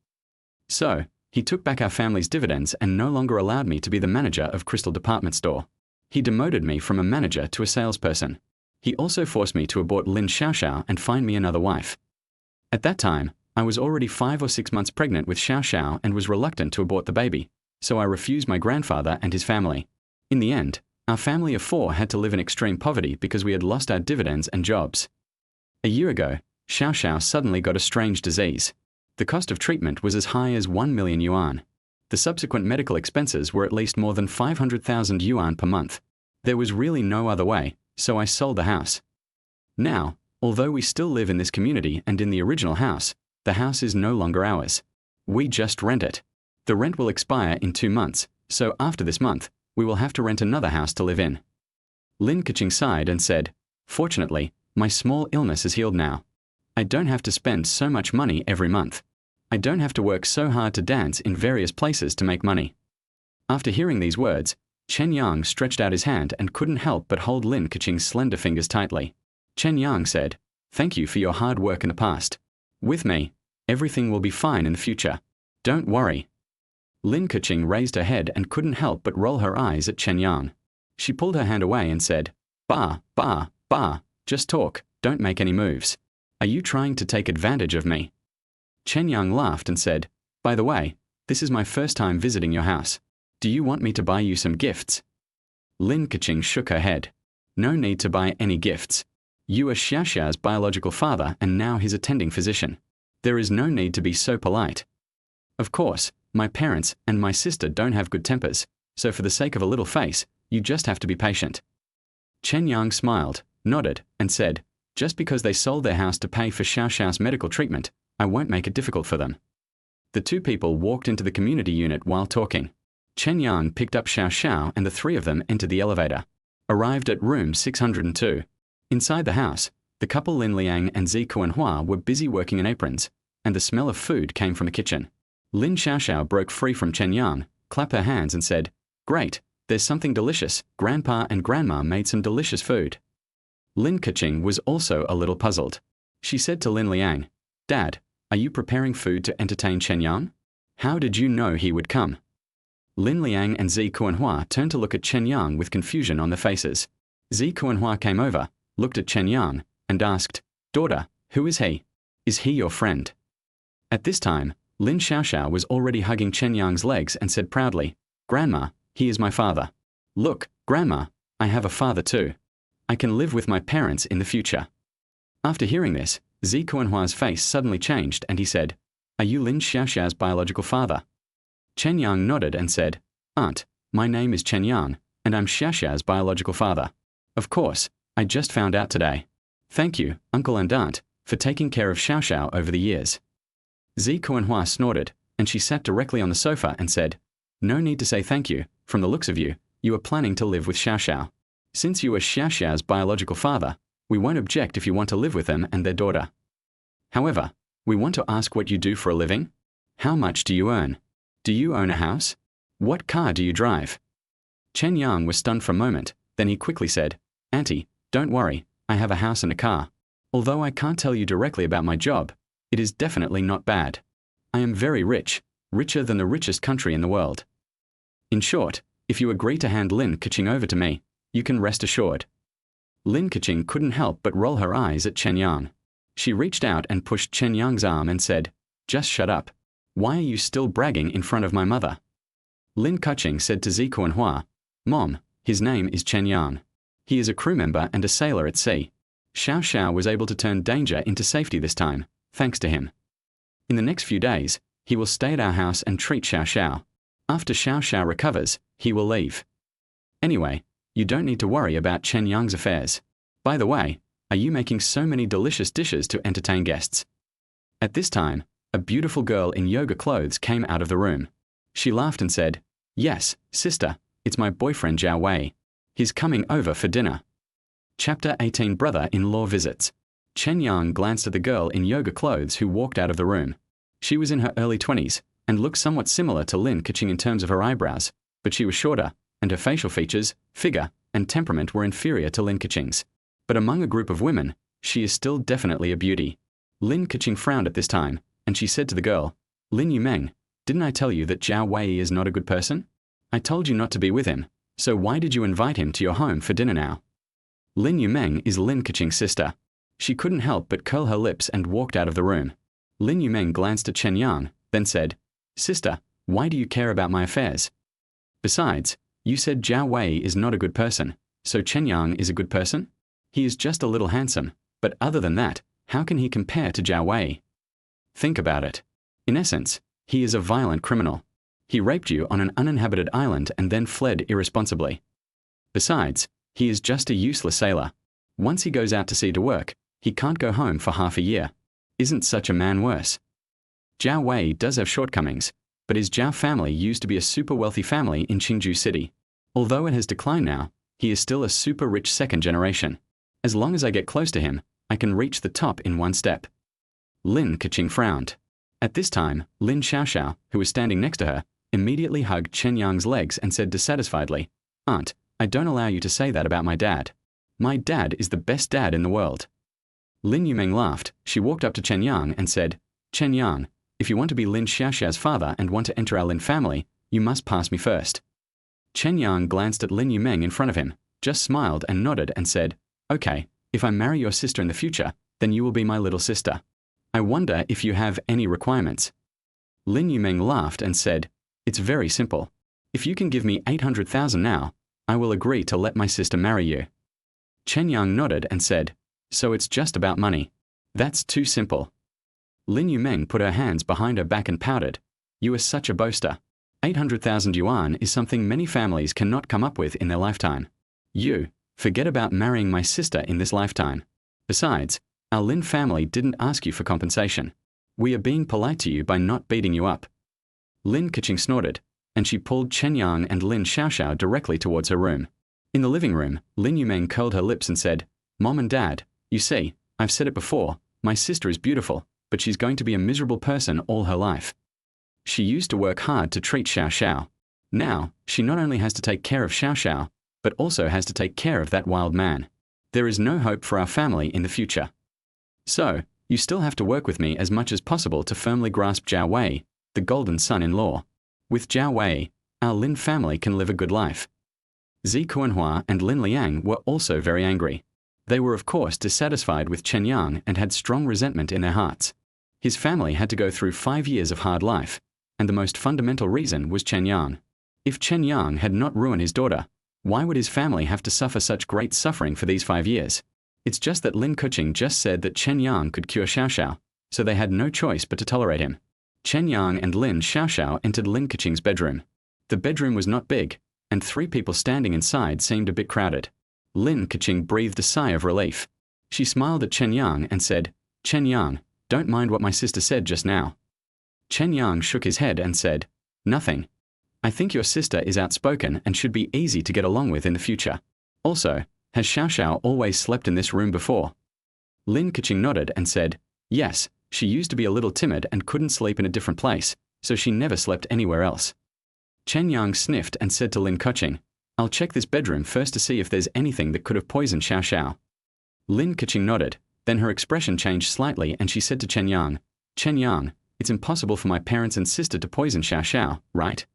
So, he took back our family's dividends and no longer allowed me to be the manager of Crystal Department Store. He demoted me from a manager to a salesperson. He also forced me to abort Lin Xiao and find me another wife. At that time, I was already 5 or 6 months pregnant with Xiao and was reluctant to abort the baby, so I refused my grandfather and his family. In the end, our family of 4 had to live in extreme poverty because we had lost our dividends and jobs. A year ago, Xiao suddenly got a strange disease. The cost of treatment was as high as 1 million yuan. The subsequent medical expenses were at least more than 500,000 yuan per month. There was really no other way, so I sold the house. Now, although we still live in this community and in the original house, the house is no longer ours. We just rent it. The rent will expire in 2 months, so after this month, we will have to rent another house to live in. Lin Keqing sighed and said, "Fortunately, my small illness is healed now. I don't have to spend so much money every month. I don't have to work so hard to dance in various places to make money." After hearing these words, Chen Yang stretched out his hand and couldn't help but hold Lin Keqing's slender fingers tightly. Chen Yang said, "Thank you for your hard work in the past. With me, everything will be fine in the future. Don't worry." Lin Keqing raised her head and couldn't help but roll her eyes at Chen Yang. She pulled her hand away and said, "Bah, bah, bah, just talk, don't make any moves. Are you trying to take advantage of me?" Chen Yang laughed and said, "By the way, this is my first time visiting your house. Do you want me to buy you some gifts?" Lin Keqing shook her head. "No need to buy any gifts. You are Xiaoxia's biological father and now his attending physician. There is no need to be so polite. Of course, my parents and my sister don't have good tempers, so for the sake of a little face, you just have to be patient." Chen Yang smiled, nodded, and said, "Just because they sold their house to pay for Xiaoxia's medical treatment, I won't make it difficult for them." The two people walked into the community unit while talking. Chen Yang picked up Xiaoxiao and the three of them entered the elevator. Arrived at room 602. Inside the house, the couple Lin Liang and Zi Kuanhua were busy working in aprons, and the smell of food came from the kitchen. Lin Xiaoxiao broke free from Chen Yang, clapped her hands and said, "Great, there's something delicious. Grandpa and Grandma made some delicious food." Lin Keqing was also a little puzzled. She said to Lin Liang, "Dad, are you preparing food to entertain Chen Yang? How did you know he would come?" Lin Liang and Zi Kuanhua turned to look at Chen Yang with confusion on their faces. Zi Kuanhua came over, looked at Chen Yang, and asked, "Daughter, who is he? Is he your friend?" At this time, Lin Xiaoxiao was already hugging Chen Yang's legs and said proudly, "Grandma, he is my father. Look, Grandma, I have a father too. I can live with my parents in the future." After hearing this, Zi Kuanhua's face suddenly changed and he said, "Are you Lin Xiaoxia's biological father?" Chen Yang nodded and said, "Aunt, my name is Chen Yang, and I'm Xiaoxia's biological father. Of course, I just found out today. Thank you, Uncle and Aunt, for taking care of Xiaoxiao over the years." Zi Kuanhua snorted, and she sat directly on the sofa and said, "No need to say thank you. From the looks of you, you are planning to live with Xiaoxiao. Since you are Xiaoxia's biological father, we won't object if you want to live with them and their daughter. However, we want to ask what you do for a living. How much do you earn? Do you own a house? What car do you drive?" Chen Yang was stunned for a moment, then he quickly said, "Auntie, don't worry, I have a house and a car. Although I can't tell you directly about my job, it is definitely not bad. I am very rich, richer than the richest country in the world. In short, if you agree to hand Lin Keqing over to me, you can rest assured." Lin Keqing couldn't help but roll her eyes at Chen Yang. She reached out and pushed Chen Yang's arm and said, "Just shut up. Why are you still bragging in front of my mother?" Lin Keqing said to Zi Kuanhua, "Mom, his name is Chen Yang. He is a crew member and a sailor at sea. Xiaoxiao was able to turn danger into safety this time, thanks to him. In the next few days, he will stay at our house and treat Xiaoxiao. After Xiaoxiao recovers, he will leave. Anyway, you don't need to worry about Chen Yang's affairs. By the way, are you making so many delicious dishes to entertain guests?" At this time, a beautiful girl in yoga clothes came out of the room. She laughed and said, "Yes, sister, it's my boyfriend Zhao Wei. He's coming over for dinner." Chapter 18 Brother-in-Law Visits. Chen Yang glanced at the girl in yoga clothes who walked out of the room. She was in her early 20s and looked somewhat similar to Lin Keqing in terms of her eyebrows, but she was shorter, and her facial features, figure, and temperament were inferior to Lin Keqing's. But among a group of women, she is still definitely a beauty. Lin Keqing frowned at this time, and she said to the girl, "Lin Yumeng, didn't I tell you that Zhao Wei is not a good person? I told you not to be with him, so why did you invite him to your home for dinner now?" Lin Yumeng is Lin Keqing's sister. She couldn't help but curl her lips and walked out of the room. Lin Yumeng glanced at Chen Yang, then said, "Sister, why do you care about my affairs? Besides, you said Zhao Wei is not a good person, so Chen Yang is a good person? He is just a little handsome, but other than that, how can he compare to Zhao Wei? Think about it. In essence, he is a violent criminal. He raped you on an uninhabited island and then fled irresponsibly. Besides, he is just a useless sailor. Once he goes out to sea to work, he can't go home for half a year. Isn't such a man worse? Zhao Wei does have shortcomings, but his Zhao family used to be a super wealthy family in Qingju City. Although it has declined now, he is still a super rich second generation. As long as I get close to him, I can reach the top in one step. Lin Keqing frowned. At this time, Lin Xiaoxiao, who was standing next to her, immediately hugged Chen Yang's legs and said dissatisfiedly, "Aunt, I don't allow you to say that about my dad. My dad is the best dad in the world." Lin Yumeng laughed. She walked up to Chen Yang and said, "Chen Yang, if you want to be Lin Xiaoxiao's father and want to enter our Lin family, you must pass me first." Chen Yang glanced at Lin Yumeng in front of him, just smiled and nodded and said, "Okay, if I marry your sister in the future, then you will be my little sister. I wonder if you have any requirements." Lin Yumeng laughed and said, "It's very simple. If you can give me 800,000 now, I will agree to let my sister marry you." Chen Yang nodded and said, "So it's just about money. That's too simple." Lin Yumeng put her hands behind her back and pouted. "You are such a boaster. 800,000 yuan is something many families cannot come up with in their lifetime. You, forget about marrying my sister in this lifetime. Besides, our Lin family didn't ask you for compensation. We are being polite to you by not beating you up." Lin Keqing snorted, and she pulled Chen Yang and Lin Xiaoxiao directly towards her room. In the living room, Lin Yumeng curled her lips and said, "Mom and Dad, you see, I've said it before, my sister is beautiful, but she's going to be a miserable person all her life. She used to work hard to treat Xiaoxiao. Now, she not only has to take care of Xiaoxiao, but also has to take care of that wild man. There is no hope for our family in the future. So, you still have to work with me as much as possible to firmly grasp Jiao Wei, the golden son-in-law. With Jiao Wei, our Lin family can live a good life." Zi Kuanhua and Lin Liang were also very angry. They were of course dissatisfied with Chen Yang and had strong resentment in their hearts. His family had to go through 5 years of hard life, and the most fundamental reason was Chen Yang. If Chen Yang had not ruined his daughter, why would his family have to suffer such great suffering for these 5 years? It's just that Lin Keqing just said that Chen Yang could cure Xiaoxiao, so they had no choice but to tolerate him. Chen Yang and Lin Xiaoxiao entered Lin Keqing's bedroom. The bedroom was not big, and 3 people standing inside seemed a bit crowded. Lin Keqing breathed a sigh of relief. She smiled at Chen Yang and said, "Chen Yang, don't mind what my sister said just now." Chen Yang shook his head and said, "Nothing. I think your sister is outspoken and should be easy to get along with in the future. Also, has Xiaoxiao always slept in this room before?" Lin Keqing nodded and said, "Yes, she used to be a little timid and couldn't sleep in a different place, so she never slept anywhere else." Chen Yang sniffed and said to Lin Keqing, "I'll check this bedroom first to see if there's anything that could have poisoned Xiaoxiao." Lin Keqing nodded, then her expression changed slightly and she said to Chen Yang, "Chen Yang, it's impossible for my parents and sister to poison Xiaoxiao, right?"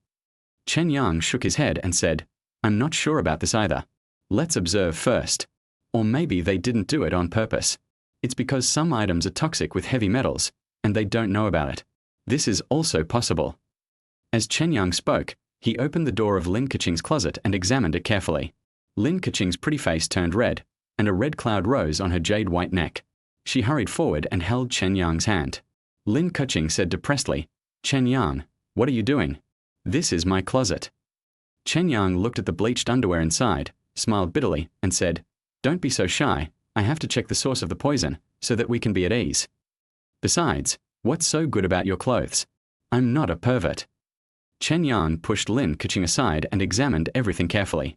Chen Yang shook his head and said, "I'm not sure about this either. Let's observe first. Or maybe they didn't do it on purpose. It's because some items are toxic with heavy metals, and they don't know about it. This is also possible." As Chen Yang spoke, he opened the door of Lin Keqing's closet and examined it carefully. Lin Keqing's pretty face turned red, and a red cloud rose on her jade-white neck. She hurried forward and held Chen Yang's hand. Lin Keqing said depressedly, "Chen Yang, what are you doing? This is my closet." Chen Yang looked at the bleached underwear inside, smiled bitterly, and said, "Don't be so shy. I have to check the source of the poison, so that we can be at ease. Besides, what's so good about your clothes? I'm not a pervert." Chen Yang pushed Lin Keqing aside and examined everything carefully.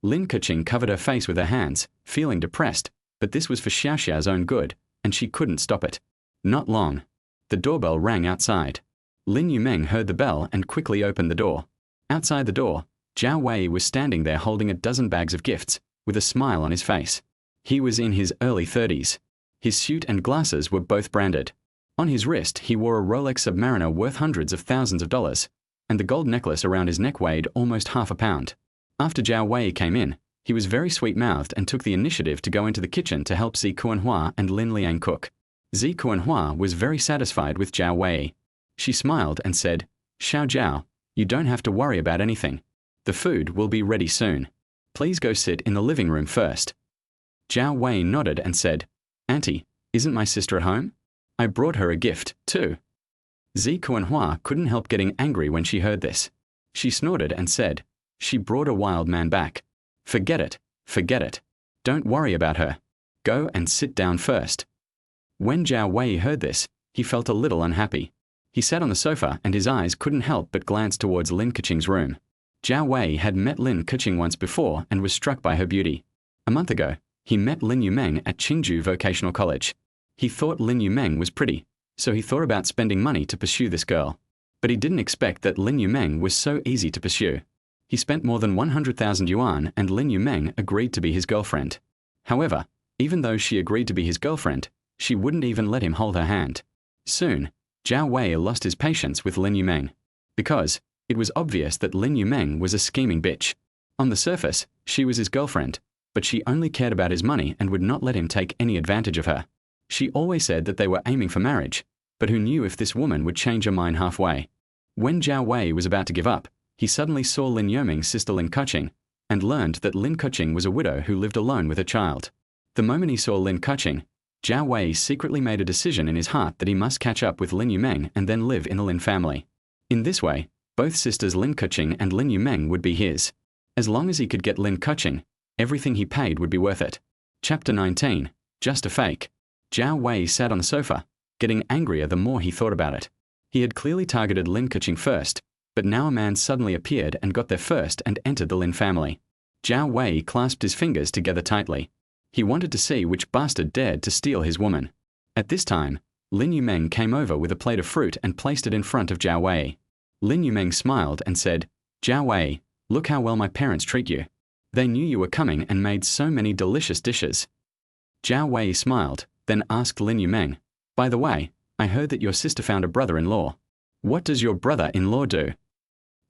Lin Keqing covered her face with her hands, feeling depressed, but this was for Xiaoxiao's own good, and she couldn't stop it. Not long. The doorbell rang outside. Lin Yumeng heard the bell and quickly opened the door. Outside the door, Jiao Wei was standing there holding a dozen bags of gifts, with a smile on his face. He was in his early 30s. His suit and glasses were both branded. On his wrist, he wore a Rolex Submariner worth hundreds of thousands of dollars, and the gold necklace around his neck weighed almost half a pound. After Jiao Wei came in, he was very sweet-mouthed and took the initiative to go into the kitchen to help Zi Kuanhua and Lin Liang cook. Zi Kuanhua was very satisfied with Jiao Wei. She smiled and said, "Xiao Jiao, you don't have to worry about anything. The food will be ready soon. Please go sit in the living room first." Jiao Wei nodded and said, "Auntie, isn't my sister at home? I brought her a gift, too." Zi Kuanhua couldn't help getting angry when she heard this. She snorted and said, "She brought a wild man back. Forget it, forget it. Don't worry about her. Go and sit down first." When Jiao Wei heard this, he felt a little unhappy. He sat on the sofa and his eyes couldn't help but glance towards Lin Keqing's room. Zhao Wei had met Lin Keqing once before and was struck by her beauty. A month ago, he met Lin Yumeng at Qingju Vocational College. He thought Lin Yumeng was pretty, so he thought about spending money to pursue this girl. But he didn't expect that Lin Yumeng was so easy to pursue. He spent more than 100,000 yuan and Lin Yumeng agreed to be his girlfriend. However, even though she agreed to be his girlfriend, she wouldn't even let him hold her hand. Soon, Zhao Wei lost his patience with Lin Yumeng, because it was obvious that Lin Yumeng was a scheming bitch. On the surface, she was his girlfriend, but she only cared about his money and would not let him take any advantage of her. She always said that they were aiming for marriage, but who knew if this woman would change her mind halfway? When Zhao Wei was about to give up, he suddenly saw Lin Yumeng's sister Lin Keqing, and learned that Lin Keqing was a widow who lived alone with a child. The moment he saw Lin Keqing, Zhao Wei secretly made a decision in his heart that he must catch up with Lin Yumeng and then live in the Lin family. In this way, both sisters Lin Keqing and Lin Yumeng would be his. As long as he could get Lin Keqing, everything he paid would be worth it. Chapter 19. Just a fake. Zhao Wei sat on the sofa, getting angrier the more he thought about it. He had clearly targeted Lin Keqing first, but now a man suddenly appeared and got there first and entered the Lin family. Zhao Wei clasped his fingers together tightly. He wanted to see which bastard dared to steal his woman. At this time, Lin Yumeng came over with a plate of fruit and placed it in front of Zhao Wei. Lin Yumeng smiled and said, "Zhao Wei, look how well my parents treat you. They knew you were coming and made so many delicious dishes." Zhao Wei smiled, then asked Lin Yumeng, "By the way, I heard that your sister found a brother-in-law. What does your brother-in-law do?"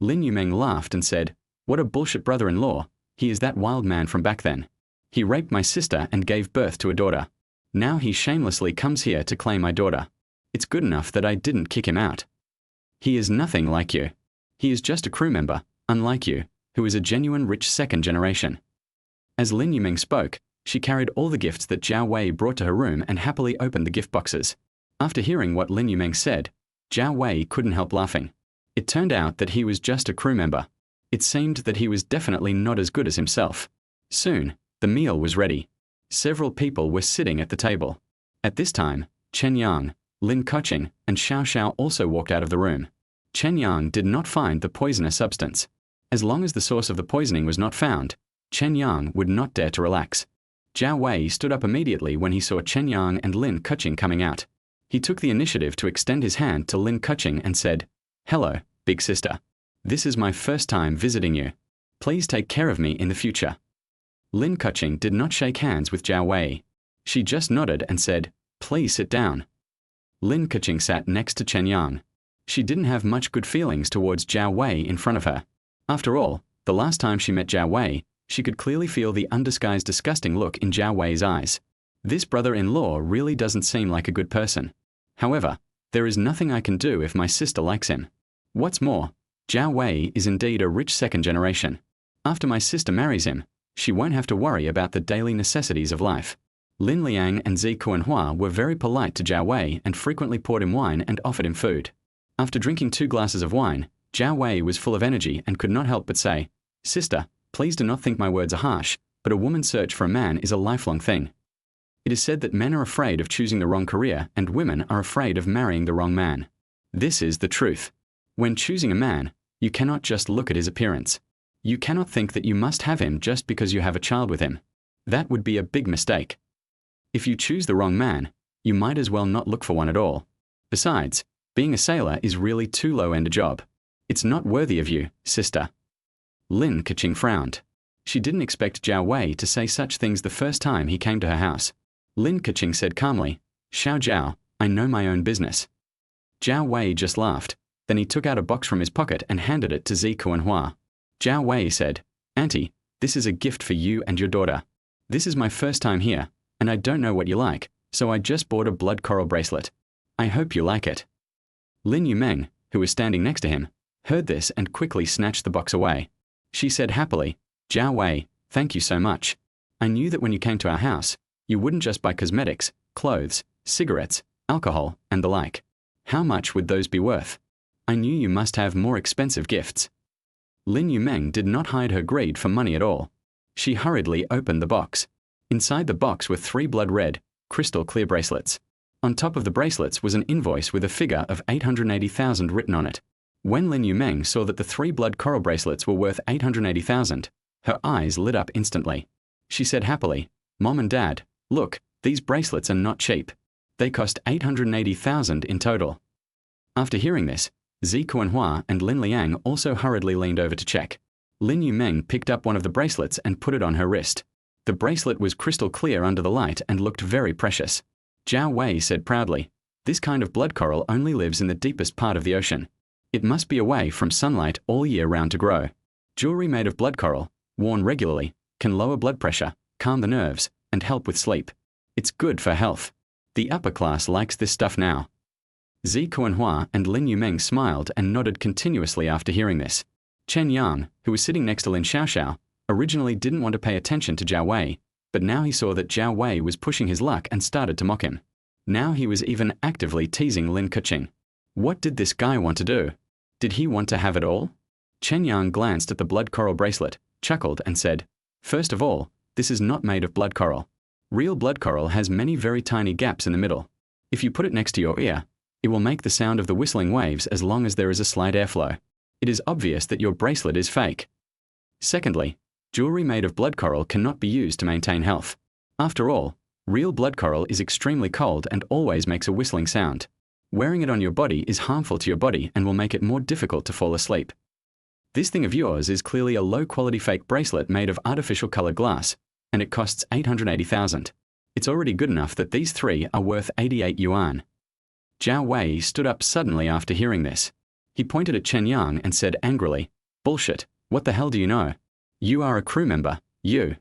Lin Yumeng laughed and said, "What a bullshit brother-in-law. He is that wild man from back then. He raped my sister and gave birth to a daughter. Now he shamelessly comes here to claim my daughter. It's good enough that I didn't kick him out. He is nothing like you. He is just a crew member, unlike you, who is a genuine rich second generation." As Lin Yumeng spoke, she carried all the gifts that Zhao Wei brought to her room and happily opened the gift boxes. After hearing what Lin Yumeng said, Zhao Wei couldn't help laughing. It turned out that he was just a crew member. It seemed that he was definitely not as good as himself. Soon, the meal was ready. Several people were sitting at the table. At this time, Chen Yang, Lin Keqing, and Xiao Xiao also walked out of the room. Chen Yang did not find the poisonous substance. As long as the source of the poisoning was not found, Chen Yang would not dare to relax. Zhao Wei stood up immediately when he saw Chen Yang and Lin Keqing coming out. He took the initiative to extend his hand to Lin Keqing and said, "Hello, big sister. This is my first time visiting you. Please take care of me in the future." Lin Keqing did not shake hands with Zhao Wei. She just nodded and said, "Please sit down." Lin Keqing sat next to Chen Yang. She didn't have much good feelings towards Zhao Wei in front of her. After all, the last time she met Zhao Wei, she could clearly feel the undisguised disgusting look in Zhao Wei's eyes. This brother-in-law really doesn't seem like a good person. However, there is nothing I can do if my sister likes him. What's more, Zhao Wei is indeed a rich second generation. After my sister marries him, she won't have to worry about the daily necessities of life. Lin Liang and Zi Kuanhua were very polite to Zhao Wei and frequently poured him wine and offered him food. After drinking 2 glasses of wine, Zhao Wei was full of energy and could not help but say, "Sister, please do not think my words are harsh, but a woman's search for a man is a lifelong thing. It is said that men are afraid of choosing the wrong career and women are afraid of marrying the wrong man. This is the truth. When choosing a man, you cannot just look at his appearance. You cannot think that you must have him just because you have a child with him. That would be a big mistake. If you choose the wrong man, you might as well not look for one at all. Besides, being a sailor is really too low-end a job. It's not worthy of you, sister." Lin Keqing frowned. She didn't expect Zhao Wei to say such things the first time he came to her house. Lin Keqing said calmly, "Xiao Zhao, I know my own business." Zhao Wei just laughed. Then he took out a box from his pocket and handed it to Zi Kuanhua. Zhao Wei said, "Auntie, this is a gift for you and your daughter. This is my first time here, and I don't know what you like, so I just bought a blood coral bracelet. I hope you like it." Lin Yumeng, who was standing next to him, heard this and quickly snatched the box away. She said happily, "Zhao Wei, thank you so much. I knew that when you came to our house, you wouldn't just buy cosmetics, clothes, cigarettes, alcohol, and the like. How much would those be worth? I knew you must have more expensive gifts." Lin Yumeng did not hide her greed for money at all. She hurriedly opened the box. Inside the box were 3 blood-red, crystal-clear bracelets. On top of the bracelets was an invoice with a figure of 880,000 written on it. When Lin Yumeng saw that the 3 blood coral bracelets were worth 880,000, her eyes lit up instantly. She said happily, "Mom and Dad, look, these bracelets are not cheap. They cost 880,000 in total." After hearing this, Zi Kuanhua and Lin Liang also hurriedly leaned over to check. Lin Yumeng picked up one of the bracelets and put it on her wrist. The bracelet was crystal clear under the light and looked very precious. Zhao Wei said proudly, "This kind of blood coral only lives in the deepest part of the ocean. It must be away from sunlight all year round to grow. Jewelry made of blood coral, worn regularly, can lower blood pressure, calm the nerves, and help with sleep. It's good for health. The upper class likes this stuff now." Zi Kuanhua and Lin Yumeng smiled and nodded continuously after hearing this. Chen Yang, who was sitting next to Lin Xiaoxiao, originally didn't want to pay attention to Zhao Wei, but now he saw that Zhao Wei was pushing his luck and started to mock him. Now he was even actively teasing Lin Keqing. What did this guy want to do? Did he want to have it all? Chen Yang glanced at the blood coral bracelet, chuckled and said, "First of all, this is not made of blood coral. Real blood coral has many very tiny gaps in the middle. If you put it next to your ear, it will make the sound of the whistling waves as long as there is a slight airflow. It is obvious that your bracelet is fake. Secondly, jewelry made of blood coral cannot be used to maintain health. After all, real blood coral is extremely cold and always makes a whistling sound. Wearing it on your body is harmful to your body and will make it more difficult to fall asleep. This thing of yours is clearly a low-quality fake bracelet made of artificial colored glass, and it costs 880,000. It's already good enough that these 3 are worth 88 yuan. Zhao Wei stood up suddenly after hearing this. He pointed at Chen Yang and said angrily, "Bullshit, what the hell do you know? You are a crew member, you."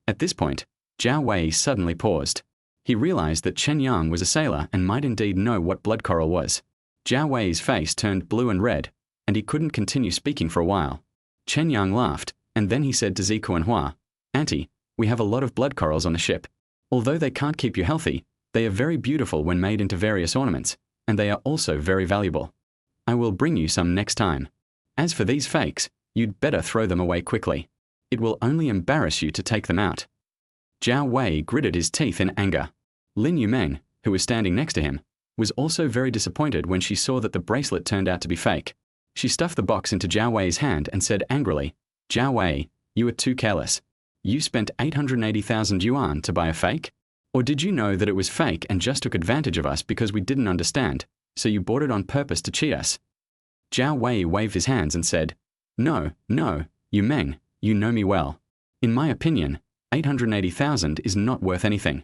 At this point, Zhao Wei suddenly paused. He realized that Chen Yang was a sailor and might indeed know what blood coral was. Zhao Wei's face turned blue and red, and he couldn't continue speaking for a while. Chen Yang laughed, and then he said to Zi Kuanhua, "Auntie, we have a lot of blood corals on the ship. Although they can't keep you healthy, they are very beautiful when made into various ornaments, and they are also very valuable. I will bring you some next time. As for these fakes, you'd better throw them away quickly. It will only embarrass you to take them out." Zhao Wei gritted his teeth in anger. Lin Yumeng, who was standing next to him, was also very disappointed when she saw that the bracelet turned out to be fake. She stuffed the box into Zhao Wei's hand and said angrily, "Zhao Wei, you are too careless. You spent 880,000 yuan to buy a fake? Or did you know that it was fake and just took advantage of us because we didn't understand, so you bought it on purpose to cheat us?" Zhao Wei waved his hands and said, No, Yumeng, you know me well. In my opinion, 880,000 is not worth anything.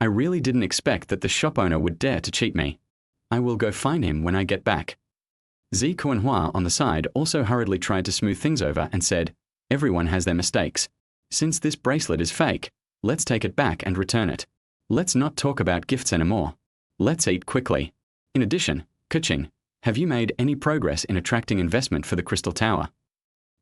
I really didn't expect that the shop owner would dare to cheat me. I will go find him when I get back." Zi Kuanhua on the side also hurriedly tried to smooth things over and said, "Everyone has their mistakes. Since this bracelet is fake, let's take it back and return it. Let's not talk about gifts anymore. Let's eat quickly. In addition, Keqing, have you made any progress in attracting investment for the Crystal Tower?"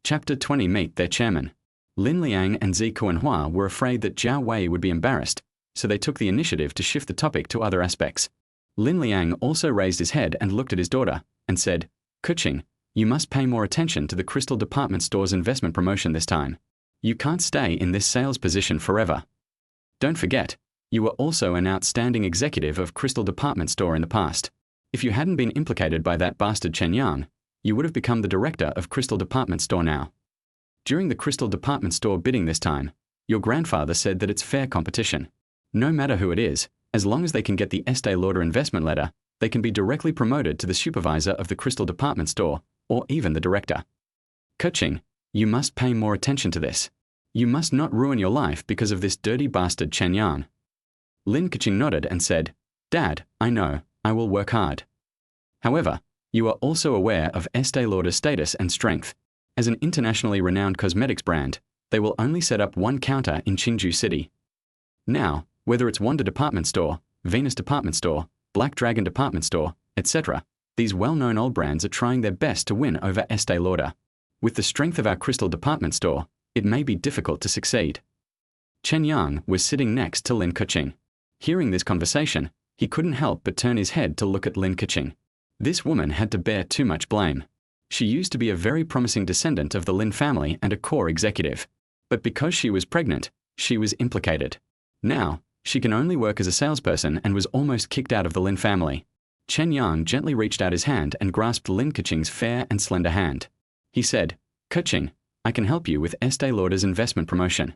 Chapter 20 Meet their chairman. Lin Liang and Zi Kuanhua were afraid that Zhao Wei would be embarrassed, so they took the initiative to shift the topic to other aspects. Lin Liang also raised his head and looked at his daughter, and said, "Keqing, you must pay more attention to the Crystal Department Store's investment promotion this time. You can't stay in this sales position forever. Don't forget, you were also an outstanding executive of Crystal Department Store in the past. If you hadn't been implicated by that bastard Chen Yang, you would have become the director of Crystal Department Store now. During the Crystal Department Store bidding this time, your grandfather said that it's fair competition. No matter who it is, as long as they can get the Estee Lauder investment letter, they can be directly promoted to the supervisor of the Crystal Department Store, or even the director. Keqing, you must pay more attention to this. You must not ruin your life because of this dirty bastard Chen Yang." Lin Keqing nodded and said, "Dad, I know, I will work hard. However, you are also aware of Estee Lauder's status and strength. As an internationally renowned cosmetics brand, they will only set up one counter in Qingju City. Now, whether it's Wanda Department Store, Venus Department Store, Black Dragon Department Store, etc., these well-known old brands are trying their best to win over Estee Lauder. With the strength of our Crystal Department Store, it may be difficult to succeed." Chen Yang was sitting next to Lin Keqing. Hearing this conversation, he couldn't help but turn his head to look at Lin Keqing. This woman had to bear too much blame. She used to be a very promising descendant of the Lin family and a core executive. But because she was pregnant, she was implicated. Now, she can only work as a salesperson and was almost kicked out of the Lin family. Chen Yang gently reached out his hand and grasped Lin Keqing's fair and slender hand. He said, "Keqing, I can help you with Estee Lauder's investment promotion."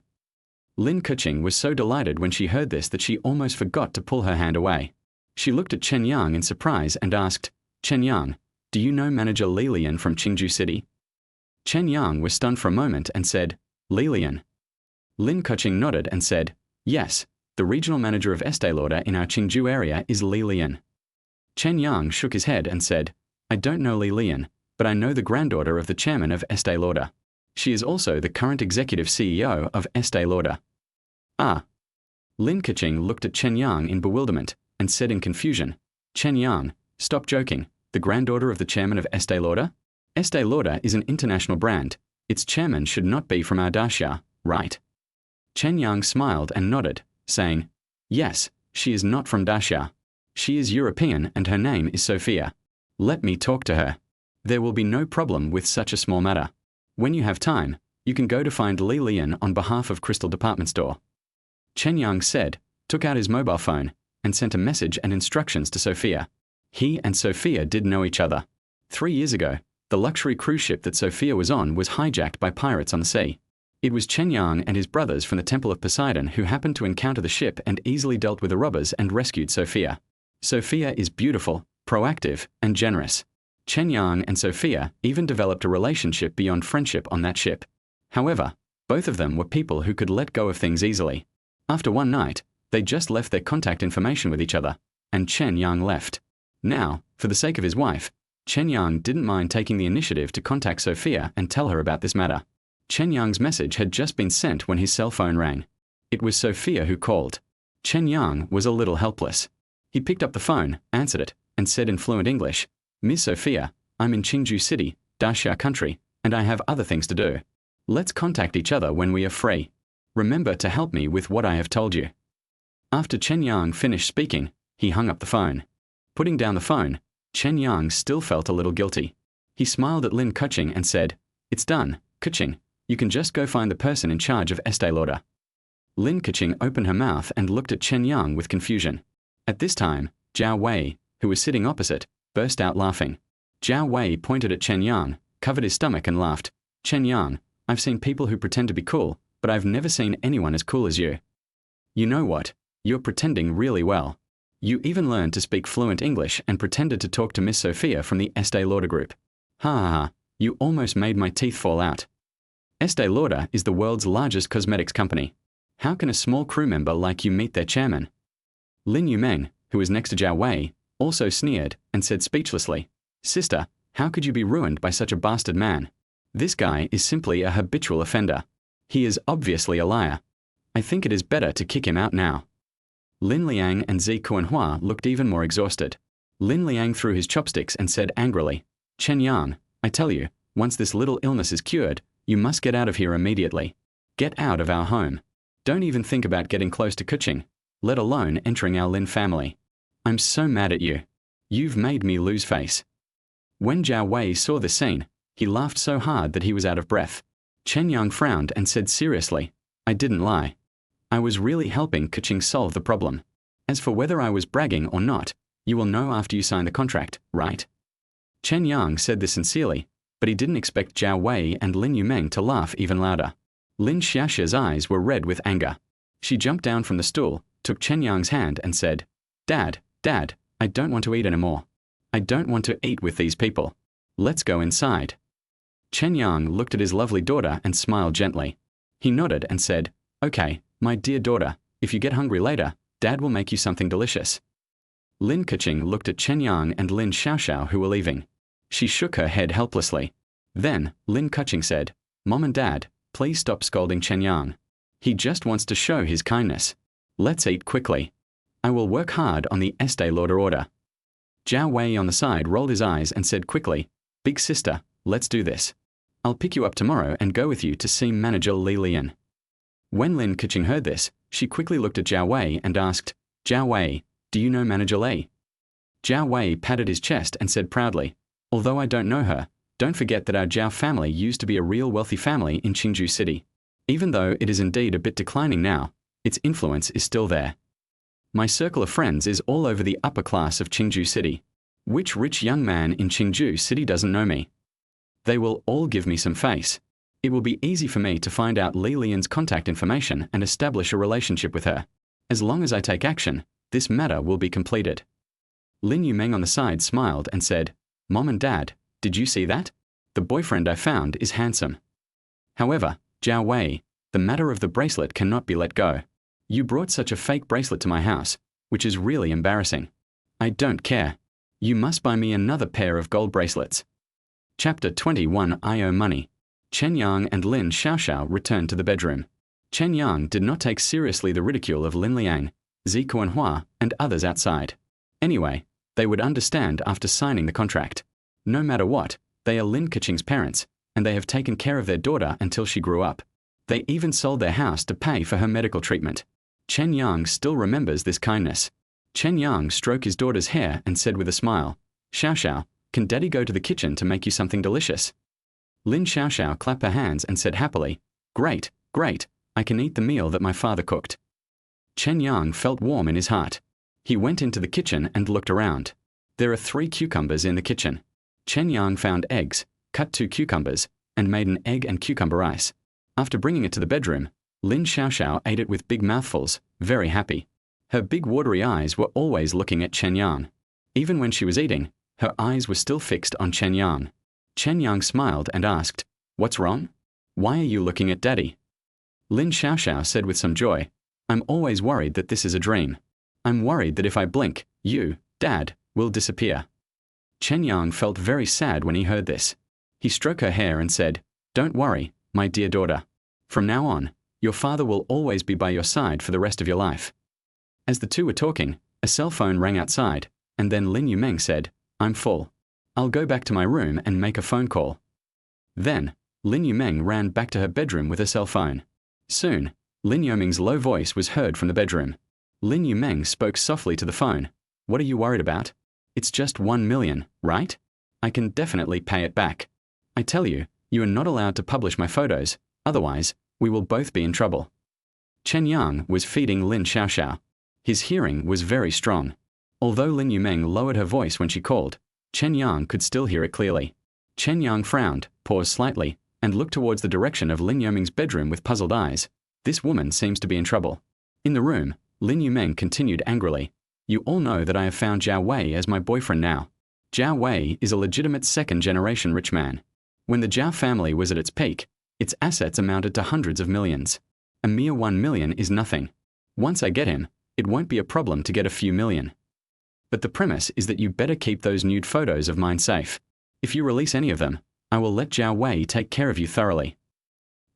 Lin Keqing was so delighted when she heard this that she almost forgot to pull her hand away. She looked at Chen Yang in surprise and asked, "Chen Yang, do you know manager Li Lian from Qingju City?" Chen Yang was stunned for a moment and said, "Li Lian?" Lin Keqing nodded and said, "Yes, the regional manager of Estee Lauder in our Qingju area is Li Lian." Chen Yang shook his head and said, "I don't know Li Lian, but I know the granddaughter of the chairman of Estee Lauder. She is also the current executive CEO of Estee Lauder." "Ah." Lin Keqing looked at Chen Yang in bewilderment and said in confusion, "Chen Yang, stop joking. The granddaughter of the chairman of Estee Lauder? Estee Lauder is an international brand. Its chairman should not be from our daxia, right?" Chen Yang smiled and nodded, saying, "Yes, she is not from daxia. She is European and her name is Sophia. Let me talk to her. There will be no problem with such a small matter. When you have time, you can go to find Li Lian on behalf of Crystal Department Store." Chen Yang said, took out his mobile phone, and sent a message and instructions to Sophia. He and Sophia did know each other. 3 years ago, the luxury cruise ship that Sophia was on was hijacked by pirates on the sea. It was Chen Yang and his brothers from the Temple of Poseidon who happened to encounter the ship and easily dealt with the robbers and rescued Sophia. Sophia is beautiful, proactive, and generous. Chen Yang and Sophia even developed a relationship beyond friendship on that ship. However, both of them were people who could let go of things easily. After one night, they just left their contact information with each other, and Chen Yang left. Now, for the sake of his wife, Chen Yang didn't mind taking the initiative to contact Sophia and tell her about this matter. Chen Yang's message had just been sent when his cell phone rang. It was Sophia who called. Chen Yang was a little helpless. He picked up the phone, answered it, and said in fluent English, "Miss Sophia, I'm in Qingju City, Daxia country, and I have other things to do. Let's contact each other when we are free. Remember to help me with what I have told you." After Chen Yang finished speaking, he hung up the phone. Putting down the phone, Chen Yang still felt a little guilty. He smiled at Lin Keqing and said, "It's done, Keqing. You can just go find the person in charge of Estee Lauder." Lin Keqing opened her mouth and looked at Chen Yang with confusion. At this time, Zhao Wei, who was sitting opposite, burst out laughing. Zhao Wei pointed at Chen Yang, covered his stomach and laughed. "Chen Yang, I've seen people who pretend to be cool, but I've never seen anyone as cool as you. You know what? You're pretending really well. You even learned to speak fluent English and pretended to talk to Miss Sophia from the Estee Lauder group. Ha ha ha, you almost made my teeth fall out. Estee Lauder is the world's largest cosmetics company. How can a small crew member like you meet their chairman?" Lin Yumeng, who was next to Zhao Wei, also sneered and said speechlessly, "Sister, how could you be ruined by such a bastard man? This guy is simply a habitual offender. He is obviously a liar. I think it is better to kick him out now." Lin Liang and Zi Kuanhua looked even more exhausted. Lin Liang threw his chopsticks and said angrily, "Chen Yang, I tell you, once this little illness is cured, you must get out of here immediately. Get out of our home. Don't even think about getting close to Keqing, let alone entering our Lin family. I'm so mad at you. You've made me lose face." When Zhao Wei saw this scene, he laughed so hard that he was out of breath. Chen Yang frowned and said seriously, "I didn't lie. I was really helping Keqing solve the problem. As for whether I was bragging or not, you will know after you sign the contract, right?" Chen Yang said this sincerely, but he didn't expect Zhao Wei and Lin Yumeng to laugh even louder. Lin Xiaxia's eyes were red with anger. She jumped down from the stool, took Chen Yang's hand and said, Dad, I don't want to eat anymore. I don't want to eat with these people. Let's go inside." Chen Yang looked at his lovely daughter and smiled gently. He nodded and said, "Okay, my dear daughter, if you get hungry later, Dad will make you something delicious." Lin Keqing looked at Chen Yang and Lin Xiaoxiao who were leaving. She shook her head helplessly. Then, Lin Keqing said, "Mom and Dad, please stop scolding Chen Yang. He just wants to show his kindness. Let's eat quickly. I will work hard on the Estee Lauder order." Zhao Wei on the side rolled his eyes and said quickly, "Big sister, let's do this. I'll pick you up tomorrow and go with you to see manager Li Lian." When Lin Keqing heard this, she quickly looked at Zhao Wei and asked, "Zhao Wei, do you know manager Li?" Zhao Wei patted his chest and said proudly, "Although I don't know her, don't forget that our Zhao family used to be a real wealthy family in Qingju City. Even though it is indeed a bit declining now, its influence is still there. My circle of friends is all over the upper class of Qingju City. Which rich young man in Qingju City doesn't know me? They will all give me some face. It will be easy for me to find out Li Lian's contact information and establish a relationship with her. As long as I take action, this matter will be completed. Lin Yumeng on the side smiled and said, Mom and Dad, did you see that? The boyfriend I found is handsome. However, Zhao Wei, the matter of the bracelet cannot be let go. You brought such a fake bracelet to my house, which is really embarrassing. I don't care. You must buy me another pair of gold bracelets. Chapter 21 I Owe Money. Chen Yang and Lin Xiaoxiao returned to the bedroom. Chen Yang did not take seriously the ridicule of Lin Liang, Zi Kuanhua, and others outside. Anyway, they would understand after signing the contract. No matter what, they are Lin Keqing's parents, and they have taken care of their daughter until she grew up. They even sold their house to pay for her medical treatment. Chen Yang still remembers this kindness. Chen Yang stroked his daughter's hair and said with a smile, Xiaoxiao, can Daddy go to the kitchen to make you something delicious? Lin Xiaoxiao clapped her hands and said happily, Great, great, I can eat the meal that my father cooked. Chen Yang felt warm in his heart. He went into the kitchen and looked around. There are 3 cucumbers in the kitchen. Chen Yang found eggs, cut 2 cucumbers, and made an egg and cucumber rice. After bringing it to the bedroom, Lin Xiaoxiao ate it with big mouthfuls, very happy. Her big watery eyes were always looking at Chen Yang. Even when she was eating, her eyes were still fixed on Chen Yang. Chen Yang smiled and asked, What's wrong? Why are you looking at Daddy? Lin Xiaoxiao said with some joy, I'm always worried that this is a dream. I'm worried that if I blink, you, Dad, will disappear. Chen Yang felt very sad when he heard this. He stroked her hair and said, Don't worry, my dear daughter. From now on, your father will always be by your side for the rest of your life. As the two were talking, a cell phone rang outside, and then Lin Yumeng said, I'm full. I'll go back to my room and make a phone call. Then, Lin Yumeng ran back to her bedroom with her cell phone. Soon, Lin Yumeng's low voice was heard from the bedroom. Lin Yumeng spoke softly to the phone. What are you worried about? It's just 1 million, right? I can definitely pay it back. I tell you, you are not allowed to publish my photos, otherwise, we will both be in trouble. Chen Yang was feeding Lin Xiaoxiao. His hearing was very strong. Although Lin Yumeng lowered her voice when she called, Chen Yang could still hear it clearly. Chen Yang frowned, paused slightly, and looked towards the direction of Lin Yumeng's bedroom with puzzled eyes. This woman seems to be in trouble. In the room, Lin Yumeng continued angrily. You all know that I have found Zhao Wei as my boyfriend now. Zhao Wei is a legitimate second-generation rich man. When the Zhao family was at its peak, its assets amounted to hundreds of millions. A mere 1 million is nothing. Once I get him, it won't be a problem to get a few million. But the premise is that you better keep those nude photos of mine safe. If you release any of them, I will let Zhao Wei take care of you thoroughly.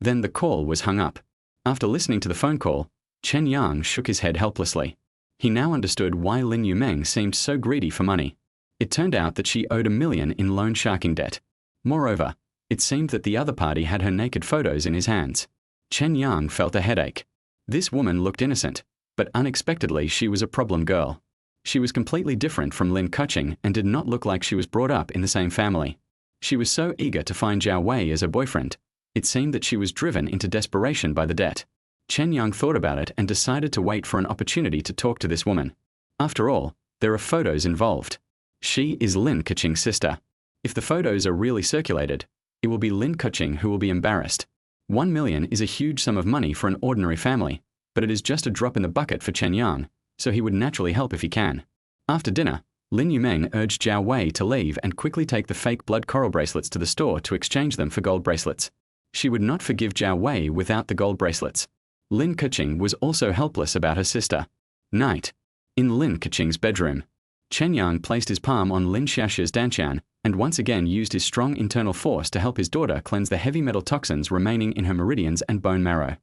Then the call was hung up. After listening to the phone call, Chen Yang shook his head helplessly. He now understood why Lin Yumeng seemed so greedy for money. It turned out that she owed $1 million in loan sharking debt. Moreover, it seemed that the other party had her naked photos in his hands. Chen Yang felt a headache. This woman looked innocent, but unexpectedly she was a problem girl. She was completely different from Lin Keqing and did not look like she was brought up in the same family. She was so eager to find Zhao Wei as her boyfriend, it seemed that she was driven into desperation by the debt. Chen Yang thought about it and decided to wait for an opportunity to talk to this woman. After all, there are photos involved. She is Lin Keqing's sister. If the photos are really circulated, it will be Lin Keqing who will be embarrassed. 1 million is a huge sum of money for an ordinary family, but it is just a drop in the bucket for Chen Yang, so he would naturally help if he can. After dinner, Lin Yumeng urged Zhao Wei to leave and quickly take the fake blood coral bracelets to the store to exchange them for gold bracelets. She would not forgive Zhao Wei without the gold bracelets. Lin Keqing was also helpless about her sister. Night. In Lin Keqing's bedroom. Chen Yang placed his palm on Lin Xiaoxiao's dantian and once again used his strong internal force to help his daughter cleanse the heavy metal toxins remaining in her meridians and bone marrow.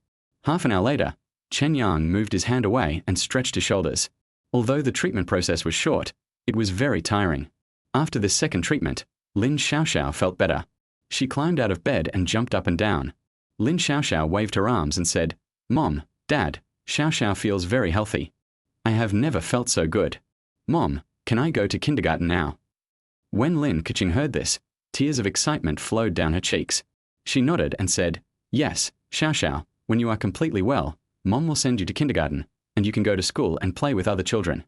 Half an hour later, Chen Yang moved his hand away and stretched his shoulders. Although the treatment process was short, it was very tiring. After this second treatment, Lin Xiaoxiao felt better. She climbed out of bed and jumped up and down. Lin Xiaoxiao waved her arms and said, Mom, Dad, Xiaoxiao feels very healthy. I have never felt so good. Mom, can I go to kindergarten now? When Lin Keqing heard this, tears of excitement flowed down her cheeks. She nodded and said, Yes, Xiaoxiao, when you are completely well, Mom will send you to kindergarten, and you can go to school and play with other children.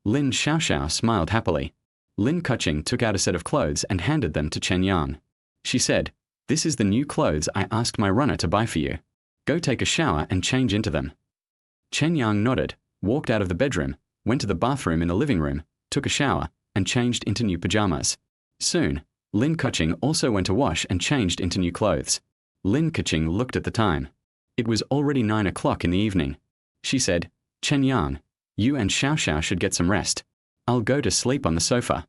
Lin Xiaoxiao smiled happily. Lin Kuching took out a set of clothes and handed them to Chen Yang. She said, "This is the new clothes I asked my runner to buy for you. Go take a shower and change into them." Chen Yang nodded, walked out of the bedroom, went to the bathroom in the living room, took a shower, and changed into new pajamas. Soon, Lin Kuching also went to wash and changed into new clothes. Lin Kuching looked at the time. It was already 9 o'clock in the evening. She said, "Chen Yang, you and Xiao Xiao should get some rest. I'll go to sleep on the sofa."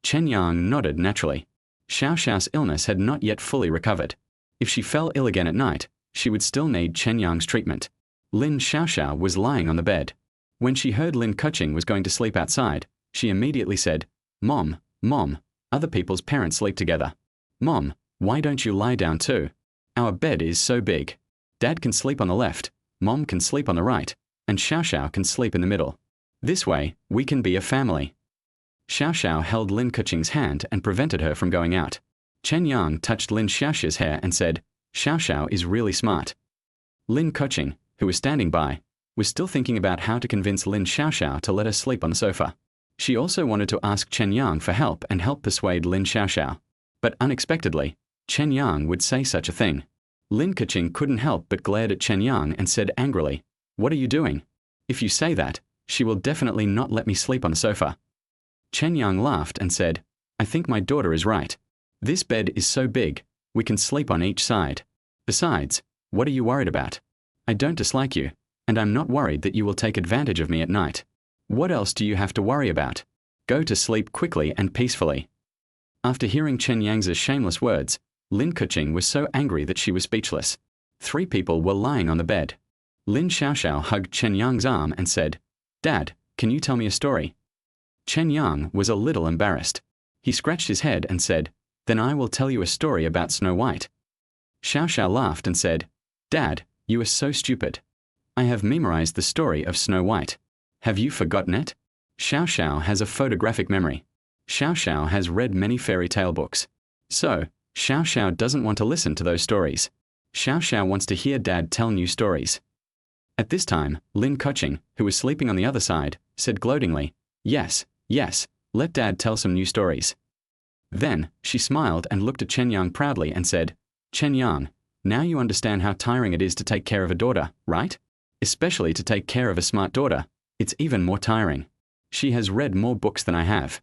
Chen Yang nodded naturally. Xiao Xiao's illness had not yet fully recovered. If she fell ill again at night, she would still need Chen Yang's treatment. Lin Xiao Xiao was lying on the bed. When she heard Lin Kuching was going to sleep outside, she immediately said, Mom, other people's parents sleep together. Mom, why don't you lie down too? Our bed is so big. Dad can sleep on the left, Mom can sleep on the right, and Xiao Xiao can sleep in the middle. This way, we can be a family." Xiao Xiao held Lin Kuching's hand and prevented her from going out. Chen Yang touched Lin Xiaoxia's hair and said, "Xiao Xiao is really smart." Lin Kuching, who was standing by, was still thinking about how to convince Lin Xiaoxiao to let her sleep on the sofa. She also wanted to ask Chen Yang for help and help persuade Lin Xiaoxiao. But unexpectedly, Chen Yang would say such a thing. Lin Kuching couldn't help but glared at Chen Yang and said angrily, "What are you doing? If you say that, she will definitely not let me sleep on the sofa." Chen Yang laughed and said, "I think my daughter is right. This bed is so big, we can sleep on each side. Besides, what are you worried about? I don't dislike you, and I'm not worried that you will take advantage of me at night. What else do you have to worry about? Go to sleep quickly and peacefully." After hearing Chen Yang's shameless words, Lin Kuching was so angry that she was speechless. 3 people were lying on the bed. Lin Xiaoxiao hugged Chen Yang's arm and said, "Dad, can you tell me a story?" Chen Yang was a little embarrassed. He scratched his head and said, "Then I will tell you a story about Snow White." Xiao Xiao laughed and said, "Dad, you are so stupid. I have memorized the story of Snow White. Have you forgotten it?" Xiao Xiao has a photographic memory. Xiao Xiao has read many fairy tale books. So, Xiao Xiao doesn't want to listen to those stories. Xiao Xiao wants to hear Dad tell new stories. At this time, Lin Kuching, who was sleeping on the other side, said gloatingly, Yes, let Dad tell some new stories." Then, she smiled and looked at Chen Yang proudly and said, "Chen Yang, now you understand how tiring it is to take care of a daughter, right? Especially to take care of a smart daughter. It's even more tiring. She has read more books than I have."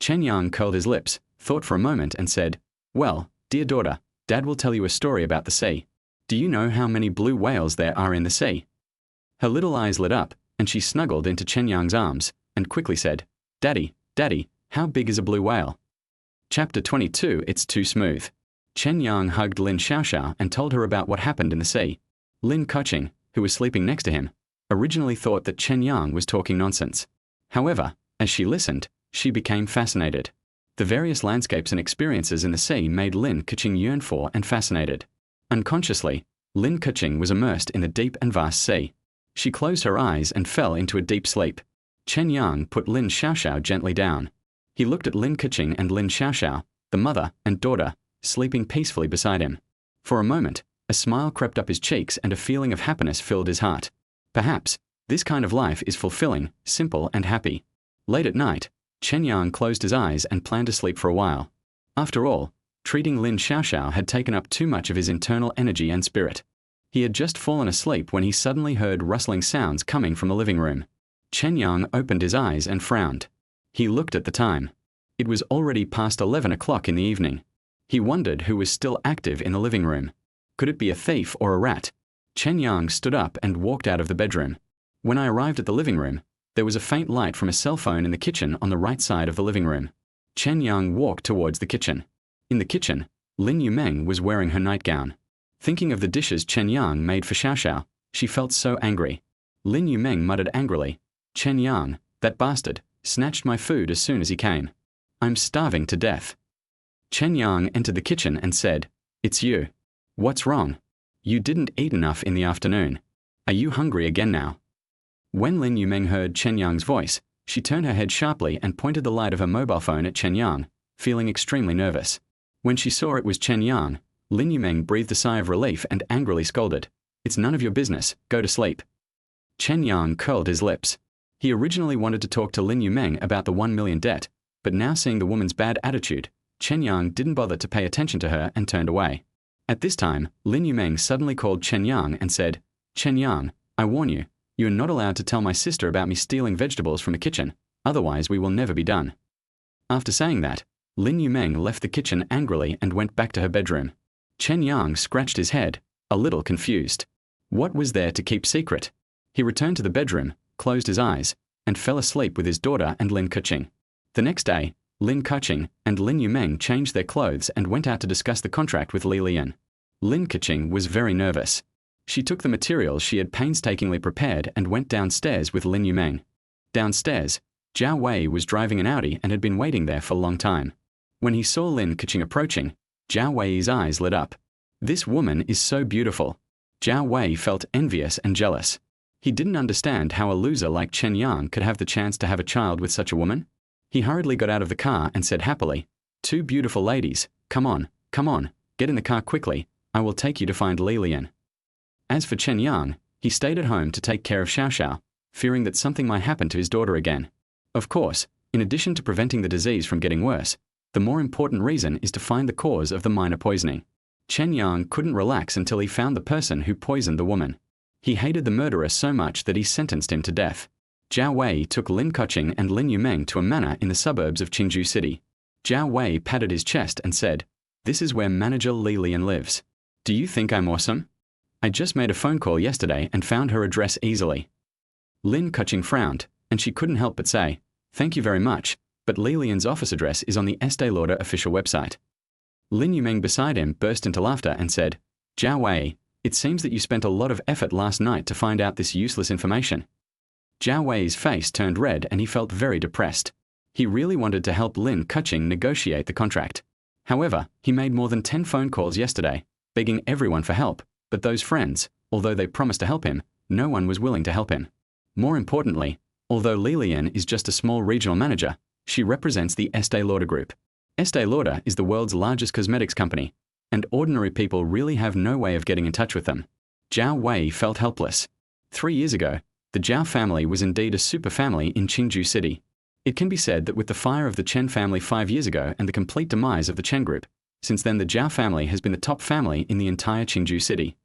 Chen Yang curled his lips, thought for a moment and said, "Well, dear daughter, Dad will tell you a story about the sea. Do you know how many blue whales there are in the sea?" Her little eyes lit up, and she snuggled into Chen Yang's arms, and quickly said, Daddy, how big is a blue whale?" Chapter 22, It's Too Smooth. Chen Yang hugged Lin Xiaoxiao and told her about what happened in the sea. Lin Kuching, who was sleeping next to him, originally thought that Chen Yang was talking nonsense. However, as she listened, she became fascinated. The various landscapes and experiences in the sea made Lin Kuching yearn for and fascinated. Unconsciously, Lin Kuching was immersed in the deep and vast sea. She closed her eyes and fell into a deep sleep. Chen Yang put Lin Xiaoxiao gently down. He looked at Lin Kuching and Lin Xiaoxiao, the mother and daughter, sleeping peacefully beside him. For a moment, a smile crept up his cheeks and a feeling of happiness filled his heart. Perhaps, this kind of life is fulfilling, simple and happy. Late at night, Chen Yang closed his eyes and planned to sleep for a while. After all, treating Lin Xiaoxiao had taken up too much of his internal energy and spirit. He had just fallen asleep when he suddenly heard rustling sounds coming from the living room. Chen Yang opened his eyes and frowned. He looked at the time. It was already past 11 o'clock in the evening. He wondered who was still active in the living room. Could it be a thief or a rat? Chen Yang stood up and walked out of the bedroom. When I arrived at the living room, there was a faint light from a cell phone in the kitchen on the right side of the living room. Chen Yang walked towards the kitchen. In the kitchen, Lin Yumeng was wearing her nightgown. Thinking of the dishes Chen Yang made for Xiao Xiao, she felt so angry. Lin Yumeng muttered angrily, "Chen Yang, that bastard, snatched my food as soon as he came. I'm starving to death." Chen Yang entered the kitchen and said, "It's you. What's wrong? You didn't eat enough in the afternoon. Are you hungry again now?" When Lin Yumeng heard Chen Yang's voice, she turned her head sharply and pointed the light of her mobile phone at Chen Yang, feeling extremely nervous. When she saw it was Chen Yang, Lin Yumeng breathed a sigh of relief and angrily scolded, "It's none of your business, go to sleep." Chen Yang curled his lips. He originally wanted to talk to Lin Yumeng about the 1 million debt, but now seeing the woman's bad attitude, Chen Yang didn't bother to pay attention to her and turned away. At this time, Lin Yumeng suddenly called Chen Yang and said, "Chen Yang, I warn you, you are not allowed to tell my sister about me stealing vegetables from the kitchen, otherwise we will never be done." After saying that, Lin Yumeng left the kitchen angrily and went back to her bedroom. Chen Yang scratched his head, a little confused. What was there to keep secret? He returned to the bedroom, closed his eyes, and fell asleep with his daughter and Lin Keqing. The next day, Lin Keqing and Lin Yumeng changed their clothes and went out to discuss the contract with Li Lian. Lin Keqing was very nervous. She took the materials she had painstakingly prepared and went downstairs with Lin Yumeng. Downstairs, Zhao Wei was driving an Audi and had been waiting there for a long time. When he saw Lin Keqing approaching, Zhao Wei's eyes lit up. This woman is so beautiful. Zhao Wei felt envious and jealous. He didn't understand how a loser like Chen Yang could have the chance to have a child with such a woman. He hurriedly got out of the car and said happily, "Two beautiful ladies, come on, get in the car quickly, I will take you to find Li Lian." As for Chen Yang, he stayed at home to take care of Xiao Xiao, fearing that something might happen to his daughter again. Of course, in addition to preventing the disease from getting worse, the more important reason is to find the cause of the minor poisoning. Chen Yang couldn't relax until he found the person who poisoned the woman. He hated the murderer so much that he sentenced him to death. Zhao Wei took Lin Keqing and Lin Yumeng to a manor in the suburbs of Qingzhou City. Zhao Wei patted his chest and said, "This is where manager Li Lian lives. Do you think I'm awesome? I just made a phone call yesterday and found her address easily." Lin Keqing frowned, and she couldn't help but say, "Thank you very much, but Li Lian's office address is on the Estée Lauder official website." Lin Yumeng beside him burst into laughter and said, "Zhao Wei, it seems that you spent a lot of effort last night to find out this useless information." Zhao Wei's face turned red and he felt very depressed. He really wanted to help Lin Keqing negotiate the contract. However, he made more than 10 phone calls yesterday, begging everyone for help, but those friends, although they promised to help him, no one was willing to help him. More importantly, although Li Lian is just a small regional manager, she represents the Estée Lauder Group. Estée Lauder is the world's largest cosmetics company, and ordinary people really have no way of getting in touch with them. Zhao Wei felt helpless. 3 years ago, the Zhao family was indeed a super family in Qingzhou City. It can be said that with the fire of the Chen family 5 years ago and the complete demise of the Chen group, since then the Zhao family has been the top family in the entire Qingzhou City.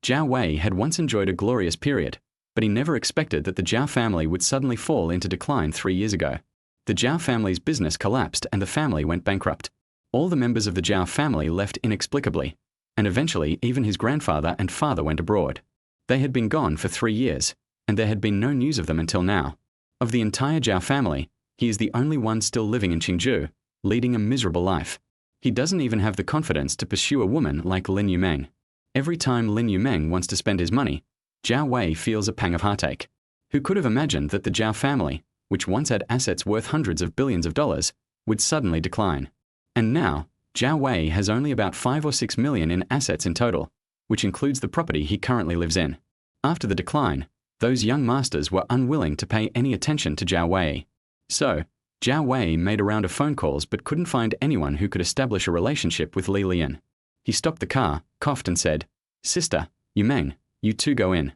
Zhao Wei had once enjoyed a glorious period, but he never expected that the Zhao family would suddenly fall into decline 3 years ago. The Zhao family's business collapsed and the family went bankrupt. All the members of the Zhao family left inexplicably, and eventually even his grandfather and father went abroad. They had been gone for 3 years, and there had been no news of them until now. Of the entire Zhao family, he is the only one still living in Qingzhou, leading a miserable life. He doesn't even have the confidence to pursue a woman like Lin Yumeng. Every time Lin Yumeng wants to spend his money, Zhao Wei feels a pang of heartache. Who could have imagined that the Zhao family, which once had assets worth hundreds of billions of dollars, would suddenly decline? And now, Zhao Wei has only about 5 or 6 million in assets in total, which includes the property he currently lives in. After the decline, those young masters were unwilling to pay any attention to Zhao Wei. So, Zhao Wei made a round of phone calls but couldn't find anyone who could establish a relationship with Li Lian. He stopped the car, coughed and said, "Sister, Yumeng, you two go in.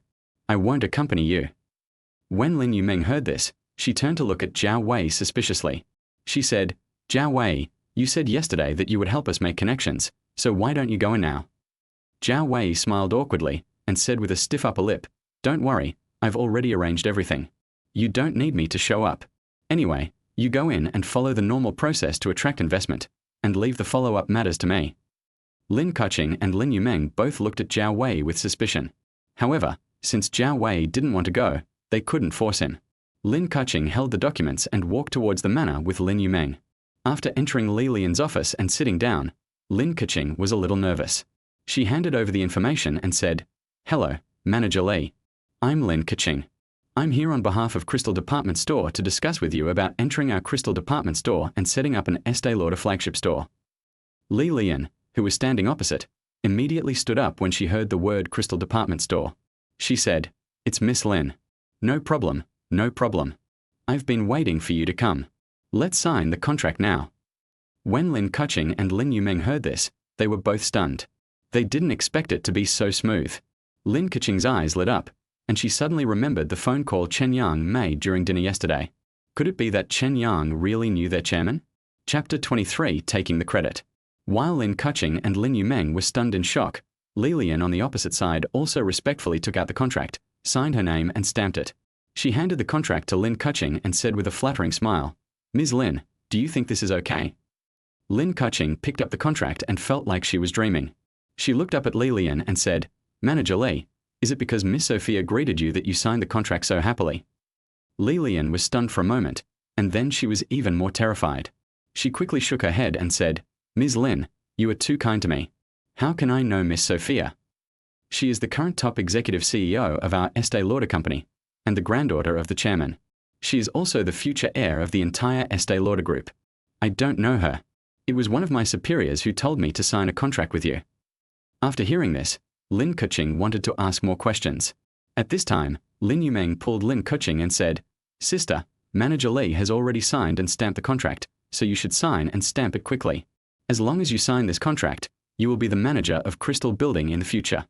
I won't accompany you." When Lin Yumeng heard this, she turned to look at Zhao Wei suspiciously. She said, "Zhao Wei, you said yesterday that you would help us make connections, so why don't you go in now?" Zhao Wei smiled awkwardly and said with a stiff upper lip, "Don't worry, I've already arranged everything. You don't need me to show up. Anyway, you go in and follow the normal process to attract investment, and leave the follow-up matters to me." Lin Keqing and Lin Yumeng both looked at Zhao Wei with suspicion. However, since Zhao Wei didn't want to go, they couldn't force him. Lin Keqing held the documents and walked towards the manor with Lin Yumeng. After entering Li Lian's office and sitting down, Lin Keqing was a little nervous. She handed over the information and said, "Hello, Manager Li. I'm Lin Keqing. I'm here on behalf of Crystal Department Store to discuss with you about entering our Crystal Department Store and setting up an Estée Lauder flagship store." Li Lian, who was standing opposite, immediately stood up when she heard the word Crystal Department Store. She said, "It's Miss Lin. No problem, no problem. I've been waiting for you to come. Let's sign the contract now." When Lin Keqing and Lin Yumeng heard this, they were both stunned. They didn't expect it to be so smooth. Lin Keqing's eyes lit up, and she suddenly remembered the phone call Chen Yang made during dinner yesterday. Could it be that Chen Yang really knew their chairman? Chapter 23, Taking the Credit. While Lin Keqing and Lin Yumeng were stunned in shock, Lilian on the opposite side also respectfully took out the contract, signed her name and stamped it. She handed the contract to Lin Keqing and said with a flattering smile, "Ms. Lin, do you think this is okay?" Lin Keqing picked up the contract and felt like she was dreaming. She looked up at Lilian and said, "Manager Li, is it because Miss Sophia greeted you that you signed the contract so happily?" Lilian was stunned for a moment, and then she was even more terrified. She quickly shook her head and said, "Ms. Lin, you are too kind to me. How can I know Miss Sophia? She is the current top executive CEO of our Estee Lauder company, and the granddaughter of the chairman. She is also the future heir of the entire Estee Lauder group. I don't know her. It was one of my superiors who told me to sign a contract with you." After hearing this, Lin Keqing wanted to ask more questions. At this time, Lin Yumeng pulled Lin Keqing and said, "Sister, Manager Li has already signed and stamped the contract, so you should sign and stamp it quickly. As long as you sign this contract, you will be the manager of Crystal Building in the future."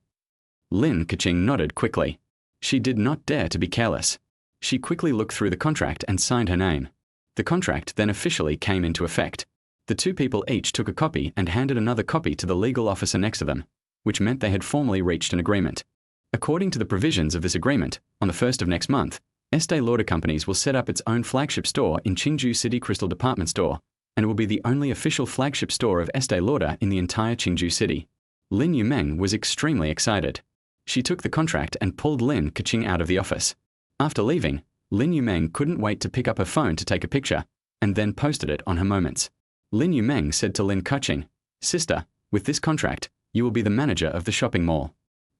Lin Keqing nodded quickly. She did not dare to be careless. She quickly looked through the contract and signed her name. The contract then officially came into effect. The two people each took a copy and handed another copy to the legal officer next to them, which meant they had formally reached an agreement. According to the provisions of this agreement, on the 1st of next month, Estee Lauder Companies will set up its own flagship store in Qingju City Crystal Department Store, and will be the only official flagship store of Estee Lauder in the entire Qingju City. Lin Yumeng was extremely excited. She took the contract and pulled Lin Keqing out of the office. After leaving, Lin Yumeng couldn't wait to pick up her phone to take a picture, and then posted it on her Moments. Lin Yumeng said to Lin Keqing, "Sister, with this contract, you will be the manager of the shopping mall.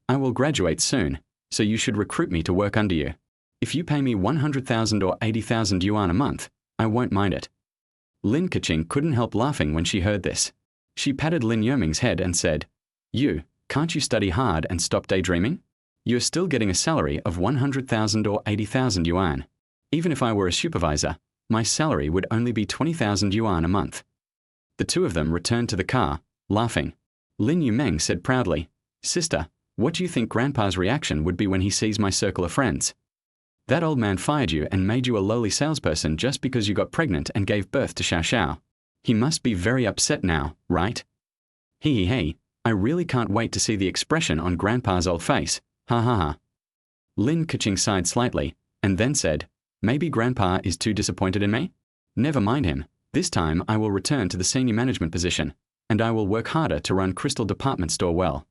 I will graduate soon, so you should recruit me to work under you. If you pay me 100,000 or 80,000 yuan a month, I won't mind it." Lin Keqing couldn't help laughing when she heard this. She patted Lin Yumeng's head and said, Can't you study hard and stop daydreaming? You're still getting a salary of 100,000 or 80,000 yuan. Even if I were a supervisor, my salary would only be 20,000 yuan a month." The two of them returned to the car, laughing. Lin Yumeng said proudly, "Sister, what do you think Grandpa's reaction would be when he sees my circle of friends? That old man fired you and made you a lowly salesperson just because you got pregnant and gave birth to Xiao Xiao. He must be very upset now, right? He, I really can't wait to see the expression on Grandpa's old face, ha ha ha." Lin Keqing sighed slightly, and then said, "Maybe Grandpa is too disappointed in me? Never mind him. This time I will return to the senior management position, and I will work harder to run Crystal Department Store well."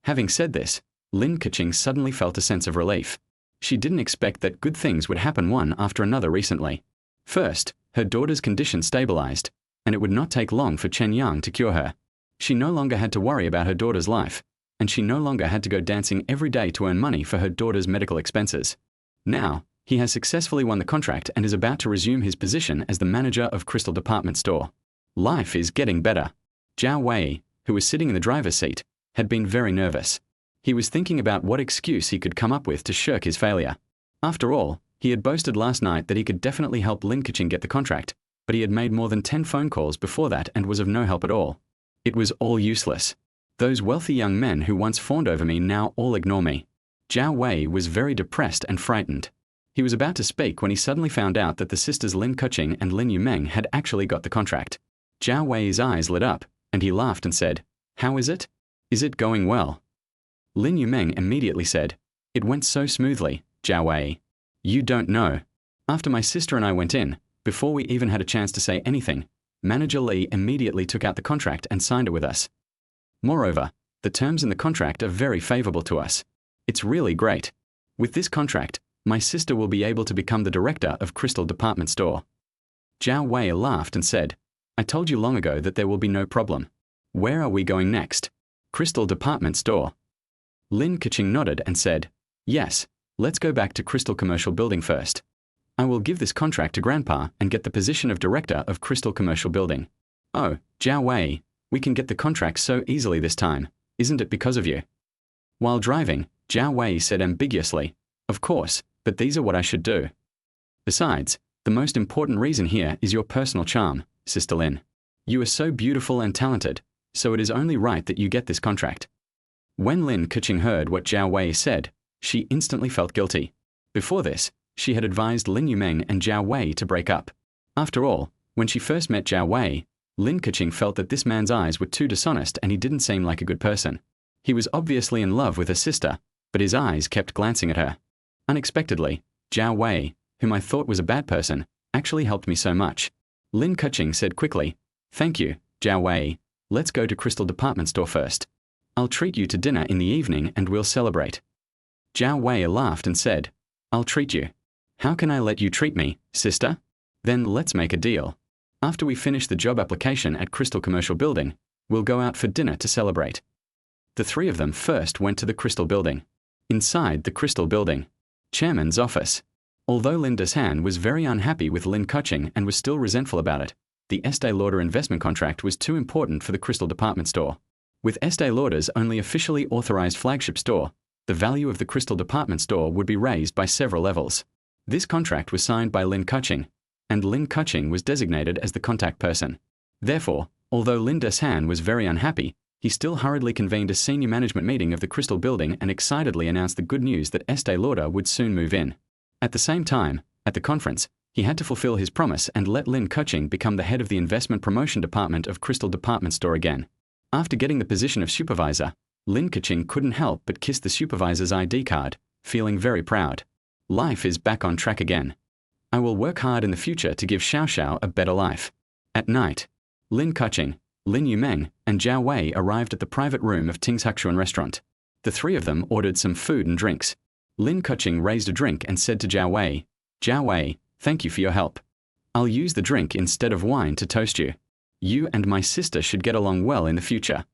Having said this, Lin Keqing suddenly felt a sense of relief. She didn't expect that good things would happen one after another recently. First, her daughter's condition stabilized, and it would not take long for Chen Yang to cure her. She no longer had to worry about her daughter's life, and she no longer had to go dancing every day to earn money for her daughter's medical expenses. Now, he has successfully won the contract and is about to resume his position as the manager of Crystal Department Store. Life is getting better. Zhao Wei, who was sitting in the driver's seat, had been very nervous. He was thinking about what excuse he could come up with to shirk his failure. After all, he had boasted last night that he could definitely help Lin Keqing get the contract, but he had made more than 10 phone calls before that and was of no help at all. It was all useless. Those wealthy young men who once fawned over me now all ignore me. Zhao Wei was very depressed and frightened. He was about to speak when he suddenly found out that the sisters Lin Keqing and Lin Yumeng had actually got the contract. Zhao Wei's eyes lit up, and he laughed and said, "How is it? Is it going well?" Lin Yumeng immediately said, "It went so smoothly, Zhao Wei. You don't know. After my sister and I went in, before we even had a chance to say anything, Manager Li immediately took out the contract and signed it with us. Moreover, the terms in the contract are very favorable to us. It's really great. With this contract, my sister will be able to become the director of Crystal Department Store." Zhao Wei laughed and said, "I told you long ago that there will be no problem. Where are we going next? Crystal Department Store." Lin Keqing nodded and said, "Yes, let's go back to Crystal Commercial Building first. I will give this contract to Grandpa and get the position of director of Crystal Commercial Building." "Oh, Zhao Wei, we can get the contract so easily this time. Isn't it because of you?" While driving, Zhao Wei said ambiguously, "Of course, but these are what I should do. Besides, the most important reason here is your personal charm, Sister Lin. You are so beautiful and talented, so it is only right that you get this contract." When Lin Keqing heard what Zhao Wei said, she instantly felt guilty. Before this, she had advised Lin Yumeng and Zhao Wei to break up. After all, When she first met Zhao Wei, Lin Keqing felt that this man's eyes were too dishonest and he didn't seem like a good person. He was obviously in love with her sister, but his eyes kept glancing at her. Unexpectedly, Zhao Wei, whom I thought was a bad person, actually helped me so much. Lin Keqing said quickly, "Thank you, Zhao Wei. Let's go to Crystal Department Store first. I'll treat you to dinner in the evening and we'll celebrate." Zhao Wei laughed and said, "I'll treat you. How can I let you treat me, sister? Then let's make a deal. After we finish the job application at Crystal Commercial Building, we'll go out for dinner to celebrate." The three of them first went to the Crystal Building. Inside the Crystal Building, Chairman's office. Although Lin Deshan was very unhappy with Lin Keqing and was still resentful about it, the Estee Lauder investment contract was too important for the Crystal Department Store. With Estee Lauder's only officially authorized flagship store, the value of the Crystal Department Store would be raised by several levels. This contract was signed by Lin Keqing, and Lin Keqing was designated as the contact person. Therefore, although Lin Deshan was very unhappy, he still hurriedly convened a senior management meeting of the Crystal Building and excitedly announced the good news that Estee Lauder would soon move in. At the same time, at the conference, he had to fulfill his promise and let Lin Keqing become the head of the investment promotion department of Crystal Department Store again. After getting the position of supervisor, Lin Keqing couldn't help but kiss the supervisor's ID card, feeling very proud. Life is back on track again. I will work hard in the future to give Xiao Xiao a better life. At night, Lin Keqing, Lin Yumeng, and Zhao Wei arrived at the private room of Ting's Hakshuan restaurant. The three of them ordered some food and drinks. Lin Keqing raised a drink and said to Zhao Wei, "Thank you for your help. I'll use the drink instead of wine to toast you. You and my sister should get along well in the future."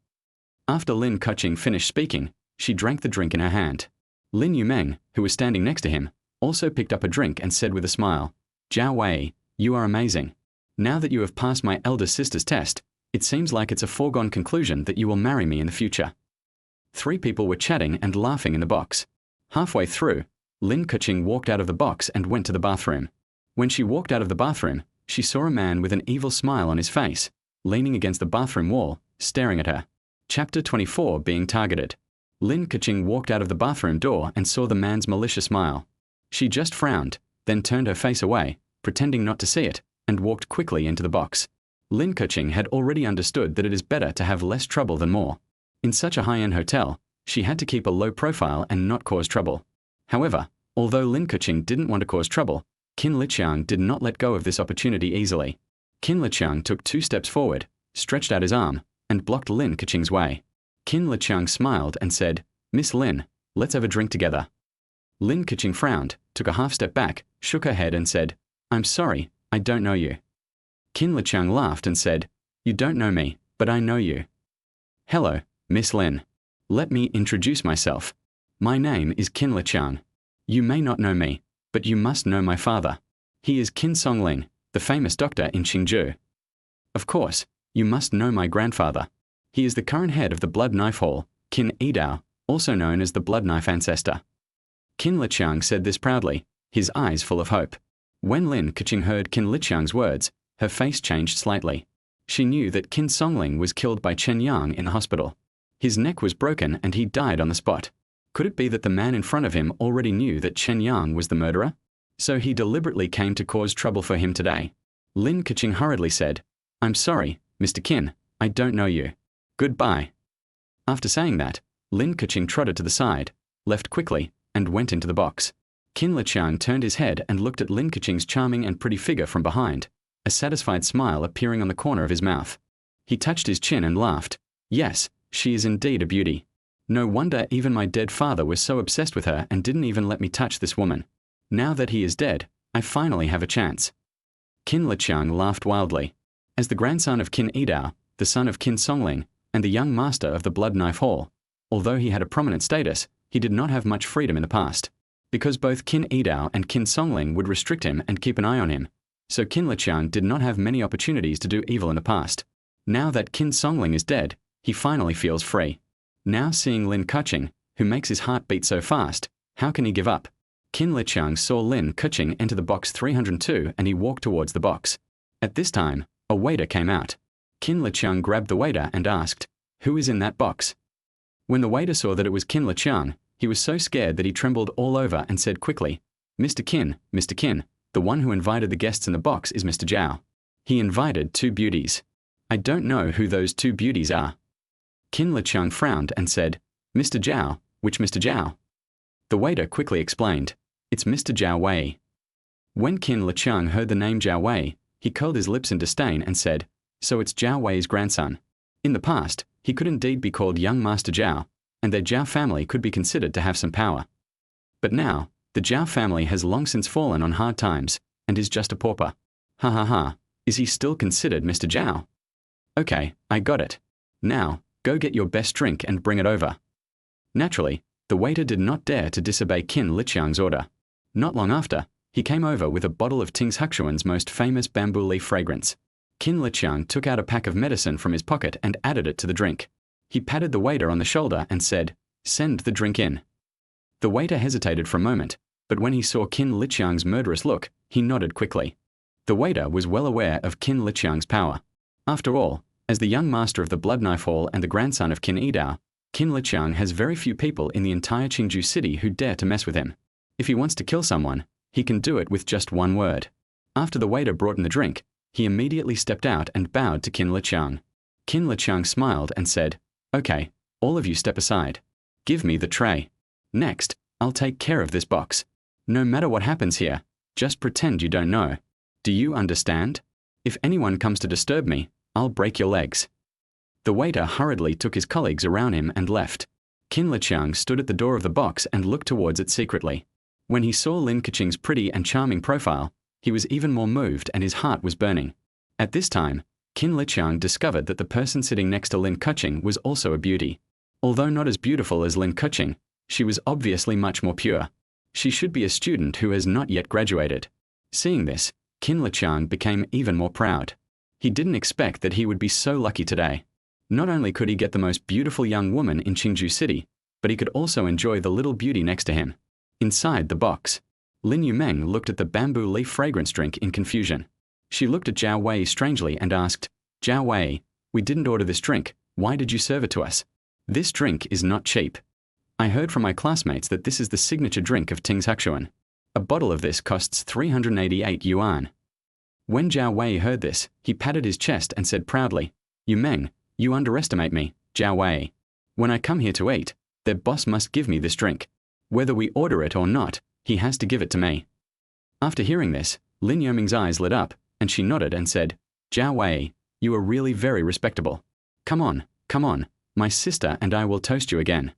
After Lin Keqing finished speaking, she drank the drink in her hand. Lin Yumeng, who was standing next to him, also picked up a drink and said with a smile, "Zhao Wei, you are amazing. Now that you have passed my elder sister's test, it seems like it's a foregone conclusion that you will marry me in the future." Three people were chatting and laughing in the box. Halfway through, Lin Keqing walked out of the box and went to the bathroom. When she walked out of the bathroom, she saw a man with an evil smile on his face, leaning against the bathroom wall, staring at her. Chapter 24 being targeted. Lin Keqing walked out of the bathroom door and saw the man's malicious smile. She just frowned, then turned her face away, pretending not to see it, and walked quickly into the box. Lin Keqing had already understood that it is better to have less trouble than more. In such a high-end hotel, she had to keep a low profile and not cause trouble. However, although Lin Keqing didn't want to cause trouble, Qin Liqiang did not let go of this opportunity easily. Qin Liqiang took 2 steps forward, stretched out his arm, and blocked Lin Keqing's way. Qin Liqiang smiled and said, "Miss Lin, let's have a drink together." Lin Keqing frowned, took a half step back, shook her head and said, "I'm sorry, I don't know you." Qin Liqiang laughed and said, "You don't know me, but I know you. Hello, Miss Lin. Let me introduce myself. My name is Qin Liqiang. You may not know me, but you must know my father. He is Qin Songling, the famous doctor in Qingzhou. Of course, you must know my grandfather. He is the current head of the Blood Knife Hall, Qin Yidao, also known as the Blood Knife Ancestor." Qin Liqiang said this proudly, his eyes full of hope. When Lin Keqing heard Qin Liqiang's words, her face changed slightly. She knew that Qin Songling was killed by Chen Yang in the hospital. His neck was broken and he died on the spot. Could it be that the man in front of him already knew that Chen Yang was the murderer? So he deliberately came to cause trouble for him today. Lin Keqing hurriedly said, "I'm sorry, Mr. Qin, I don't know you. Goodbye." After saying that, Lin Keqing trotted to the side, left quickly, and went into the box. Qin Liqiang turned his head and looked at Lin Keqing's charming and pretty figure from behind, a satisfied smile appearing on the corner of his mouth. He touched his chin and laughed. "Yes, she is indeed a beauty. No wonder even my dead father was so obsessed with her and didn't even let me touch this woman. Now that he is dead, I finally have a chance." Qin Liqiang laughed wildly. As the grandson of Qin Yidao, the son of Qin Songling, and the young master of the Blood Knife Hall, although he had a prominent status, he did not have much freedom in the past. Because both Qin Yidao and Qin Songling would restrict him and keep an eye on him, so Qin Liqiang did not have many opportunities to do evil in the past. Now that Qin Songling is dead, he finally feels free. Now seeing Lin Keqing, who makes his heart beat so fast, how can he give up? Qin Liqiang saw Lin Keqing enter the box 302 and he walked towards the box. At this time, a waiter came out. Qin Liqiang grabbed the waiter and asked, "Who is in that box?" When the waiter saw that it was Qin Liqiang, he was so scared that he trembled all over and said quickly, Mr. Qin, the one who invited the guests in the box is Mr. Zhao." He invited two beauties. I don't know who those two beauties are. Qin Liqiang frowned and said, Mr. Zhao, which Mr. Zhao? The waiter quickly explained, it's Mr. Zhao Wei. When Qin Liqiang heard the name Zhao Wei, he curled his lips in disdain and said, so it's Zhao Wei's grandson. In the past, he could indeed be called young Master Zhao, and their Zhao family could be considered to have some power. But now, the Zhao family has long since fallen on hard times, and is just a pauper. Ha ha ha, is he still considered Mr. Zhao? Okay, I got it. Now, go get your best drink and bring it over. Naturally, the waiter did not dare to disobey Qin Liqiang's order. Not long after, he came over with a bottle of Ting Hakshuan's most famous bamboo leaf fragrance. Qin Liqiang took out a pack of medicine from his pocket and added it to the drink. He patted the waiter on the shoulder and said, send the drink in. The waiter hesitated for a moment, but when he saw Qin Liqiang's murderous look, he nodded quickly. The waiter was well aware of Qin Liqiang's power. After all, as the young master of the Blood Knife Hall and the grandson of Qin Yidao, Qin Liqiang has very few people in the entire Qingju city who dare to mess with him. If he wants to kill someone, he can do it with just one word. After the waiter brought in the drink, he immediately stepped out and bowed to Qin Liqiang. Qin Liqiang smiled and said, okay, all of you step aside. Give me the tray. Next, I'll take care of this box. No matter what happens here, just pretend you don't know. Do you understand? If anyone comes to disturb me, I'll break your legs. The waiter hurriedly took his colleagues around him and left. Qin Liqiang stood at the door of the box and looked towards it secretly. When he saw Lin Keqing's pretty and charming profile, he was even more moved and his heart was burning. At this time, Qin Liqiang discovered that the person sitting next to Lin Keqing was also a beauty. Although not as beautiful as Lin Keqing, she was obviously much more pure. She should be a student who has not yet graduated. Seeing this, Qin Liqiang became even more proud. He didn't expect that he would be so lucky today. Not only could he get the most beautiful young woman in Qingju City, but he could also enjoy the little beauty next to him. Inside the box, Lin Yumeng looked at the bamboo leaf fragrance drink in confusion. She looked at Zhao Wei strangely and asked, Zhao Wei, we didn't order this drink, why did you serve it to us? This drink is not cheap. I heard from my classmates that this is the signature drink of Ting Hakshuan. A bottle of this costs 388 yuan. When Zhao Wei heard this, he patted his chest and said proudly, Yumeng, you underestimate me, Zhao Wei. When I come here to eat, their boss must give me this drink. Whether we order it or not, he has to give it to me. After hearing this, Lin Yoming's eyes lit up, and she nodded and said, Zhao Wei, you are really very respectable. Come on, my sister and I will toast you again.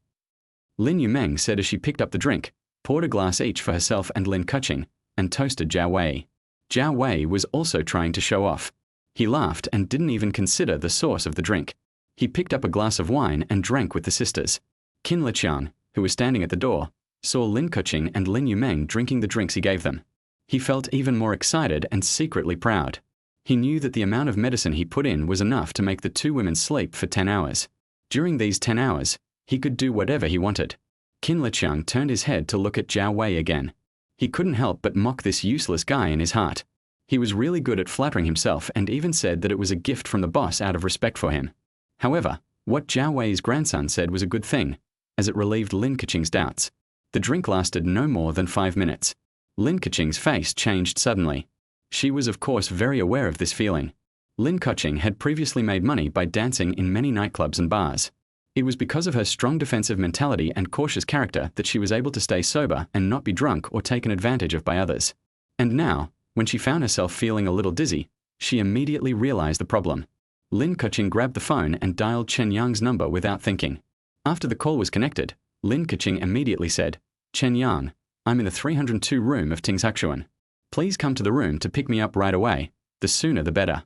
Lin Yumeng said as she picked up the drink, poured a glass each for herself and Lin Keqing, and toasted Zhao Wei. Zhao Wei was also trying to show off. He laughed and didn't even consider the source of the drink. He picked up a glass of wine and drank with the sisters. Qin Liqiang, who was standing at the door, saw Lin Keqing and Lin Yumeng drinking the drinks he gave them. He felt even more excited and secretly proud. He knew that the amount of medicine he put in was enough to make the two women sleep for 10 hours. During these 10 hours, he could do whatever he wanted. Qin Liqiang turned his head to look at Zhao Wei again. He couldn't help but mock this useless guy in his heart. He was really good at flattering himself and even said that it was a gift from the boss out of respect for him. However, what Zhao Wei's grandson said was a good thing, as it relieved Lin Keqing's doubts. The drink lasted no more than 5 minutes. Lin Keqing's face changed suddenly. She was of course very aware of this feeling. Lin Keqing had previously made money by dancing in many nightclubs and bars. It was because of her strong defensive mentality and cautious character that she was able to stay sober and not be drunk or taken advantage of by others. And now, when she found herself feeling a little dizzy, she immediately realized the problem. Lin Keqing grabbed the phone and dialed Chen Yang's number without thinking. After the call was connected, Lin Keqing immediately said, Chen Yang, I'm in the 302 room of Ting Hakshuan. Please come to the room to pick me up right away, the sooner the better.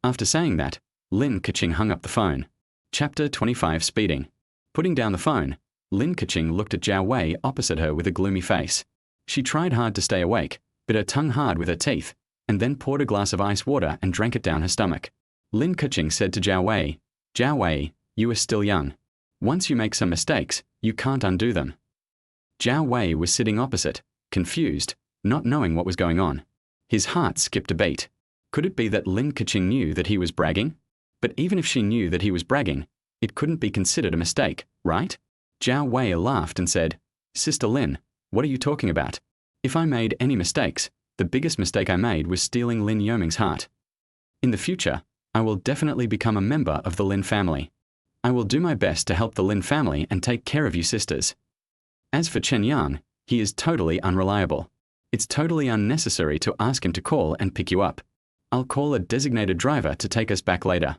After saying that, Lin Keqing hung up the phone. Chapter 25 Speeding. Putting down the phone, Lin Keqing looked at Zhao Wei opposite her with a gloomy face. She tried hard to stay awake, bit her tongue hard with her teeth, and then poured a glass of ice water and drank it down her stomach. Lin Keqing said to Zhao Wei, you are still young. Once you make some mistakes, you can't undo them. Zhao Wei was sitting opposite, confused, not knowing what was going on. His heart skipped a beat. Could it be that Lin Keqing knew that he was bragging? But even if she knew that he was bragging, it couldn't be considered a mistake, right? Zhao Wei laughed and said, Sister Lin, what are you talking about? If I made any mistakes, the biggest mistake I made was stealing Lin Yoming's heart. In the future, I will definitely become a member of the Lin family. I will do my best to help the Lin family and take care of you sisters. As for Chen Yang, he is totally unreliable. It's totally unnecessary to ask him to call and pick you up. I'll call a designated driver to take us back later.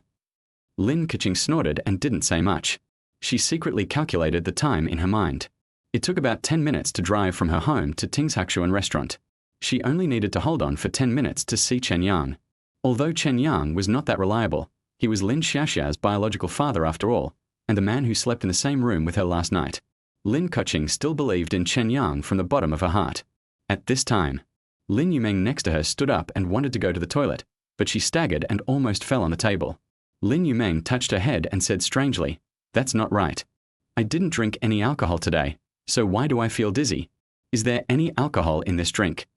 Lin Keqing snorted and didn't say much. She secretly calculated the time in her mind. It took about 10 minutes to drive from her home to Tingshakshuan restaurant. She only needed to hold on for 10 minutes to see Chen Yang. Although Chen Yang was not that reliable, he was Lin Xiaoxiao's biological father after all, and the man who slept in the same room with her last night. Lin Keqing still believed in Chen Yang from the bottom of her heart. At this time, Lin Yumeng next to her stood up and wanted to go to the toilet, but she staggered and almost fell on the table. Lin Yumeng touched her head and said strangely, "That's not right. I didn't drink any alcohol today, so why do I feel dizzy? Is there any alcohol in this drink?"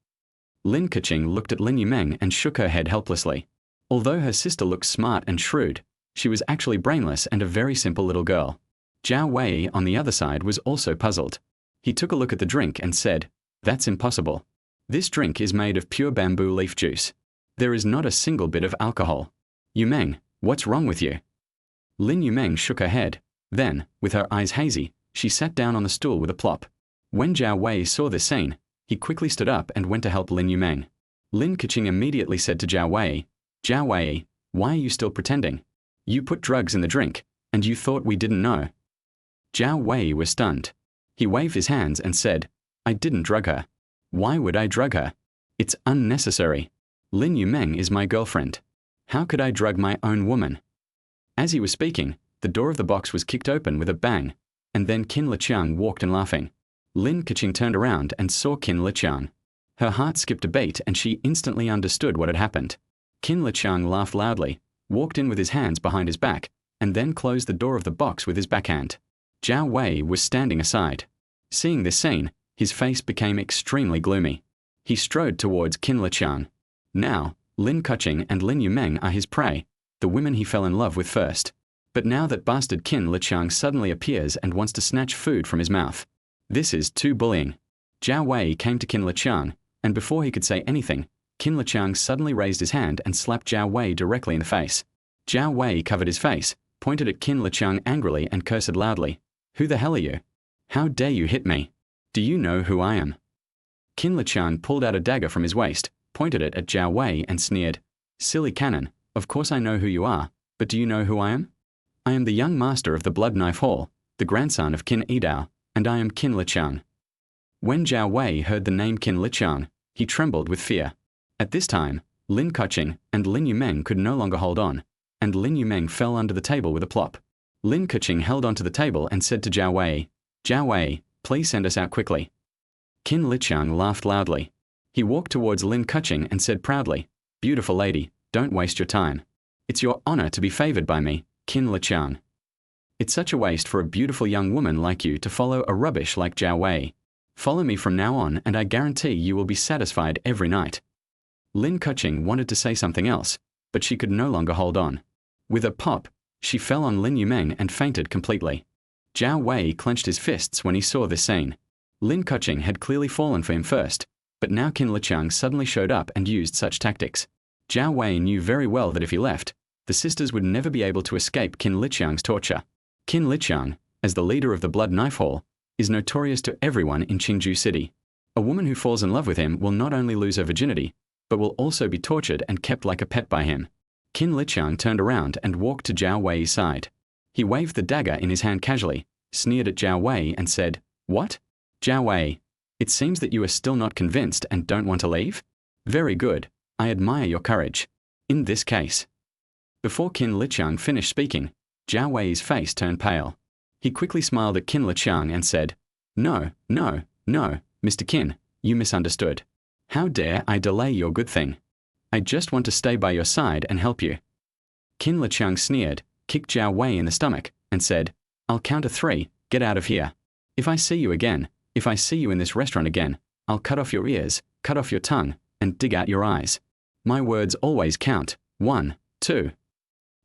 Lin Keqing looked at Lin Yumeng and shook her head helplessly. Although her sister looked smart and shrewd, she was actually brainless and a very simple little girl. Zhao Wei on the other side was also puzzled. He took a look at the drink and said, "That's impossible. This drink is made of pure bamboo leaf juice. There is not a single bit of alcohol. Yumeng, what's wrong with you?" Lin Yumeng shook her head. Then, with her eyes hazy, she sat down on the stool with a plop. When Zhao Wei saw this scene, he quickly stood up and went to help Lin Yumeng. Lin Keqing immediately said to Zhao Wei, "Why are you still pretending? You put drugs in the drink, and you thought we didn't know." Zhao Wei was stunned. He waved his hands and said, "I didn't drug her. Why would I drug her? It's unnecessary. Lin Yumeng is my girlfriend. How could I drug my own woman?" As he was speaking, the door of the box was kicked open with a bang, and then Qin Liqiang walked in laughing. Lin Keqing turned around and saw Qin Liqiang. Her heart skipped a beat and she instantly understood what had happened. Qin Liqiang laughed loudly, walked in with his hands behind his back, and then closed the door of the box with his backhand. Zhao Wei was standing aside. Seeing this scene, his face became extremely gloomy. He strode towards Qin Liqiang. Now, Lin Keqing and Lin Yumeng are his prey, the women he fell in love with first. But now that bastard Qin Liqiang suddenly appears and wants to snatch food from his mouth. This is too bullying. Zhao Wei came to Qin Liqiang, and before he could say anything, Qin Liqiang suddenly raised his hand and slapped Zhao Wei directly in the face. Zhao Wei covered his face, pointed at Qin Liqiang angrily and cursed loudly. "Who the hell are you? How dare you hit me? Do you know who I am?" Qin Liqiang pulled out a dagger from his waist, pointed it at Zhao Wei and sneered, "Silly cannon, of course I know who you are, but do you know who I am? I am the young master of the Blood Knife Hall, the grandson of Qin Yidao, and I am Qin Liqiang." When Zhao Wei heard the name Qin Liqiang, he trembled with fear. At this time, Lin Keqing and Lin Yumeng could no longer hold on, and Lin Yumeng fell under the table with a plop. Lin Keqing held onto the table and said to Zhao Wei, "Please send us out quickly." Qin Liqiang laughed loudly. He walked towards Lin Keqing and said proudly, "Beautiful lady, don't waste your time. It's your honor to be favored by me, Qin Liqiang. It's such a waste for a beautiful young woman like you to follow a rubbish like Zhao Wei. Follow me from now on and I guarantee you will be satisfied every night." Lin Keqing wanted to say something else, but she could no longer hold on. With a pop, she fell on Lin Yumeng and fainted completely. Zhao Wei clenched his fists when he saw this scene. Lin Keqing had clearly fallen for him first, but now Qin Liqiang suddenly showed up and used such tactics. Zhao Wei knew very well that if he left, the sisters would never be able to escape Qin Liqiang's torture. Qin Liqiang, as the leader of the Blood Knife Hall, is notorious to everyone in Qingju City. A woman who falls in love with him will not only lose her virginity, but will also be tortured and kept like a pet by him. Qin Liqiang turned around and walked to Zhao Wei's side. He waved the dagger in his hand casually, sneered at Zhao Wei and said, "What? Zhao Wei, it seems that you are still not convinced and don't want to leave? Very good, I admire your courage. In this case." Before Qin Liqiang finished speaking, Zhao Wei's face turned pale. He quickly smiled at Qin Liqiang and said, No, Mr. Qin, you misunderstood. How dare I delay your good thing? I just want to stay by your side and help you." Qin Liqiang sneered, kicked Zhao Wei in the stomach, and said, "I'll count to 3, get out of here. If I see you in this restaurant again, I'll cut off your ears, cut off your tongue, and dig out your eyes. My words always count. 1, 2.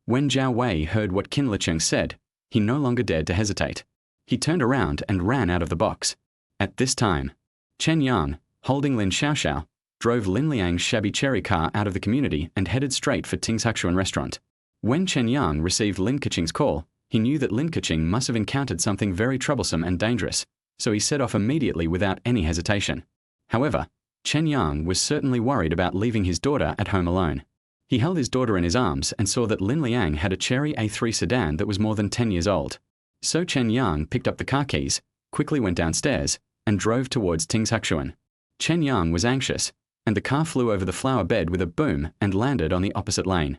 When Zhao Wei heard what Qin Liqiang said, he no longer dared to hesitate. He turned around and ran out of the box. At this time, Chen Yang, holding Lin Xiaoxiao, drove Lin Liang's shabby cherry car out of the community and headed straight for Ting's Hakshuan restaurant. When Chen Yang received Lin Keqing's call, he knew that Lin Keqing must have encountered something very troublesome and dangerous, so he set off immediately without any hesitation. However, Chen Yang was certainly worried about leaving his daughter at home alone. He held his daughter in his arms and saw that Lin Liang had a cherry A3 sedan that was more than 10 years old. So Chen Yang picked up the car keys, quickly went downstairs, and drove towards Ting's Hakshuan. Chen Yang was anxious, and the car flew over the flower bed with a boom and landed on the opposite lane.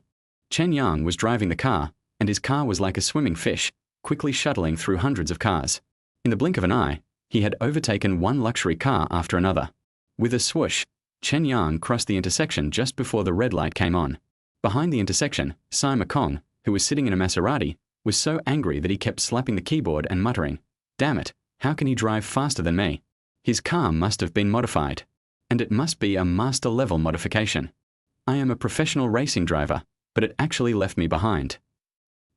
Chen Yang was driving the car, and his car was like a swimming fish, quickly shuttling through hundreds of cars. In the blink of an eye, he had overtaken one luxury car after another. With a swoosh, Chen Yang crossed the intersection just before the red light came on. Behind the intersection, Sima Kong, who was sitting in a Maserati, was so angry that he kept slapping the keyboard and muttering, "Damn it, how can he drive faster than me? His car must have been modified. And it must be a master-level modification. I am a professional racing driver, but it actually left me behind."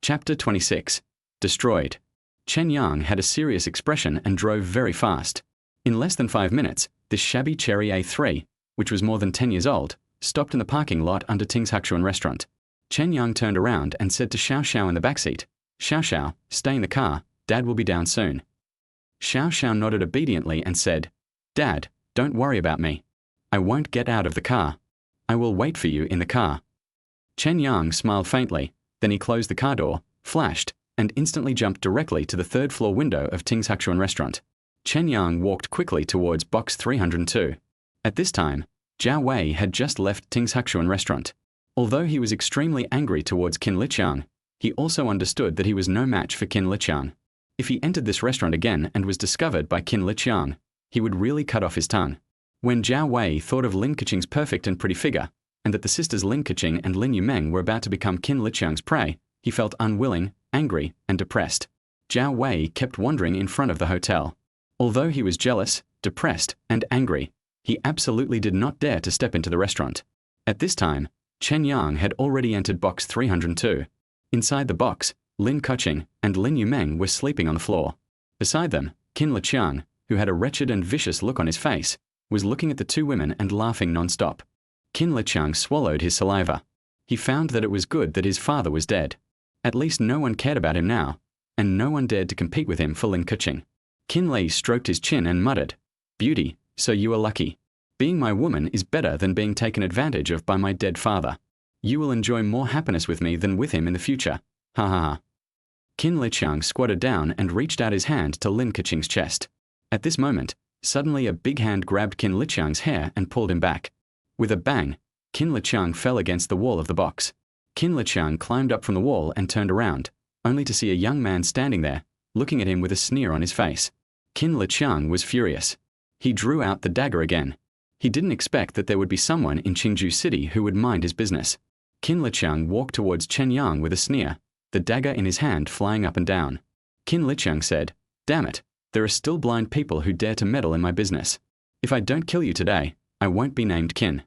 Chapter 26. Destroyed. Chen Yang had a serious expression and drove very fast. In less than 5 minutes, this shabby cherry A3, which was more than 10 years old, stopped in the parking lot under Ting's Hakshuan restaurant. Chen Yang turned around and said to Xiao Xiao in the backseat, "Xiao Xiao, stay in the car, Dad will be down soon." Xiao Xiao nodded obediently and said, "Dad, don't worry about me. I won't get out of the car. I will wait for you in the car." Chen Yang smiled faintly, then he closed the car door, flashed, and instantly jumped directly to the third-floor window of Ting's Hakshuan restaurant. Chen Yang walked quickly towards box 302. At this time, Zhao Wei had just left Ting's Hakshuan restaurant. Although he was extremely angry towards Qin Liqiang, he also understood that he was no match for Qin Liqiang. If he entered this restaurant again and was discovered by Qin Liqiang, he would really cut off his tongue. When Zhao Wei thought of Lin Keqing's perfect and pretty figure, and that the sisters Lin Keqing and Lin Yumeng were about to become Qin Liqiang's prey, he felt unwilling, angry, and depressed. Zhao Wei kept wandering in front of the hotel. Although he was jealous, depressed, and angry, he absolutely did not dare to step into the restaurant. At this time, Chen Yang had already entered box 302. Inside the box, Lin Keqing and Lin Yumeng were sleeping on the floor. Beside them, Qin Liqiang, who had a wretched and vicious look on his face, was looking at the two women and laughing non-stop. Qin Liqiang swallowed his saliva. He found that it was good that his father was dead. At least no one cared about him now, and no one dared to compete with him for Lin Keqing. Qin Li stroked his chin and muttered, "Beauty, so you are lucky. Being my woman is better than being taken advantage of by my dead father. You will enjoy more happiness with me than with him in the future. Ha ha ha." Qin Liqiang squatted down and reached out his hand to Lin Keqing's chest. At this moment, suddenly a big hand grabbed Qin Liqiang's hair and pulled him back. With a bang, Qin Liqiang fell against the wall of the box. Qin Liqiang climbed up from the wall and turned around, only to see a young man standing there, looking at him with a sneer on his face. Qin Liqiang was furious. He drew out the dagger again. He didn't expect that there would be someone in Qingju City who would mind his business. Qin Liqiang walked towards Chen Yang with a sneer, the dagger in his hand flying up and down. Qin Liqiang said, "Damn it, there are still blind people who dare to meddle in my business. If I don't kill you today, I won't be named Qin."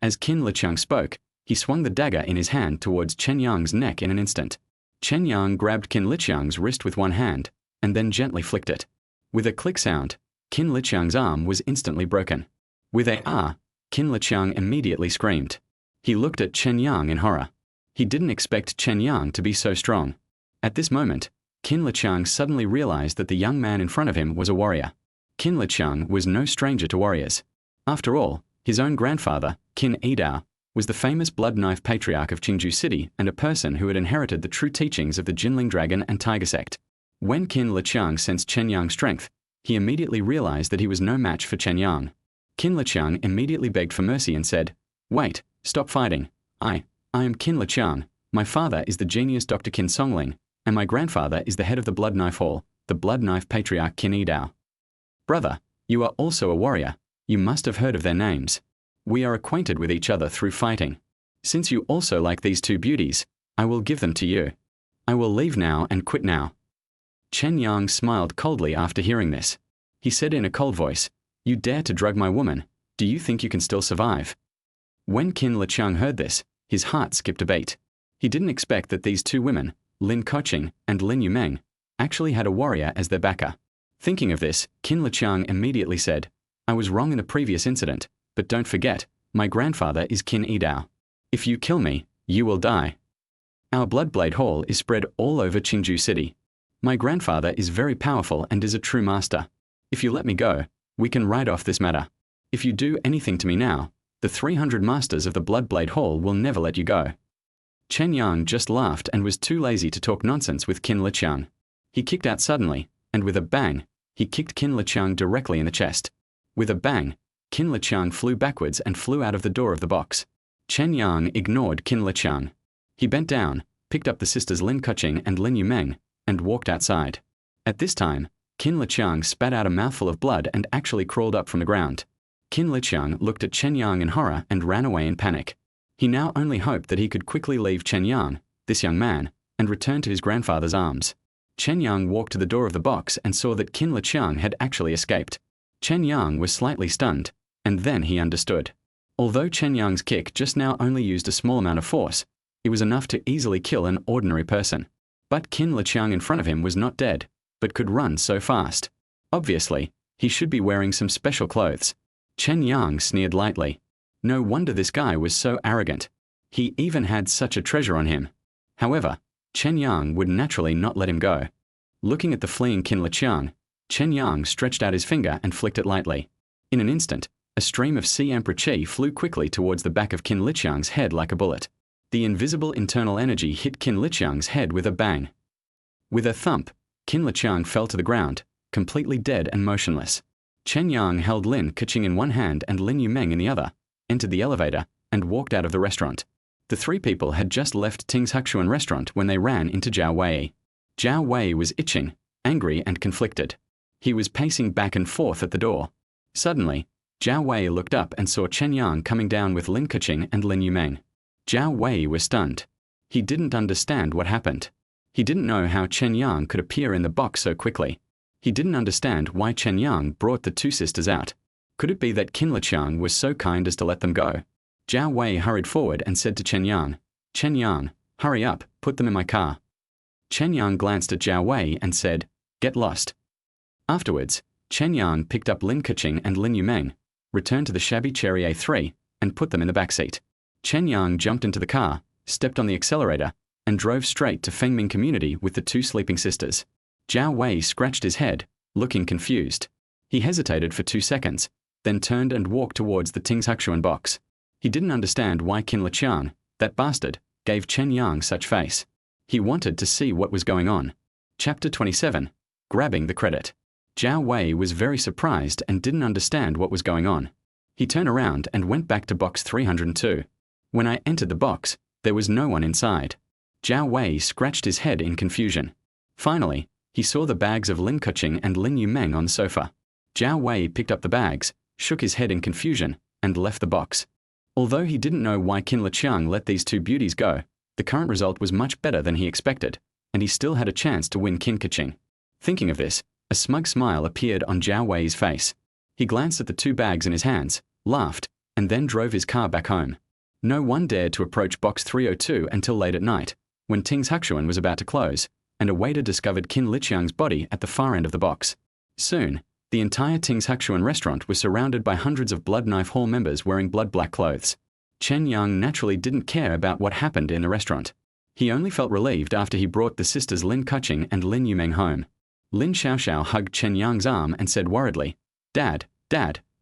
As Qin Liqiang spoke, he swung the dagger in his hand towards Chen Yang's neck in an instant. Chen Yang grabbed Qin Liqiang's wrist with one hand, and then gently flicked it. With a click sound, Qin Liqiang's arm was instantly broken. With a "ah," Qin Liqiang immediately screamed. He looked at Chen Yang in horror. He didn't expect Chen Yang to be so strong. At this moment, Qin Liqiang suddenly realized that the young man in front of him was a warrior. Qin Liqiang was no stranger to warriors. After all, his own grandfather, Qin Yidao, was the famous blood knife patriarch of Qingju City and a person who had inherited the true teachings of the Jinling Dragon and Tiger sect. When Qin Liqiang sensed Chen Yang's strength, he immediately realized that he was no match for Chen Yang. Qin Liqiang immediately begged for mercy and said, "Wait, stop fighting. I am Qin Liqiang. My father is the genius Dr. Qin Songling, and my grandfather is the head of the Blood Knife Hall, the Blood Knife Patriarch Qin Yidao. Brother, you are also a warrior. You must have heard of their names. We are acquainted with each other through fighting. Since you also like these two beauties, I will give them to you. I will leave now and quit now." Chen Yang smiled coldly after hearing this. He said in a cold voice, "You dare to drug my woman. Do you think you can still survive?" When Qin Liqiang heard this, his heart skipped a beat. He didn't expect that these two women, Lin Keqing and Lin Yumeng, actually had a warrior as their backer. Thinking of this, Qin Liqiang immediately said, "I was wrong in the previous incident. But don't forget, my grandfather is Qin Yidao. If you kill me, you will die. Our Bloodblade Hall is spread all over Qingju City. My grandfather is very powerful and is a true master. If you let me go, we can write off this matter. If you do anything to me now, the 300 masters of the Bloodblade Hall will never let you go. Chen Yang just laughed and was too lazy to talk nonsense with Qin Liqiang. He kicked out suddenly, and with a bang, he kicked Qin Liqiang directly in the chest. With a bang, Qin Liqiang flew backwards and flew out of the door of the box. Chen Yang ignored Qin Liqiang. He bent down, picked up the sisters Lin Keqing and Lin Yumeng, and walked outside. At this time, Qin Liqiang spat out a mouthful of blood and actually crawled up from the ground. Qin Liqiang looked at Chen Yang in horror and ran away in panic. He now only hoped that he could quickly leave Chen Yang, this young man, and return to his grandfather's arms. Chen Yang walked to the door of the box and saw that Qin Liqiang had actually escaped. Chen Yang was slightly stunned, and then he understood. Although Chen Yang's kick just now only used a small amount of force, it was enough to easily kill an ordinary person. But Qin Liqiang in front of him was not dead, but could run so fast. Obviously, he should be wearing some special clothes. Chen Yang sneered lightly. No wonder this guy was so arrogant. He even had such a treasure on him. However, Chen Yang would naturally not let him go. Looking at the fleeing Qin Liqiang, Chen Yang stretched out his finger and flicked it lightly. In an instant, a stream of Sea Emperor Qi flew quickly towards the back of Qin Liqiang's head like a bullet. The invisible internal energy hit Qin Liqiang's head with a bang. With a thump, Qin Liqiang fell to the ground, completely dead and motionless. Chen Yang held Lin Keqing in one hand and Lin Yumeng in the other, entered the elevator, and walked out of the restaurant. The three people had just left Ting's Hakshuan restaurant when they ran into Zhao Wei. Zhao Wei was itching, angry and conflicted. He was pacing back and forth at the door. Suddenly, Zhao Wei looked up and saw Chen Yang coming down with Lin Keqing and Lin Yumeng. Zhao Wei was stunned. He didn't understand what happened. He didn't know how Chen Yang could appear in the box so quickly. He didn't understand why Chen Yang brought the two sisters out. Could it be that Qin Liqiang was so kind as to let them go? Zhao Wei hurried forward and said to Chen Yang, hurry up, put them in my car. Chen Yang glanced at Zhao Wei and said, get lost. Afterwards, Chen Yang picked up Lin Keqing and Lin Yumeng, returned to the shabby Cherry A3, and put them in the back seat. Chen Yang jumped into the car, stepped on the accelerator, and drove straight to Fengming Community with the two sleeping sisters. Zhao Wei scratched his head, looking confused. He hesitated for 2 seconds, then turned and walked towards the Ting's Hakshuan box. He didn't understand why Qin Liqiang, that bastard, gave Chen Yang such face. He wanted to see what was going on. Chapter 27. Grabbing the credit. Zhao Wei was very surprised and didn't understand what was going on. He turned around and went back to box 302. When I entered the box, there was no one inside. Zhao Wei scratched his head in confusion. Finally, he saw the bags of Lin Keqing and Lin Yumeng on the sofa. Zhao Wei picked up the bags, shook his head in confusion, and left the box. Although he didn't know why Qin Liqiang let these two beauties go, the current result was much better than he expected, and he still had a chance to win Qin Keqing. Thinking of this, a smug smile appeared on Zhao Wei's face. He glanced at the two bags in his hands, laughed, and then drove his car back home. No one dared to approach box 302 until late at night, when Ting's Hakshuan was about to close, and a waiter discovered Qin Liqiang's body at the far end of the box. Soon, the entire Ting's Hakshuan restaurant was surrounded by hundreds of Blood Knife Hall members wearing blood-black clothes. Chen Yang naturally didn't care about what happened in the restaurant. He only felt relieved after he brought the sisters Lin Keqing and Lin Yumeng home. Lin Xiaoxiao hugged Chen Yang's arm and said worriedly, Dad,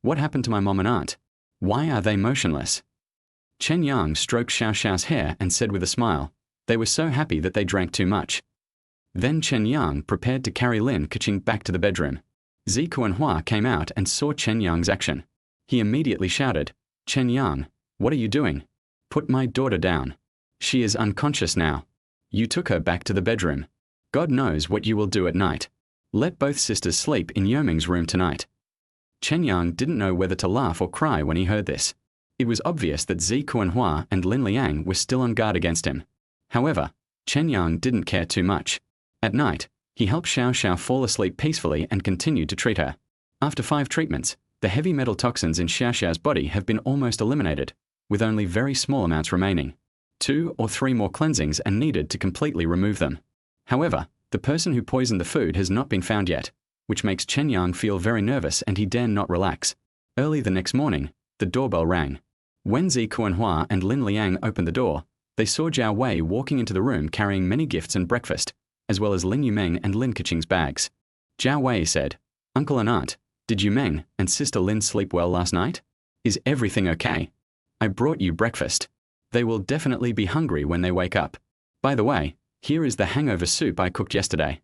what happened to my mom and aunt? Why are they motionless? Chen Yang stroked Xiaoxiao's hair and said with a smile, they were so happy that they drank too much. Then Chen Yang prepared to carry Lin Keqing back to the bedroom. Zi Kuanhua came out and saw Chen Yang's action. He immediately shouted, Chen Yang, what are you doing? Put my daughter down. She is unconscious now. You took her back to the bedroom. God knows what you will do at night. Let both sisters sleep in Yoming's room tonight. Chen Yang didn't know whether to laugh or cry when he heard this. It was obvious that Zi Kuanhua and Lin Liang were still on guard against him. However, Chen Yang didn't care too much. At night, he helped Xiaoxiao fall asleep peacefully and continued to treat her. After 5 treatments, the heavy metal toxins in Xiaoxiao's body have been almost eliminated, with only very small amounts remaining. 2 or 3 more cleansings are needed to completely remove them. However, the person who poisoned the food has not been found yet, which makes Chen Yang feel very nervous and he dare not relax. Early the next morning, The doorbell rang. When Zi Kuanhua and Lin Liang opened the door, they saw Zhao Wei walking into the room carrying many gifts and breakfast, as well as Lin Yumeng and Lin Keqing's bags. Zhao Wei said, "Uncle and Aunt, did Yumeng and Sister Lin sleep well last night? Is everything okay? I brought you breakfast. They will definitely be hungry when they wake up. By the way, here is the hangover soup I cooked yesterday."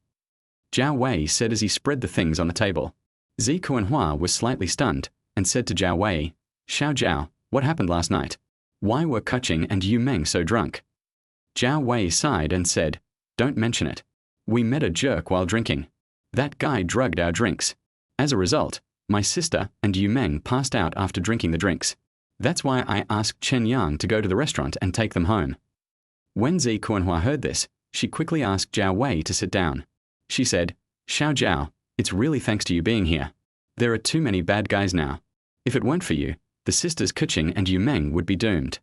Zhao Wei said as he spread the things on the table. Zi Kuanhua was slightly stunned and said to Zhao Wei, "Xiao Zhao, what happened last night? Why were Keqing and Yumeng so drunk?" Zhao Wei sighed and said, "Don't mention it. We met a jerk while drinking. That guy drugged our drinks. As a result, my sister and Yumeng passed out after drinking the drinks. That's why I asked Chen Yang to go to the restaurant and take them home." When Zi Kuanhua heard this, she quickly asked Zhao Wei to sit down. She said, "Xiao Zhao, it's really thanks to you being here. There are too many bad guys now. If it weren't for you, the sisters Keqing and Yumeng would be doomed."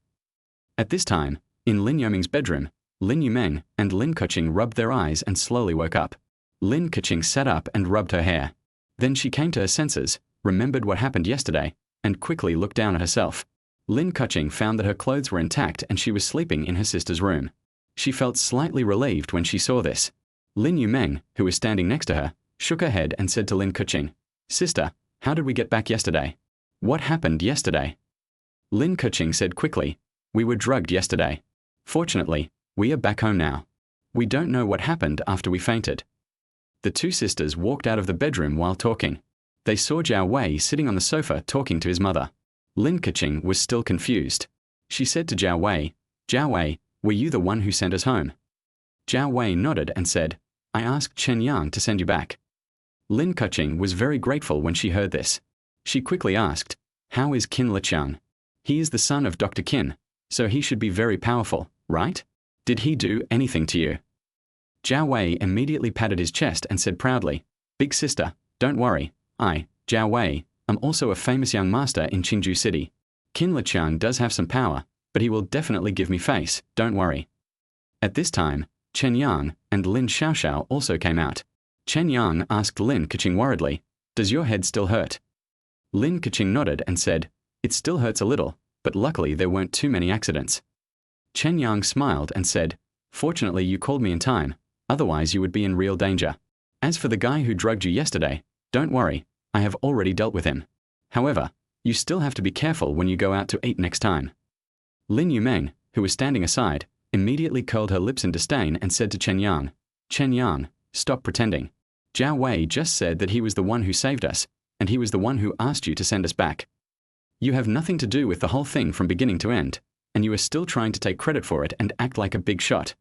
At this time, in Lin Yumeng's bedroom, Lin Yumeng and Lin Keqing rubbed their eyes and slowly woke up. Lin Keqing sat up and rubbed her hair. Then she came to her senses, remembered what happened yesterday, and quickly looked down at herself. Lin Keqing found that her clothes were intact and she was sleeping in her sister's room. She felt slightly relieved when she saw this. Lin Yumeng, who was standing next to her, shook her head and said to Lin Keqing, "Sister, how did we get back yesterday? What happened yesterday?" Lin Keqing said quickly, "We were drugged yesterday. Fortunately, we are back home now. We don't know what happened after we fainted." The two sisters walked out of the bedroom while talking. They saw Zhao Wei sitting on the sofa talking to his mother. Lin Keqing was still confused. She said to Zhao Wei, "Were you the one who sent us home?" Zhao Wei nodded and said, "I asked Chen Yang to send you back." Lin Keqing was very grateful when she heard this. She quickly asked, "How is Qin Liqiang? He is the son of Dr. Qin, so he should be very powerful, right? Did he do anything to you?" Zhao Wei immediately patted his chest and said proudly, "Big sister, don't worry. I, Zhao Wei, am also a famous young master in Qingju City. Qin Liqiang does have some power, but he will definitely give me face, don't worry." At this time, Chen Yang and Lin Xiaoxiao also came out. Chen Yang asked Lin Keqing worriedly, "Does your head still hurt?" Lin Keqing nodded and said, "It still hurts a little, but luckily there weren't too many accidents." Chen Yang smiled and said, "Fortunately you called me in time, otherwise you would be in real danger. As for the guy who drugged you yesterday, don't worry, I have already dealt with him. However, you still have to be careful when you go out to eat next time." Lin Yumeng, who was standing aside, immediately curled her lips in disdain and said to Chen Yang, "Stop pretending. Zhao Wei just said that he was the one who saved us, and he was the one who asked you to send us back. You have nothing to do with the whole thing from beginning to end, and you are still trying to take credit for it and act like a big shot."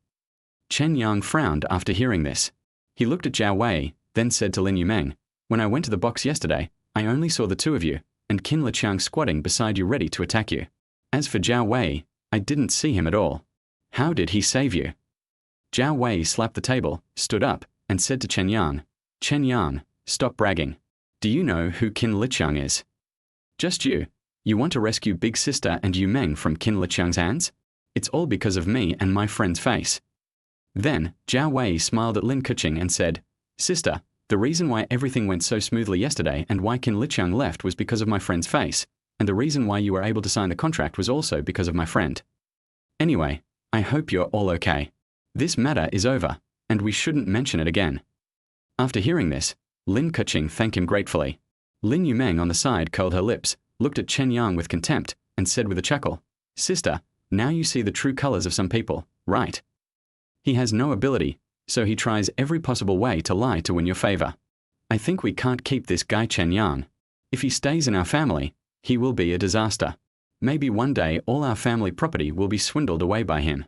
Chen Yang frowned after hearing this. He looked at Zhao Wei, then said to Lin Yumeng, "When I went to the box yesterday, I only saw the two of you, and Qin Liqiang squatting beside you ready to attack you. As for Zhao Wei, I didn't see him at all. How did he save you?" Zhao Wei slapped the table, stood up, and said to Chen Yang, "Stop bragging. Do you know who Qin Liqiang is?" "Just you. You want to rescue Big Sister and Yumeng from Qin Liqiang's hands? It's all because of me and my friend's face." Then, Zhao Wei smiled at Lin Keqing and said, "Sister, the reason why everything went so smoothly yesterday and why Qin Liqiang left was because of my friend's face, and the reason why you were able to sign the contract was also because of my friend. Anyway, I hope you're all okay. This matter is over, and we shouldn't mention it again." After hearing this, Lin Keqing thanked him gratefully. Lin Yumeng on the side curled her lips, looked at Chen Yang with contempt, and said with a chuckle, "Sister, now you see the true colors of some people, right? He has no ability, so he tries every possible way to lie to win your favor. I think we can't keep this guy Chen Yang. If he stays in our family, he will be a disaster. Maybe one day all our family property will be swindled away by him."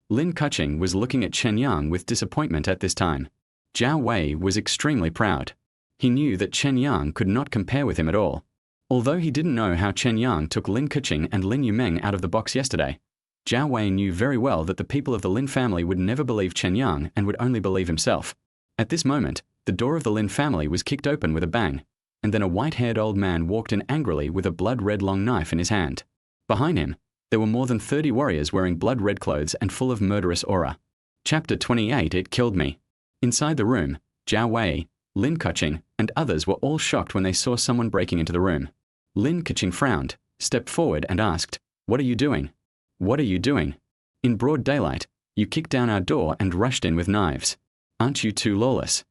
Lin Keqing was looking at Chen Yang with disappointment at this time. Zhao Wei was extremely proud. He knew that Chen Yang could not compare with him at all. Although he didn't know how Chen Yang took Lin Keqing and Lin Yumeng out of the box yesterday, Zhao Wei knew very well that the people of the Lin family would never believe Chen Yang and would only believe himself. At this moment, the door of the Lin family was kicked open with a bang, and then a white-haired old man walked in angrily with a blood-red long knife in his hand. Behind him, there were more than 30 warriors wearing blood-red clothes and full of murderous aura. Chapter 28. It killed me. Inside the room, Zhao Wei, Lin Keqing, and others were all shocked when they saw someone breaking into the room. Lin Keqing frowned, stepped forward and asked, "What are you doing? What are you doing? In broad daylight, you kicked down our door and rushed in with knives. Aren't you too lawless?"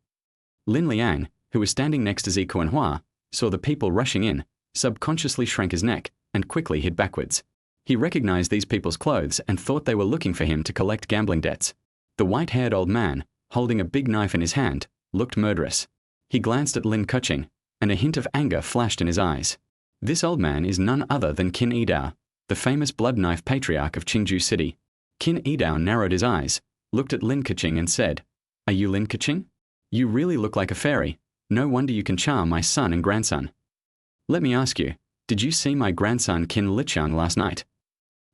Lin Liang, who was standing next to Zico and Hua, saw the people rushing in, subconsciously shrank his neck, and quickly hid backwards. He recognized these people's clothes and thought they were looking for him to collect gambling debts. The white-haired old man, holding a big knife in his hand, looked murderous. He glanced at Lin Keqing, and a hint of anger flashed in his eyes. This old man is none other than Qin Yidao, the famous blood knife patriarch of Qingju City. Qin Yidao narrowed his eyes, looked at Lin Keqing and said, "Are you Lin Keqing? You really look like a fairy. No wonder you can charm my son and grandson. Let me ask you, did you see my grandson Qin Liqiang last night?"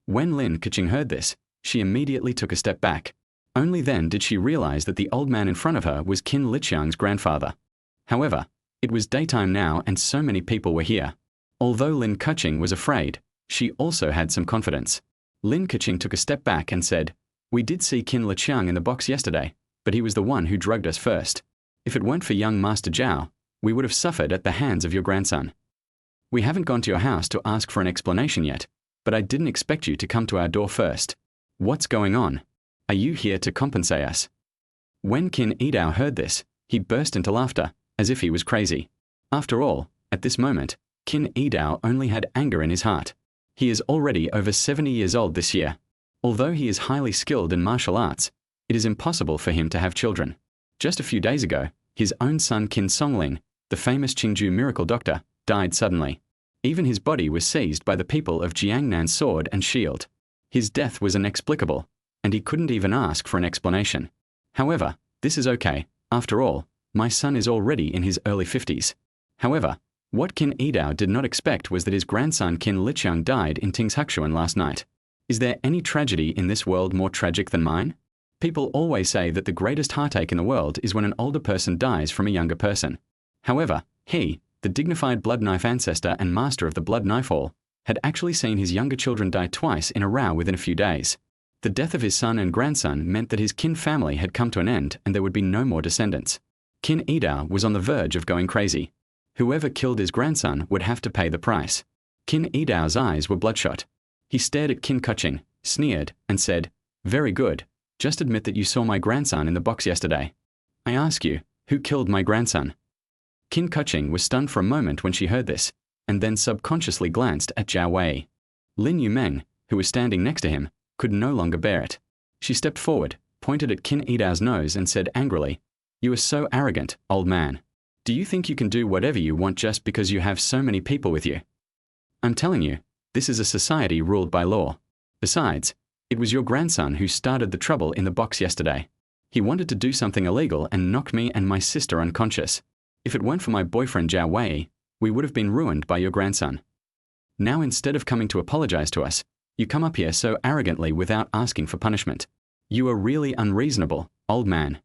When Lin Keqing heard this, she immediately took a step back. Only then did she realize that the old man in front of her was Qin Liqiang's grandfather. However, it was daytime now and so many people were here. Although Lin Keqing was afraid, she also had some confidence. Lin Keqing took a step back and said, "We did see Qin Liqiang in the box yesterday, but he was the one who drugged us first. If it weren't for young Master Zhao, we would have suffered at the hands of your grandson. We haven't gone to your house to ask for an explanation yet, but I didn't expect you to come to our door first. What's going on? Are you here to compensate us?" When Qin Yidao heard this, he burst into laughter, as if he was crazy. After all, at this moment, Qin Yidao only had anger in his heart. He is already over 70 years old this year. Although he is highly skilled in martial arts, it is impossible for him to have children. Just a few days ago, his own son Qin Songling, the famous Qingju miracle doctor, died suddenly. Even his body was seized by the people of Jiangnan's sword and shield. His death was inexplicable, and he couldn't even ask for an explanation. However, this is okay. After all, my son is already in his early 50s. However, what Qin Yidao did not expect was that his grandson Qin Liqiang died in Tingshuan last night. Is there any tragedy in this world more tragic than mine? People always say that the greatest heartache in the world is when an older person dies from a younger person. However, he, the dignified blood knife ancestor and master of the blood knife hall, had actually seen his younger children die twice in a row within a few days. The death of his son and grandson meant that his Qin family had come to an end and there would be no more descendants. Qin Yidao was on the verge of going crazy. Whoever killed his grandson would have to pay the price. Qin Yidao's eyes were bloodshot. He stared at Qin Keqing, sneered, and said, "Very good. Just admit that you saw my grandson in the box yesterday. I ask you, who killed my grandson?" Qin Keqing was stunned for a moment when she heard this, and then subconsciously glanced at Zhao Wei. Lin Yumeng, who was standing next to him, could no longer bear it. She stepped forward, pointed at Qin Yidao's nose and said angrily, "You are so arrogant, old man. Do you think you can do whatever you want just because you have so many people with you? I'm telling you, this is a society ruled by law. Besides, it was your grandson who started the trouble in the box yesterday. He wanted to do something illegal and knock me and my sister unconscious. If it weren't for my boyfriend Zhao Wei, we would have been ruined by your grandson. Now instead of coming to apologize to us, you come up here so arrogantly without asking for punishment. You are really unreasonable, old man."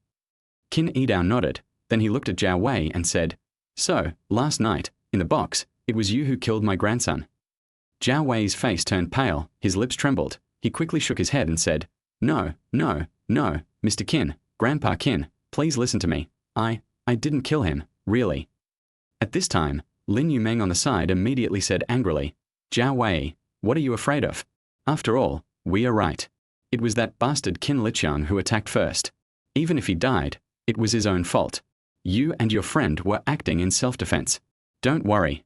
Qin Yidao nodded, then he looked at Zhao Wei and said, "So, last night, in the box, it was you who killed my grandson." Zhao Wei's face turned pale, his lips trembled. He quickly shook his head and said, No, Mr. Qin, Grandpa Qin, please listen to me. I didn't kill him, really." At this time, Lin Yumeng on the side immediately said angrily, "Zhao Wei, what are you afraid of? After all, we are right. It was that bastard Qin Liqiang who attacked first. Even if he died, it was his own fault. You and your friend were acting in self-defense. Don't worry."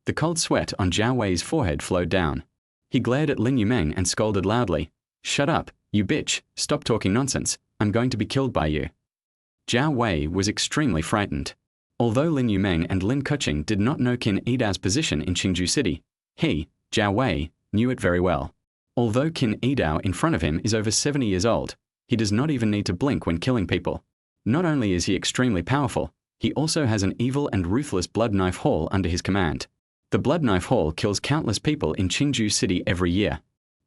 The cold sweat on Zhao Wei's forehead flowed down. He glared at Lin Yumeng and scolded loudly, "Shut up, you bitch, stop talking nonsense, I'm going to be killed by you." Zhao Wei was extremely frightened. Although Lin Yumeng and Lin Keqing did not know Qin Yidao's position in Qingju City, he, Zhao Wei, knew it very well. Although Qin Yidao in front of him is over 70 years old, he does not even need to blink when killing people. Not only is he extremely powerful, he also has an evil and ruthless blood knife hall under his command. The blood knife hall kills countless people in Qingju City every year.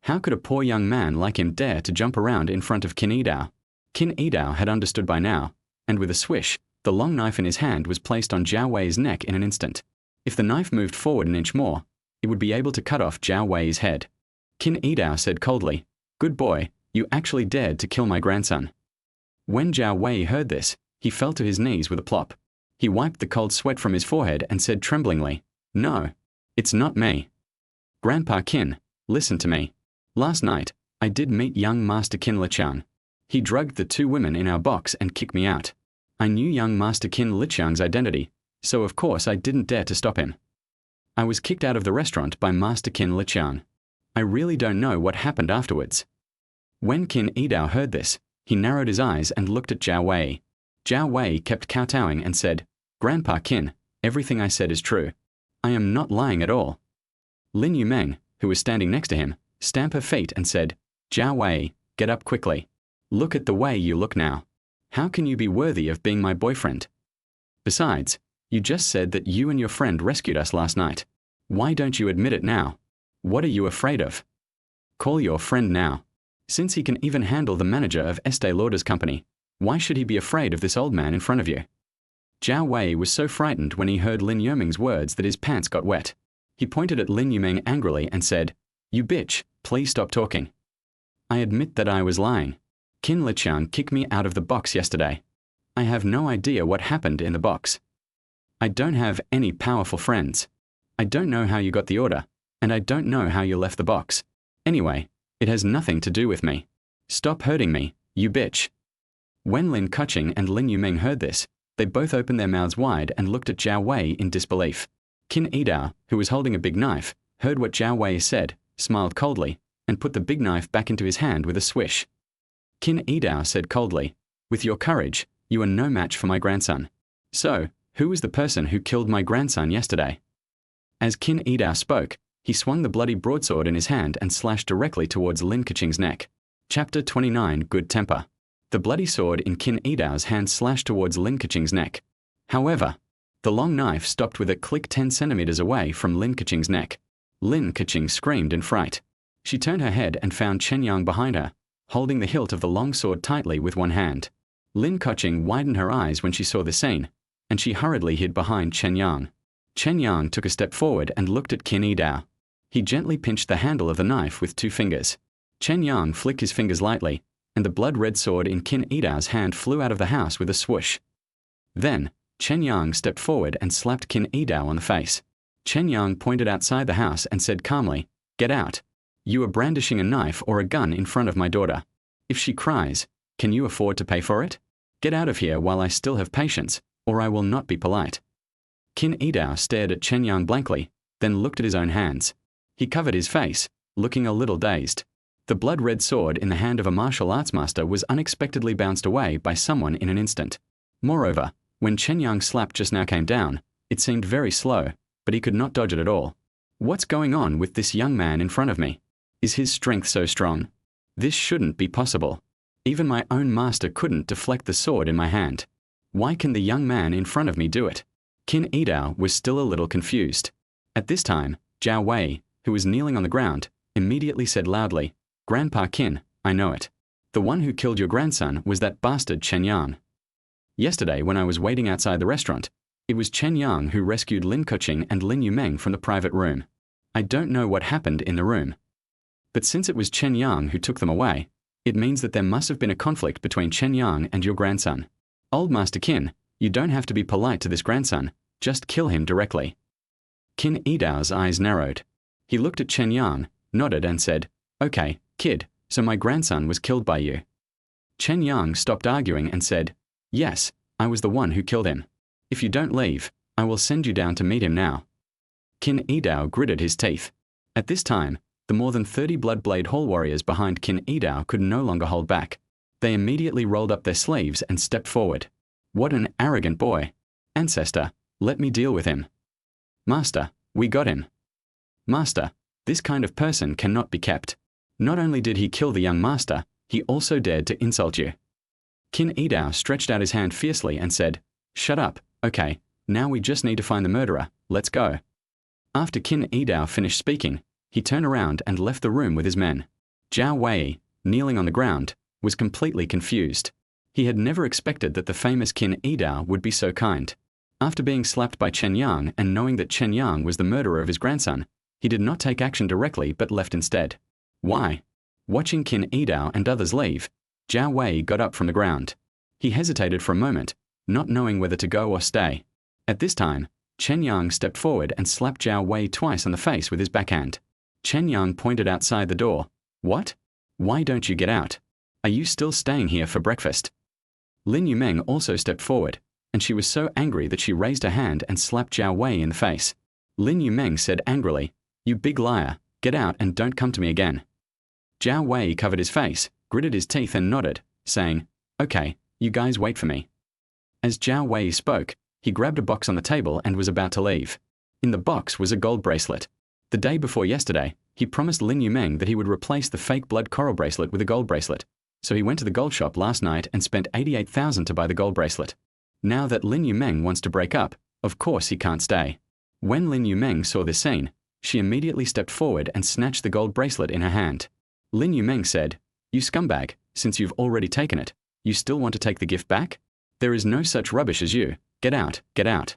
How could a poor young man like him dare to jump around in front of Qin Yidao? Qin Yidao had understood by now, and with a swish, the long knife in his hand was placed on Zhao Wei's neck in an instant. If the knife moved forward an inch more, it would be able to cut off Zhao Wei's head. Qin Yidao said coldly, "Good boy, you actually dared to kill my grandson." When Zhao Wei heard this, he fell to his knees with a plop. He wiped the cold sweat from his forehead and said tremblingly, "No, it's not me." Grandpa Qin, listen to me. Last night, I did meet young Master Qin Liqiang. He drugged the two women in our box and kicked me out. I knew young Master Qin Liqiang's identity, so of course I didn't dare to stop him. I was kicked out of the restaurant by Master Qin Liqiang. I really don't know what happened afterwards. When Qin Yidao heard this, he narrowed his eyes and looked at Zhao Wei. Zhao Wei kept kowtowing and said, Grandpa Qin, everything I said is true. I am not lying at all. Lin Yumeng, who was standing next to him, stamped her feet and said, Zhao Wei, get up quickly. Look at the way you look now. How can you be worthy of being my boyfriend? Besides, you just said that you and your friend rescued us last night. Why don't you admit it now? What are you afraid of? Call your friend now. Since he can even handle the manager of Estee Lauder's company, why should he be afraid of this old man in front of you? Zhao Wei was so frightened when he heard Lin Yumeng's words that his pants got wet. He pointed at Lin Yumeng angrily and said, You bitch, please stop talking. I admit that I was lying. Qin Liqiang kicked me out of the box yesterday. I have no idea what happened in the box. I don't have any powerful friends. I don't know how you got the order, and I don't know how you left the box. Anyway, it has nothing to do with me. Stop hurting me, you bitch. When Lin Keqing and Lin Yumeng heard this, they both opened their mouths wide and looked at Zhao Wei in disbelief. Qin Yidao, who was holding a big knife, heard what Zhao Wei said, smiled coldly, and put the big knife back into his hand with a swish. Qin Yidao said coldly, With your courage, you are no match for my grandson. So, who was the person who killed my grandson yesterday? As Qin Yidao spoke, he swung the bloody broadsword in his hand and slashed directly towards Lin Keqing's neck. Chapter 29 Good Temper. The bloody sword in Qin Yidao's hand slashed towards Lin Keqing's neck. However, the long knife stopped with a click 10 centimeters away from Lin Keqing's neck. Lin Keqing screamed in fright. She turned her head and found Chen Yang behind her, holding the hilt of the long sword tightly with one hand. Lin Keqing widened her eyes when she saw the scene, and she hurriedly hid behind Chen Yang. Chen Yang took a step forward and looked at Qin Yidao. He gently pinched the handle of the knife with 2 fingers. Chen Yang flicked his fingers lightly, and the blood-red sword in Qin Yidao's hand flew out of the house with a swoosh. Then, Chen Yang stepped forward and slapped Qin Yidao on the face. Chen Yang pointed outside the house and said calmly, Get out. You are brandishing a knife or a gun in front of my daughter. If she cries, can you afford to pay for it? Get out of here while I still have patience, or I will not be polite. Qin Yidao stared at Chen Yang blankly, then looked at his own hands. He covered his face, looking a little dazed. The blood-red sword in the hand of a martial arts master was unexpectedly bounced away by someone in an instant. Moreover, when Chen Yang's slap just now came down, it seemed very slow, but he could not dodge it at all. What's going on with this young man in front of me? Is his strength so strong? This shouldn't be possible. Even my own master couldn't deflect the sword in my hand. Why can the young man in front of me do it? Qin Yidao was still a little confused. At this time, Zhao Wei, who was kneeling on the ground, immediately said loudly, Grandpa Qin, I know it. The one who killed your grandson was that bastard Chen Yang. Yesterday, when I was waiting outside the restaurant, it was Chen Yang who rescued Lin Keqing and Lin Yumeng from the private room. I don't know what happened in the room. But since it was Chen Yang who took them away, it means that there must have been a conflict between Chen Yang and your grandson. Old Master Qin, you don't have to be polite to this grandson, just kill him directly. Qin Yidao's eyes narrowed. He looked at Chen Yang, nodded and said, Okay, kid, so my grandson was killed by you. Chen Yang stopped arguing and said, Yes, I was the one who killed him. If you don't leave, I will send you down to meet him now. Qin Yidao gritted his teeth. At this time, the more than 30 Bloodblade Hall warriors behind Qin Yidao could no longer hold back. They immediately rolled up their sleeves and stepped forward. What an arrogant boy. Ancestor, let me deal with him. Master, we got him. Master, this kind of person cannot be kept. Not only did he kill the young master, he also dared to insult you. Qin Yidao stretched out his hand fiercely and said, Shut up, okay, now we just need to find the murderer, let's go. After Qin Yidao finished speaking, he turned around and left the room with his men. Zhao Wei, kneeling on the ground, was completely confused. He had never expected that the famous Qin Yidao would be so kind. After being slapped by Chen Yang and knowing that Chen Yang was the murderer of his grandson, he did not take action directly but left instead. Why? Watching Qin Yidao and others leave, Zhao Wei got up from the ground. He hesitated for a moment, not knowing whether to go or stay. At this time, Chen Yang stepped forward and slapped Zhao Wei twice on the face with his backhand. Chen Yang pointed outside the door. What? Why don't you get out? Are you still staying here for breakfast? Lin Yumeng also stepped forward, and she was so angry that she raised her hand and slapped Zhao Wei in the face. Lin Yumeng said angrily, "You big liar, get out and don't come to me again." Zhao Wei covered his face, gritted his teeth and nodded, saying, "Okay, you guys wait for me." As Zhao Wei spoke, he grabbed a box on the table and was about to leave. In the box was a gold bracelet. The day before yesterday, he promised Lin Yumeng that he would replace the fake blood coral bracelet with a gold bracelet. So he went to the gold shop last night and spent 88,000 to buy the gold bracelet. Now that Lin Yumeng wants to break up, of course he can't stay. When Lin Yumeng saw this scene, she immediately stepped forward and snatched the gold bracelet in her hand. Lin Yumeng said, "You scumbag, since you've already taken it, you still want to take the gift back? There is no such rubbish as you. Get out, get out."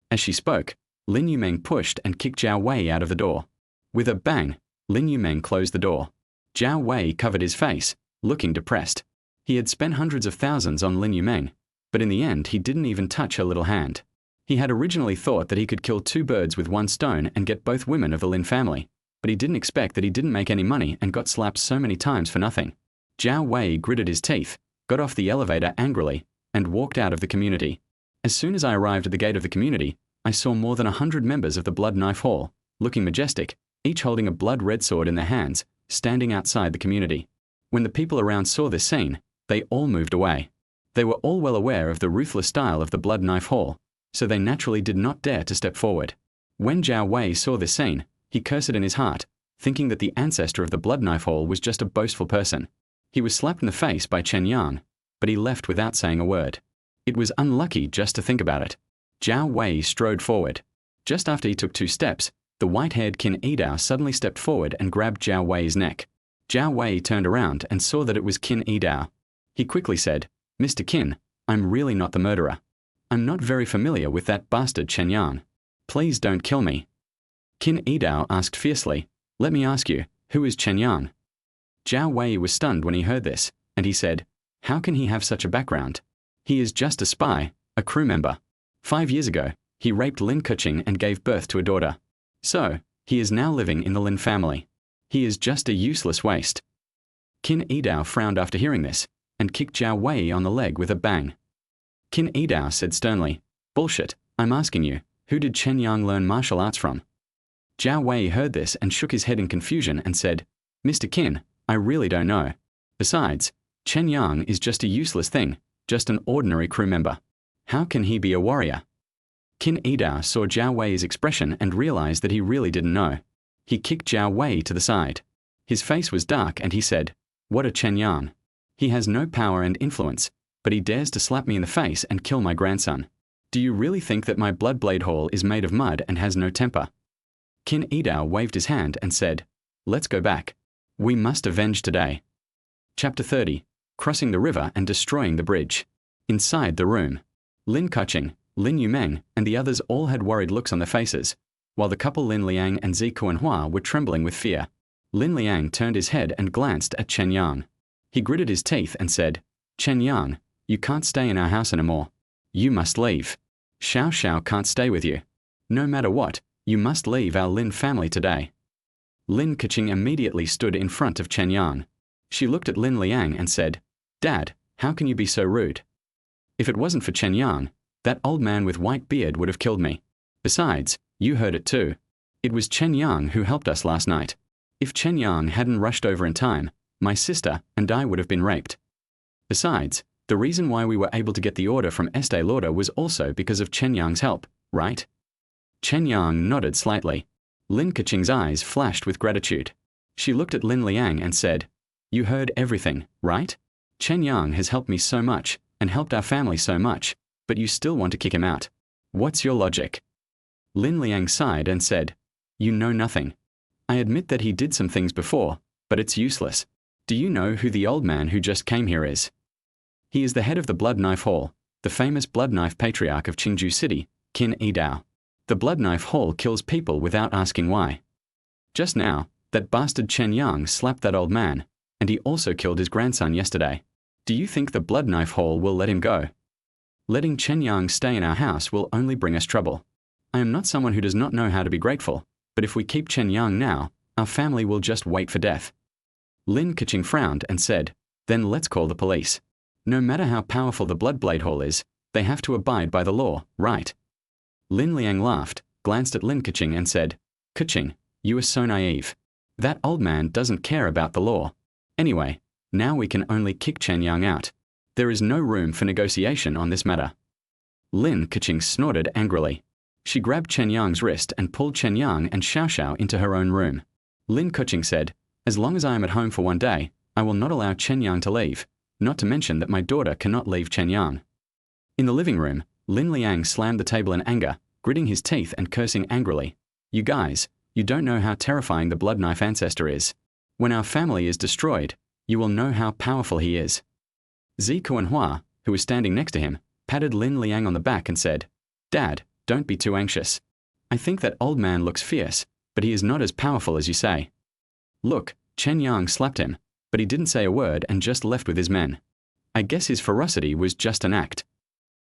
As she spoke, Lin Yumeng pushed and kicked Zhao Wei out of the door. With a bang, Lin Yumeng closed the door. Zhao Wei covered his face, looking depressed. He had spent hundreds of thousands on Lin Yumeng, but in the end he didn't even touch her little hand. He had originally thought that he could kill two birds with one stone and get both women of the Lin family, but he didn't expect that he didn't make any money and got slapped so many times for nothing. Zhao Wei gritted his teeth, got off the elevator angrily, and walked out of the community. As soon as I arrived at the gate of the community, I saw more than 100 members of the Blood Knife Hall, looking majestic, each holding a blood-red sword in their hands, standing outside the community. When the people around saw this scene, they all moved away. They were all well aware of the ruthless style of the Blood Knife Hall, so they naturally did not dare to step forward. When Zhao Wei saw this scene, he cursed in his heart, thinking that the ancestor of the Blood Knife Hall was just a boastful person. He was slapped in the face by Chen Yang, but he left without saying a word. It was unlucky just to think about it. Zhao Wei strode forward. Just after he took 2 steps, the white-haired Qin Yidao suddenly stepped forward and grabbed Zhao Wei's neck. Zhao Wei turned around and saw that it was Qin Yidao. He quickly said, "Mr. Qin, I'm really not the murderer. I'm not very familiar with that bastard Chen Yang. Please don't kill me." Qin Yidao asked fiercely, "Let me ask you, who is Chen Yang?" Zhao Wei was stunned when he heard this, and he said, "How can he have such a background? He is just a spy, a crew member. 5 years ago, he raped Lin Keqing and gave birth to a daughter. So, he is now living in the Lin family. He is just a useless waste." Qin Yidao frowned after hearing this, and kicked Zhao Wei on the leg with a bang. Qin Yidao said sternly, "Bullshit, I'm asking you, who did Chen Yang learn martial arts from?" Zhao Wei heard this and shook his head in confusion and said, "Mr. Qin, I really don't know. Besides, Chen Yang is just a useless thing, just an ordinary crew member. How can he be a warrior?" Qin Yidao saw Zhao Wei's expression and realized that he really didn't know. He kicked Zhao Wei to the side. His face was dark and he said, "What a Chen Yang. He has no power and influence, but he dares to slap me in the face and kill my grandson. Do you really think that my Bloodblade Hall is made of mud and has no temper?" Qin Yidao waved his hand and said, "Let's go back. We must avenge today." Chapter 30. Crossing the river and destroying the bridge. Inside the room, Lin Keqing, Lin Yumeng, and the others all had worried looks on their faces, while the couple Lin Liang and Zi Kuanhua were trembling with fear. Lin Liang turned his head and glanced at Chen Yang. He gritted his teeth and said, "Chen Yang, you can't stay in our house anymore. You must leave. Xiao Xiao can't stay with you. No matter what, you must leave our Lin family today." Lin Keqing immediately stood in front of Chen Yang. She looked at Lin Liang and said, "Dad, how can you be so rude? If it wasn't for Chen Yang, that old man with white beard would have killed me. Besides, you heard it too. It was Chen Yang who helped us last night. If Chen Yang hadn't rushed over in time, my sister and I would have been raped. Besides, the reason why we were able to get the order from Estee Lauder was also because of Chen Yang's help, right?" Chen Yang nodded slightly. Lin Keqing's eyes flashed with gratitude. She looked at Lin Liang and said, "You heard everything, right? Chen Yang has helped me so much, and helped our family so much, but you still want to kick him out. What's your logic?" Lin Liang sighed and said, "You know nothing. I admit that he did some things before, but it's useless. Do you know who the old man who just came here is? He is the head of the Blood Knife Hall, the famous Blood Knife Patriarch of Qingju City, Qin Yidao. The Blood Knife Hall kills people without asking why. Just now, that bastard Chen Yang slapped that old man, and he also killed his grandson yesterday. Do you think the Blood Knife Hall will let him go? Letting Chen Yang stay in our house will only bring us trouble. I am not someone who does not know how to be grateful, but if we keep Chen Yang now, Our family will just wait for death. Lin Keqing frowned and said, then let's call the police. No matter how powerful the Blood Blade Hall is, they have to abide by the law, right? Lin Liang laughed, glanced at Lin Keqing and said, Keqing, you are so naive. That old man doesn't care about the law. Anyway, now we can only kick Chen Yang out. There is no room for negotiation on this matter. Lin Keqing snorted angrily. She grabbed Chen Yang's wrist and pulled Chen Yang and Xiao Xiao into her own room. Lin Keqing said, as long as I am at home for one day, I will not allow Chen Yang to leave, not to mention that my daughter cannot leave Chen Yang. In the living room, Lin Liang slammed the table in anger, gritting his teeth and cursing angrily. You guys, you don't know how terrifying the blood knife ancestor is. When our family is destroyed, you will know how powerful he is. Zi Kuanhua, who was standing next to him, patted Lin Liang on the back and said, Dad, don't be too anxious. I think that old man looks fierce, but he is not as powerful as you say. Look, Chen Yang slapped him, but he didn't say a word and just left with his men. I guess his ferocity was just an act.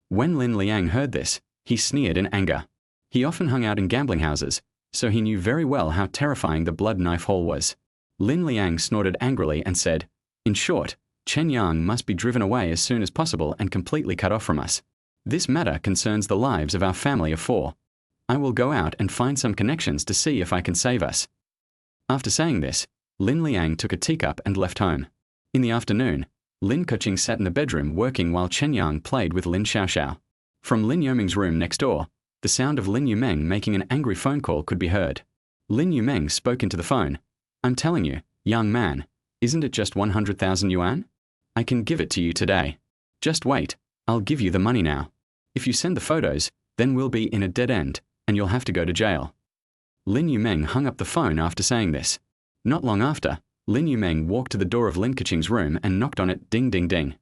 When Lin Liang heard this, he sneered in anger. He often hung out in gambling houses, so he knew very well how terrifying the blood knife hall was. Lin Liang snorted angrily and said, in short, Chen Yang must be driven away as soon as possible and completely cut off from us. This matter concerns the lives of our family of 4. I will go out and find some connections to see if I can save us. After saying this, Lin Liang took a teacup and left home. In the afternoon, Lin Keqing sat in the bedroom working while Chen Yang played with Lin Xiaoxiao. From Lin Yoming's room next door, the sound of Lin Yumeng making an angry phone call could be heard. Lin Yumeng spoke into the phone. I'm telling you, young man, isn't it just 100,000 yuan? I can give it to you today. Just wait, I'll give you the money now. If you send the photos, then we'll be in a dead end, and you'll have to go to jail. Lin Yumeng hung up the phone after saying this. Not long after, Lin Yumeng walked to the door of Lin Keqing's room and knocked on it ding ding ding.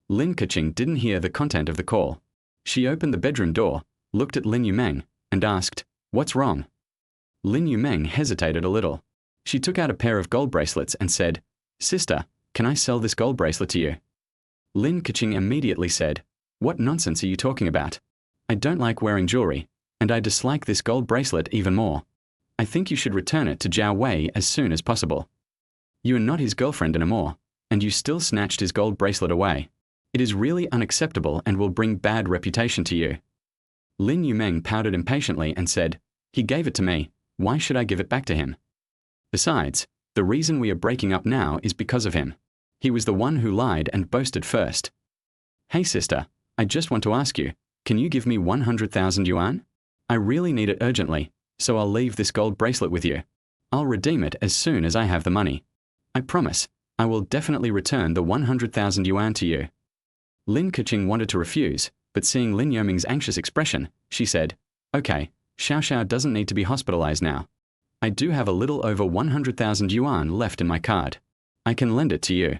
Lin Keqing didn't hear the content of the call. She opened the bedroom door, looked at Lin Yumeng, and asked, what's wrong? Lin Yumeng hesitated a little. She took out a pair of gold bracelets and said, Sister, can I sell this gold bracelet to you? Lin Keqing immediately said, what nonsense are you talking about? I don't like wearing jewelry, and I dislike this gold bracelet even more. I think you should return it to Zhao Wei as soon as possible. You are not his girlfriend anymore, and you still snatched his gold bracelet away. It is really unacceptable and will bring bad reputation to you. Lin Yumeng pouted impatiently and said, he gave it to me, why should I give it back to him? Besides, the reason we are breaking up now is because of him. He was the one who lied and boasted first. Hey sister, I just want to ask you, can you give me 100,000 yuan? I really need it urgently, so I'll leave this gold bracelet with you. I'll redeem it as soon as I have the money. I promise, I will definitely return the 100,000 yuan to you. Lin Keqing wanted to refuse, but seeing Lin Yoming's anxious expression, she said, okay, Xiao Xiao doesn't need to be hospitalized now. I do have a little over 100,000 yuan left in my card. I can lend it to you.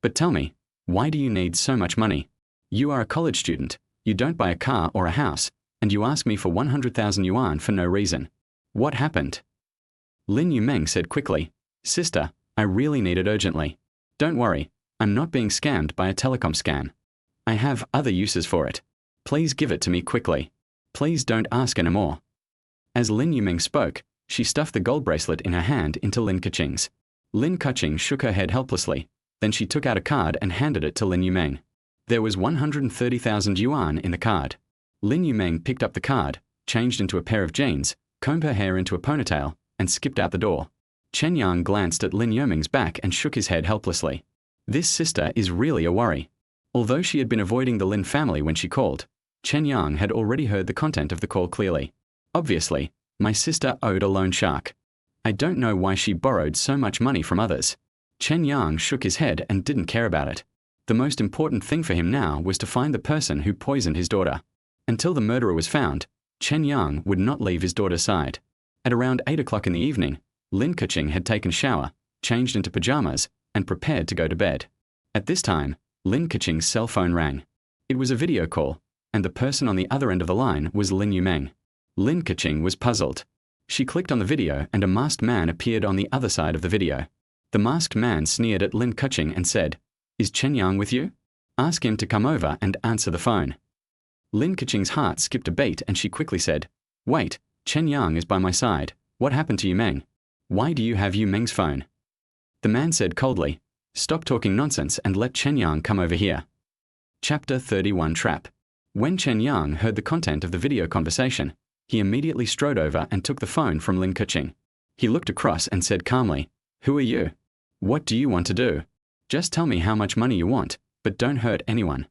But tell me, why do you need so much money? You are a college student, you don't buy a car or a house, and you ask me for 100,000 yuan for no reason. What happened? Lin Yumeng said quickly, Sister, I really need it urgently. Don't worry, I'm not being scammed by a telecom scam. I have other uses for it. Please give it to me quickly. Please don't ask anymore. As Lin Yumeng spoke, she stuffed the gold bracelet in her hand into Lin Keqing's. Lin Keqing shook her head helplessly. Then she took out a card and handed it to Lin Yumeng. There was 130,000 yuan in the card. Lin Yumeng picked up the card, changed into a pair of jeans, combed her hair into a ponytail, and skipped out the door. Chen Yang glanced at Lin Yoming's back and shook his head helplessly. This sister is really a worry. Although she had been avoiding the Lin family when she called, Chen Yang had already heard the content of the call clearly. Obviously, my sister owed a loan shark. I don't know why she borrowed so much money from others. Chen Yang shook his head and didn't care about it. The most important thing for him now was to find the person who poisoned his daughter. Until the murderer was found, Chen Yang would not leave his daughter's side. At around 8 o'clock in the evening, Lin Keqing had taken a shower, changed into pajamas, and prepared to go to bed. At this time, Lin Keqing's cell phone rang. It was a video call, and the person on the other end of the line was Lin Yumeng. Lin Keqing was puzzled. She clicked on the video and a masked man appeared on the other side of the video. The masked man sneered at Lin Keqing and said, Is Chen Yang with you? Ask him to come over and answer the phone. Lin Keqing's heart skipped a beat and she quickly said, Wait, Chen Yang is by my side. What happened to Yumeng? Why do you have Yu Meng's phone? The man said coldly, "Stop talking nonsense and let Chen Yang come over here." Chapter 31 Trap. When Chen Yang heard the content of the video conversation, he immediately strode over and took the phone from Lin Keqing. He looked across and said calmly, "Who are you? What do you want to do? Just tell me how much money you want, but don't hurt anyone."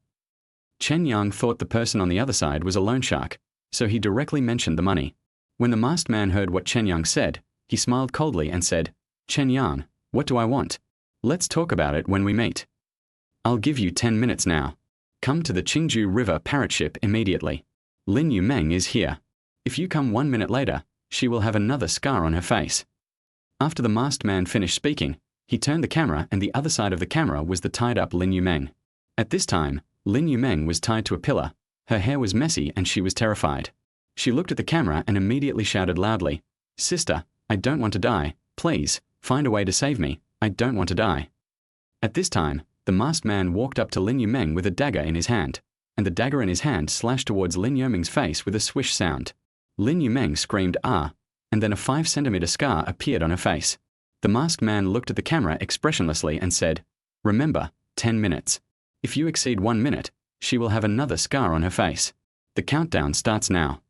Chen Yang thought the person on the other side was a loan shark, so he directly mentioned the money. When the masked man heard what Chen Yang said, he smiled coldly and said, "Chen Yang, what do I want? Let's talk about it when we meet. I'll give you 10 minutes now. Come to the Qingju River parrot ship immediately. Lin Yumeng is here. If you come 1 minute later, she will have another scar on her face." After the masked man finished speaking, he turned the camera and the other side of the camera was the tied-up Lin Yumeng. At this time, Lin Yumeng was tied to a pillar, her hair was messy and she was terrified. She looked at the camera and immediately shouted loudly, "Sister, I don't want to die. Please, find a way to save me. I don't want to die." At this time, the masked man walked up to Lin Yumeng with a dagger in his hand, and the dagger in his hand slashed towards Lin Yumeng's face with a swish sound. Lin Yumeng screamed "Ah," and then a 5-centimeter scar appeared on her face. The masked man looked at the camera expressionlessly and said, "Remember, 10 minutes. If you exceed 1 minute, she will have another scar on her face. The countdown starts now."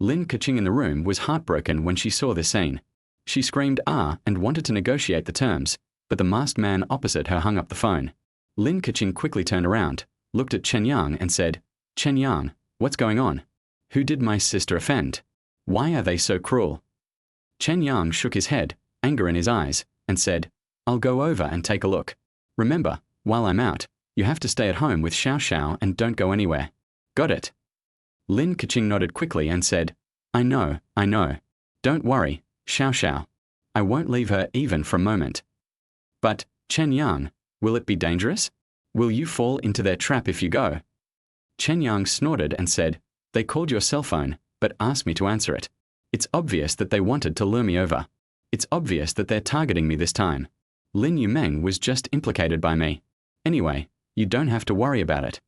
Lin Keqing in the room was heartbroken when she saw this scene. She screamed "Ah" and wanted to negotiate the terms, but the masked man opposite her hung up the phone. Lin Keqing quickly turned around, looked at Chen Yang and said, "Chen Yang, what's going on? Who did my sister offend? Why are they so cruel?" Chen Yang shook his head, anger in his eyes, and said, "I'll go over and take a look. Remember, while I'm out, you have to stay at home with Xiao Xiao and don't go anywhere. Got it?" Lin Keqing nodded quickly and said, I know. Don't worry, Xiao Xiao. I won't leave her even for a moment." "But, Chen Yang, will it be dangerous? Will you fall into their trap if you go?" Chen Yang snorted and said, "They called your cell phone, but asked me to answer it. It's obvious that they wanted to lure me over. It's obvious that they're targeting me this time. Lin Yumeng was just implicated by me. Anyway, you don't have to worry about it."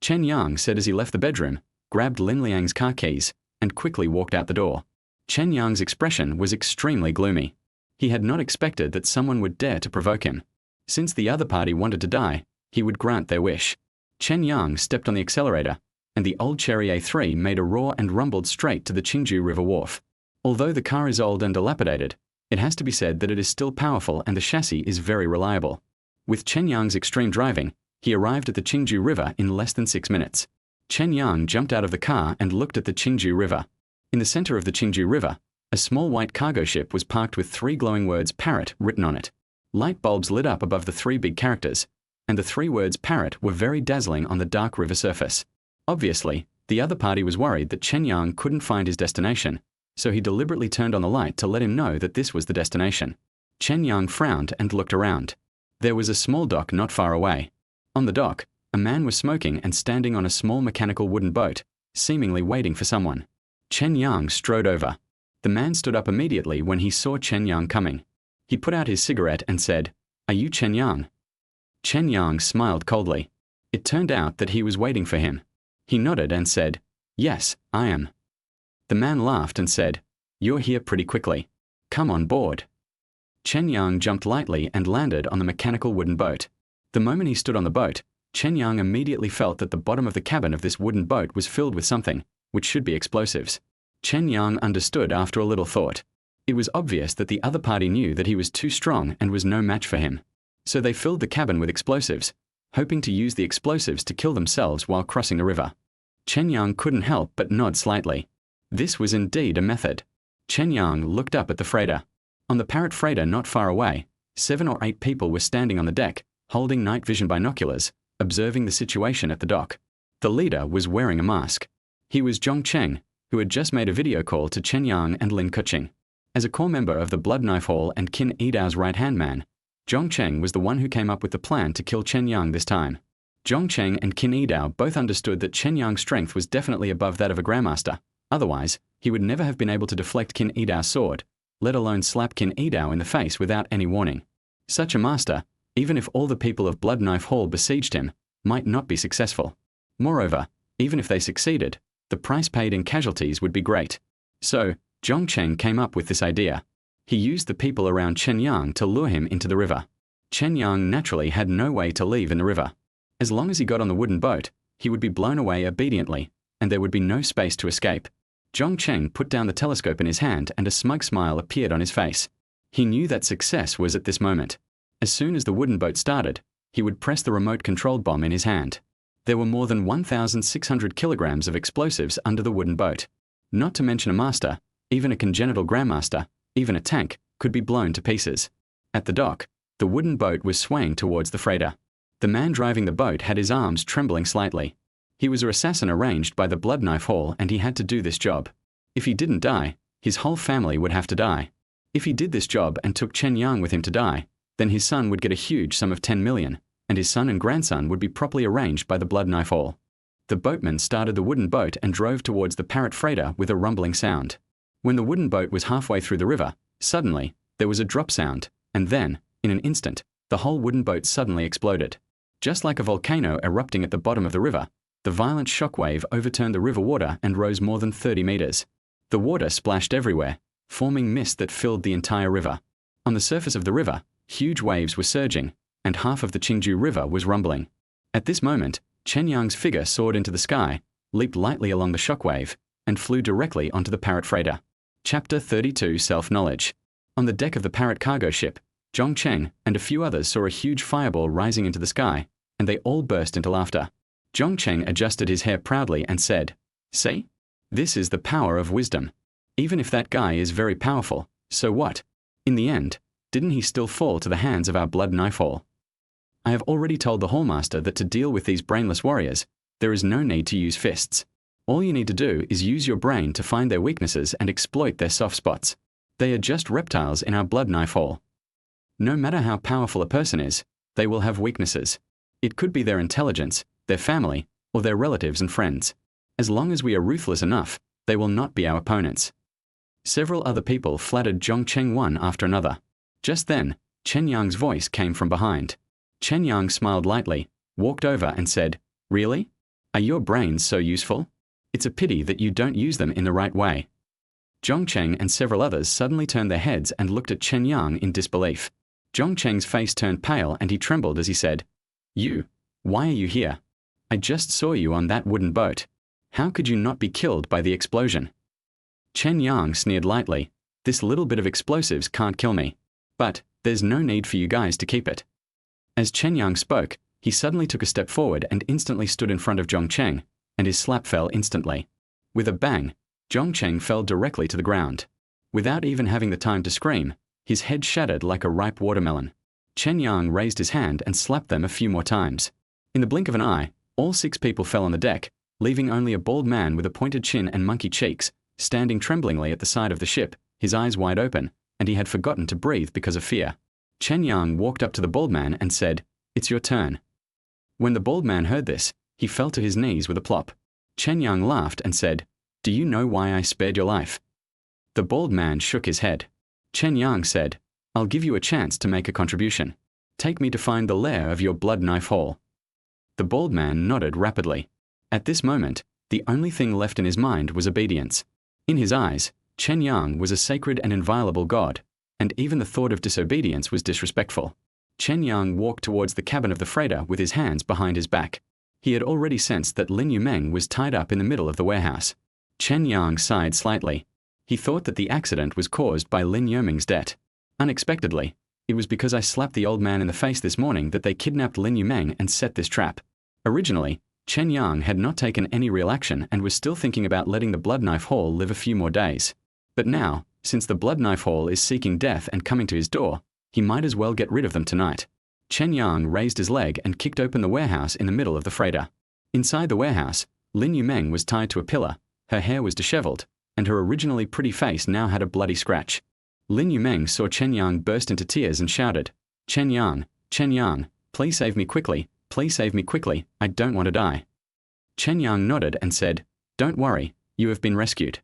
Chen Yang said as he left the bedroom, grabbed Lin Liang's car keys, and quickly walked out the door. Chen Yang's expression was extremely gloomy. He had not expected that someone would dare to provoke him. Since the other party wanted to die, he would grant their wish. Chen Yang stepped on the accelerator, and the old Cherry A3 made a roar and rumbled straight to the Qingju River wharf. Although the car is old and dilapidated, it has to be said that it is still powerful and the chassis is very reliable. With Chen Yang's extreme driving, he arrived at the Qingju River in less than 6 minutes. Chen Yang jumped out of the car and looked at the Qingju River. In the center of the Qingju River, a small white cargo ship was parked with 3 glowing words "Parrot" written on it. Light bulbs lit up above the 3 big characters, and the 3 words "Parrot" were very dazzling on the dark river surface. Obviously, the other party was worried that Chen Yang couldn't find his destination, so he deliberately turned on the light to let him know that this was the destination. Chen Yang frowned and looked around. There was a small dock not far away. On the dock, a man was smoking and standing on a small mechanical wooden boat, seemingly waiting for someone. Chen Yang strode over. The man stood up immediately when he saw Chen Yang coming. He put out his cigarette and said, "Are you Chen Yang?" Chen Yang smiled coldly. It turned out that he was waiting for him. He nodded and said, "Yes, I am." The man laughed and said, "You're here pretty quickly. Come on board." Chen Yang jumped lightly and landed on the mechanical wooden boat. The moment he stood on the boat, Chen Yang immediately felt that the bottom of the cabin of this wooden boat was filled with something, which should be explosives. Chen Yang understood after a little thought. It was obvious that the other party knew that he was too strong and was no match for him. So they filled the cabin with explosives, hoping to use the explosives to kill themselves while crossing the river. Chen Yang couldn't help but nod slightly. This was indeed a method. Chen Yang looked up at the freighter. On the Parrot freighter not far away, 7 or 8 people were standing on the deck, holding night vision binoculars, observing the situation at the dock. The leader was wearing a mask. He was Zhong Cheng, who had just made a video call to Chen Yang and Lin Keqing. As a core member of the Blood Knife Hall and Qin Yidao's right-hand man, Zhong Cheng was the one who came up with the plan to kill Chen Yang this time. Zhong Cheng and Qin Yidao both understood that Chen Yang's strength was definitely above that of a Grandmaster. Otherwise, he would never have been able to deflect Qin Yidao's sword, let alone slap Qin Yidao in the face without any warning. Such a master, even if all the people of Blood Knife Hall besieged him, might not be successful. Moreover, even if they succeeded, the price paid in casualties would be great. So, Zhong Cheng came up with this idea. He used the people around Chen Yang to lure him into the river. Chen Yang naturally had no way to leave in the river. As long as he got on the wooden boat, he would be blown away obediently, and there would be no space to escape. Zhong Cheng put down the telescope in his hand and a smug smile appeared on his face. He knew that success was at this moment. As soon as the wooden boat started, he would press the remote-controlled bomb in his hand. There were more than 1,600 kilograms of explosives under the wooden boat. Not to mention a master, even a congenital grandmaster, even a tank, could be blown to pieces. At the dock, the wooden boat was swaying towards the freighter. The man driving the boat had his arms trembling slightly. He was an assassin arranged by the Blood Knife Hall and he had to do this job. If he didn't die, his whole family would have to die. If he did this job and took Chen Yang with him to die, then his son would get a huge sum of 10 million, and his son and grandson would be properly arranged by the Blood Knife Hall. The boatman started the wooden boat and drove towards the Parrot freighter with a rumbling sound. When the wooden boat was halfway through the river, suddenly, there was a drop sound, and then, in an instant, the whole wooden boat suddenly exploded. Just like a volcano erupting at the bottom of the river, the violent shockwave overturned the river water and rose more than 30 meters. The water splashed everywhere, forming mist that filled the entire river. On the surface of the river, huge waves were surging, and half of the Qingju River was rumbling. At this moment, Chen Yang's figure soared into the sky, leaped lightly along the shockwave, and flew directly onto the Parrot freighter. Chapter 32 Self-Knowledge. On the deck of the Parrot cargo ship, Zhong Cheng and a few others saw a huge fireball rising into the sky, and they all burst into laughter. Zhong Cheng adjusted his hair proudly and said, "See? This is the power of wisdom. Even if that guy is very powerful, so what? In the end, didn't he still fall to the hands of our Blood Knife Hall? I have already told the Hallmaster that to deal with these brainless warriors, there is no need to use fists. All you need to do is use your brain to find their weaknesses and exploit their soft spots. They are just reptiles in our Blood Knife Hall. No matter how powerful a person is, they will have weaknesses. It could be their intelligence, their family, or their relatives and friends. As long as we are ruthless enough, they will not be our opponents." Several other people flattered Zhong Cheng one after another. Just then, Chen Yang's voice came from behind. Chen Yang smiled lightly, walked over and said, "Really? Are your brains so useful? It's a pity that you don't use them in the right way." Zhong Cheng and several others suddenly turned their heads and looked at Chen Yang in disbelief. Zhong Cheng's face turned pale and he trembled as he said, Why are you here? I just saw you on that wooden boat. How could you not be killed by the explosion?" Chen Yang sneered lightly, "This little bit of explosives can't kill me. But there's no need for you guys to keep it." As Chen Yang spoke, he suddenly took a step forward and instantly stood in front of Zhong Cheng, and his slap fell instantly. With a bang, Zhong Cheng fell directly to the ground. Without even having the time to scream, his head shattered like a ripe watermelon. Chen Yang raised his hand and slapped them a few more times. In the blink of an eye, all 6 people fell on the deck, leaving only a bald man with a pointed chin and monkey cheeks, standing tremblingly at the side of the ship, his eyes wide open, and he had forgotten to breathe because of fear. Chen Yang walked up to the bald man and said, "It's your turn." When the bald man heard this, he fell to his knees with a plop. Chen Yang laughed and said, "Do you know why I spared your life?" The bald man shook his head. Chen Yang said, "I'll give you a chance to make a contribution. Take me to find the lair of your Blood Knife Hall." The bald man nodded rapidly. At this moment, the only thing left in his mind was obedience. In his eyes, Chen Yang was a sacred and inviolable god, and even the thought of disobedience was disrespectful. Chen Yang walked towards the cabin of the freighter with his hands behind his back. He had already sensed that Lin Yumeng was tied up in the middle of the warehouse. Chen Yang sighed slightly. He thought that the accident was caused by Lin Yumeng's debt. Unexpectedly, it was because I slapped the old man in the face this morning that they kidnapped Lin Yumeng and set this trap. Originally, Chen Yang had not taken any real action and was still thinking about letting the Blood Knife Hall live a few more days. But now, since the Blood Knife Hall is seeking death and coming to his door, he might as well get rid of them tonight. Chen Yang raised his leg and kicked open the warehouse in the middle of the freighter. Inside the warehouse, Lin Yumeng was tied to a pillar, her hair was disheveled, and her originally pretty face now had a bloody scratch. Lin Yumeng saw Chen Yang burst into tears and shouted, Chen Yang, please save me quickly, I don't want to die." Chen Yang nodded and said, "Don't worry, you have been rescued."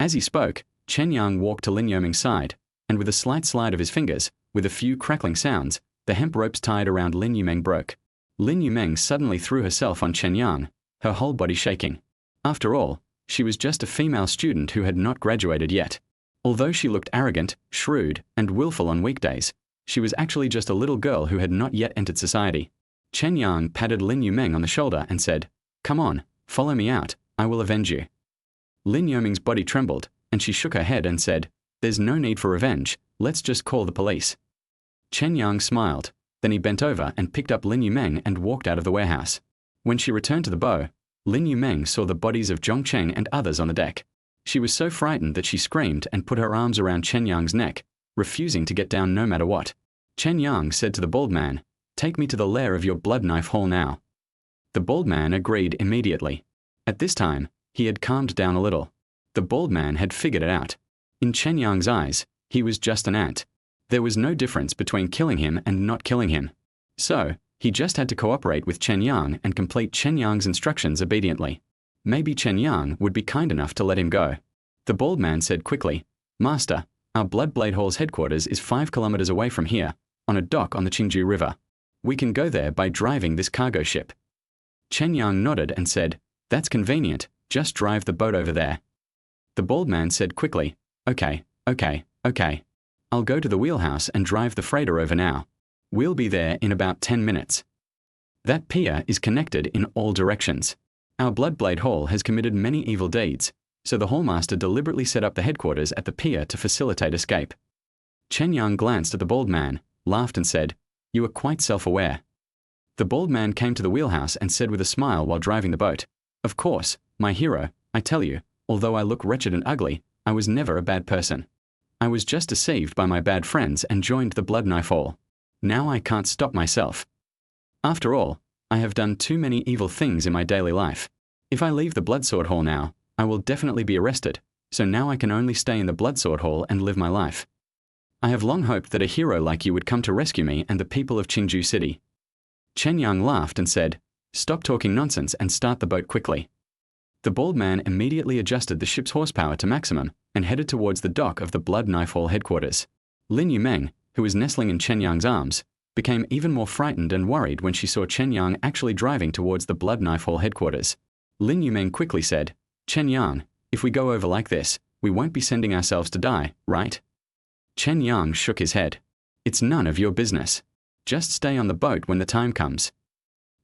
As he spoke, Chen Yang walked to Lin Yumeng's side, and with a slight slide of his fingers, with a few crackling sounds, the hemp ropes tied around Lin Yumeng broke. Lin Yumeng suddenly threw herself on Chen Yang, her whole body shaking. After all, she was just a female student who had not graduated yet. Although she looked arrogant, shrewd, and willful on weekdays, she was actually just a little girl who had not yet entered society. Chen Yang patted Lin Yumeng on the shoulder and said, "Come on, follow me out, I will avenge you." Lin Yumeng's body trembled, and she shook her head and said, "There's no need for revenge, let's just call the police." Chen Yang smiled, then he bent over and picked up Lin Yumeng and walked out of the warehouse. When she returned to the bow, Lin Yumeng saw the bodies of Zhongcheng and others on the deck. She was so frightened that she screamed and put her arms around Chen Yang's neck, refusing to get down no matter what. Chen Yang said to the bald man, "Take me to the lair of your blood knife hall now." The bald man agreed immediately. At this time, he had calmed down a little. The bald man had figured it out. In Chen Yang's eyes, he was just an ant. There was no difference between killing him and not killing him. So, he just had to cooperate with Chen Yang and complete Chen Yang's instructions obediently. Maybe Chen Yang would be kind enough to let him go. The bald man said quickly, "Master, our Bloodblade Hall's headquarters is 5 kilometers away from here, on a dock on the Qingju River. We can go there by driving this cargo ship." Chen Yang nodded and said, "That's convenient, just drive the boat over there." The bald man said quickly, Okay. I'll go to the wheelhouse and drive the freighter over now. We'll be there in about 10 minutes. That pier is connected in all directions. Our Bloodblade Hall has committed many evil deeds, so the hallmaster deliberately set up the headquarters at the pier to facilitate escape. Chen Yang glanced at the bald man, laughed and said, "You are quite self-aware." The bald man came to the wheelhouse and said with a smile while driving the boat, "Of course, my hero, I tell you, although I look wretched and ugly, I was never a bad person. I was just deceived by my bad friends and joined the Blood Knife Hall. Now I can't stop myself. After all, I have done too many evil things in my daily life. If I leave the Bloodsword Hall now, I will definitely be arrested, so now I can only stay in the Bloodsword Hall and live my life. I have long hoped that a hero like you would come to rescue me and the people of Qingju City." Chen Yang laughed and said, "Stop talking nonsense and start the boat quickly." The bald man immediately adjusted the ship's horsepower to maximum and headed towards the dock of the Blood Knife Hall headquarters. Lin Yumeng, who was nestling in Chen Yang's arms, became even more frightened and worried when she saw Chen Yang actually driving towards the Blood Knife Hall headquarters. Lin Yumeng quickly said, "Chen Yang, if we go over like this, we won't be sending ourselves to die, right?" Chen Yang shook his head. "It's none of your business. Just stay on the boat when the time comes."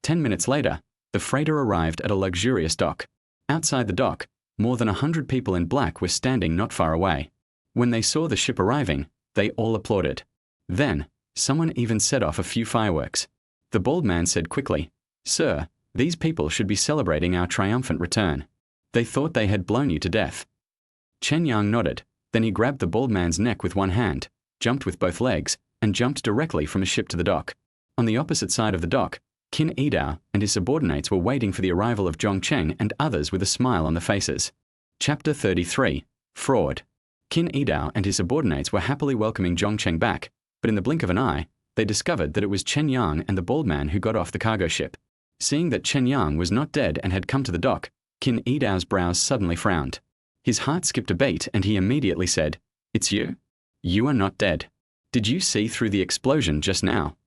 10 minutes later, the freighter arrived at a luxurious dock. Outside the dock, more than 100 people in black were standing not far away. When they saw the ship arriving, they all applauded. Then, someone even set off a few fireworks. The bald man said quickly, "Sir, these people should be celebrating our triumphant return. They thought they had blown you to death." Chen Yang nodded, then he grabbed the bald man's neck with one hand, jumped with both legs, and jumped directly from the ship to the dock. On the opposite side of the dock, Qin Yidao and his subordinates were waiting for the arrival of Zhongcheng and others with a smile on their faces. Chapter 33. Fraud. Qin Yidao and his subordinates were happily welcoming Zhongcheng back, but in the blink of an eye, they discovered that it was Chen Yang and the bald man who got off the cargo ship. Seeing that Chen Yang was not dead and had come to the dock, Qin Yidao's brows suddenly frowned. His heart skipped a beat and he immediately said, "It's you? You are not dead. Did you see through the explosion just now?"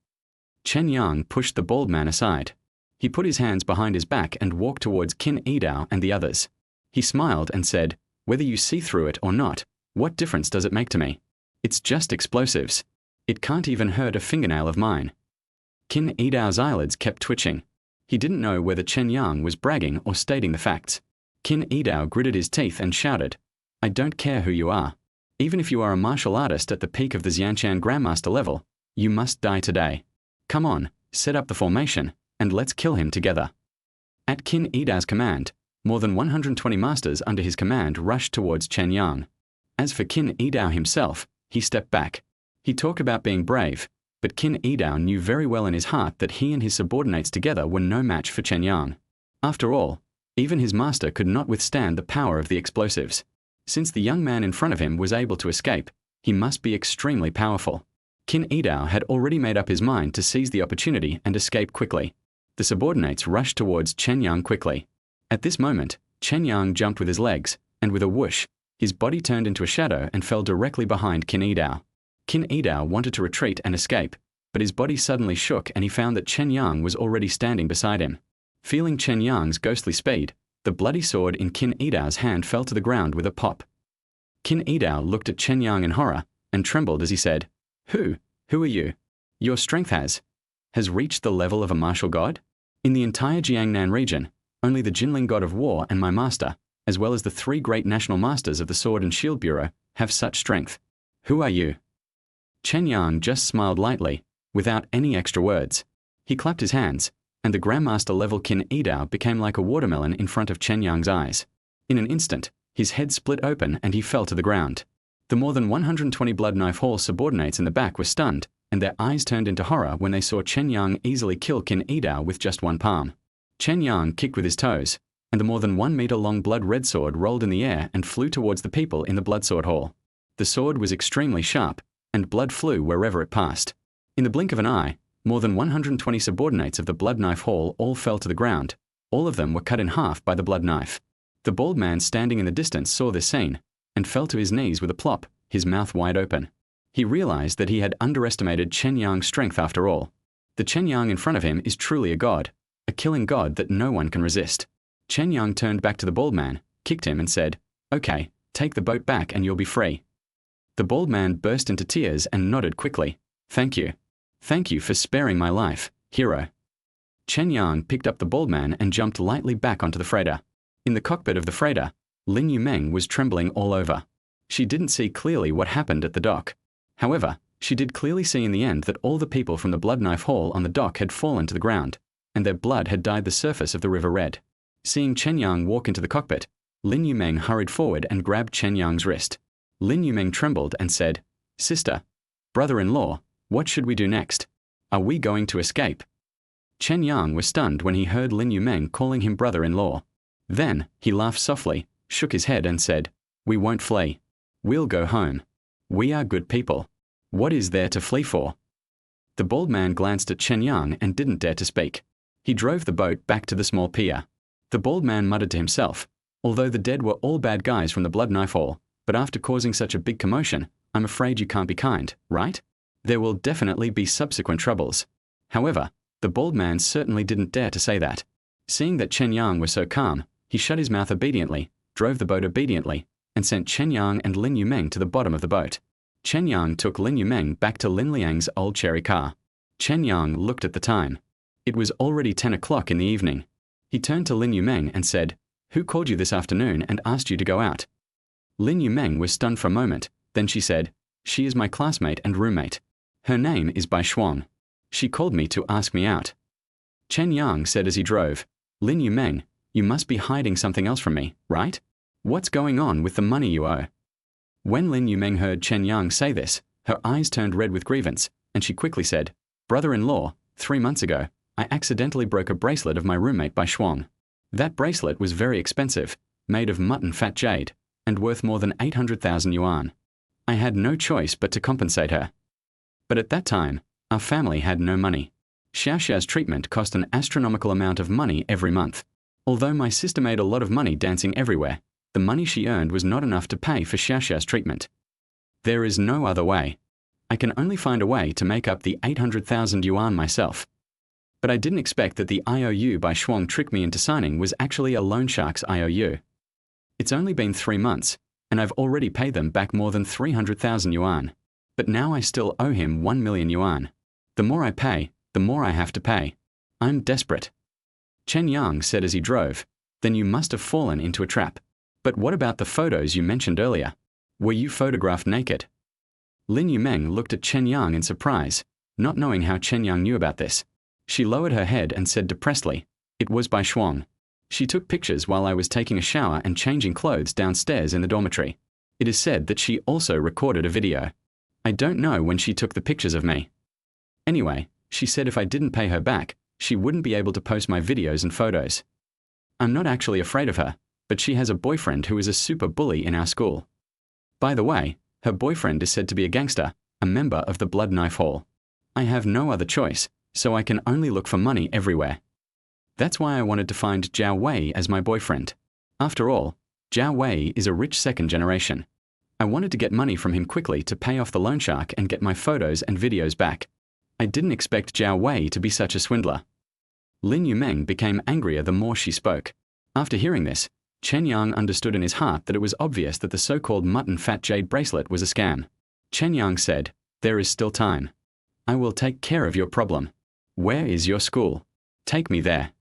Chen Yang pushed the bald man aside. He put his hands behind his back and walked towards Qin Yidao and the others. He smiled and said, "Whether you see through it or not, what difference does it make to me? It's just explosives. It can't even hurt a fingernail of mine." Qin Yidao's eyelids kept twitching. He didn't know whether Chen Yang was bragging or stating the facts. Qin Yidao gritted his teeth and shouted, "I don't care who you are. Even if you are a martial artist at the peak of the Xianchan Grandmaster level, you must die today. Come on, set up the formation, and let's kill him together." At Qin Yidao's command, more than 120 masters under his command rushed towards Chen Yang. As for Qin Yidao himself, he stepped back. He talked about being brave, but Qin Yidao knew very well in his heart that he and his subordinates together were no match for Chen Yang. After all, even his master could not withstand the power of the explosives. Since the young man in front of him was able to escape, he must be extremely powerful. Qin Yidao had already made up his mind to seize the opportunity and escape quickly. The subordinates rushed towards Chen Yang quickly. At this moment, Chen Yang jumped with his legs, and with a whoosh, his body turned into a shadow and fell directly behind Qin Yidao. Qin Yidao wanted to retreat and escape, but his body suddenly shook and he found that Chen Yang was already standing beside him. Feeling Chen Yang's ghostly speed, the bloody sword in Qin Yidao's hand fell to the ground with a pop. Qin Yidao looked at Chen Yang in horror and trembled as he said, Who are you? Your strength has reached the level of a martial god? In the entire Jiangnan region, only the Jinling god of war and my master, as well as the 3 great national masters of the Sword and Shield Bureau, have such strength. Who are you? Chen Yang just smiled lightly, without any extra words. He clapped his hands, and the Grandmaster level Qin Yidao became like a watermelon in front of Chen Yang's eyes. In an instant, his head split open and he fell to the ground. The more than 120 Blood Knife Hall subordinates in the back were stunned, and their eyes turned into horror when they saw Chen Yang easily kill Qin Yidao with just one palm. Chen Yang kicked with his toes, and the more than 1 meter long blood-red sword rolled in the air and flew towards the people in the Blood Sword Hall. The sword was extremely sharp, and blood flew wherever it passed. In the blink of an eye, more than 120 subordinates of the Blood Knife Hall all fell to the ground. All of them were cut in half by the blood knife. The bald man standing in the distance saw this scene, and fell to his knees with a plop, his mouth wide open. He realized that he had underestimated Chen Yang's strength after all. The Chen Yang in front of him is truly a god, a killing god that no one can resist. Chen Yang turned back to the bald man, kicked him and said, Okay, take the boat back and you'll be free. The bald man burst into tears and nodded quickly. Thank you. Thank you for sparing my life, hero. Chen Yang picked up the bald man and jumped lightly back onto the freighter. In the cockpit of the freighter, Lin Yumeng was trembling all over. She didn't see clearly what happened at the dock. However, she did clearly see in the end that all the people from the Blood Knife Hall on the dock had fallen to the ground, and their blood had dyed the surface of the river red. Seeing Chen Yang walk into the cockpit, Lin Yumeng hurried forward and grabbed Chen Yang's wrist. Lin Yumeng trembled and said, Sister, brother-in-law, what should we do next? Are we going to escape? Chen Yang was stunned when he heard Lin Yumeng calling him brother-in-law. Then, he laughed softly, shook his head and said, We won't flee. We'll go home. We are good people. What is there to flee for? The bald man glanced at Chen Yang and didn't dare to speak. He drove the boat back to the small pier. The bald man muttered to himself, Although the dead were all bad guys from the Blood Knife Hall, but after causing such a big commotion, I'm afraid you can't be kind, right? There will definitely be subsequent troubles. However, the bald man certainly didn't dare to say that. Seeing that Chen Yang was so calm, he shut his mouth obediently, drove the boat obediently, and sent Chen Yang and Lin Yumeng to the bottom of the boat. Chen Yang took Lin Yumeng back to Lin Liang's old cherry car. Chen Yang looked at the time. It was already 10 o'clock in the evening. He turned to Lin Yumeng and said, Who called you this afternoon and asked you to go out? Lin Yumeng was stunned for a moment, then she said, She is my classmate and roommate. Her name is Bai Shuang. She called me to ask me out. Chen Yang said as he drove, Lin Yumeng, you must be hiding something else from me, right? What's going on with the money you owe? When Lin Yumeng heard Chen Yang say this, her eyes turned red with grievance, and she quickly said, Brother-in-law, 3 months ago, I accidentally broke a bracelet of my roommate Bai Shuang. That bracelet was very expensive, made of mutton fat jade, and worth more than 800,000 yuan. I had no choice but to compensate her. But at that time, our family had no money. Xiaoxia's treatment cost an astronomical amount of money every month. Although my sister made a lot of money dancing everywhere, the money she earned was not enough to pay for Xiaoxia's treatment. There is no other way. I can only find a way to make up the 800,000 yuan myself. But I didn't expect that the IOU Bai Shuang tricked me into signing was actually a loan shark's IOU. It's only been 3 months, and I've already paid them back more than 300,000 yuan. But now I still owe him 1 million yuan. The more I pay, the more I have to pay. I'm desperate. Chen Yang said as he drove, Then you must have fallen into a trap. But what about the photos you mentioned earlier? Were you photographed naked? Lin Yumeng looked at Chen Yang in surprise, not knowing how Chen Yang knew about this. She lowered her head and said depressedly, It was Bai Shuang. She took pictures while I was taking a shower and changing clothes downstairs in the dormitory. It is said that she also recorded a video. I don't know when she took the pictures of me. Anyway, she said if I didn't pay her back, she wouldn't be able to post my videos and photos. I'm not actually afraid of her, but she has a boyfriend who is a super bully in our school. By the way, her boyfriend is said to be a gangster, a member of the Blood Knife Hall. I have no other choice, so I can only look for money everywhere. That's why I wanted to find Jiao Wei as my boyfriend. After all, Jiao Wei is a rich second generation. I wanted to get money from him quickly to pay off the loan shark and get my photos and videos back. I didn't expect Jiao Wei to be such a swindler. Lin Yumeng became angrier the more she spoke. After hearing this, Chen Yang understood in his heart that it was obvious that the so-called mutton fat jade bracelet was a scam. Chen Yang said, "There is still time. I will take care of your problem. Where is your school? Take me there."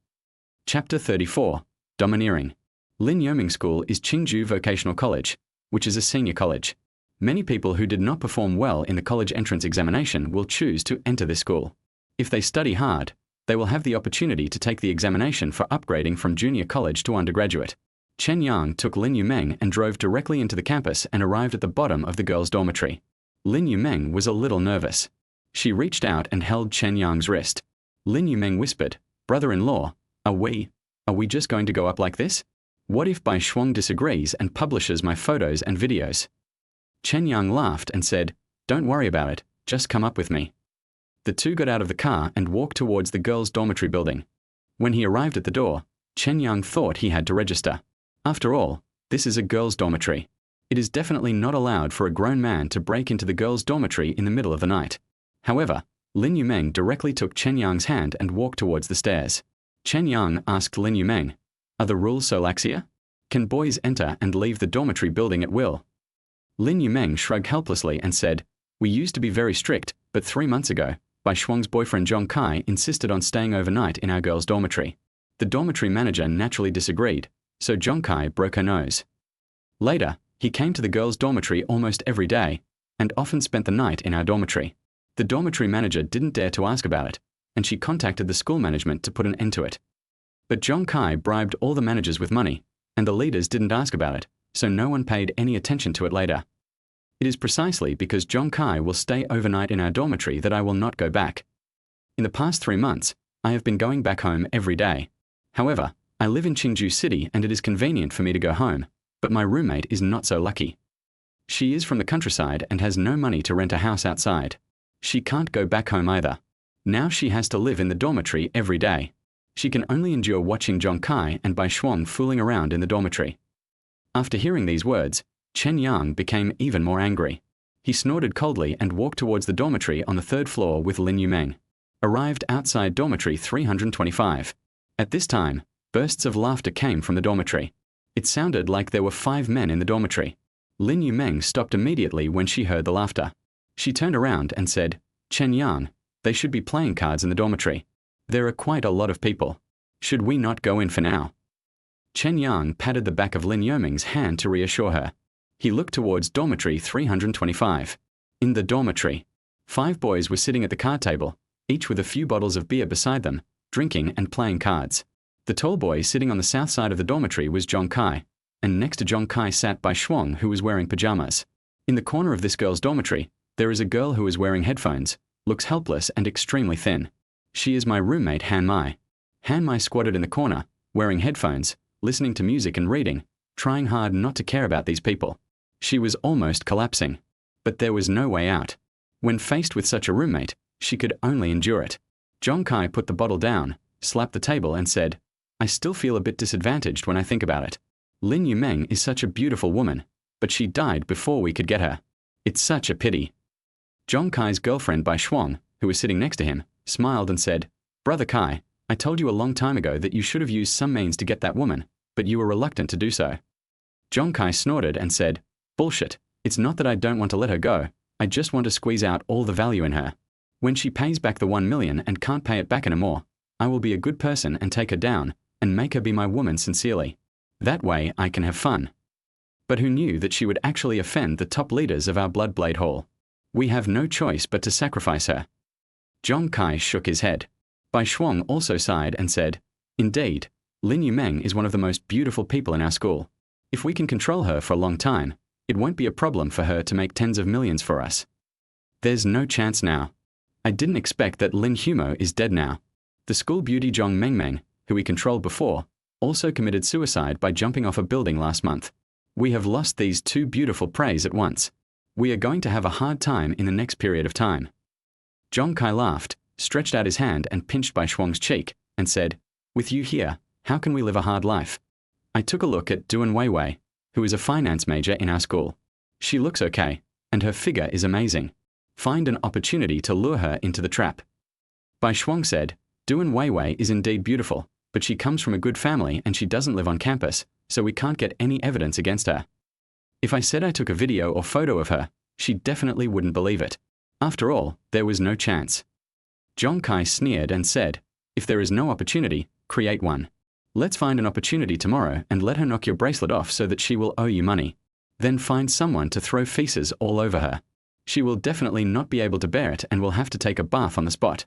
Chapter 34. Domineering. Lin Yoming School is Qingju Vocational College, which is a senior college. Many people who did not perform well in the college entrance examination will choose to enter this school. If they study hard, they will have the opportunity to take the examination for upgrading from junior college to undergraduate. Chen Yang took Lin Yumeng and drove directly into the campus and arrived at the bottom of the girls' dormitory. Lin Yumeng was a little nervous. She reached out and held Chen Yang's wrist. Lin Yumeng whispered, "Brother-in-law, are we just going to go up like this? What if Bai Shuang disagrees and publishes my photos and videos?" Chen Yang laughed and said, "Don't worry about it, just come up with me." The two got out of the car and walked towards the girls' dormitory building. When he arrived at the door, Chen Yang thought he had to register. After all, this is a girls' dormitory. It is definitely not allowed for a grown man to break into the girls' dormitory in the middle of the night. However, Lin Yumeng directly took Chen Yang's hand and walked towards the stairs. Chen Yang asked Lin Yumeng, "Are the rules so lax here? Can boys enter and leave the dormitory building at will?" Lin Yumeng shrugged helplessly and said, "We used to be very strict, but 3 months ago, Bai Shuang's boyfriend Zhong Kai insisted on staying overnight in our girls' dormitory. The dormitory manager naturally disagreed, so Zhong Kai broke her nose. Later, he came to the girls' dormitory almost every day, and often spent the night in our dormitory. The dormitory manager didn't dare to ask about it, and she contacted the school management to put an end to it. But Zhong Kai bribed all the managers with money, and the leaders didn't ask about it, so no one paid any attention to it later. It is precisely because Zhong Kai will stay overnight in our dormitory that I will not go back. In the past 3 months, I have been going back home every day. However, I live in Qingju City and it is convenient for me to go home, but my roommate is not so lucky. She is from the countryside and has no money to rent a house outside. She can't go back home either. Now she has to live in the dormitory every day. She can only endure watching Zhong Kai and Bai Shuang fooling around in the dormitory." After hearing these words, Chen Yang became even more angry. He snorted coldly and walked towards the dormitory on the 3rd floor with Lin Yumeng. Arrived outside dormitory 325. At this time, bursts of laughter came from the dormitory. It sounded like there were 5 men in the dormitory. Lin Yumeng stopped immediately when she heard the laughter. She turned around and said, "Chen Yang, they should be playing cards in the dormitory. There are quite a lot of people. Should we not go in for now?" Chen Yang patted the back of Lin Yoming's hand to reassure her. He looked towards dormitory 325. In the dormitory, 5 boys were sitting at the card table, each with a few bottles of beer beside them, drinking and playing cards. The tall boy sitting on the south side of the dormitory was Zhong Kai, and next to Zhong Kai sat Bai Shuang, who was wearing pajamas. In the corner of this girl's dormitory, there is a girl who is wearing headphones, looks helpless and extremely thin. She is my roommate Han Mai. Han Mai squatted in the corner, wearing headphones, listening to music and reading, trying hard not to care about these people. She was almost collapsing, but there was no way out. When faced with such a roommate, she could only endure it. Zhong Kai put the bottle down, slapped the table and said, "I still feel a bit disadvantaged when I think about it. Lin Yumeng is such a beautiful woman, but she died before we could get her. It's such a pity." Zhong Kai's girlfriend Bai Shuang, who was sitting next to him, smiled and said, "Brother Kai, I told you a long time ago that you should have used some means to get that woman, but you were reluctant to do so." Zhong Kai snorted and said, "Bullshit. It's not that I don't want to let her go. I just want to squeeze out all the value in her. When she pays back the 1 million and can't pay it back anymore, I will be a good person and take her down and make her be my woman sincerely. That way I can have fun." But who knew that she would actually offend the top leaders of our Bloodblade Hall? We have no choice but to sacrifice her. Zhong Kai shook his head. Bai Shuang also sighed and said, "Indeed, Lin Yumeng is one of the most beautiful people in our school. If we can control her for a long time, it won't be a problem for her to make tens of millions for us. There's no chance now. I didn't expect that Lin Humo is dead now. The school beauty Zhong Mengmeng, who we controlled before, also committed suicide by jumping off a building last month. We have lost these 2 beautiful preys at once. We are going to have a hard time in the next period of time." Zhong Kai laughed, stretched out his hand and pinched Bai Shuang's cheek, and said, "With you here, how can we live a hard life?" I took a look at Duan Weiwei, who is a finance major in our school. She looks okay, and her figure is amazing. Find an opportunity to lure her into the trap." Bai Shuang said, "Duan Weiwei is indeed beautiful, but she comes from a good family and she doesn't live on campus, so we can't get any evidence against her. If I said I took a video or photo of her, she definitely wouldn't believe it. After all, there was no chance. Zhong Kai sneered and said, "If there is no opportunity, create one. Let's find an opportunity tomorrow and let her knock your bracelet off so that she will owe you money. Then find someone to throw feces all over her. She will definitely not be able to bear it and will have to take a bath on the spot."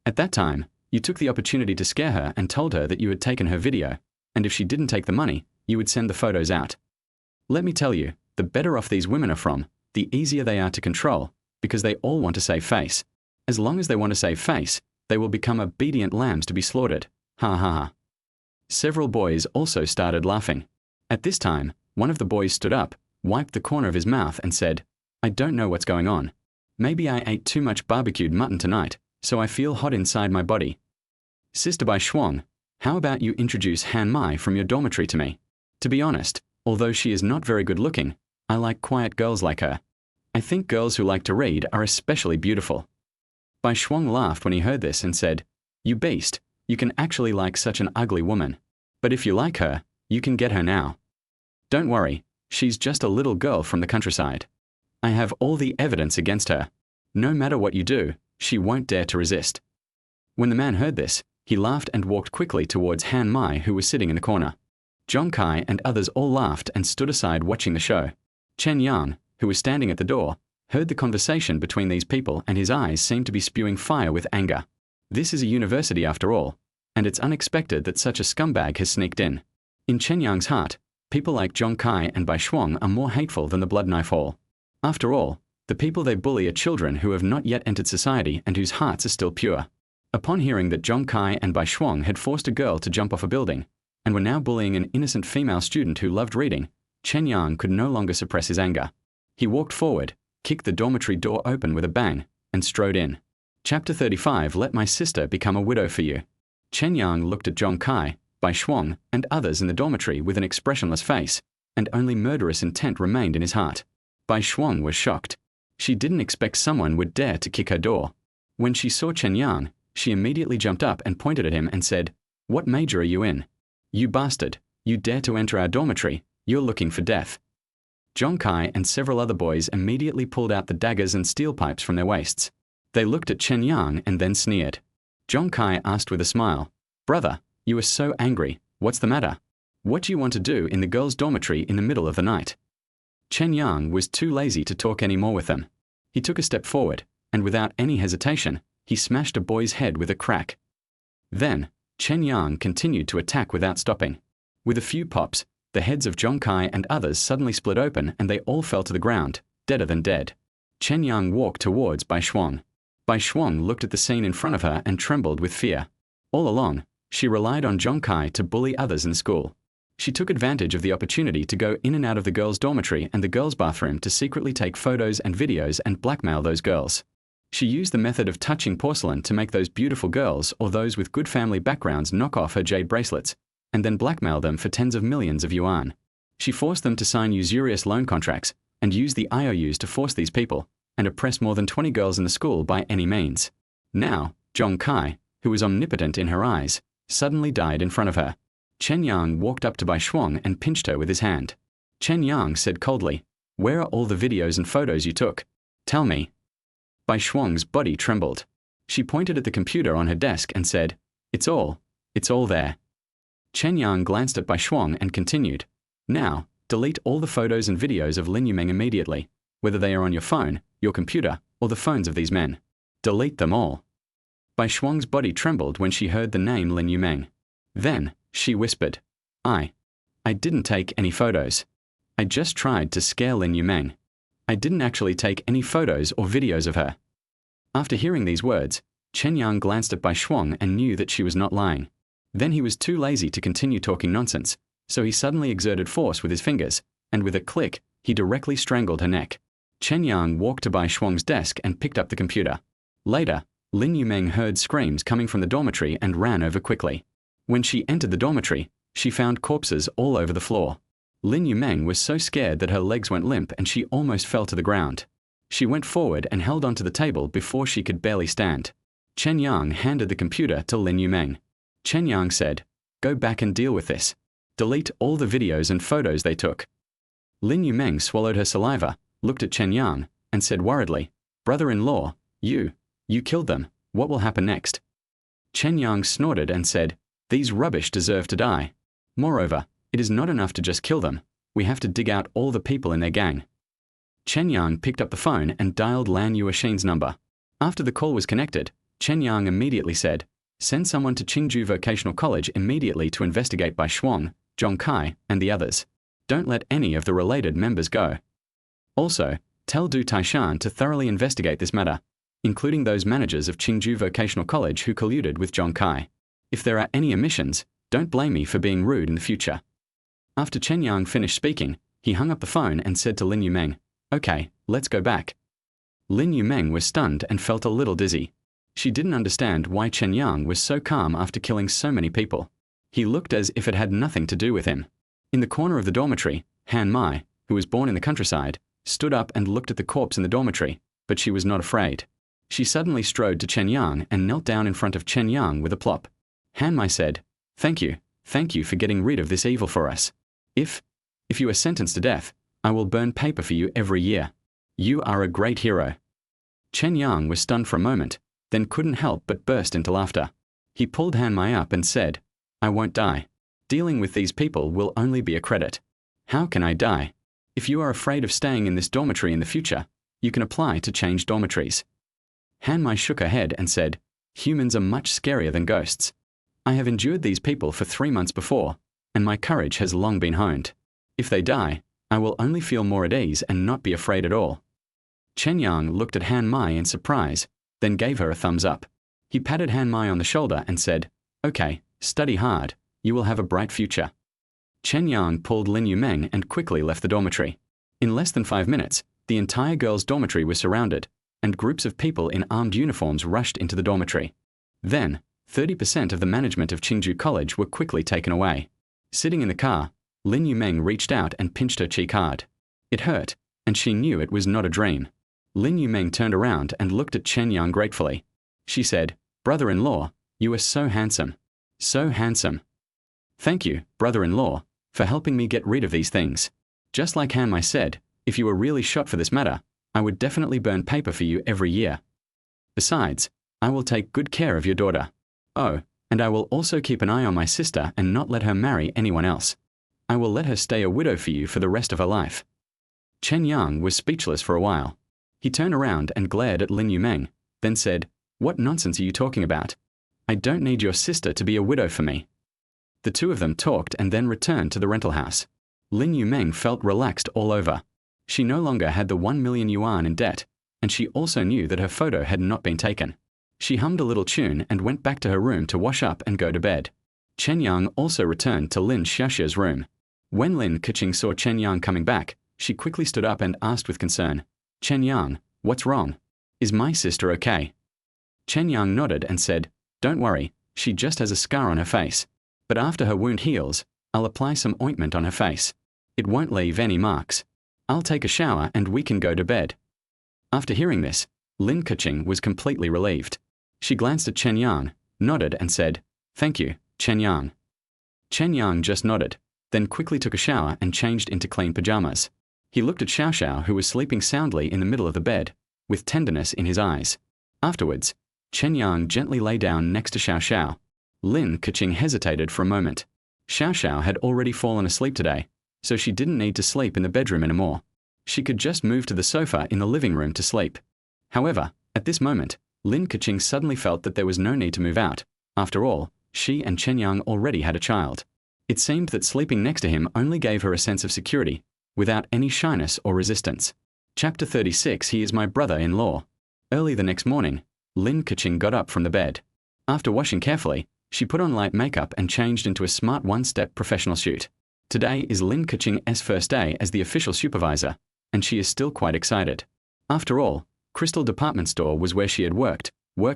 At that time, you took the opportunity to scare her and told her that you had taken her video, and if she didn't take the money, you would send the photos out. Let me tell you, the better off these women are from, the easier they are to control, because they all want to save face. As long as they want to save face, they will become obedient lambs to be slaughtered. Ha ha ha. Several boys also started laughing. At this time, one of the boys stood up, wiped the corner of his mouth and said, "I don't know what's going on. Maybe I ate too much barbecued mutton tonight, so I feel hot inside my body. Sister Bai Shuang, how about you introduce Han Mai from your dormitory to me? To be honest, although she is not very good looking, I like quiet girls like her. I think girls who like to read are especially beautiful." Bai Shuang laughed when he heard this and said, "You beast, you can actually like such an ugly woman. But if you like her, you can get her now. Don't worry, she's just a little girl from the countryside. I have all the evidence against her. No matter what you do, she won't dare to resist." When the man heard this, he laughed and walked quickly towards Han Mai, who was sitting in the corner. Zhong Kai and others all laughed and stood aside watching the show. Chen Yang, who was standing at the door, heard the conversation between these people and his eyes seemed to be spewing fire with anger. This is a university after all, and it's unexpected that such a scumbag has sneaked in. In Chen Yang's heart, people like Zhong Kai and Bai Shuang are more hateful than the Blood Knife Hall. After all, the people they bully are children who have not yet entered society and whose hearts are still pure. Upon hearing that Zhong Kai and Bai Shuang had forced a girl to jump off a building, and were now bullying an innocent female student who loved reading, Chen Yang could no longer suppress his anger. He walked forward, kicked the dormitory door open with a bang, and strode in. Chapter 35 Let My Sister Become a Widow for You. Chen Yang looked at Zhong Kai, Bai Shuang, and others in the dormitory with an expressionless face, and only murderous intent remained in his heart. Bai Shuang was shocked. She didn't expect someone would dare to kick her door. When she saw Chen Yang, she immediately jumped up and pointed at him and said, "What major are you in? You bastard, you dare to enter our dormitory, you're looking for death." Zhong Kai and several other boys immediately pulled out the daggers and steel pipes from their waists. They looked at Chen Yang and then sneered. Zhong Kai asked with a smile, "Brother, you are so angry, what's the matter? What do you want to do in the girls' dormitory in the middle of the night?" Chen Yang was too lazy to talk any more with them. He took a step forward, and without any hesitation, he smashed a boy's head with a crack. Then, Chen Yang continued to attack without stopping. With a few pops, the heads of Zhong Kai and others suddenly split open and they all fell to the ground, deader than dead. Chen Yang walked towards Bai Shuang. Bai Shuang looked at the scene in front of her and trembled with fear. All along, she relied on Zhong Kai to bully others in school. She took advantage of the opportunity to go in and out of the girls' dormitory and the girls' bathroom to secretly take photos and videos and blackmail those girls. She used the method of touching porcelain to make those beautiful girls or those with good family backgrounds knock off her jade bracelets, and then blackmail them for tens of millions of yuan. She forced them to sign usurious loan contracts and used the IOUs to force these people and oppress more than 20 girls in the school by any means. Now, Zhong Kai, who was omnipotent in her eyes, suddenly died in front of her. Chen Yang walked up to Bai Shuang and pinched her with his hand. Chen Yang said coldly, "Where are all the videos and photos you took? Tell me." Bai Shuang's body trembled. She pointed at the computer on her desk and said, it's all there." Chen Yang glanced at Bai Shuang and continued, "Now, delete all the photos and videos of Lin Yumeng immediately, whether they are on your phone, your computer, or the phones of these men. Delete them all." Bai Shuang's body trembled when she heard the name Lin Yumeng. Then, she whispered, I didn't take any photos. I just tried to scare Lin Yumeng. I didn't actually take any photos or videos of her." After hearing these words, Chen Yang glanced at Bai Shuang and knew that she was not lying. Then he was too lazy to continue talking nonsense, so he suddenly exerted force with his fingers, and with a click, he directly strangled her neck. Chen Yang walked to Bai Shuang's desk and picked up the computer. Later, Lin Yumeng heard screams coming from the dormitory and ran over quickly. When she entered the dormitory, she found corpses all over the floor. Lin Yumeng was so scared that her legs went limp and she almost fell to the ground. She went forward and held onto the table before she could barely stand. Chen Yang handed the computer to Lin Yumeng. Chen Yang said, "Go back and deal with this. Delete all the videos and photos they took." Lin Yumeng swallowed her saliva, looked at Chen Yang, and said worriedly, "Brother-in-law, you killed them. What will happen next?" Chen Yang snorted and said, "These rubbish deserve to die. Moreover, it is not enough to just kill them. We have to dig out all the people in their gang." Chen Yang picked up the phone and dialed Lan Yuexin's number. After the call was connected, Chen Yang immediately said, "Send someone to Qingju Vocational College immediately to investigate Bai Shuang, Zhong Kai, and the others. Don't let any of the related members go. Also, tell Du Taishan to thoroughly investigate this matter, including those managers of Qingju Vocational College who colluded with Zhong Kai. If there are any omissions, don't blame me for being rude in the future." After Chen Yang finished speaking, he hung up the phone and said to Lin Yumeng, "Okay, let's go back." Lin Yumeng was stunned and felt a little dizzy. She didn't understand why Chen Yang was so calm after killing so many people. He looked as if it had nothing to do with him. In the corner of the dormitory, Han Mai, who was born in the countryside, stood up and looked at the corpse in the dormitory, but she was not afraid. She suddenly strode to Chen Yang and knelt down in front of Chen Yang with a plop. Han Mai said, thank you for getting rid of this evil for us. If you are sentenced to death, I will burn paper for you every year. You are a great hero." Chen Yang was stunned for a moment, then couldn't help but burst into laughter. He pulled Han Mai up and said, "I won't die. Dealing with these people will only be a credit. How can I die? If you are afraid of staying in this dormitory in the future, you can apply to change dormitories." Han Mai shook her head and said, "Humans are much scarier than ghosts. I have endured these people for 3 months before, and my courage has long been honed. If they die, I will only feel more at ease and not be afraid at all." Chen Yang looked at Han Mai in surprise, then gave her a thumbs up. He patted Han Mai on the shoulder and said, "Okay, study hard. You will have a bright future." Chen Yang pulled Lin Yumeng and quickly left the dormitory. In less than 5 minutes, the entire girls' dormitory was surrounded, and groups of people in armed uniforms rushed into the dormitory. Then, 30% of the management of Qingju College were quickly taken away. Sitting in the car, Lin Yumeng reached out and pinched her cheek hard. It hurt, and she knew it was not a dream. Lin Yumeng turned around and looked at Chen Yang gratefully. She said, "Brother-in-law, you are so handsome. So handsome. Thank you, brother-in-law, for helping me get rid of these things. Just like Han Mai said, if you were really shot for this matter, I would definitely burn paper for you every year. Besides, I will take good care of your daughter. Oh, and I will also keep an eye on my sister and not let her marry anyone else. I will let her stay a widow for you for the rest of her life." Chen Yang was speechless for a while. He turned around and glared at Lin Yumeng, then said, "What nonsense are you talking about? I don't need your sister to be a widow for me." The two of them talked and then returned to the rental house. Lin Yumeng felt relaxed all over. She no longer had the 1 million yuan in debt, and she also knew that her photo had not been taken. She hummed a little tune and went back to her room to wash up and go to bed. Chen Yang also returned to Lin Xiaoxia's room. When Lin Keqing saw Chen Yang coming back, she quickly stood up and asked with concern, "Chen Yang, what's wrong? Is my sister okay?" Chen Yang nodded and said, "Don't worry, she just has a scar on her face. But after her wound heals, I'll apply some ointment on her face. It won't leave any marks. I'll take a shower and we can go to bed." After hearing this, Lin Keqing was completely relieved. She glanced at Chen Yang, nodded and said, "Thank you, Chen Yang." Chen Yang just nodded, then quickly took a shower and changed into clean pajamas. He looked at Xiao Xiao, who was sleeping soundly in the middle of the bed, with tenderness in his eyes. Afterwards, Chen Yang gently lay down next to Xiao Xiao. Lin Keqing hesitated for a moment. Xiao Xiao had already fallen asleep today, so she didn't need to sleep in the bedroom anymore. She could just move to the sofa in the living room to sleep. However, at this moment, Lin Keqing suddenly felt that there was no need to move out. After all, she and Chen Yang already had a child. It seemed that sleeping next to him only gave her a sense of security, without any shyness or resistance. Chapter 36. He is my brother-in-law. Early the next morning, Lin Keqing got up from the bed. After washing carefully, she put on light makeup and changed into a smart one-step professional suit. Today is Lin Keqing's first day as the official supervisor, and she is still quite excited. After all, Crystal Department Store was where she had worked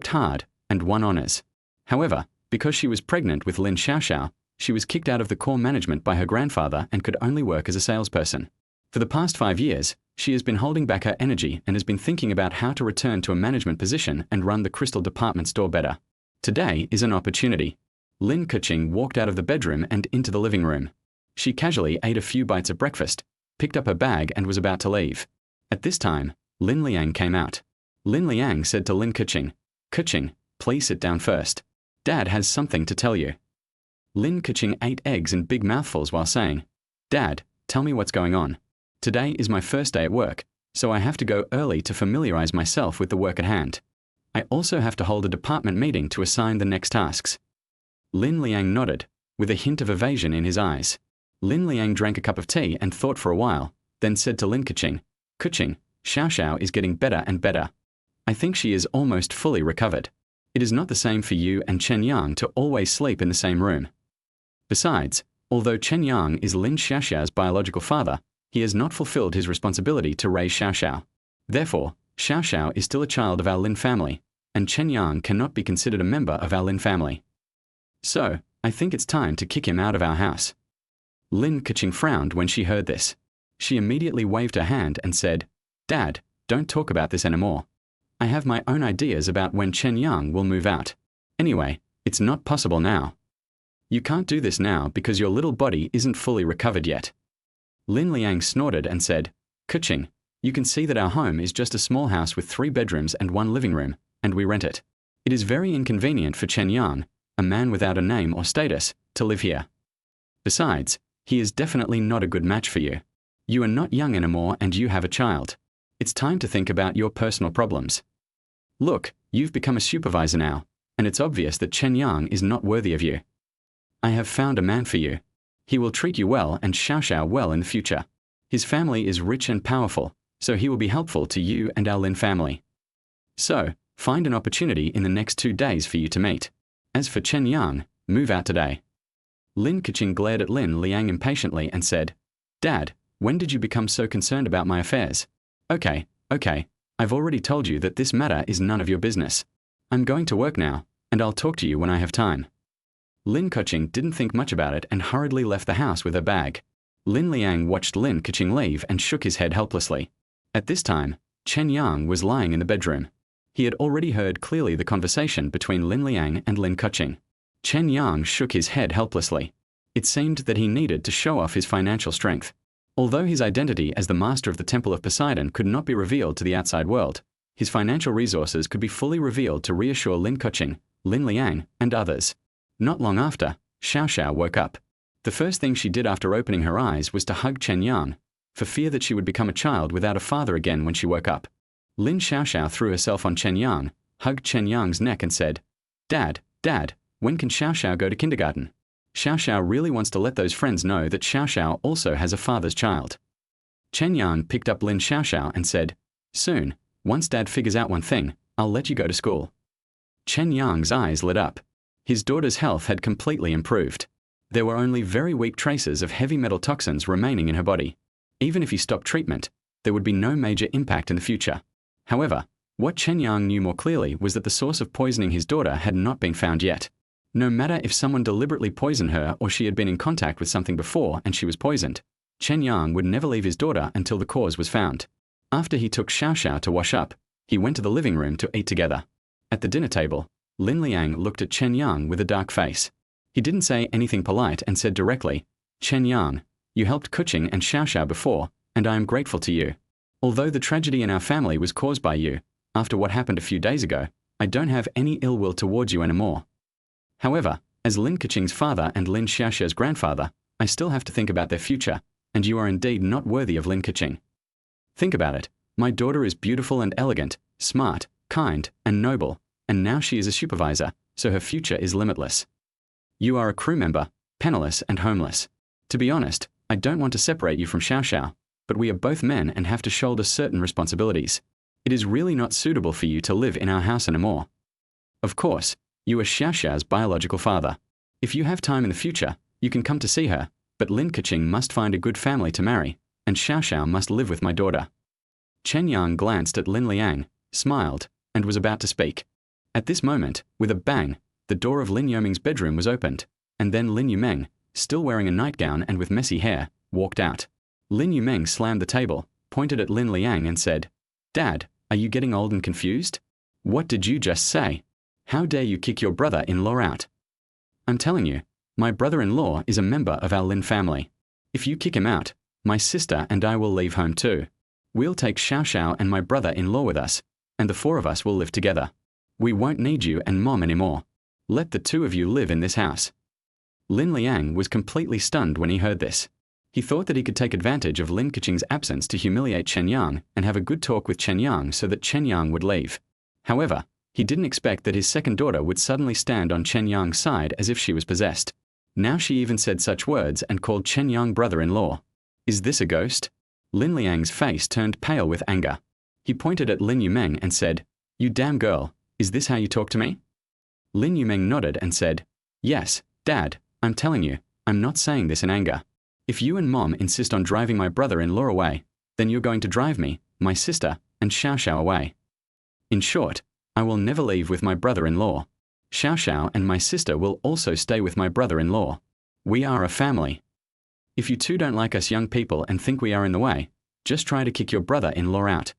hard, and won honors. However, because she was pregnant with Lin Xiaoxiao, she was kicked out of the core management by her grandfather and could only work as a salesperson. For the past 5 years, she has been holding back her energy and has been thinking about how to return to a management position and run the Crystal Department Store better. Today is an opportunity. Lin Keqing walked out of the bedroom and into the living room. She casually ate a few bites of breakfast, picked up her bag and was about to leave. At this time, Lin Liang came out. Lin Liang said to Lin Keqing, "Keqing, please sit down first. Dad has something to tell you." Lin Keqing ate eggs in big mouthfuls while saying, "Dad, tell me what's going on. Today is my first day at work, so I have to go early to familiarize myself with the work at hand. I also have to hold a department meeting to assign the next tasks." Lin Liang nodded, with a hint of evasion in his eyes. Lin Liang drank a cup of tea and thought for a while, then said to Lin Keqing, "Keqing, Xiao Xiao is getting better and better. I think she is almost fully recovered. It is not the same for you and Chen Yang to always sleep in the same room. Besides, although Chen Yang is Lin Xiaoxiao's biological father, he has not fulfilled his responsibility to raise Xiao Xiao. Therefore, Xiao Xiao is still a child of our Lin family, and Chen Yang cannot be considered a member of our Lin family. So, I think it's time to kick him out of our house." Lin Keqing frowned when she heard this. She immediately waved her hand and said, "Dad, don't talk about this anymore. I have my own ideas about when Chen Yang will move out. Anyway, it's not possible now. You can't do this now because your little body isn't fully recovered yet." Lin Liang snorted and said, "Keqing, you can see that our home is just a small house with 3 bedrooms and 1 living room, and we rent it. It is very inconvenient for Chen Yang, a man without a name or status, to live here. Besides, he is definitely not a good match for you. You are not young anymore and you have a child. It's time to think about your personal problems. Look, you've become a supervisor now, and it's obvious that Chen Yang is not worthy of you. I have found a man for you. He will treat you well and Xiao Xiao well in the future. His family is rich and powerful, so he will be helpful to you and our Lin family. So, find an opportunity in the next 2 days for you to meet. As for Chen Yang, move out today." Lin Keqing glared at Lin Liang impatiently and said, "Dad, when did you become so concerned about my affairs? Okay, I've already told you that this matter is none of your business. I'm going to work now, and I'll talk to you when I have time." Lin Keqing didn't think much about it and hurriedly left the house with her bag. Lin Liang watched Lin Keqing leave and shook his head helplessly. At this time, Chen Yang was lying in the bedroom. He had already heard clearly the conversation between Lin Liang and Lin Keqing. Chen Yang shook his head helplessly. It seemed that he needed to show off his financial strength. Although his identity as the master of the Temple of Poseidon could not be revealed to the outside world, his financial resources could be fully revealed to reassure Lin Keqing, Lin Liang, and others. Not long after, Xiao Xiao woke up. The first thing she did after opening her eyes was to hug Chen Yang, for fear that she would become a child without a father again when she woke up. Lin Xiao Xiao threw herself on Chen Yang, hugged Chen Yang's neck and said, Dad, when can Xiao Xiao go to kindergarten? Xiao Xiao really wants to let those friends know that Xiao Xiao also has a father's child." Chen Yang picked up Lin Xiao Xiao and said, "Soon, once Dad figures out one thing, I'll let you go to school." Chen Yang's eyes lit up. His daughter's health had completely improved. There were only very weak traces of heavy metal toxins remaining in her body. Even if he stopped treatment, there would be no major impact in the future. However, what Chen Yang knew more clearly was that the source of poisoning his daughter had not been found yet. No matter if someone deliberately poisoned her or she had been in contact with something before and she was poisoned, Chen Yang would never leave his daughter until the cause was found. After he took Xiao Xiao to wash up, he went to the living room to eat together. At the dinner table, Lin Liang looked at Chen Yang with a dark face. He didn't say anything polite and said directly, "Chen Yang, you helped Keqing and Xiao Xiao before, and I am grateful to you. Although the tragedy in our family was caused by you, after what happened a few days ago, I don't have any ill will towards you anymore. However, as Lin Keqing's father and Lin Xiaoxiao's grandfather, I still have to think about their future, and you are indeed not worthy of Lin Keqing. Think about it. My daughter is beautiful and elegant, smart, kind, and noble, and now she is a supervisor, so her future is limitless. You are a crew member, penniless and homeless. To be honest, I don't want to separate you from Xiao Xiao, but we are both men and have to shoulder certain responsibilities. It is really not suitable for you to live in our house anymore. Of course, you are Xiao Xiao's biological father. If you have time in the future, you can come to see her, but Lin Keqing must find a good family to marry, and Xiao Xiao must live with my daughter." Chen Yang glanced at Lin Liang, smiled, and was about to speak. At this moment, with a bang, the door of Lin Yoming's bedroom was opened, and then Lin Yumeng, still wearing a nightgown and with messy hair, walked out. Lin Yumeng slammed the table, pointed at Lin Liang and said, "Dad, are you getting old and confused? What did you just say? How dare you kick your brother-in-law out?" I'm telling you, my brother-in-law is a member of our Lin family. If you kick him out, my sister and I will leave home too. We'll take Xiao Xiao and my brother-in-law with us, and the four of us will live together. We won't need you and Mom anymore. Let the two of you live in this house." Lin Liang was completely stunned when he heard this. He thought that he could take advantage of Lin Keqing's absence to humiliate Chen Yang and have a good talk with Chen Yang so that Chen Yang would leave. However, he didn't expect that his second daughter would suddenly stand on Chen Yang's side as if she was possessed. Now she even said such words and called Chen Yang brother-in-law. Is this a ghost? Lin Liang's face turned pale with anger. He pointed at Lin Yumeng and said, "You damn girl, is this how you talk to me?" Lin Yumeng nodded and said, "Yes, Dad, I'm telling you, I'm not saying this in anger. If you and Mom insist on driving my brother-in-law away, then you're going to drive me, my sister, and Xiao Xiao away. In short, I will never leave with my brother-in-law. Xiao Xiao and my sister will also stay with my brother-in-law. We are a family. If you two don't like us young people and think we are in the way, just try to kick your brother-in-law out."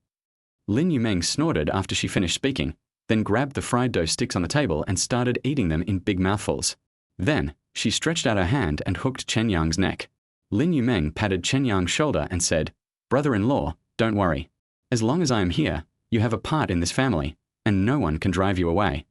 Lin Yumeng snorted after she finished speaking, then grabbed the fried dough sticks on the table and started eating them in big mouthfuls. Then, she stretched out her hand and hooked Chen Yang's neck. Lin Yumeng patted Chen Yang's shoulder and said, "Brother-in-law, don't worry. As long as I am here, you have a part in this family, and no one can drive you away."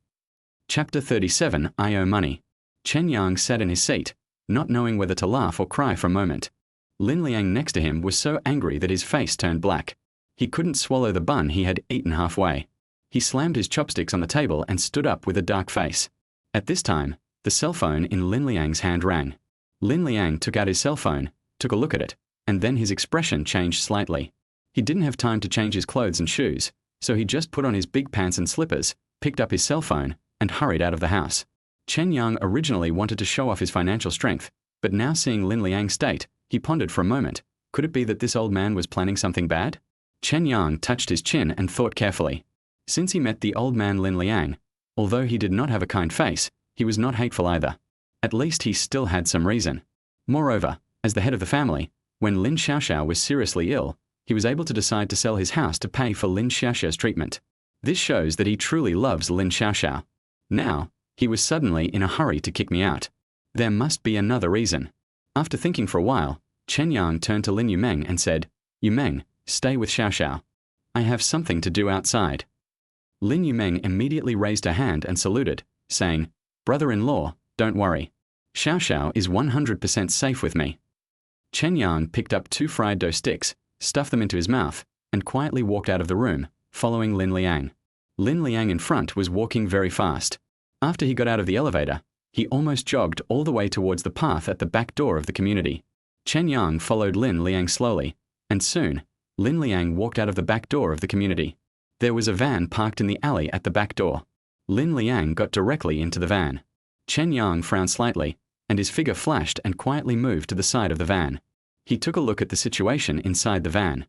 Chapter 37, I Owe Money. Chen Yang sat in his seat, not knowing whether to laugh or cry for a moment. Lin Liang next to him was so angry that his face turned black. He couldn't swallow the bun he had eaten halfway. He slammed his chopsticks on the table and stood up with a dark face. At this time, the cell phone in Lin Liang's hand rang. Lin Liang took out his cell phone, took a look at it, and then his expression changed slightly. He didn't have time to change his clothes and shoes, so he just put on his big pants and slippers, picked up his cell phone, and hurried out of the house. Chen Yang originally wanted to show off his financial strength, but now seeing Lin Liang's state, he pondered for a moment. Could it be that this old man was planning something bad? Chen Yang touched his chin and thought carefully. Since he met the old man Lin Liang, although he did not have a kind face, he was not hateful either. At least he still had some reason. Moreover, as the head of the family, when Lin Xiaoxiao was seriously ill, he was able to decide to sell his house to pay for Lin Xiaoxiao's treatment. This shows that he truly loves Lin Xiaoxiao. Now, he was suddenly in a hurry to kick me out. There must be another reason. After thinking for a while, Chen Yang turned to Lin Yumeng and said, "Yumeng, stay with Xiaoxiao. I have something to do outside." Lin Yumeng immediately raised her hand and saluted, saying, "Brother-in-law, don't worry. Xiaoxiao is 100% safe with me." Chen Yang picked up 2 fried dough sticks, stuffed them into his mouth, and quietly walked out of the room, following Lin Liang. Lin Liang in front was walking very fast. After he got out of the elevator, he almost jogged all the way towards the path at the back door of the community. Chen Yang followed Lin Liang slowly, and soon, Lin Liang walked out of the back door of the community. There was a van parked in the alley at the back door. Lin Liang got directly into the van. Chen Yang frowned slightly, and his figure flashed and quietly moved to the side of the van. He took a look at the situation inside the van.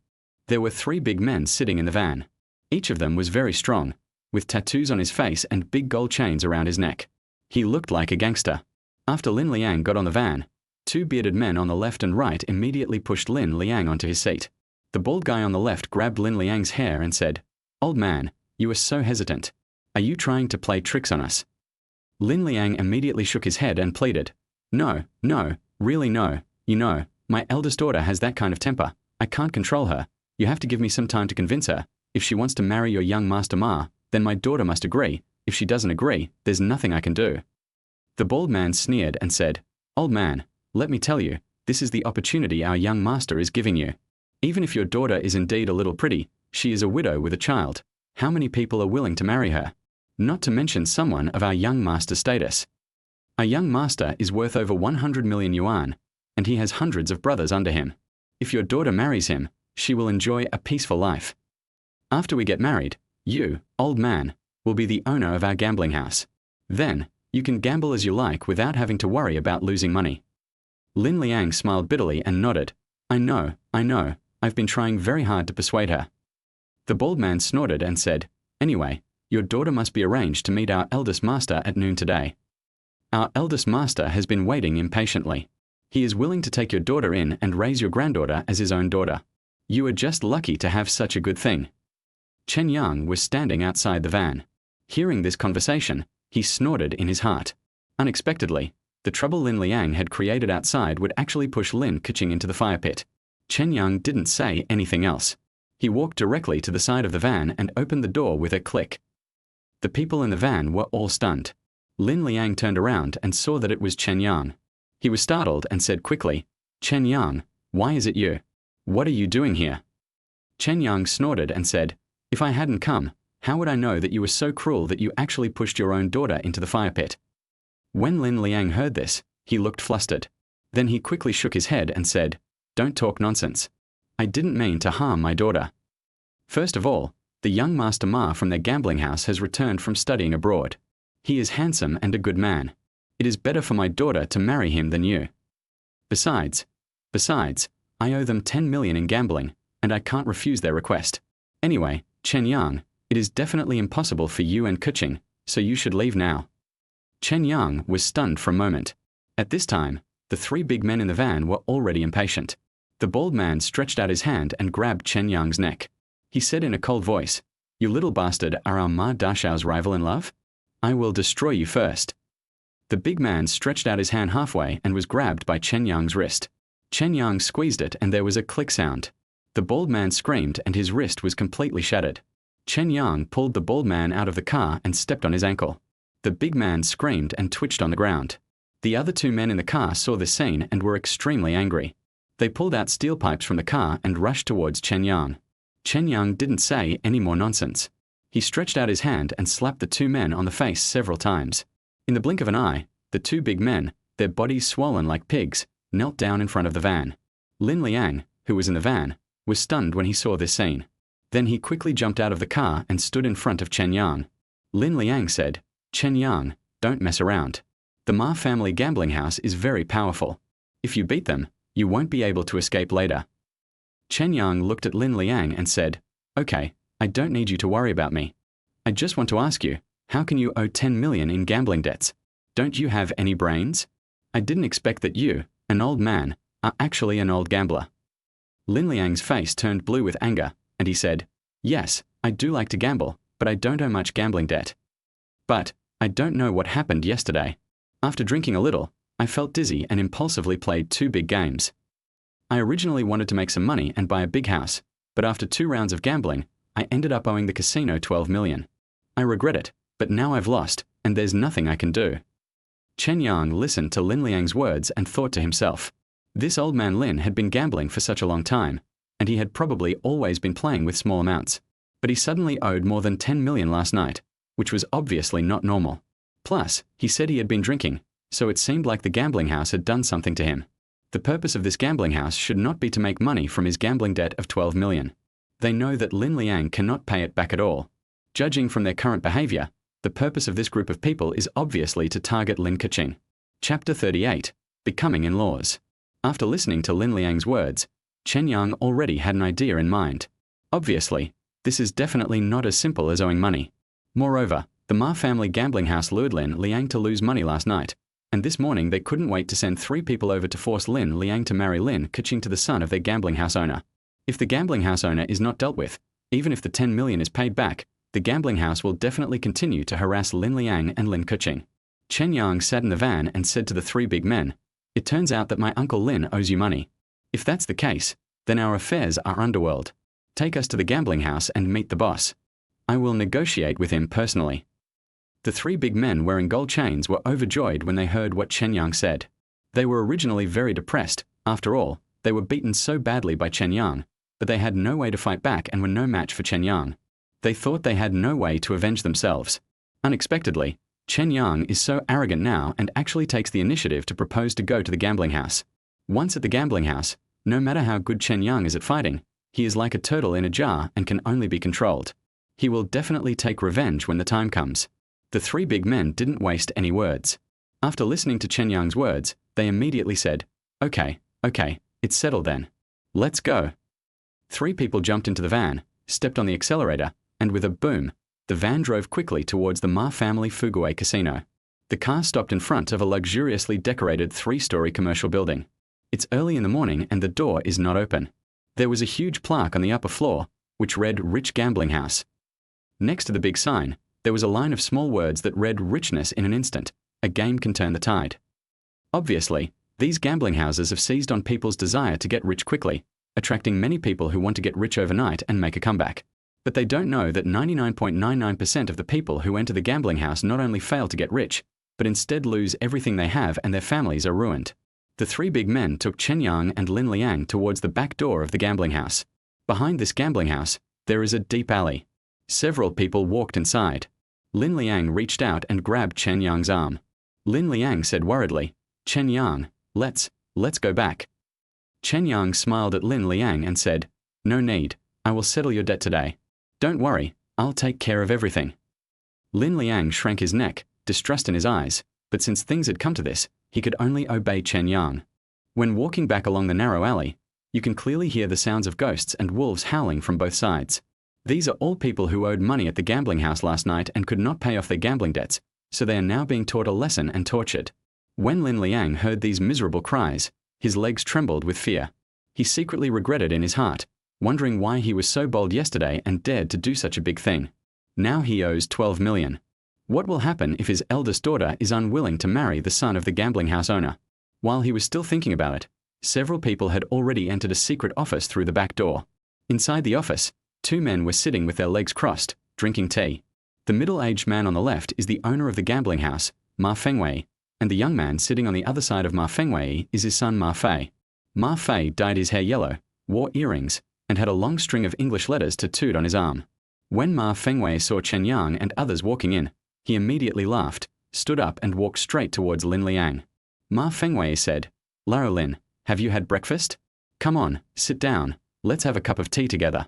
There were 3 big men sitting in the van. Each of them was very strong, with tattoos on his face and big gold chains around his neck. He looked like a gangster. After Lin Liang got on the van, 2 bearded men on the left and right immediately pushed Lin Liang onto his seat. The bald guy on the left grabbed Lin Liang's hair and said, "Old man, you are so hesitant. Are you trying to play tricks on us?" Lin Liang immediately shook his head and pleaded, No, really no. You know, my eldest daughter has that kind of temper. I can't control her. You have to give me some time to convince her. If she wants to marry your young Master Ma, then my daughter must agree. If she doesn't agree, there's nothing I can do." The bald man sneered and said, "Old man, let me tell you, this is the opportunity our young master is giving you. Even if your daughter is indeed a little pretty, she is a widow with a child. How many people are willing to marry her? Not to mention someone of our young master's status. Our young master is worth over 100 million yuan, and he has hundreds of brothers under him. If your daughter marries him, she will enjoy a peaceful life. After we get married, you, old man, will be the owner of our gambling house. Then, you can gamble as you like without having to worry about losing money." Lin Liang smiled bitterly and nodded. I know. I've been trying very hard to persuade her." The bald man snorted and said, "Anyway, your daughter must be arranged to meet our eldest master at noon today. Our eldest master has been waiting impatiently. He is willing to take your daughter in and raise your granddaughter as his own daughter. You are just lucky to have such a good thing." Chen Yang was standing outside the van. Hearing this conversation, he snorted in his heart. Unexpectedly, The trouble Lin Liang had created outside would actually push Lin Keqing into the fire pit. Chen Yang didn't say anything else. He walked directly to the side of the van and opened the door with a click. The people in the van were all stunned. Lin Liang turned around and saw that it was Chen Yang. He was startled and said quickly, "Chen Yang, why is it you? What are you doing here?" Chen Yang snorted and said, "If I hadn't come, how would I know that you were so cruel that you actually pushed your own daughter into the fire pit?" When Lin Liang heard this, he looked flustered. Then he quickly shook his head and said, "Don't talk nonsense. I didn't mean to harm my daughter. First of all, the young Master Ma from their gambling house has returned from studying abroad. He is handsome and a good man. It is better for my daughter to marry him than you. Besides, I owe them 10 million in gambling, and I can't refuse their request. Anyway, Chen Yang, it is definitely impossible for you and Keqing, so you should leave now." Chen Yang was stunned for a moment. At this time, the three big men in the van were already impatient. The bald man stretched out his hand and grabbed Chen Yang's neck. He said in a cold voice, "You little bastard are our Ma Dashao's rival in love? I will destroy you first." The big man stretched out his hand halfway and was grabbed by Chen Yang's wrist. Chen Yang squeezed it and there was a click sound. The bald man screamed and his wrist was completely shattered. Chen Yang pulled the bald man out of the car and stepped on his ankle. The big man screamed and twitched on the ground. The other two men in the car saw this scene and were extremely angry. They pulled out steel pipes from the car and rushed towards Chen Yang. Chen Yang didn't say any more nonsense. He stretched out his hand and slapped the two men on the face several times. In the blink of an eye, the two big men, their bodies swollen like pigs, knelt down in front of the van. Lin Liang, who was in the van, was stunned when he saw this scene. Then he quickly jumped out of the car and stood in front of Chen Yang. Lin Liang said, "Chen Yang, don't mess around. The Ma family gambling house is very powerful. If you beat them, you won't be able to escape later." Chen Yang looked at Lin Liang and said, "Okay, I don't need you to worry about me. I just want to ask you, how can you owe 10 million in gambling debts? Don't you have any brains? I didn't expect that you, an old man, are actually an old gambler." Lin Liang's face turned blue with anger, and he said, "Yes, I do like to gamble, but I don't owe much gambling debt. But I don't know what happened yesterday. After drinking a little, I felt dizzy and impulsively played 2 big games. I originally wanted to make some money and buy a big house, but after 2 rounds of gambling, I ended up owing the casino 12 million. I regret it, but now I've lost, and there's nothing I can do." Chen Yang listened to Lin Liang's words and thought to himself, this old man Lin had been gambling for such a long time, and he had probably always been playing with small amounts. But he suddenly owed more than 10 million last night, which was obviously not normal. Plus, he said he had been drinking, so it seemed like the gambling house had done something to him. The purpose of this gambling house should not be to make money from his gambling debt of 12 million. They know that Lin Liang cannot pay it back at all. Judging from their current behavior, the purpose of this group of people is obviously to target Lin Keqing. Chapter 38, Becoming In-Laws. After listening to Lin Liang's words, Chen Yang already had an idea in mind. Obviously, this is definitely not as simple as owing money. Moreover, the Ma family gambling house lured Lin Liang to lose money last night, and this morning they couldn't wait to send 3 people over to force Lin Liang to marry Lin Keqing to the son of their gambling house owner. If the gambling house owner is not dealt with, even if the 10 million is paid back, the gambling house will definitely continue to harass Lin Liang and Lin Keqing. Chen Yang sat in the van and said to the 3 big men, "It turns out that my uncle Lin owes you money. If that's the case, then our affairs are underworld. Take us to the gambling house and meet the boss. I will negotiate with him personally." The 3 big men wearing gold chains were overjoyed when they heard what Chen Yang said. They were originally very depressed. After all, they were beaten so badly by Chen Yang, but they had no way to fight back and were no match for Chen Yang. They thought they had no way to avenge themselves. Unexpectedly, Chen Yang is so arrogant now and actually takes the initiative to propose to go to the gambling house. Once at the gambling house, no matter how good Chen Yang is at fighting, he is like a turtle in a jar and can only be controlled. He will definitely take revenge when the time comes. The 3 big men didn't waste any words. After listening to Chen Yang's words, they immediately said, Okay, it's settled then. Let's go." 3 people jumped into the van, stepped on the accelerator, and with a boom, the van drove quickly towards the Ma family Fuguay casino. The car stopped in front of a luxuriously decorated 3-story commercial building. It's early in the morning and the door is not open. There was a huge plaque on the upper floor, which read Rich Gambling House. Next to the big sign, there was a line of small words that read Richness in an instant. A game can turn the tide. Obviously, these gambling houses have seized on people's desire to get rich quickly, attracting many people who want to get rich overnight and make a comeback. But they don't know that 99.99% of the people who enter the gambling house not only fail to get rich, but instead lose everything they have and their families are ruined. The three big men took Chen Yang and Lin Liang towards the back door of the gambling house. Behind this gambling house, there is a deep alley. Several people walked inside. Lin Liang reached out and grabbed Chen Yang's arm. Lin Liang said worriedly, "Chen Yang, let's go back." Chen Yang smiled at Lin Liang and said, "No need, I will settle your debt today. Don't worry, I'll take care of everything." Lin Liang shrank his neck, distrust in his eyes, but since things had come to this, he could only obey Chen Yang. When walking back along the narrow alley, you can clearly hear the sounds of ghosts and wolves howling from both sides. These are all people who owed money at the gambling house last night and could not pay off their gambling debts, so they are now being taught a lesson and tortured. When Lin Liang heard these miserable cries, his legs trembled with fear. He secretly regretted in his heart, wondering why he was so bold yesterday and dared to do such a big thing. Now he owes 12 million. What will happen if his eldest daughter is unwilling to marry the son of the gambling house owner? While he was still thinking about it, several people had already entered a secret office through the back door. Inside the office, two men were sitting with their legs crossed, drinking tea. The middle-aged man on the left is the owner of the gambling house, Ma Fengwei, and the young man sitting on the other side of Ma Fengwei is his son Ma Fei. Ma Fei dyed his hair yellow, wore earrings, and had a long string of English letters tattooed on his arm. When Ma Fengwei saw Chen Yang and others walking in, he immediately laughed, stood up and walked straight towards Lin Liang. Ma Fengwei said, "Lao Lin, have you had breakfast? Come on, sit down, let's have a cup of tea together."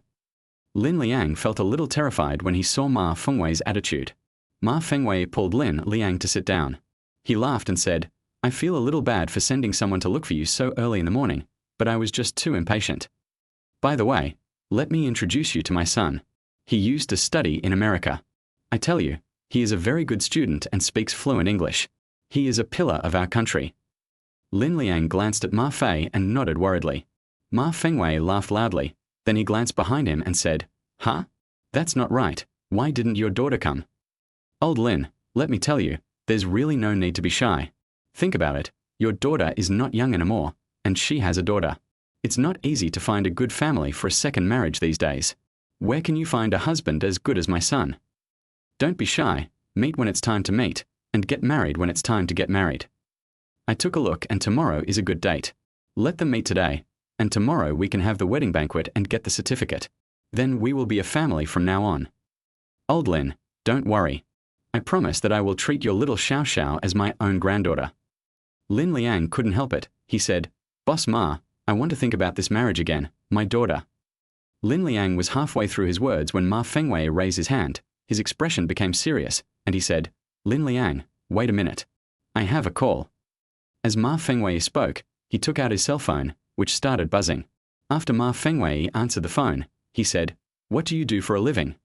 Lin Liang felt a little terrified when he saw Ma Fengwei's attitude. Ma Fengwei pulled Lin Liang to sit down. He laughed and said, "I feel a little bad for sending someone to look for you so early in the morning, but I was just too impatient. By the way, let me introduce you to my son. He used to study in America. I tell you, he is a very good student and speaks fluent English. He is a pillar of our country." Lin Liang glanced at Ma Fei and nodded worriedly. Ma Fengwei laughed loudly, then he glanced behind him and said, "Huh? That's not right. Why didn't your daughter come?" "Old Lin, let me tell you, there's really no need to be shy. Think about it, your daughter is not young anymore, and she has a daughter. It's not easy to find a good family for a second marriage these days. Where can you find a husband as good as my son? Don't be shy, meet when it's time to meet, and get married when it's time to get married. I took a look and tomorrow is a good date. Let them meet today, and tomorrow we can have the wedding banquet and get the certificate. Then we will be a family from now on. Old Lin, don't worry. I promise that I will treat your little Xiao Xiao as my own granddaughter." Lin Liang couldn't help it. He said, "Boss Ma, I want to think about this marriage again, my daughter." Lin Liang was halfway through his words when Ma Fengwei raised his hand. His expression became serious, and he said, "Lin Liang, wait a minute. I have a call." As Ma Fengwei spoke, he took out his cell phone, which started buzzing. After Ma Fengwei answered the phone, he said, "What do you do for a living?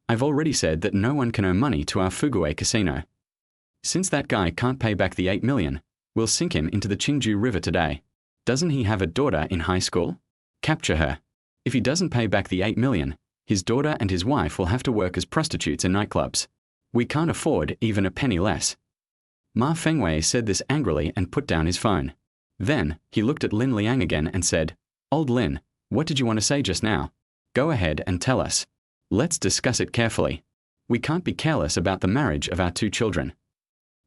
I've already said that no one can owe money to our Fuguay casino. Since that guy can't pay back the 8 million, we'll sink him into the Qingju River today. Doesn't he have a daughter in high school? Capture her. If he doesn't pay back the 8 million, his daughter and his wife will have to work as prostitutes in nightclubs. We can't afford even a penny less." Ma Fengwei said this angrily and put down his phone. Then, he looked at Lin Liang again and said, "Old Lin, what did you want to say just now? Go ahead and tell us. Let's discuss it carefully. We can't be careless about the marriage of our two children."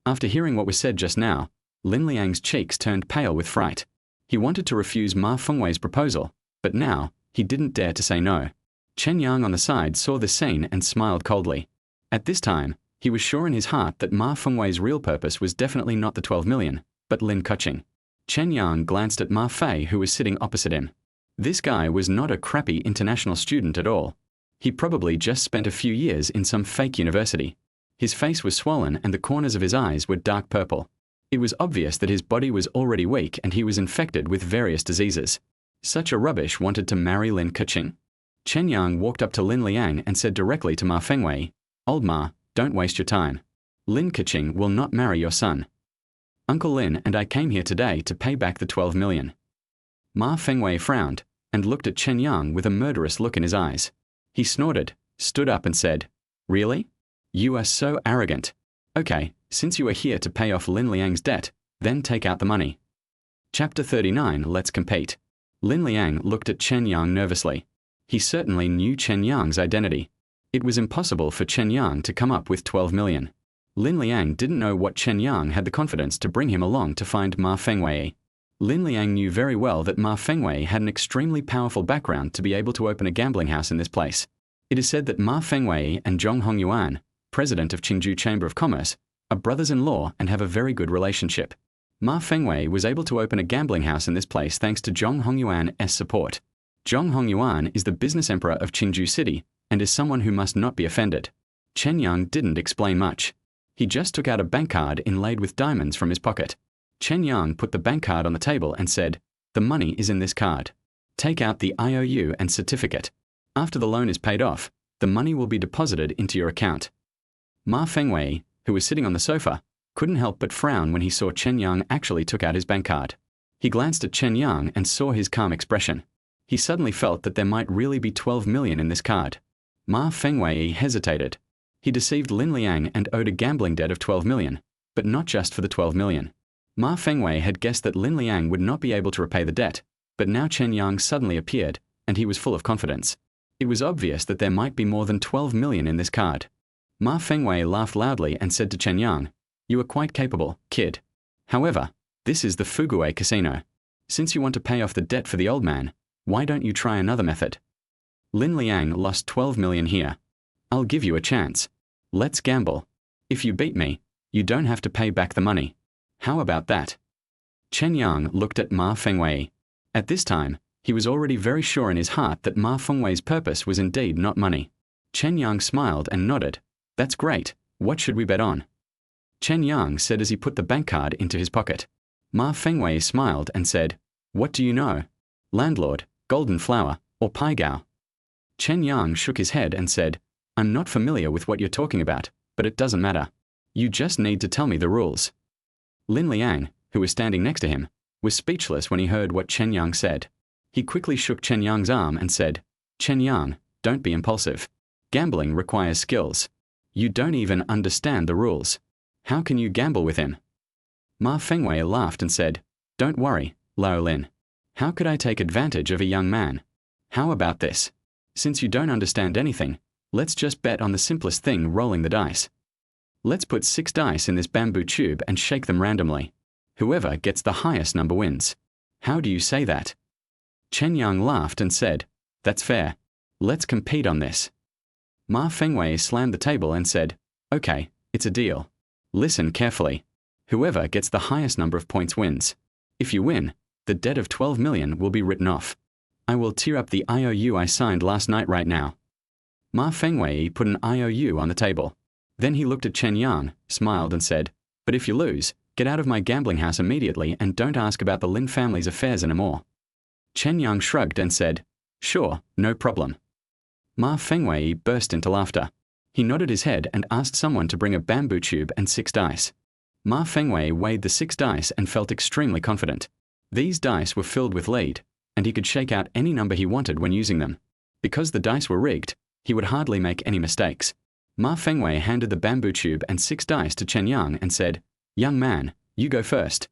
After hearing what was said just now, Lin Liang's cheeks turned pale with fright. He wanted to refuse Ma Fengwei's proposal, but now, he didn't dare to say no. Chen Yang on the side saw this scene and smiled coldly. At this time, he was sure in his heart that Ma Fengwei's real purpose was definitely not the 12 million, but Lin Kuching. Chen Yang glanced at Ma Fei, who was sitting opposite him. This guy was not a crappy international student at all. He probably just spent a few years in some fake university. His face was swollen and the corners of his eyes were dark purple. It was obvious that his body was already weak and he was infected with various diseases. Such a rubbish wanted to marry Lin Kuching? Chen Yang walked up to Lin Liang and said directly to Ma Fengwei, "Old Ma, don't waste your time. Lin Kuching will not marry your son. Uncle Lin and I came here today to pay back the 12 million. Ma Fengwei frowned and looked at Chen Yang with a murderous look in his eyes. He snorted, stood up and said, "Really? You are so arrogant. Okay, since you are here to pay off Lin Liang's debt, Then take out the money. Chapter 39. Let's compete. Lin Liang looked at Chen Yang nervously. He certainly knew Chen Yang's identity. It was impossible for Chen Yang to come up with 12 million. Lin Liang didn't know what Chen Yang had the confidence to bring him along to find Ma Fengwei. Lin Liang knew very well that Ma Fengwei had an extremely powerful background to be able to open a gambling house in this place. It is said that Ma Fengwei and Zhong Hongyuan, president of Qingzhou Chamber of Commerce, are brothers-in-law and have a very good relationship. Ma Fengwei was able to open a gambling house in this place thanks to Zhong Hongyuan's support. Zhong Hongyuan is the business emperor of Qingzhou City and is someone who must not be offended. Chen Yang didn't explain much. He just took out a bank card inlaid with diamonds from his pocket. Chen Yang put the bank card on the table and said, "The money is in this card. Take out the IOU and certificate. After the loan is paid off, the money will be deposited into your account." Ma Fengwei, who was sitting on the sofa, couldn't help but frown when he saw Chen Yang actually took out his bank card. He glanced at Chen Yang and saw his calm expression. He suddenly felt that there might really be 12 million in this card. Ma Fengwei hesitated. He deceived Lin Liang and owed a gambling debt of 12 million, but not just for the 12 million. Ma Fengwei had guessed that Lin Liang would not be able to repay the debt, but now Chen Yang suddenly appeared, and he was full of confidence. It was obvious that there might be more than 12 million in this card. Ma Fengwei laughed loudly and said to Chen Yang, "You are quite capable, kid. However, this is the Fugui Casino. Since you want to pay off the debt for the old man, why don't you try another method? Lin Liang lost 12 million here. I'll give you a chance. Let's gamble. If you beat me, you don't have to pay back the money. How about that?" Chen Yang looked at Ma Fengwei. At this time, he was already very sure in his heart that Ma Fengwei's purpose was indeed not money. Chen Yang smiled and nodded. "That's great. What should we bet on?" Chen Yang said as he put the bank card into his pocket. Ma Fengwei smiled and said, "What do you know? Landlord, Golden Flower, or Pai Gao?" Chen Yang shook his head and said, "I'm not familiar with what you're talking about, but it doesn't matter. You just need to tell me the rules." Lin Liang, who was standing next to him, was speechless when he heard what Chen Yang said. He quickly shook Chen Yang's arm and said, "Chen Yang, don't be impulsive. Gambling requires skills. You don't even understand the rules. How can you gamble with him?" Ma Fengwei laughed and said, "Don't worry, Lao Lin. How could I take advantage of a young man? How about this? Since you don't understand anything, let's just bet on the simplest thing, rolling the dice. Let's put 6 dice in this bamboo tube and shake them randomly. Whoever gets the highest number wins. How do you say that?" Chen Yang laughed and said, "That's fair. Let's compete on this." Ma Fengwei slammed the table and said, "Okay, it's a deal. Listen carefully. Whoever gets the highest number of points wins. If you win, the debt of 12 million will be written off. I will tear up the IOU I signed last night right now." Ma Fengwei put an IOU on the table. Then he looked at Chen Yang, smiled and said, "But if you lose, get out of my gambling house immediately and don't ask about the Lin family's affairs anymore." Chen Yang shrugged and said, "Sure, no problem." Ma Fengwei burst into laughter. He nodded his head and asked someone to bring a bamboo tube and 6 dice. Ma Fengwei weighed the 6 dice and felt extremely confident. These dice were filled with lead, and he could shake out any number he wanted when using them. Because the dice were rigged, he would hardly make any mistakes. Ma Fengwei handed the bamboo tube and 6 dice to Chen Yang and said, "Young man, you go first."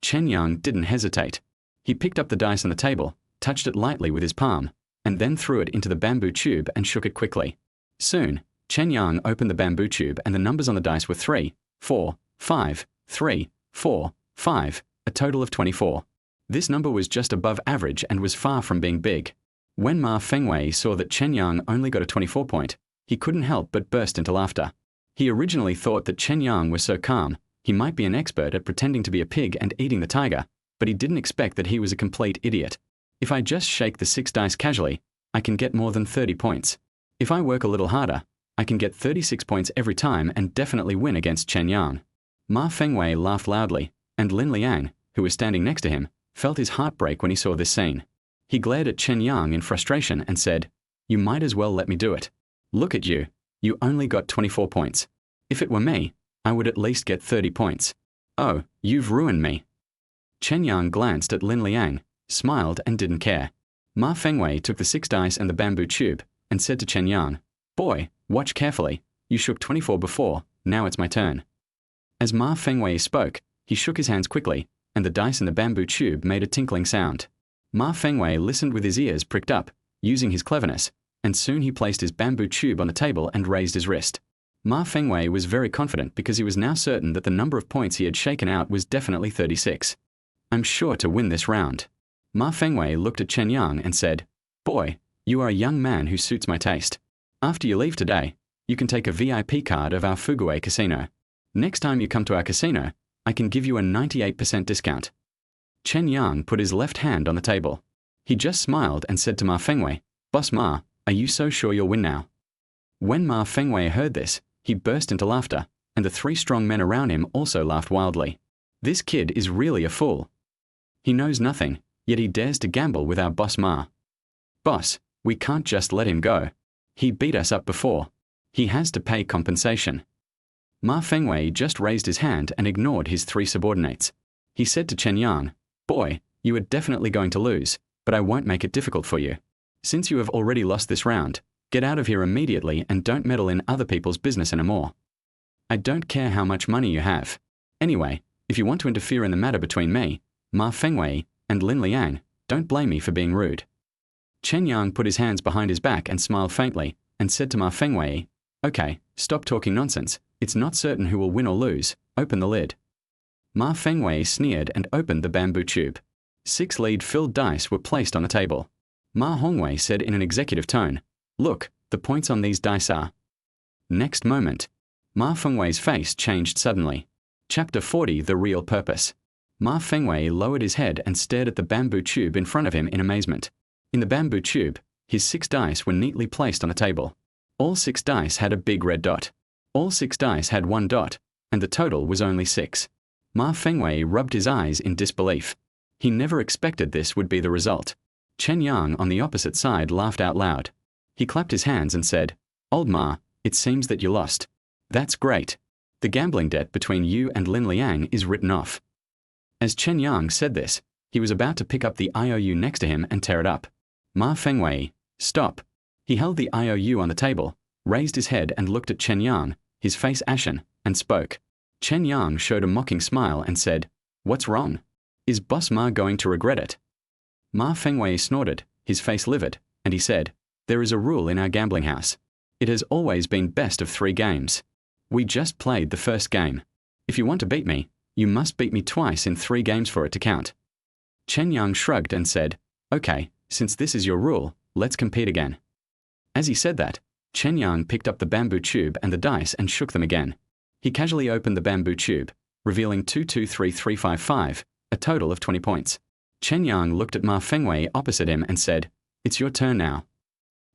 Chen Yang didn't hesitate. He picked up the dice on the table, touched it lightly with his palm, and then threw it into the bamboo tube and shook it quickly. Soon, Chen Yang opened the bamboo tube and the numbers on the dice were 3, 4, 5, 3, 4, 5, a total of 24. This number was just above average and was far from being big. When Ma Fengwei saw that Chen Yang only got a 24 point, he couldn't help but burst into laughter. He originally thought that Chen Yang was so calm, he might be an expert at pretending to be a pig and eating the tiger, but he didn't expect that he was a complete idiot. If I just shake the 6 dice casually, I can get more than 30 points. If I work a little harder, I can get 36 points every time and definitely win against Chen Yang. Ma Fengwei laughed loudly, and Lin Liang, who was standing next to him, felt his heart break when he saw this scene. He glared at Chen Yang in frustration and said, "You might as well let me do it. Look at you. You only got 24 points. If it were me, I would at least get 30 points. Oh, you've ruined me." Chen Yang glanced at Lin Liang, smiled and didn't care. Ma Fengwei took the 6 dice and the bamboo tube and said to Chen Yang, "Boy, watch carefully. You shook 24 before, now it's my turn." As Ma Fengwei spoke, He shook his hands quickly, and the dice in the bamboo tube made a tinkling sound. Ma Fengwei listened with his ears pricked up, using his cleverness, and soon he placed his bamboo tube on the table and raised his wrist. Ma Fengwei was very confident because he was now certain that the number of points he had shaken out was definitely 36. I'm sure to win this round. Ma Fengwei looked at Chen Yang and said, "Boy, you are a young man who suits my taste. After you leave today, you can take a VIP card of our Fugui casino. Next time you come to our casino, I can give you a 98% discount." Chen Yang put his left hand on the table. He just smiled and said to Ma Fengwei, "Boss Ma, are you so sure you'll win now?" When Ma Fengwei heard this, he burst into laughter, and the three strong men around him also laughed wildly. This kid is really a fool. He knows nothing, yet he dares to gamble with our boss Ma. Boss, we can't just let him go. He beat us up before. He has to pay compensation. Ma Fengwei just raised his hand and ignored his three subordinates. He said to Chen Yang, "Boy, you are definitely going to lose, but I won't make it difficult for you. Since you have already lost this round, get out of here immediately and don't meddle in other people's business anymore. I don't care how much money you have. Anyway, if you want to interfere in the matter between me, Ma Fengwei, and Lin Liang, don't blame me for being rude." Chen Yang put his hands behind his back and smiled faintly, and said to Ma Fengwei, "Okay, stop talking nonsense. It's not certain who will win or lose. Open the lid." Ma Fengwei sneered and opened the bamboo tube. 6 lead-filled dice were placed on the table. Ma Hongwei said in an executive tone, "Look, the points on these dice are..." Next moment, Ma Fengwei's face changed suddenly. Chapter 40, The Real Purpose. Ma Fengwei lowered his head and stared at the bamboo tube in front of him in amazement. In the bamboo tube, his 6 dice were neatly placed on the table. All 6 dice had a big red dot. All 6 dice had 1 dot, and the total was only 6. Ma Fengwei rubbed his eyes in disbelief. He never expected this would be the result. Chen Yang on the opposite side laughed out loud. He clapped his hands and said, "Old Ma, it seems that you lost. That's great. The gambling debt between you and Lin Liang is written off." As Chen Yang said this, he was about to pick up the IOU next to him and tear it up. Ma Fengwei, "Stop." He held the IOU on the table, raised his head and looked at Chen Yang, his face ashen, and spoke. Chen Yang showed a mocking smile and said, "What's wrong? Is Boss Ma going to regret it?" Ma Fengwei snorted, his face livid, and he said, "There is a rule in our gambling house. It has always been best of 3 games. We just played the first game. If you want to beat me, you must beat me twice in 3 games for it to count." Chen Yang shrugged and said, "Okay, since this is your rule, let's compete again." As he said that, Chen Yang picked up the bamboo tube and the dice and shook them again. He casually opened the bamboo tube, revealing 223355, a total of 20 points. Chen Yang looked at Ma Fengwei opposite him and said, "It's your turn now."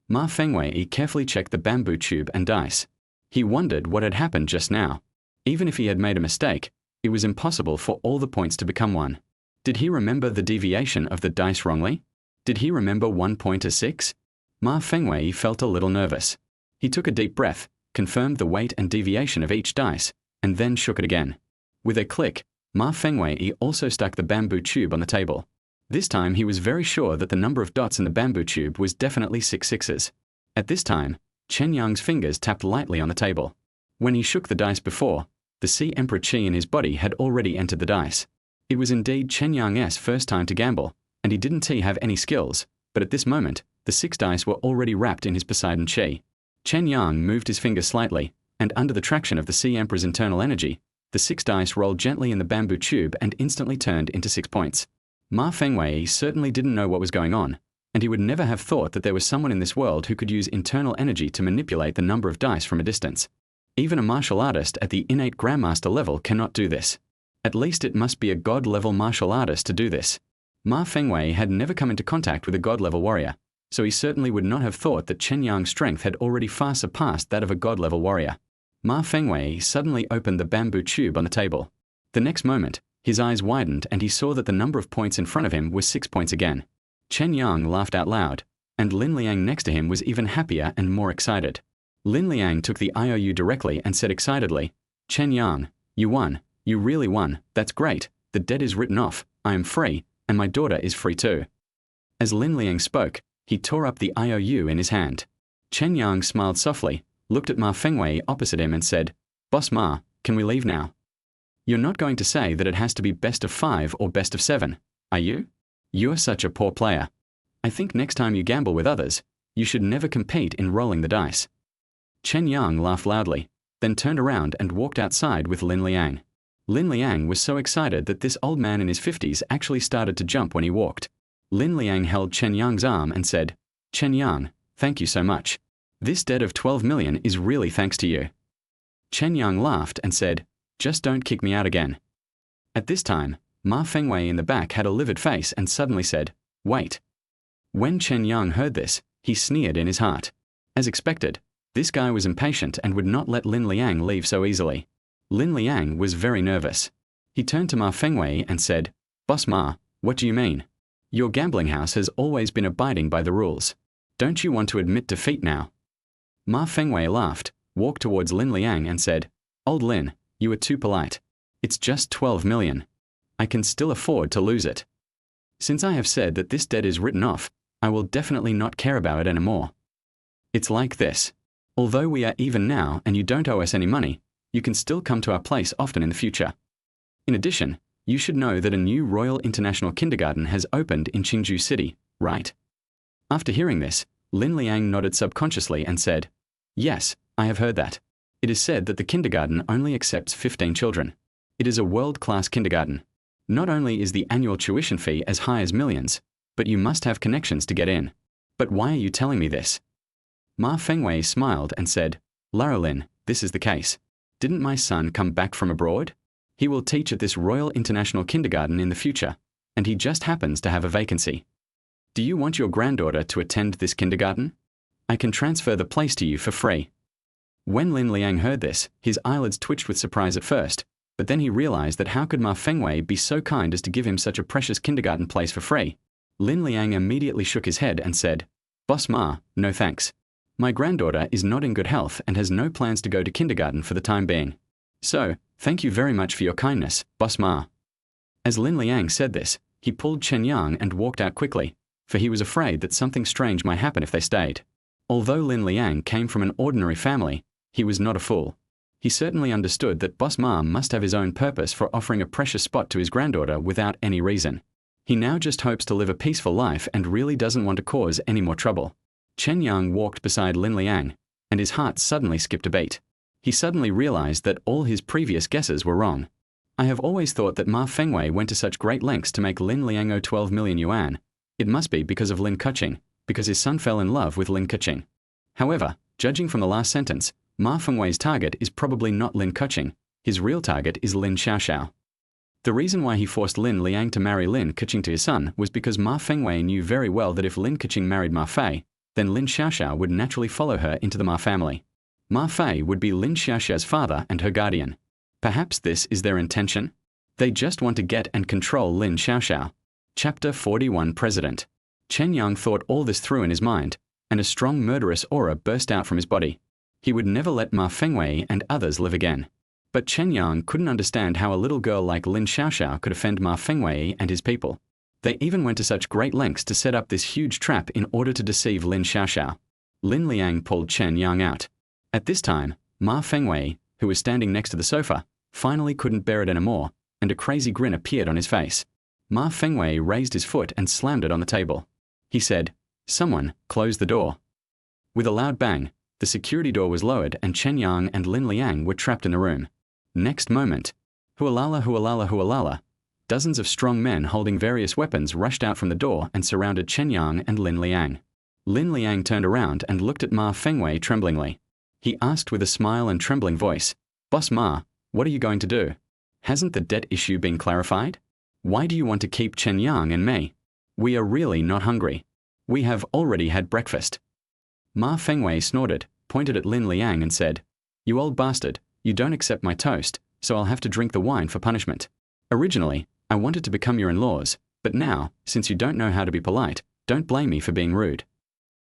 Ma Fengwei carefully checked the bamboo tube and dice. He wondered what had happened just now. Even if he had made a mistake, it was impossible for all the points to become 1. Did he remember the deviation of the dice wrongly? Did he remember 1 point as 6? Ma Fengwei felt a little nervous. He took a deep breath, confirmed the weight and deviation of each dice, and then shook it again. With a click, Ma Fengwei also stuck the bamboo tube on the table. This time he was very sure that the number of dots in the bamboo tube was definitely 6 sixes. At this time, Chen Yang's fingers tapped lightly on the table. When he shook the dice before, the Sea Emperor Qi in his body had already entered the dice. It was indeed Chen Yang's first time to gamble, and he didn't have any skills, but at this moment, the 6 dice were already wrapped in his Poseidon Qi. Chen Yang moved his finger slightly, and under the traction of the Sea Emperor's internal energy, the 6 dice rolled gently in the bamboo tube and instantly turned into 6 points. Ma Fengwei certainly didn't know what was going on, and he would never have thought that there was someone in this world who could use internal energy to manipulate the number of dice from a distance. Even a martial artist at the innate grandmaster level cannot do this. At least it must be a god-level martial artist to do this. Ma Fengwei had never come into contact with a god-level warrior, so he certainly would not have thought that Chen Yang's strength had already far surpassed that of a god-level warrior. Ma Fengwei suddenly opened the bamboo tube on the table. The next moment, his eyes widened and he saw that the number of points in front of him was 6 points again. Chen Yang laughed out loud, and Lin Liang next to him was even happier and more excited. Lin Liang took the IOU directly and said excitedly, "Chen Yang, you won. You really won. That's great. The debt is written off. I am free, and my daughter is free too." As Lin Liang spoke, he tore up the IOU in his hand. Chen Yang smiled softly, looked at Ma Fengwei opposite him and said, "Boss Ma, can we leave now?" You're not going to say that it has to be best of 5 or best of 7, are you? You're such a poor player. I think next time you gamble with others, you should never compete in rolling the dice. Chen Yang laughed loudly, then turned around and walked outside with Lin Liang. Lin Liang was so excited that this old man in his 50s actually started to jump when he walked. Lin Liang held Chen Yang's arm and said, "Chen Yang, thank you so much. This debt of 12 million is really thanks to you." Chen Yang laughed and said, "Just don't kick me out again." At this time, Ma Fengwei in the back had a livid face and suddenly said, "Wait." When Chen Yang heard this, he sneered in his heart. As expected, this guy was impatient and would not let Lin Liang leave so easily. Lin Liang was very nervous. He turned to Ma Fengwei and said, "Boss Ma, what do you mean? Your gambling house has always been abiding by the rules. Don't you want to admit defeat now?" Ma Fengwei laughed, walked towards Lin Liang and said, "Old Lin, you are too polite. It's just 12 million. I can still afford to lose it. Since I have said that this debt is written off, I will definitely not care about it anymore. It's like this. Although we are even now and you don't owe us any money, you can still come to our place often in the future. In addition, you should know that a new Royal International Kindergarten has opened in Qingju City, right?" After hearing this, Lin Liang nodded subconsciously and said, "Yes, I have heard that. It is said that the kindergarten only accepts 15 children. It is a world-class kindergarten. Not only is the annual tuition fee as high as millions, but you must have connections to get in. But why are you telling me this?" Ma Fengwei smiled and said, "Larolin, this is the case. Didn't my son come back from abroad? He will teach at this Royal International Kindergarten in the future, and he just happens to have a vacancy. Do you want your granddaughter to attend this kindergarten? I can transfer the place to you for free." When Lin Liang heard this, his eyelids twitched with surprise at first, but then he realized that how could Ma Fengwei be so kind as to give him such a precious kindergarten place for free? Lin Liang immediately shook his head and said, "Boss Ma, no thanks. My granddaughter is not in good health and has no plans to go to kindergarten for the time being. So, thank you very much for your kindness, Boss Ma." As Lin Liang said this, he pulled Chen Yang and walked out quickly, for he was afraid that something strange might happen if they stayed. Although Lin Liang came from an ordinary family, he was not a fool. He certainly understood that Boss Ma must have his own purpose for offering a precious spot to his granddaughter without any reason. He now just hopes to live a peaceful life and really doesn't want to cause any more trouble. Chen Yang walked beside Lin Liang, and his heart suddenly skipped a beat. He suddenly realized that all his previous guesses were wrong. I have always thought that Ma Fengwei went to such great lengths to make Lin Liang owe 12 million yuan. It must be because of Lin Keqing, because his son fell in love with Lin Keqing. However, judging from the last sentence, Ma Fengwei's target is probably not Lin Keqing. His real target is Lin Xiaoxiao. The reason why he forced Lin Liang to marry Lin Keqing to his son was because Ma Fengwei knew very well that if Lin Keqing married Ma Fei, then Lin Xiaoxiao would naturally follow her into the Ma family. Ma Fei would be Lin Xiaoxiao's father and her guardian. Perhaps this is their intention? They just want to get and control Lin Xiaoxiao. Chapter 41 President. Chen Yang thought all this through in his mind, and a strong murderous aura burst out from his body. He would never let Ma Fengwei and others live again. But Chen Yang couldn't understand how a little girl like Lin Xiaoxiao could offend Ma Fengwei and his people. They even went to such great lengths to set up this huge trap in order to deceive Lin Xiaoxiao. Lin Liang pulled Chen Yang out. At this time, Ma Fengwei, who was standing next to the sofa, finally couldn't bear it anymore, and a crazy grin appeared on his face. Ma Fengwei raised his foot and slammed it on the table. He said, "Someone, close the door." With a loud bang, the security door was lowered and Chen Yang and Lin Liang were trapped in the room. Next moment, hualala hualala hualala, dozens of strong men holding various weapons rushed out from the door and surrounded Chen Yang and Lin Liang. Lin Liang turned around and looked at Ma Fengwei tremblingly. He asked with a smile and trembling voice, "Boss Ma, what are you going to do? Hasn't the debt issue been clarified? Why do you want to keep Chen Yang and me? We are really not hungry. We have already had breakfast." Ma Fengwei snorted, pointed at Lin Liang and said, "You old bastard, you don't accept my toast, so I'll have to drink the wine for punishment. Originally, I wanted to become your in-laws, but now, since you don't know how to be polite, don't blame me for being rude."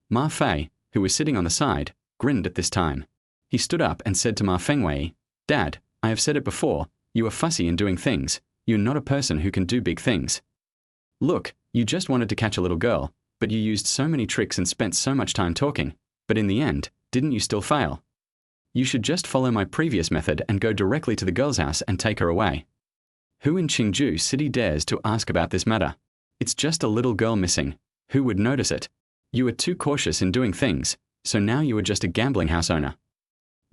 Ma Fei, who was sitting on the side, grinned at this time. He stood up and said to Ma Fengwei, "Dad, I have said it before, you are fussy in doing things. You're not a person who can do big things. Look, you just wanted to catch a little girl, but you used so many tricks and spent so much time talking, but in the end, didn't you still fail?" You should just follow my previous method and go directly to the girl's house and take her away. Who in Qingju City dares to ask about this matter? It's just a little girl missing. Who would notice it? You were too cautious in doing things, so now you are just a gambling house owner.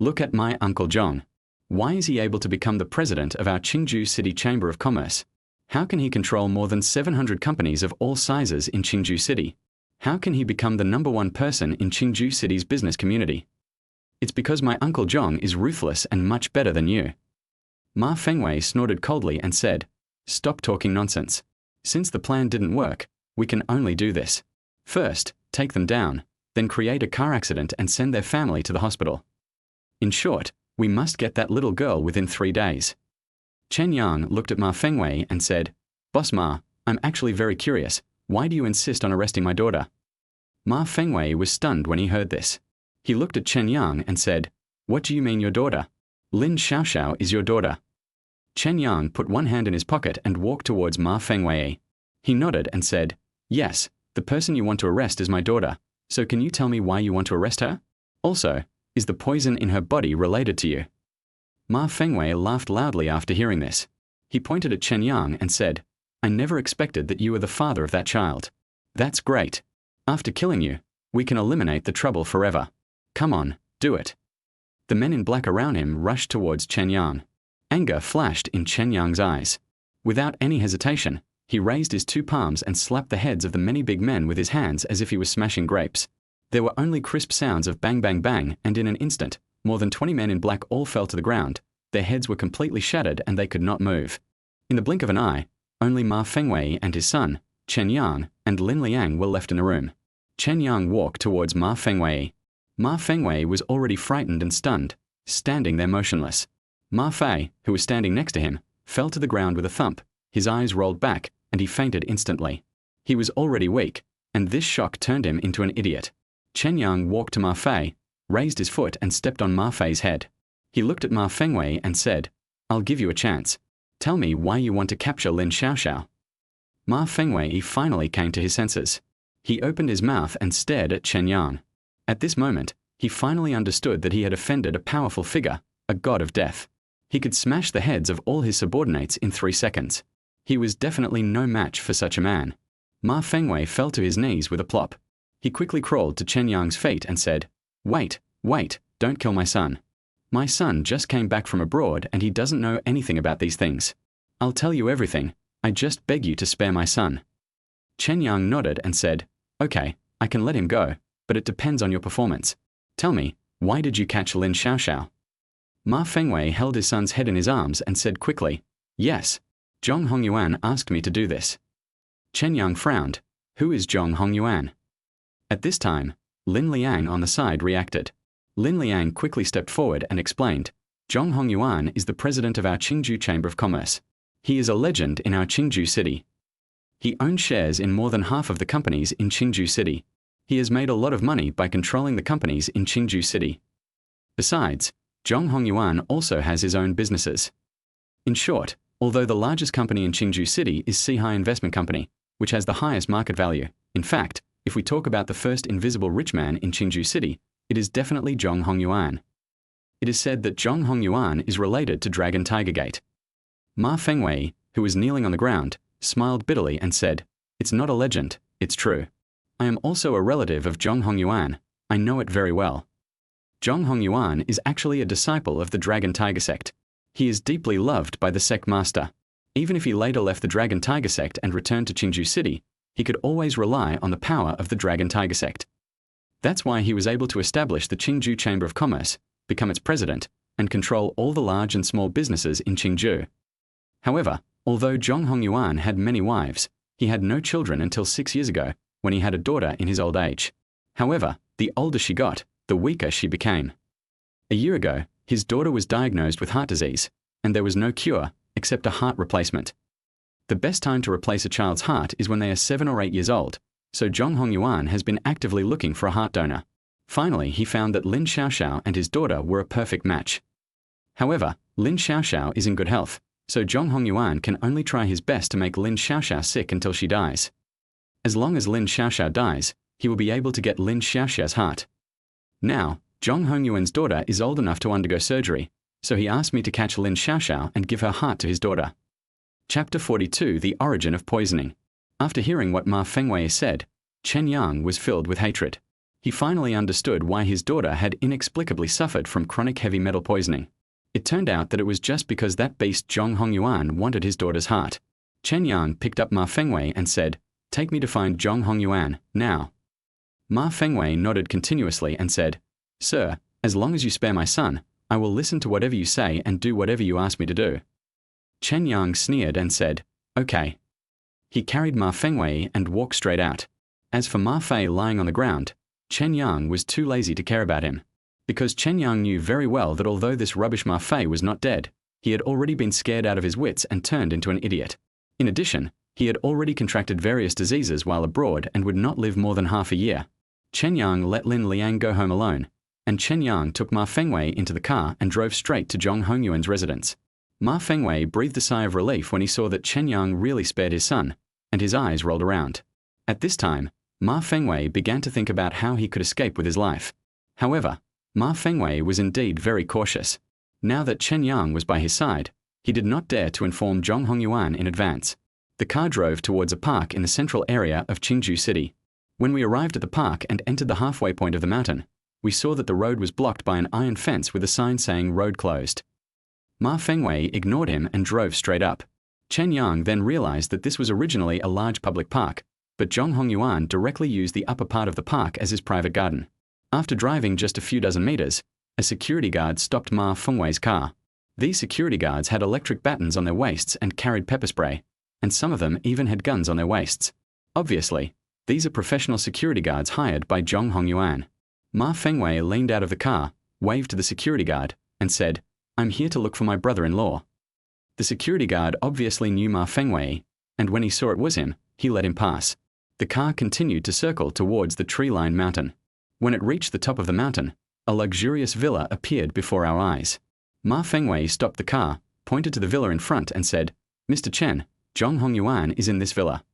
Look at my Uncle Zhong. Why is he able to become the president of our Qingju City Chamber of Commerce? How can he control more than 700 companies of all sizes in Qingju City? How can he become the #1 person in Qingju City's business community? It's because my Uncle Zhong is ruthless and much better than you. Ma Fengwei snorted coldly and said, Stop talking nonsense. Since the plan didn't work, we can only do this. First, take them down, then create a car accident and send their family to the hospital. In short, we must get that little girl within 3 days. Chen Yang looked at Ma Fengwei and said, Boss Ma, I'm actually very curious. Why do you insist on arresting my daughter? Ma Fengwei was stunned when he heard this. He looked at Chen Yang and said, What do you mean your daughter? Lin Xiaoxiao is your daughter. Chen Yang put one hand in his pocket and walked towards Ma Fengwei. He nodded and said, Yes, the person you want to arrest is my daughter. So can you tell me why you want to arrest her? Also, is the poison in her body related to you? Ma Fengwei laughed loudly after hearing this. He pointed at Chen Yang and said, I never expected that you were the father of that child. That's great. After killing you, we can eliminate the trouble forever. Come on, do it. The men in black around him rushed towards Chen Yang. Anger flashed in Chen Yang's eyes. Without any hesitation, he raised his 2 palms and slapped the heads of the many big men with his hands as if he was smashing grapes. There were only crisp sounds of bang bang bang, and in an instant, more than 20 men in black all fell to the ground. Their heads were completely shattered and they could not move. In the blink of an eye, only Ma Fengwei and his son, Chen Yang, and Lin Liang were left in the room. Chen Yang walked towards Ma Fengwei. Ma Fengwei was already frightened and stunned, standing there motionless. Ma Fei, who was standing next to him, fell to the ground with a thump. His eyes rolled back, and he fainted instantly. He was already weak, and this shock turned him into an idiot. Chen Yang walked to Ma Fei, raised his foot and stepped on Ma Fei's head. He looked at Ma Fengwei and said, I'll give you a chance. Tell me why you want to capture Lin Xiaoxiao. Ma Fengwei finally came to his senses. He opened his mouth and stared at Chen Yang. At this moment, he finally understood that he had offended a powerful figure, a god of death. He could smash the heads of all his subordinates in 3 seconds. He was definitely no match for such a man. Ma Fengwei fell to his knees with a plop. He quickly crawled to Chen Yang's feet and said, Wait, don't kill my son. My son just came back from abroad and he doesn't know anything about these things. I'll tell you everything. I just beg you to spare my son. Chen Yang nodded and said, Okay, I can let him go, but it depends on your performance. Tell me, why did you catch Lin Xiaoxiao? Ma Fengwei held his son's head in his arms and said quickly, Yes, Zhong Hongyuan asked me to do this. Chen Yang frowned. Who is Zhong Hongyuan? At this time, Lin Liang on the side reacted. Lin Liang quickly stepped forward and explained, Zhong Hongyuan is the president of our Qingju Chamber of Commerce. He is a legend in our Qingju City. He owns shares in more than half of the companies in Qingju City. He has made a lot of money by controlling the companies in Qingju City. Besides, Zhong Hongyuan also has his own businesses. In short, although the largest company in Qingju City is Sihai Investment Company, which has the highest market value, in fact, if we talk about the first invisible rich man in Qingju City, it is definitely Zhong Hongyuan. It is said that Zhong Hongyuan is related to Dragon Tiger Gate. Ma Fengwei, who was kneeling on the ground, smiled bitterly and said, It's not a legend, it's true. I am also a relative of Zhong Hongyuan. I know it very well. Zhong Hongyuan is actually a disciple of the Dragon Tiger sect. He is deeply loved by the sect master. Even if he later left the Dragon Tiger sect and returned to Qingju City, he could always rely on the power of the Dragon Tiger sect. That's why he was able to establish the Qingju Chamber of Commerce, become its president, and control all the large and small businesses in Qingju. However, although Zhong Hongyuan had many wives, he had no children until 6 years ago, when he had a daughter in his old age. However, the older she got, the weaker she became. A year ago, his daughter was diagnosed with heart disease, and there was no cure except a heart replacement. The best time to replace a child's heart is when they are 7 or 8 years old, so Zhong Hongyuan has been actively looking for a heart donor. Finally, he found that Lin Xiaoxiao and his daughter were a perfect match. However, Lin Xiaoxiao is in good health, so Zhong Hongyuan can only try his best to make Lin Xiaoxiao sick until she dies. As long as Lin Xiaoxiao dies, he will be able to get Lin Xiaoxiao's heart. Now, Zhong Hongyuan's daughter is old enough to undergo surgery, so he asked me to catch Lin Xiaoxiao and give her heart to his daughter. Chapter 42: The Origin of Poisoning. After hearing what Ma Fengwei said, Chen Yang was filled with hatred. He finally understood why his daughter had inexplicably suffered from chronic heavy metal poisoning. It turned out that it was just because that beast Zhong Hongyuan wanted his daughter's heart. Chen Yang picked up Ma Fengwei and said, "Take me to find Zhong Hongyuan, now." Ma Fengwei nodded continuously and said, "Sir, as long as you spare my son, I will listen to whatever you say and do whatever you ask me to do." Chen Yang sneered and said, "Okay." He carried Ma Fengwei and walked straight out. As for Ma Fei lying on the ground, Chen Yang was too lazy to care about him. Because Chen Yang knew very well that although this rubbish Ma Fei was not dead, he had already been scared out of his wits and turned into an idiot. In addition, he had already contracted various diseases while abroad and would not live more than half a year. Chen Yang let Lin Liang go home alone, and Chen Yang took Ma Fengwei into the car and drove straight to Zhong Hongyuan's residence. Ma Fengwei breathed a sigh of relief when he saw that Chen Yang really spared his son, and his eyes rolled around. At this time, Ma Fengwei began to think about how he could escape with his life. However, Ma Fengwei was indeed very cautious. Now that Chen Yang was by his side, he did not dare to inform Zhong Hongyuan in advance. The car drove towards a park in the central area of Qingzhou City. When we arrived at the park and entered the halfway point of the mountain, we saw that the road was blocked by an iron fence with a sign saying "Road Closed." Ma Fengwei ignored him and drove straight up. Chen Yang then realized that this was originally a large public park, but Zhong Hongyuan directly used the upper part of the park as his private garden. After driving just a few dozen meters, a security guard stopped Ma Fengwei's car. These security guards had electric batons on their waists and carried pepper spray, and some of them even had guns on their waists. Obviously, these are professional security guards hired by Zhong Hongyuan. Ma Fengwei leaned out of the car, waved to the security guard, and said, "I'm here to look for my brother-in-law." The security guard obviously knew Ma Fengwei, and when he saw it was him, he let him pass. The car continued to circle towards the tree-lined mountain. When it reached the top of the mountain, a luxurious villa appeared before our eyes. Ma Fengwei stopped the car, pointed to the villa in front and said, "Mr. Chen, Zhong Hongyuan is in this villa."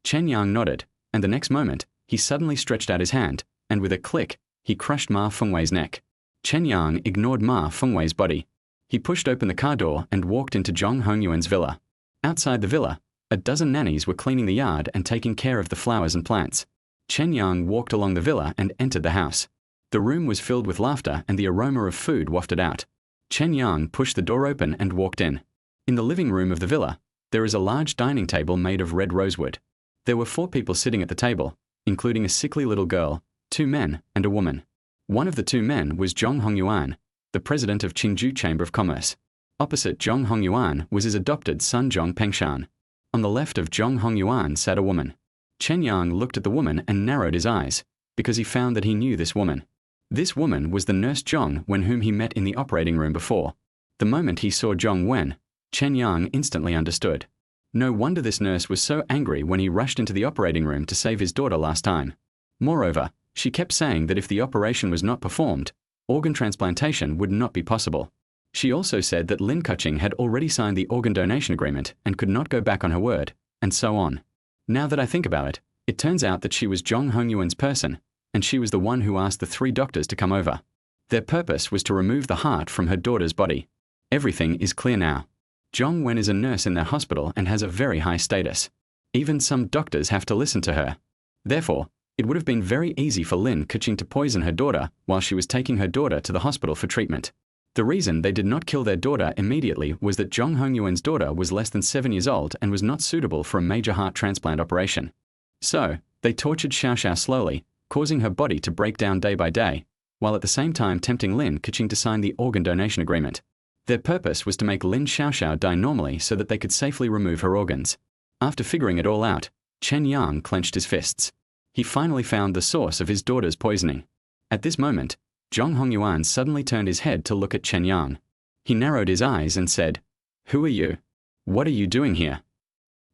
Chen Yang nodded, and the next moment, he suddenly stretched out his hand, and with a click, he crushed Ma Fengwei's neck. Chen Yang ignored Ma Fengwei's body. He pushed open the car door and walked into Zhong Hongyuan's villa. Outside the villa, a dozen nannies were cleaning the yard and taking care of the flowers and plants. Chen Yang walked along the villa and entered the house. The room was filled with laughter and the aroma of food wafted out. Chen Yang pushed the door open and walked in. In the living room of the villa, there is a large dining table made of red rosewood. There were 4 people sitting at the table, including a sickly little girl, 2 men, and a woman. One of the 2 men was Zhong Hongyuan, the president of Qingzhou Chamber of Commerce. Opposite Zhong Hongyuan was his adopted son Zhong Pengshan. On the left of Zhong Hongyuan sat a woman. Chen Yang looked at the woman and narrowed his eyes, because he found that he knew this woman. This woman was the nurse Zhong Wen whom he met in the operating room before. The moment he saw Zhong Wen, Chen Yang instantly understood. No wonder this nurse was so angry when he rushed into the operating room to save his daughter last time. Moreover, she kept saying that if the operation was not performed, organ transplantation would not be possible. She also said that Lin Keqing had already signed the organ donation agreement and could not go back on her word, and so on. Now that I think about it, it turns out that she was Zhong Hongyuan's person, and she was the one who asked the 3 doctors to come over. Their purpose was to remove the heart from her daughter's body. Everything is clear now. Zhong Wen is a nurse in their hospital and has a very high status. Even some doctors have to listen to her. Therefore, it would have been very easy for Lin Keqing to poison her daughter while she was taking her daughter to the hospital for treatment. The reason they did not kill their daughter immediately was that Zhong Hongyuan's daughter was less than 7 years old and was not suitable for a major heart transplant operation. So, they tortured Xiaoxiao slowly, causing her body to break down day by day, while at the same time tempting Lin Keqing to sign the organ donation agreement. Their purpose was to make Lin Xiaoxiao die normally so that they could safely remove her organs. After figuring it all out, Chen Yang clenched his fists. He finally found the source of his daughter's poisoning. At this moment, Zhong Hongyuan suddenly turned his head to look at Chen Yang. He narrowed his eyes and said, "Who are you? What are you doing here?"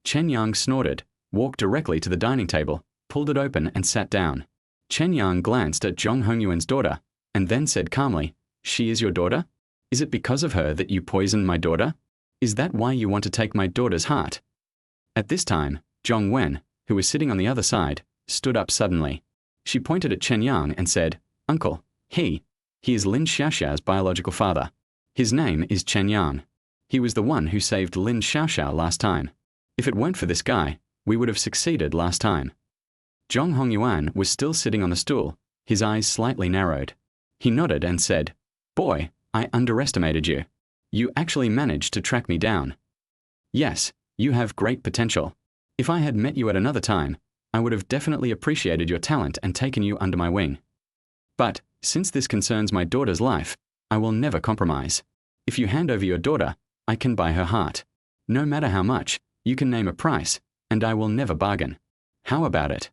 Chen Yang snorted, walked directly to the dining table, pulled it open and sat down. Chen Yang glanced at Zhong Hongyuan's daughter, and then said calmly, "She is your daughter? Is it because of her that you poisoned my daughter? Is that why you want to take my daughter's heart?" At this time, Zhong Wen, who was sitting on the other side, stood up suddenly. She pointed at Chen Yang and said, "Uncle, he, He is Lin Xiaoxiao's biological father. His name is Chen Yang. He was the one who saved Lin Xiaoxiao last time. If it weren't for this guy, we would have succeeded last time. Zhong Hongyuan was still sitting on the stool, his eyes slightly narrowed. He nodded and said, "Boy, I underestimated you. You actually managed to track me down. Yes, you have great potential. If I had met you at another time, I would have definitely appreciated your talent and taken you under my wing. But, since this concerns my daughter's life, I will never compromise. If you hand over your daughter, I can buy her heart. No matter how much, you can name a price, and I will never bargain. How about it?"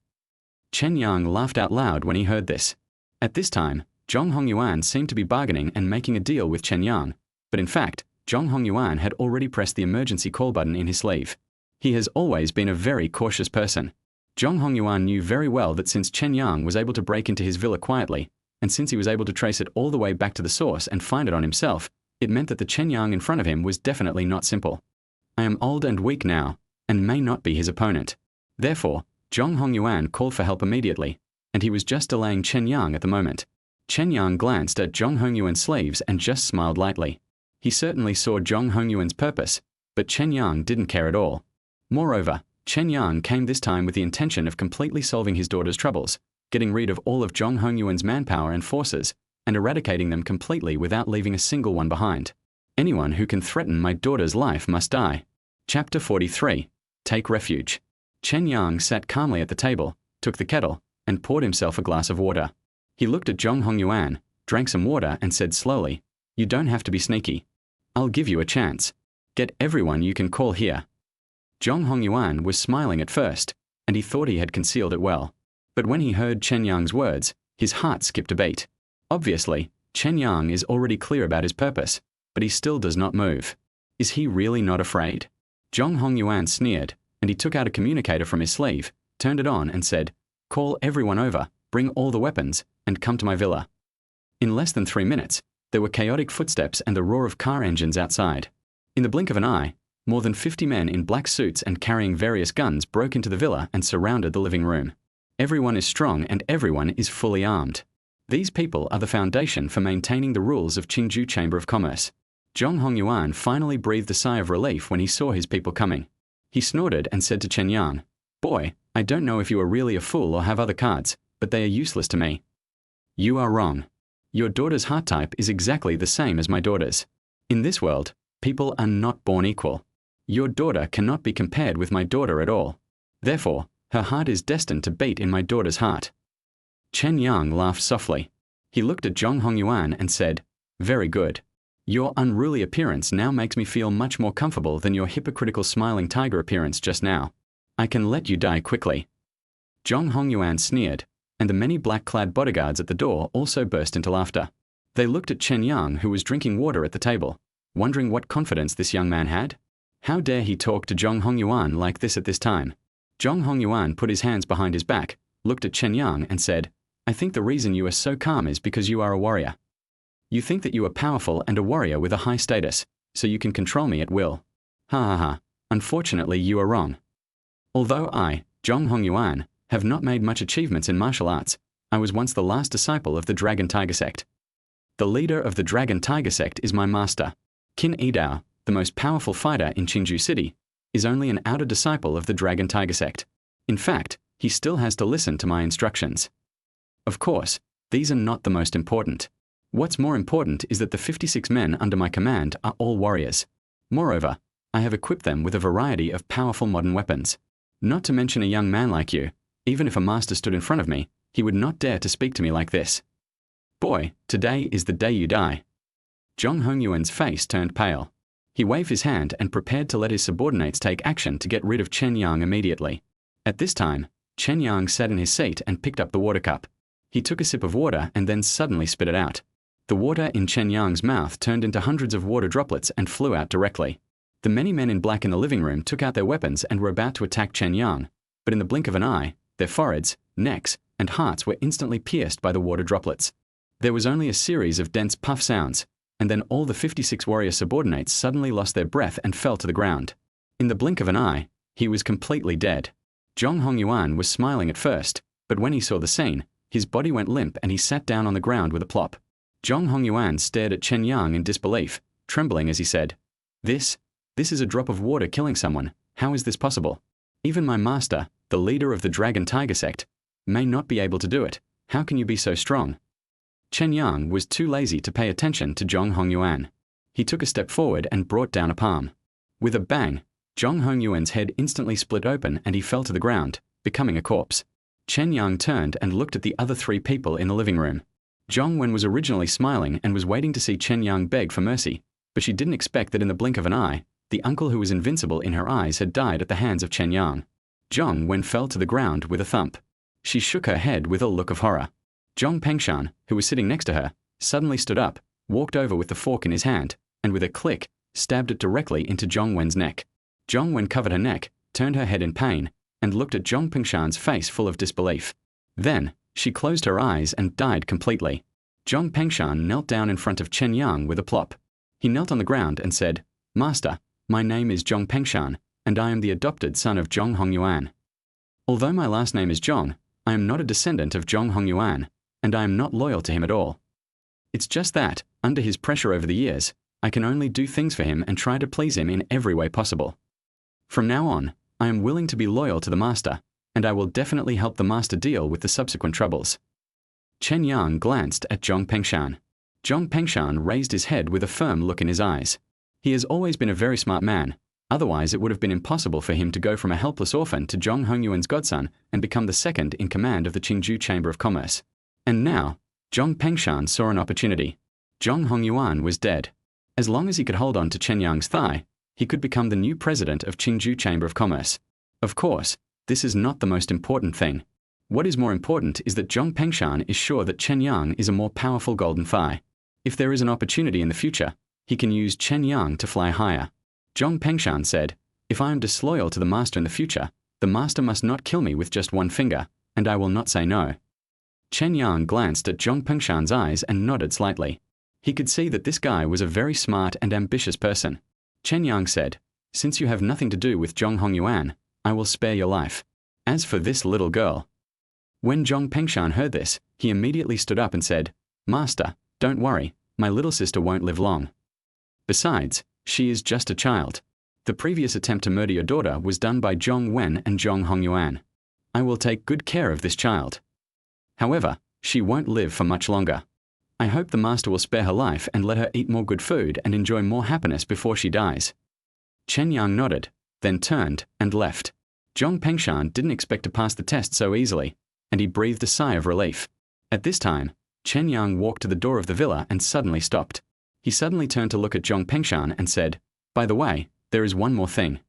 Chen Yang laughed out loud when he heard this. At this time, Zhong Hongyuan seemed to be bargaining and making a deal with Chen Yang, but in fact, Zhong Hongyuan had already pressed the emergency call button in his sleeve. He has always been a very cautious person. Zhong Hongyuan knew very well that since Chen Yang was able to break into his villa quietly, and since he was able to trace it all the way back to the source and find it on himself, it meant that the Chen Yang in front of him was definitely not simple. I am old and weak now, and may not be his opponent. Therefore, Zhong Hongyuan called for help immediately, and he was just delaying Chen Yang at the moment. Chen Yang glanced at Zhong Hongyuan's sleeves and just smiled lightly. He certainly saw Zhong Hongyuan's purpose, but Chen Yang didn't care at all. Moreover, Chen Yang came this time with the intention of completely solving his daughter's troubles, getting rid of all of Zhong Hongyuan's manpower and forces, and eradicating them completely without leaving a single one behind. Anyone who can threaten my daughter's life must die. Chapter 43. Take Refuge. Chen Yang sat calmly at the table, took the kettle, and poured himself a glass of water. He looked at Zhong Hongyuan, drank some water and said slowly, "You don't have to be sneaky. I'll give you a chance. Get everyone you can call here." Zhong Hongyuan was smiling at first, and he thought he had concealed it well. But when he heard Chen Yang's words, his heart skipped a beat. Obviously, Chen Yang is already clear about his purpose, but he still does not move. Is he really not afraid? Zhong Hongyuan sneered, and he took out a communicator from his sleeve, turned it on and said, "Call everyone over, bring all the weapons, and come to my villa." In less than 3 minutes, there were chaotic footsteps and the roar of car engines outside. In the blink of an eye, more than 50 men in black suits and carrying various guns broke into the villa and surrounded the living room. Everyone is strong and everyone is fully armed. These people are the foundation for maintaining the rules of Qingzhou Chamber of Commerce. Zhong Hongyuan finally breathed a sigh of relief when he saw his people coming. He snorted and said to Chen Yang, "Boy, I don't know if you are really a fool or have other cards, but they are useless to me." "You are wrong. Your daughter's heart type is exactly the same as my daughter's. In this world, people are not born equal. Your daughter cannot be compared with my daughter at all. Therefore, her heart is destined to beat in my daughter's heart." Chen Yang laughed softly. He looked at Zhong Hongyuan and said, "Very good. Your unruly appearance now makes me feel much more comfortable than your hypocritical smiling tiger appearance just now. I can let you die quickly." Zhong Hongyuan sneered, and the many black-clad bodyguards at the door also burst into laughter. They looked at Chen Yang, who was drinking water at the table, wondering what confidence this young man had. How dare he talk to Zhong Hongyuan like this at this time? Zhong Hongyuan put his hands behind his back, looked at Chen Yang and said, "I think the reason you are so calm is because you are a warrior. You think that you are powerful and a warrior with a high status, so you can control me at will. Ha ha ha, unfortunately you are wrong. Although I, Zhong Hongyuan, have not made much achievements in martial arts, I was once the last disciple of the Dragon Tiger sect. The leader of the Dragon Tiger sect is my master. Qin Yidao, the most powerful fighter in Qingzhou City, is only an outer disciple of the Dragon Tiger sect. In fact, he still has to listen to my instructions. Of course, these are not the most important. What's more important is that the 56 men under my command are all warriors. Moreover, I have equipped them with a variety of powerful modern weapons. Not to mention a young man like you, even if a master stood in front of me, he would not dare to speak to me like this. Boy, today is the day you die." Zhong Hongyuan's face turned pale. He waved his hand and prepared to let his subordinates take action to get rid of Chen Yang immediately. At this time, Chen Yang sat in his seat and picked up the water cup. He took a sip of water and then suddenly spit it out. The water in Chen Yang's mouth turned into hundreds of water droplets and flew out directly. The many men in black in the living room took out their weapons and were about to attack Chen Yang, but in the blink of an eye, their foreheads, necks, and hearts were instantly pierced by the water droplets. There was only a series of dense puff sounds, and then all the 56 warrior subordinates suddenly lost their breath and fell to the ground. In the blink of an eye, he was completely dead. Zhong Hongyuan was smiling at first, but when he saw the scene, his body went limp and he sat down on the ground with a plop. Zhong Hongyuan stared at Chen Yang in disbelief, trembling as he said, This is a drop of water killing someone. How is this possible? Even my master, the leader of the Dragon Tiger sect, may not be able to do it. How can you be so strong? Chen Yang was too lazy to pay attention to Zhong Hongyuan. He took a step forward and brought down a palm. With a bang, Zhong Hongyuan's head instantly split open and he fell to the ground, becoming a corpse. Chen Yang turned and looked at the other three people in the living room. Zhong Wen was originally smiling and was waiting to see Chen Yang beg for mercy, but she didn't expect that in the blink of an eye, the uncle who was invincible in her eyes had died at the hands of Chen Yang. Zhong Wen fell to the ground with a thump. She shook her head with a look of horror. Zhong Pengshan, who was sitting next to her, suddenly stood up, walked over with the fork in his hand, and with a click, stabbed it directly into Zhong Wen's neck. Zhong Wen covered her neck, turned her head in pain, and looked at Zhong Pengshan's face full of disbelief. Then, she closed her eyes and died completely. Zhong Pengshan knelt down in front of Chen Yang with a plop. He knelt on the ground and said, Master, my name is Zhong Pengshan, and I am the adopted son of Zhong Hongyuan. Although my last name is Zhong, I am not a descendant of Zhong Hongyuan, and I am not loyal to him at all. It's just that, under his pressure over the years, I can only do things for him and try to please him in every way possible. From now on, I am willing to be loyal to the master, and I will definitely help the master deal with the subsequent troubles. Chen Yang glanced at Zhong Pengshan. Zhong Pengshan raised his head with a firm look in his eyes. He has always been a very smart man, otherwise it would have been impossible for him to go from a helpless orphan to Zhong Hongyuan's godson and become the second in command of the Qingzhou Chamber of Commerce. And now, Zhong Pengshan saw an opportunity. Zhong Hongyuan was dead. As long as he could hold on to Chen Yang's thigh, he could become the new president of Qingzhou Chamber of Commerce. Of course, this is not the most important thing. What is more important is that Zhong Pengshan is sure that Chen Yang is a more powerful golden thigh. If there is an opportunity in the future, he can use Chen Yang to fly higher. Zhong Pengshan said, If I am disloyal to the master in the future, the master must not kill me with just one finger, and I will not say no. Chen Yang glanced at Zhong Pengshan's eyes and nodded slightly. He could see that this guy was a very smart and ambitious person. Chen Yang said, Since you have nothing to do with Zhong Hongyuan, I will spare your life. As for this little girl. When Zhong Pengshan heard this, he immediately stood up and said, Master, don't worry, my little sister won't live long. Besides, she is just a child. The previous attempt to murder your daughter was done by Zhong Wen and Zhong Hongyuan. I will take good care of this child. However, she won't live for much longer. I hope the master will spare her life and let her eat more good food and enjoy more happiness before she dies. Chen Yang nodded, then turned and left. Zhong Pengshan didn't expect to pass the test so easily, and he breathed a sigh of relief. At this time, Chen Yang walked to the door of the villa and suddenly stopped. He suddenly turned to look at Zhong Pengshan and said, By the way, there is one more thing.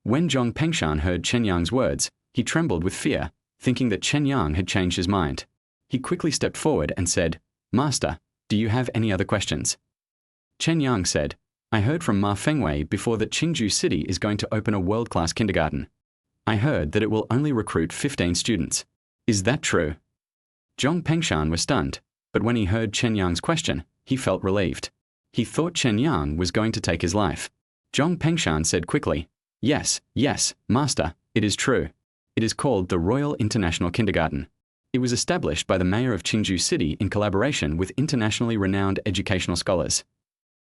When Zhong Pengshan heard Chen Yang's words, he trembled with fear, thinking that Chen Yang had changed his mind. He quickly stepped forward and said, Master, do you have any other questions? Chen Yang said, I heard from Ma Fengwei before that Qingzhou City is going to open a world-class kindergarten. I heard that it will only recruit 15 students. Is that true? Zhong Pengshan was stunned, but when he heard Chen Yang's question, he felt relieved. He thought Chen Yang was going to take his life. Zhong Pengshan said quickly, Yes, Master, it is true. It is called the Royal International Kindergarten. It was established by the mayor of Qingzhou City in collaboration with internationally renowned educational scholars.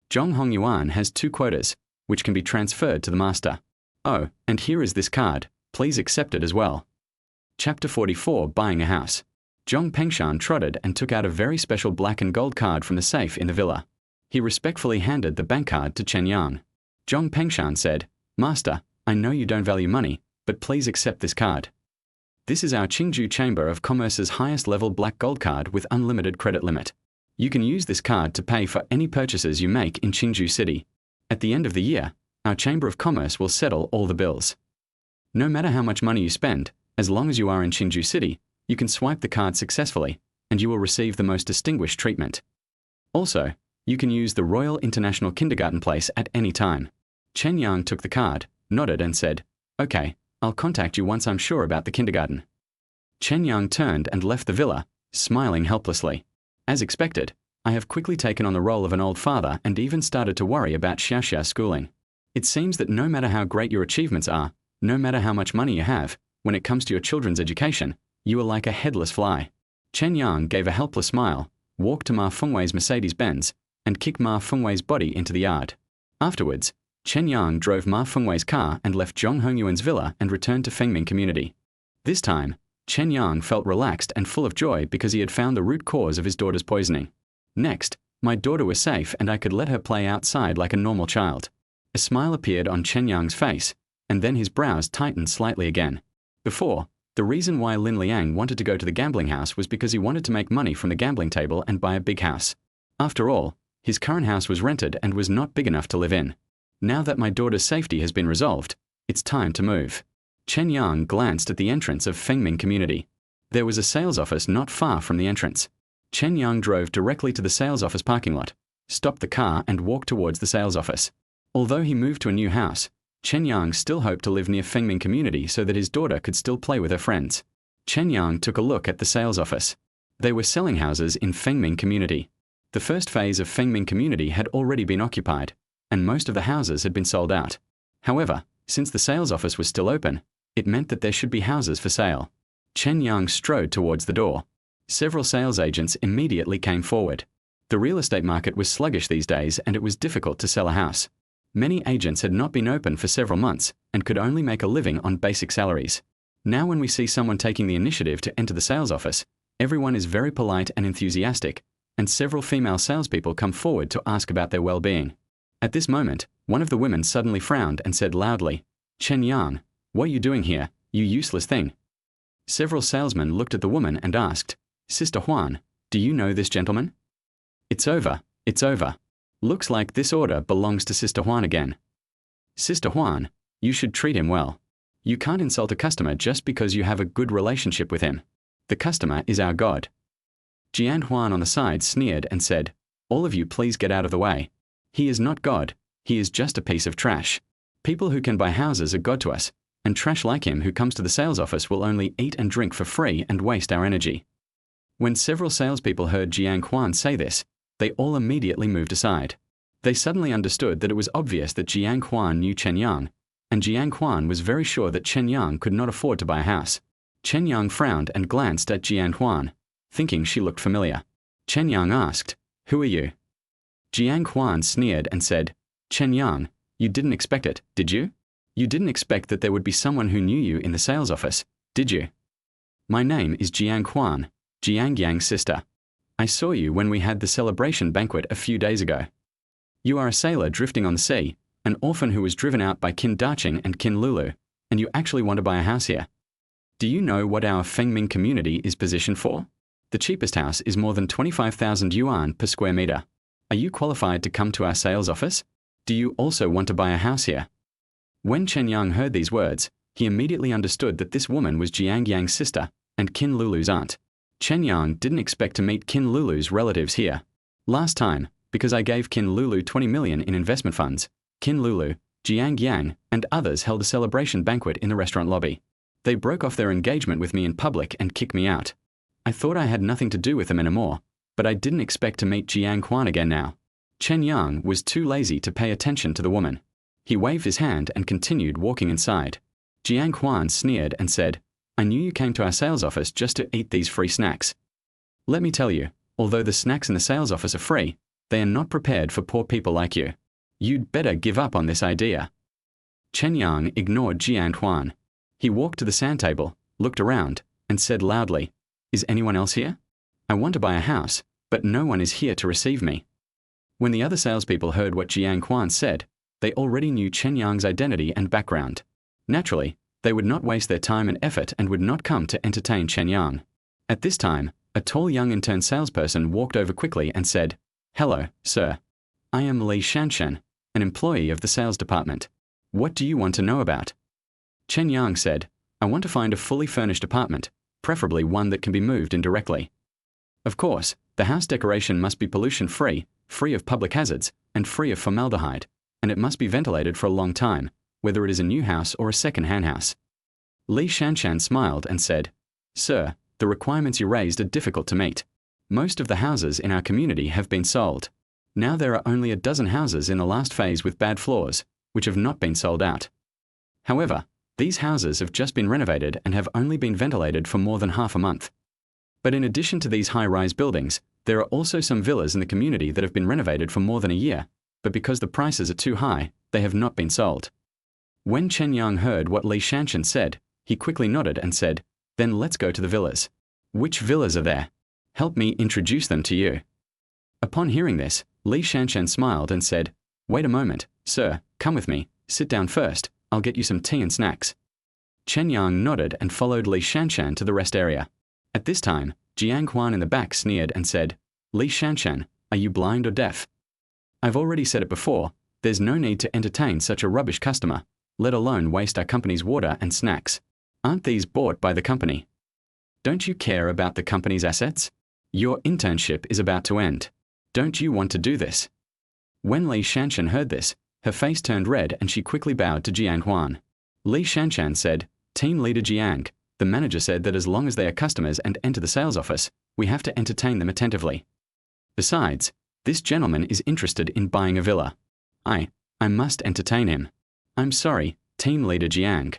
Zhong Hongyuan has 2 quotas, which can be transferred to the master. Oh, and here is this card. Please accept it as well. Chapter 44, Buying a House. Zhong Pengshan trotted and took out a very special black and gold card from the safe in the villa. He respectfully handed the bank card to Chen Yang. Zhong Pengshan said, Master, I know you don't value money, but please accept this card. This is our Qingzhou Chamber of Commerce's highest level black gold card with unlimited credit limit. You can use this card to pay for any purchases you make in Qingzhou City. At the end of the year, our Chamber of Commerce will settle all the bills. No matter how much money you spend, as long as you are in Qingzhou City, you can swipe the card successfully, and you will receive the most distinguished treatment. Also, you can use the Royal International Kindergarten place at any time. Chen Yang took the card, nodded and said, Okay, I'll contact you once I'm sure about the kindergarten. Chen Yang turned and left the villa, smiling helplessly. As expected, I have quickly taken on the role of an old father and even started to worry about Xiaxia schooling. It seems that no matter how great your achievements are, no matter how much money you have, when it comes to your children's education, you are like a headless fly. Chen Yang gave a helpless smile, walk to Ma Fengwei's Mercedes-Benz, and kick Ma Fengwei's body into the yard. Afterwards, Chen Yang drove Ma Fengwei's car and left Zhong Hongyuan's villa and returned to Fengming community. This time, Chen Yang felt relaxed and full of joy because he had found the root cause of his daughter's poisoning. Next, my daughter was safe and I could let her play outside like a normal child. A smile appeared on Chen Yang's face, and then his brows tightened slightly again. Before, the reason why Lin Liang wanted to go to the gambling house was because he wanted to make money from the gambling table and buy a big house. After all, his current house was rented and was not big enough to live in. Now that my daughter's safety has been resolved, it's time to move. Chen Yang glanced at the entrance of Fengming community. There was a sales office not far from the entrance. Chen Yang drove directly to the sales office parking lot, stopped the car and walked towards the sales office. Although he moved to a new house, Chen Yang still hoped to live near Fengming community so that his daughter could still play with her friends. Chen Yang took a look at the sales office. They were selling houses in Fengming community. The first phase of Fengming community had already been occupied, and most of the houses had been sold out. However, since the sales office was still open, it meant that there should be houses for sale. Chen Yang strode towards the door. Several sales agents immediately came forward. The real estate market was sluggish these days and it was difficult to sell a house. Many agents had not been open for several months and could only make a living on basic salaries. Now when we see someone taking the initiative to enter the sales office, everyone is very polite and enthusiastic, and several female salespeople come forward to ask about their well-being. At this moment, one of the women suddenly frowned and said loudly, "Chen Yang, what are you doing here, you useless thing?" Several salesmen looked at the woman and asked, "Sister Huan, do you know this gentleman?" "It's over, it's over. Looks like this order belongs to Sister Huan again." "Sister Huan, you should treat him well. You can't insult a customer just because you have a good relationship with him. The customer is our God." Jian Huan on the side sneered and said, "All of you please get out of the way. He is not God, he is just a piece of trash. People who can buy houses are God to us, and trash like him who comes to the sales office will only eat and drink for free and waste our energy." When several salespeople heard Jiang Huan say this, they all immediately moved aside. They suddenly understood that it was obvious that Jiang Huan knew Chen Yang, and Jiang Huan was very sure that Chen Yang could not afford to buy a house. Chen Yang frowned and glanced at Jiang Huan, thinking she looked familiar. Chen Yang asked, "Who are you?" Jiang Huan sneered and said, "Chen Yang, you didn't expect it, did you? You didn't expect that there would be someone who knew you in the sales office, did you? My name is Jiang Huan, Jiang Yang's sister. I saw you when we had the celebration banquet a few days ago. You are a sailor drifting on the sea, an orphan who was driven out by Qin Daqing and Qin Lulu, and you actually want to buy a house here. Do you know what our Fengming community is positioned for? The cheapest house is more than 25,000 yuan per square meter. Are you qualified to come to our sales office? Do you also want to buy a house here?" When Chen Yang heard these words, he immediately understood that this woman was Jiang Yang's sister and Qin Lulu's aunt. Chen Yang didn't expect to meet Qin Lulu's relatives here. Last time, because I gave Qin Lulu 20 million in investment funds, Qin Lulu, Jiang Yang, and others held a celebration banquet in the restaurant lobby. They broke off their engagement with me in public and kicked me out. I thought I had nothing to do with them anymore, but I didn't expect to meet Jiang Huan again now. Chen Yang was too lazy to pay attention to the woman. He waved his hand and continued walking inside. Jiang Huan sneered and said, "I knew you came to our sales office just to eat these free snacks. Let me tell you, although the snacks in the sales office are free, they are not prepared for poor people like you. You'd better give up on this idea." Chen Yang ignored Jiang Huan. He walked to the sand table, looked around, and said loudly, "Is anyone else here? I want to buy a house, but no one is here to receive me." When the other salespeople heard what Jiang Huan said, they already knew Chen Yang's identity and background. Naturally, they would not waste their time and effort and would not come to entertain Chen Yang. At this time, a tall young intern salesperson walked over quickly and said, "Hello, sir. I am Li Shanshan, an employee of the sales department. What do you want to know about?" Chen Yang said, "I want to find a fully furnished apartment, preferably one that can be moved in directly. Of course, the house decoration must be pollution-free, free of public hazards, and free of formaldehyde, and it must be ventilated for a long time, whether it is a new house or a second-hand house." Li Shanshan smiled and said, "Sir, the requirements you raised are difficult to meet. Most of the houses in our community have been sold. Now there are only a dozen houses in the last phase with bad floors, which have not been sold out. However, these houses have just been renovated and have only been ventilated for more than half a month. But in addition to these high-rise buildings, There are also some villas in the community that have been renovated for more than a year, but because the prices are too high, they have not been sold. When Chen Yang heard what Li Shanshan said, he quickly nodded and said, "Then let's go to the villas." "Which villas are there? Help me introduce them to you." Upon hearing this, Li Shanshan smiled and said, "Wait a moment, sir, come with me, sit down first, I'll get you some tea and snacks." Chen Yang nodded and followed Li Shanshan to the rest area. At this time, Jiang Huan in the back sneered and said, "Li Shanshan, are you blind or deaf? I've already said it before, there's no need to entertain such a rubbish customer, let alone waste our company's water and snacks. Aren't these bought by the company? Don't you care about the company's assets? Your internship is about to end. Don't you want to do this?" When Li Shanshan heard this, her face turned red and she quickly bowed to Jiang Huan. Li Shanshan said, "Team leader Jiang, the manager said that as long as they are customers and enter the sales office, we have to entertain them attentively. Besides, this gentleman is interested in buying a villa. I must entertain him. I'm sorry, team leader Jiang."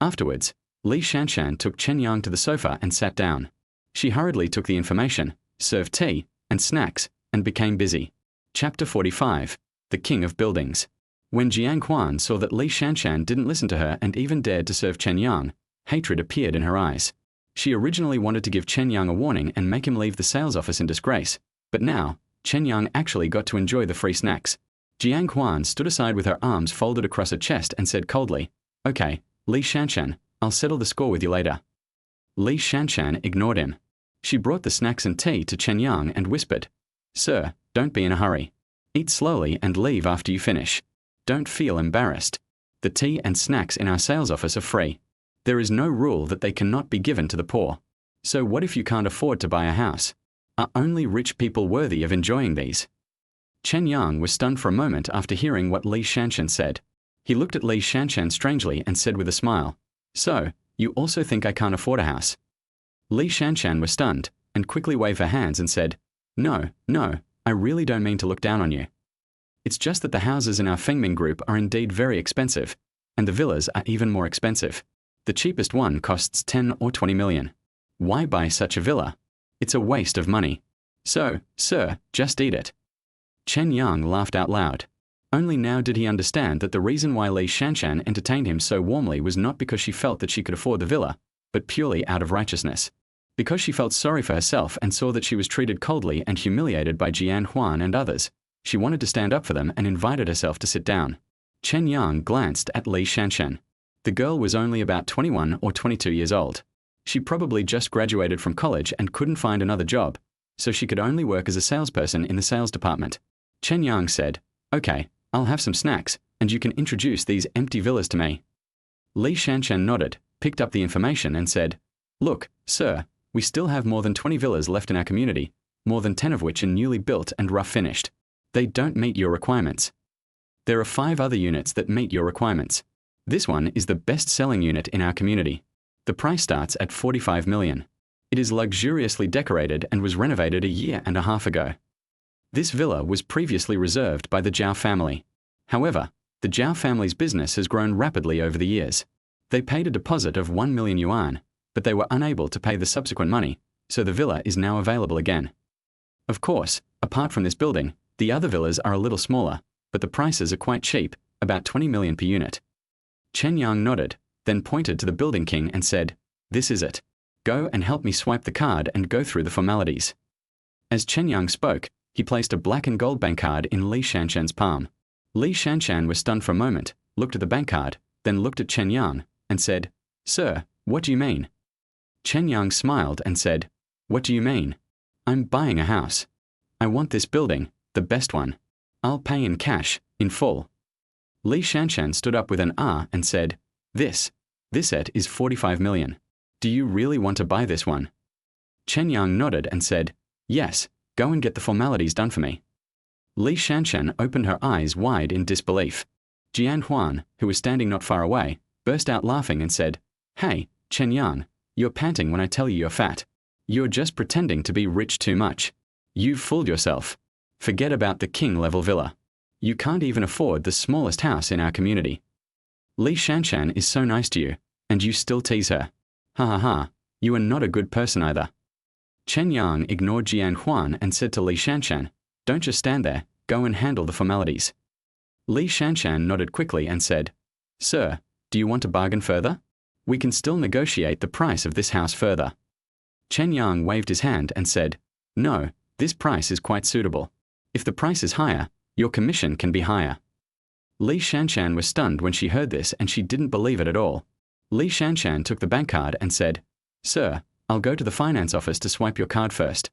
Afterwards, Li Shanshan took Chen Yang to the sofa and sat down. She hurriedly took the information, served tea and snacks, and became busy. Chapter 45, The King of Buildings. When Jiang Huan saw that Li Shanshan didn't listen to her and even dared to serve Chen Yang, hatred appeared in her eyes. She originally wanted to give Chen Yang a warning and make him leave the sales office in disgrace, but now, Chen Yang actually got to enjoy the free snacks. Jiang Huan stood aside with her arms folded across her chest and said coldly, "Okay, Li Shanshan, I'll settle the score with you later." Li Shanshan ignored him. She brought the snacks and tea to Chen Yang and whispered, "Sir, don't be in a hurry. Eat slowly and leave after you finish. Don't feel embarrassed. The tea and snacks in our sales office are free. There is no rule that they cannot be given to the poor. So what if you can't afford to buy a house? Are only rich people worthy of enjoying these?" Chen Yang was stunned for a moment after hearing what Li Shanshan said. He looked at Li Shanshan strangely and said with a smile, "So, you also think I can't afford a house?" Li Shanshan was stunned and quickly waved her hands and said, No, I really don't mean to look down on you. It's just that the houses in our Fengming group are indeed very expensive, and the villas are even more expensive. The cheapest one costs 10 or 20 million. Why buy such a villa? It's a waste of money. So, sir, just eat it." Chen Yang laughed out loud. Only now did he understand that the reason why Li Shanshan entertained him so warmly was not because she felt that she could afford the villa, but purely out of righteousness. Because she felt sorry for herself and saw that she was treated coldly and humiliated by Jian Huan and others, she wanted to stand up for them and invited herself to sit down. Chen Yang glanced at Li Shanshan. The girl was only about 21 or 22 years old. She probably just graduated from college and couldn't find another job, so she could only work as a salesperson in the sales department. Chen Yang said, "Okay, I'll have some snacks, and you can introduce these empty villas to me." Li Shanshan nodded, picked up the information and said, "Look, sir, we still have more than 20 villas left in our community, more than 10 of which are newly built and rough finished. They don't meet your requirements. There are 5 other units that meet your requirements. This one is the best-selling unit in our community. The price starts at 45 million. It is luxuriously decorated and was renovated a year and a half ago. This villa was previously reserved by the Zhao family. However, the Zhao family's business has grown rapidly over the years. They paid a deposit of 1 million yuan, but they were unable to pay the subsequent money, so the villa is now available again. Of course, apart from this building, the other villas are a little smaller, but the prices are quite cheap, about 20 million per unit." Chen Yang nodded, then pointed to the building king and said, "This is it. Go and help me swipe the card and go through the formalities." As Chen Yang spoke, he placed a black and gold bank card in Li Shanshan's palm. Li Shanshan was stunned for a moment, looked at the bank card, then looked at Chen Yang, and said, "Sir, what do you mean?" Chen Yang smiled and said, "What do you mean? I'm buying a house. I want this building, the best one. I'll pay in cash, in full." Li Shanshan stood up with an ah and said, This set is 45 million. Do you really want to buy this one?" Chen Yang nodded and said, "Yes, go and get the formalities done for me." Li Shanshan opened her eyes wide in disbelief. Jian Huan, who was standing not far away, burst out laughing and said, "Hey, Chen Yang, you're panting when I tell you you're fat. You're just pretending to be rich too much. You've fooled yourself. Forget about the king-level villa. You can't even afford the smallest house in our community. Li Shanshan is so nice to you, and you still tease her. Ha ha ha, you are not a good person either." Chen Yang ignored Jian Huan and said to Li Shanshan, "Don't just stand there, go and handle the formalities." Li Shanshan nodded quickly and said, "Sir, do you want to bargain further? We can still negotiate the price of this house further." Chen Yang waved his hand and said, "No, this price is quite suitable. If the price is higher, your commission can be higher." Li Shanshan was stunned when she heard this and she didn't believe it at all. Li Shanshan took the bank card and said, "Sir, I'll go to the finance office to swipe your card first."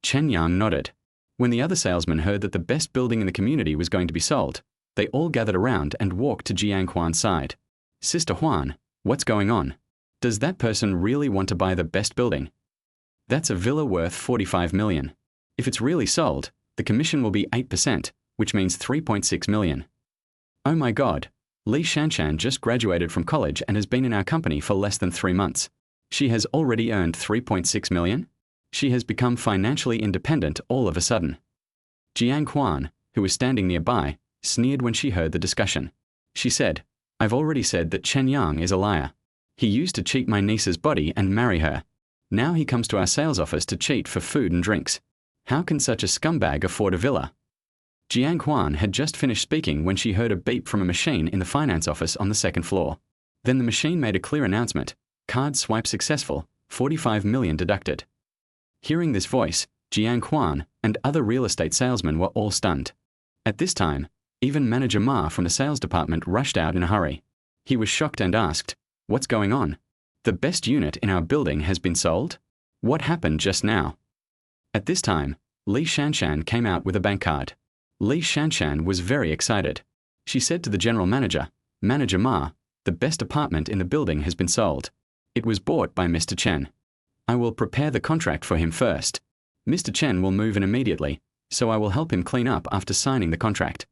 Chen Yang nodded. When the other salesmen heard that the best building in the community was going to be sold, they all gathered around and walked to Jiang Huan's side. "Sister Huan, what's going on? Does that person really want to buy the best building? That's a villa worth 45 million. If it's really sold, the commission will be 8%, which means 3.6 million. Oh my God, Li Shanshan just graduated from college and has been in our company for less than 3 months. She has already earned 3.6 million? She has become financially independent all of a sudden." Jiang Huan, who was standing nearby, sneered when she heard the discussion. She said, "I've already said that Chen Yang is a liar. He used to cheat my niece's body and marry her. Now he comes to our sales office to cheat for food and drinks. How can such a scumbag afford a villa?" Jiang Huan had just finished speaking when she heard a beep from a machine in the finance office on the second floor. Then the machine made a clear announcement, "Card swipe successful, 45 million deducted." Hearing this voice, Jiang Huan and other real estate salesmen were all stunned. At this time, even Manager Ma from the sales department rushed out in a hurry. He was shocked and asked, "What's going on? The best unit in our building has been sold? What happened just now?" At this time, Li Shanshan came out with a bank card. Li Shanshan was very excited. She said to the general manager, "Manager Ma, the best apartment in the building has been sold. It was bought by Mr. Chen. I will prepare the contract for him first. Mr. Chen will move in immediately, so I will help him clean up after signing the contract."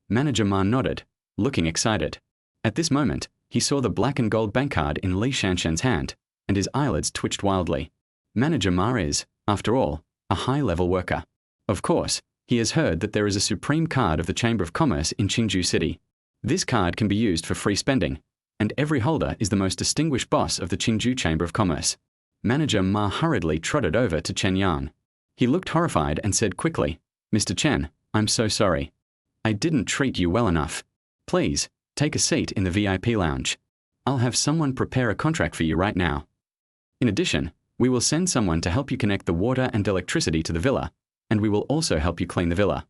Manager Ma nodded, looking excited. At this moment, he saw the black and gold bank card in Li Shanshan's hand, and his eyelids twitched wildly. Manager Ma is, after all, a high-level worker. Of course, he has heard that there is a supreme card of the Chamber of Commerce in Qingju City. This card can be used for free spending, and every holder is the most distinguished boss of the Qingju Chamber of Commerce. Manager Ma hurriedly trotted over to Chen Yang. He looked horrified and said quickly, "Mr. Chen, I'm so sorry. I didn't treat you well enough. Please, take a seat in the VIP lounge. I'll have someone prepare a contract for you right now. In addition, we will send someone to help you connect the water and electricity to the villa, and we will also help you clean the villa."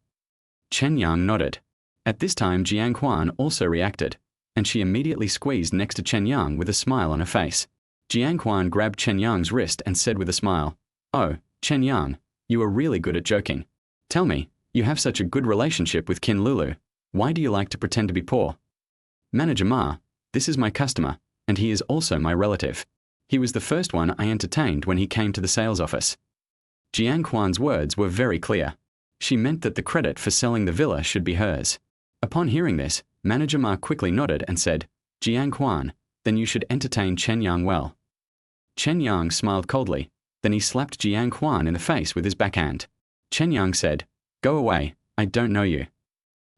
Chen Yang nodded. At this time, Jiang Huan also reacted, and she immediately squeezed next to Chen Yang with a smile on her face. Jiang Huan grabbed Chen Yang's wrist and said with a smile, "Oh, Chen Yang, you are really good at joking. Tell me, you have such a good relationship with Qin Lulu. Why do you like to pretend to be poor?" "Manager Ma, this is my customer, and he is also my relative. He was the first one I entertained when he came to the sales office." Jiang Huan's words were very clear. She meant that the credit for selling the villa should be hers. Upon hearing this, Manager Ma quickly nodded and said, "Jiang Huan, then you should entertain Chen Yang well." Chen Yang smiled coldly, then he slapped Jiang Huan in the face with his backhand. Chen Yang said, "Go away, I don't know you."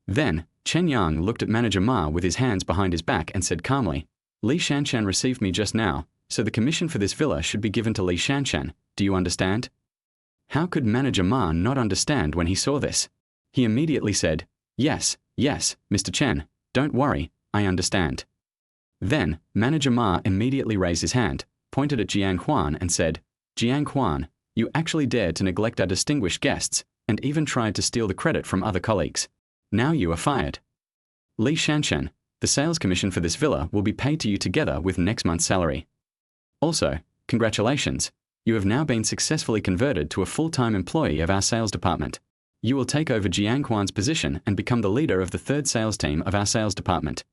Then, Chen Yang looked at Manager Ma with his hands behind his back and said calmly, "Li Shanshan received me just now, so the commission for this villa should be given to Li Shanshan, do you understand?" How could Manager Ma not understand when he saw this? He immediately said, Yes, Mr. Chen, don't worry, I understand." Then, Manager Ma immediately raised his hand, pointed at Jiang Huan and said, "Jiang Huan, you actually dared to neglect our distinguished guests and even tried to steal the credit from other colleagues. Now you are fired. Li Shanshan, the sales commission for this villa will be paid to you together with next month's salary. Also, congratulations, you have now been successfully converted to a full-time employee of our sales department. You will take over Jiang Huan's position and become the leader of the third sales team of our sales department.